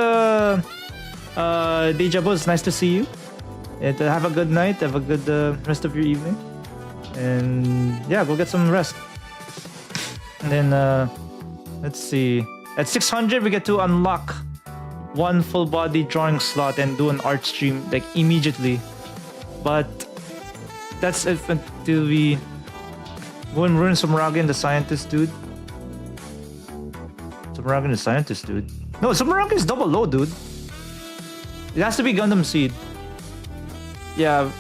Deja Vu. It's nice to see you. And have a good night. Have a good rest of your evening. And yeah, go get some rest. And then let's see. At 600, we get to unlock 1 full body drawing slot and do an art stream like immediately. But that's it until we go and ruin Samuragi and the scientist dude. Samuragi and the scientist dude. No, Samuragi is double low, dude. It has to be Gundam Seed. Yeah,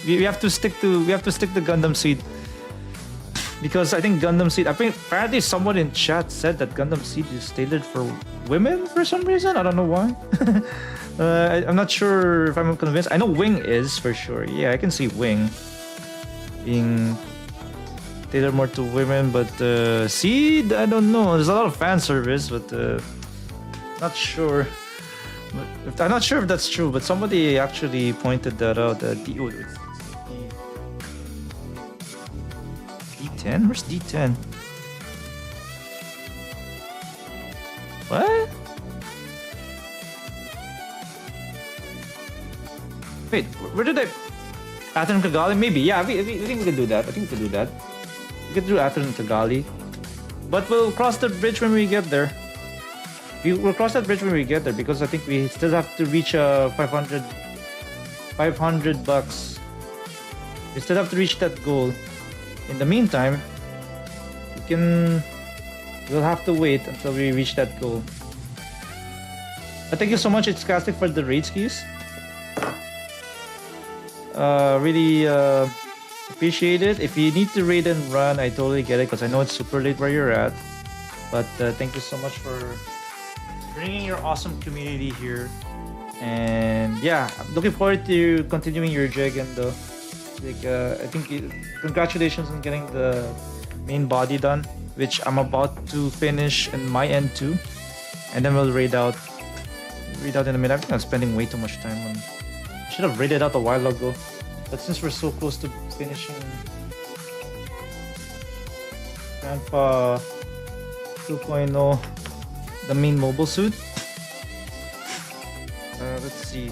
we have to stick to Gundam Seed, because I think Gundam Seed. Apparently someone in chat said that Gundam Seed is tailored for women for some reason. I don't know why. I'm not sure if I'm convinced. I know Wing is for sure. Yeah, I can see Wing being tailored more to women, but Seed, I don't know. There's a lot of fan service, but not sure. I'm not sure if that's true, but somebody actually pointed that out. D10? Where's D10? What? Wait, where did I... Atherin Kigali? Maybe, yeah, I think we can do that. We can do Atherin Kigali. But we'll cross the bridge when we get there. We'll cross that bridge when we get there, because I think we still have to reach 500 bucks. We still have to reach that goal. In the meantime, we'll have to wait until we reach that goal. But thank you so much, It's Castic, for the raid skis. Really appreciate it. If you need to raid and run, I totally get it, because I know it's super late where you're at. But thank you so much for bringing your awesome community here. And yeah, I'm looking forward to continuing your Jigen though. I think congratulations on getting the main body done, which I'm about to finish in my end too. And then we'll raid out in a minute. I think I'm spending way too much time on... I should have raided out a while ago. But since we're so close to finishing Grandpa 2.0, the main mobile suit. Let's see.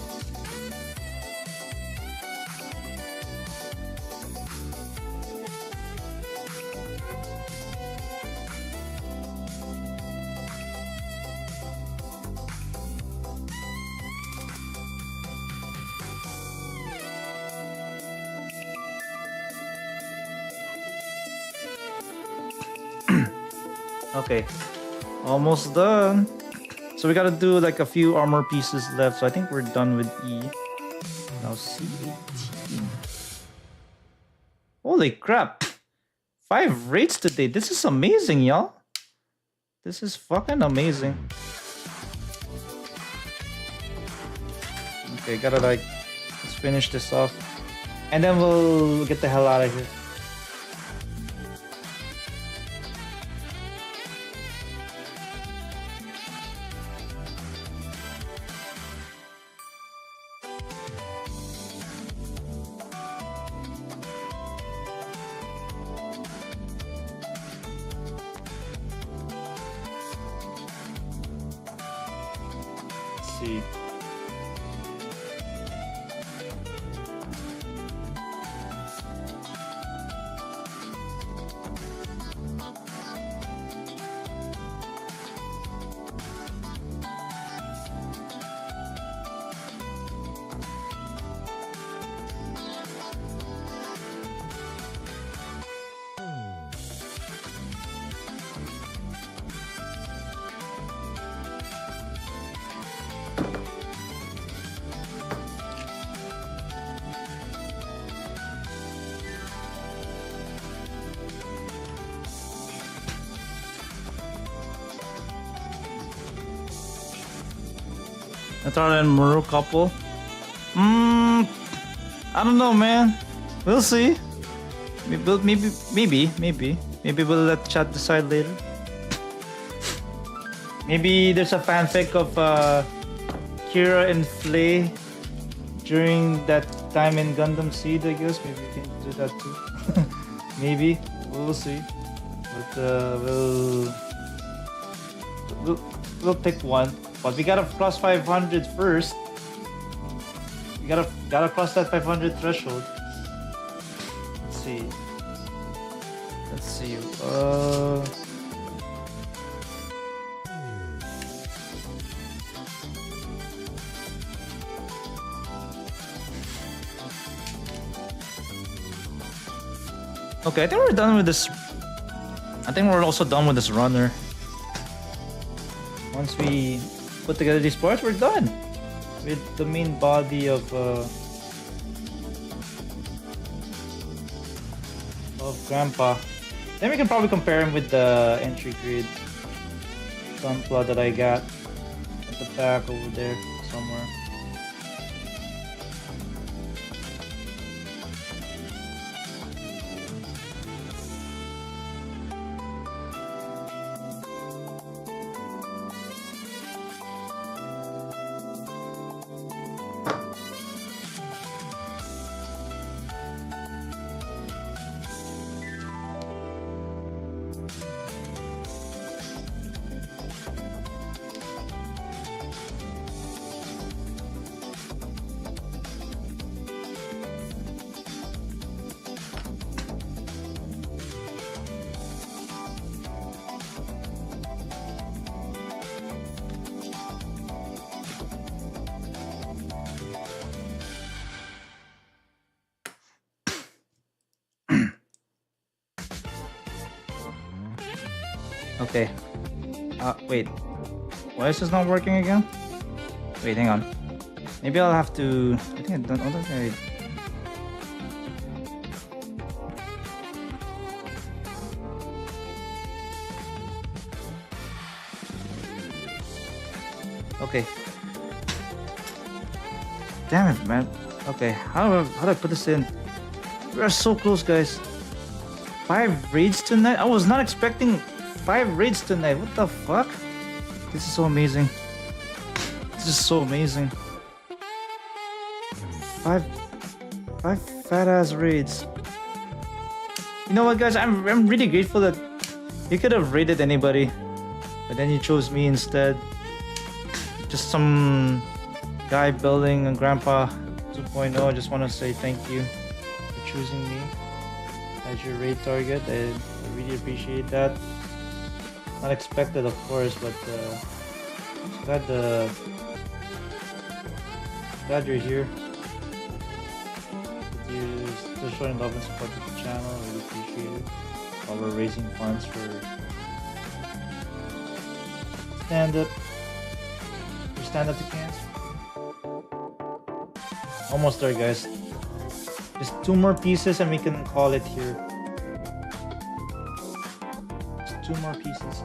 Okay, almost done. So we gotta do like a few armor pieces left. So I think we're done with E. Now C18. Holy crap! 5 raids today. This is amazing, y'all. This is fucking amazing. Okay, gotta like let's finish this off, and then we'll get the hell out of here. Let's see. Natara and Muru couple. I don't know, man. We'll see. Maybe we'll let chat decide later. Maybe there's a fanfic of Kira and Flay during that time in Gundam Seed, I guess. Maybe we can do that too. Maybe. We'll see. But we'll pick one. But we gotta cross 500 first. We gotta cross that 500 threshold. Let's see. Okay, I think we're done with this. I think we're also done with this runner. Once we put together these parts, we're done with the main body of Grandpa. Then we can probably compare him with the entry grade Gunpla that I got at the back over there somewhere. Okay. Wait. Why is this not working again? Wait, hang on. Maybe I'll have to. I think I don't think Okay. Damn it, man. Okay, how do I put this in? We're so close, guys. 5 raids tonight? I was not expecting 5 raids tonight. What the fuck? This is so amazing. This is so amazing. 5 fat ass raids. You know what, guys? I'm really grateful that you could have raided anybody, but then you chose me instead. Just some guy building a Grandpa 2.0. I just want to say thank you for choosing me as your raid target. I really appreciate that. Unexpected, of course, but glad you're here. You're still showing love and support to the channel. I really appreciate it. While we're raising funds for stand up. We stand up to cancer. Almost there, guys. Just 2 more pieces and we can call it here. Just 2 more pieces.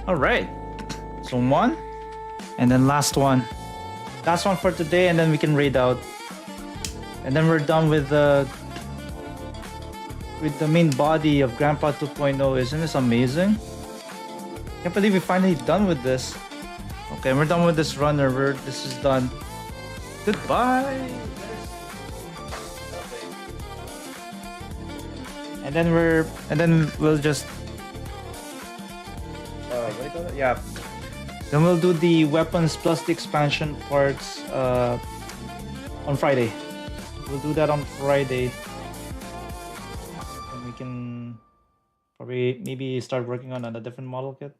All right, so 1 and then last one for today, and then we can raid out, and then we're done with the main body of Grandpa 2.0. Isn't this amazing? Can't believe we're finally done with this. Okay, we're done with this runner. This is done. Goodbye. And then we'll just what do you call it? Yeah. Then we'll do the weapons plus the expansion parts on Friday. We'll do that on Friday. And we can probably maybe start working on a different model kit.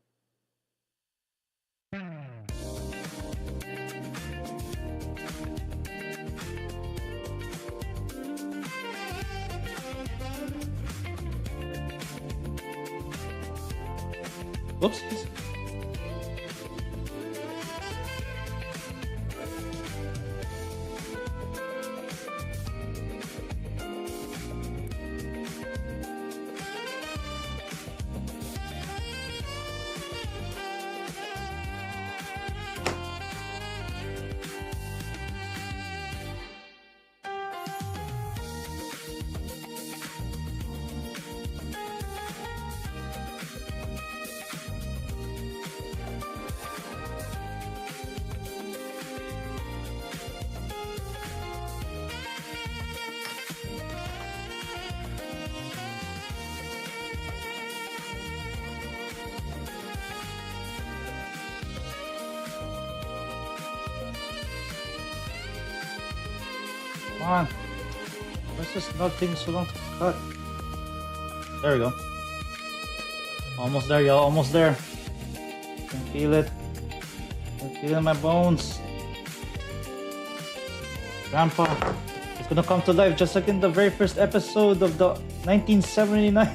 Whoops. Come on. What's this nut taking so long to cut? There we go. Almost there, y'all. Almost there. I can feel it. I can feel it in my bones. Grandpa, it's gonna come to life just like in the very first episode of the 1979.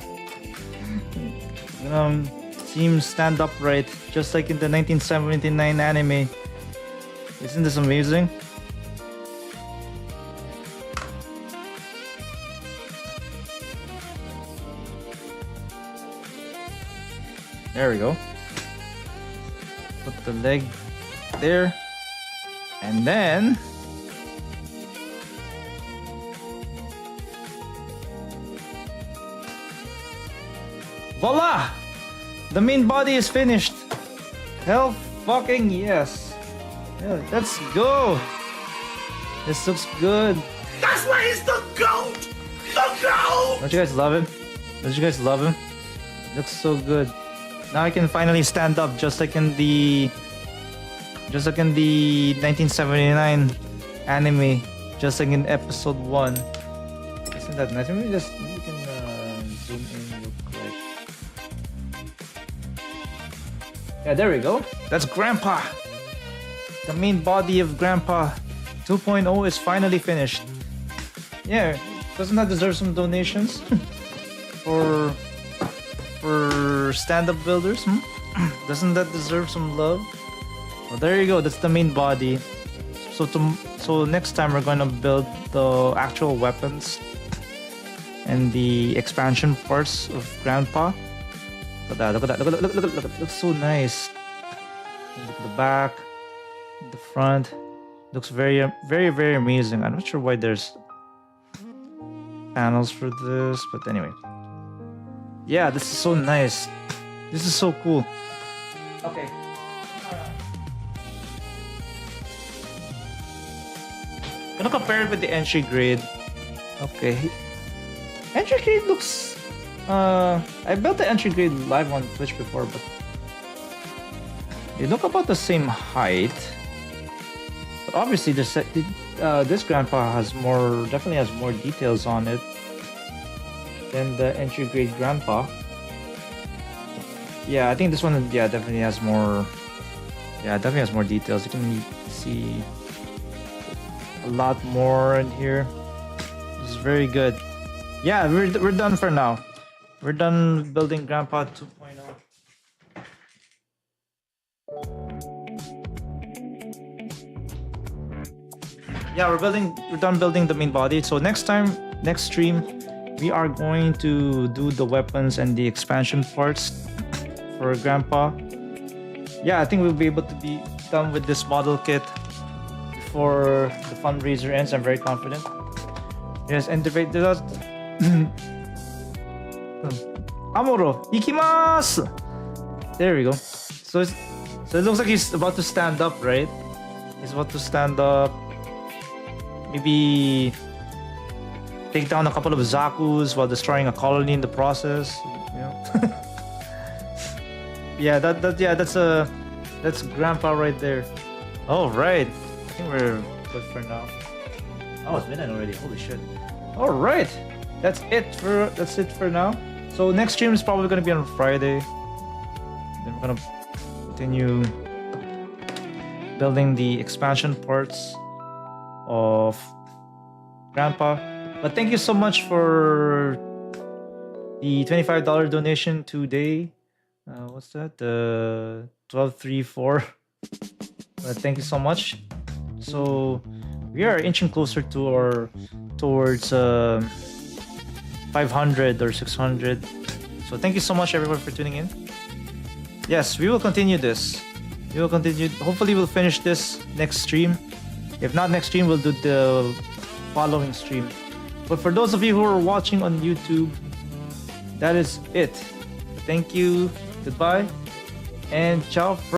See him stand upright just like in the 1979 anime. Isn't this amazing? There we go. Put the leg there. And then voila! The main body is finished. Hell fucking yes. Yeah, let's go. This looks good. That's why he's the GOAT! The GOAT! Don't you guys love him? Don't you guys love him? Looks so good. Now I can finally stand up just like in the 1979 anime, just like in episode 1. Isn't that nice? Maybe we can zoom in real quick. Yeah, there we go. That's Grandpa. The main body of Grandpa 2.0 is finally finished. Yeah, doesn't that deserve some donations for stand-up builders? Doesn't that deserve some love? Well, there you go. That's the main body. So next time we're gonna build the actual weapons and the expansion parts of Grandpa. Look at that! Look at that! Look at that! Looks so nice. Look at the back, the front. Looks very amazing. I'm not sure why there's panels for this, but anyway. Yeah, this is so nice. This is so cool. Okay. Gonna compare it with the entry grade. Okay. Entry grade looks... I built the entry grade live on Twitch before, but... they look about the same height. But obviously this Grandpa has definitely has more details on it than the entry grade Grandpa. Yeah, I think this one definitely has more details. You can see a lot more in here. This is very good. Yeah, we're done for now. We're done building Grandpa 2.0. Yeah, we're done building the main body. So next stream, we are going to do the weapons and the expansion parts for Grandpa. Yeah, I think we'll be able to be done with this model kit before the fundraiser ends. I'm very confident. Yes, and debate does. Amoro, ikimasu. There we go. So it looks like he's about to stand up, right? He's about to stand up. Maybe take down a couple of Zakus while destroying a colony in the process. You know. Yeah, that's Grandpa right there. All right, I think we're good for now. Oh, it's midnight already. Holy shit! All right, that's it for now. So next stream is probably gonna be on Friday. Then we're gonna continue building the expansion parts of Grandpa. But thank you so much for the $25 donation today. What's that? 1234. Thank you so much. So we are inching closer to towards 500 or 600. So thank you so much everyone for tuning in. Yes, we will continue this. We will continue. Hopefully we'll finish this next stream. If not next stream, we'll do the following stream. But for those of you who are watching on YouTube, that is it. Thank you. Goodbye. And ciao.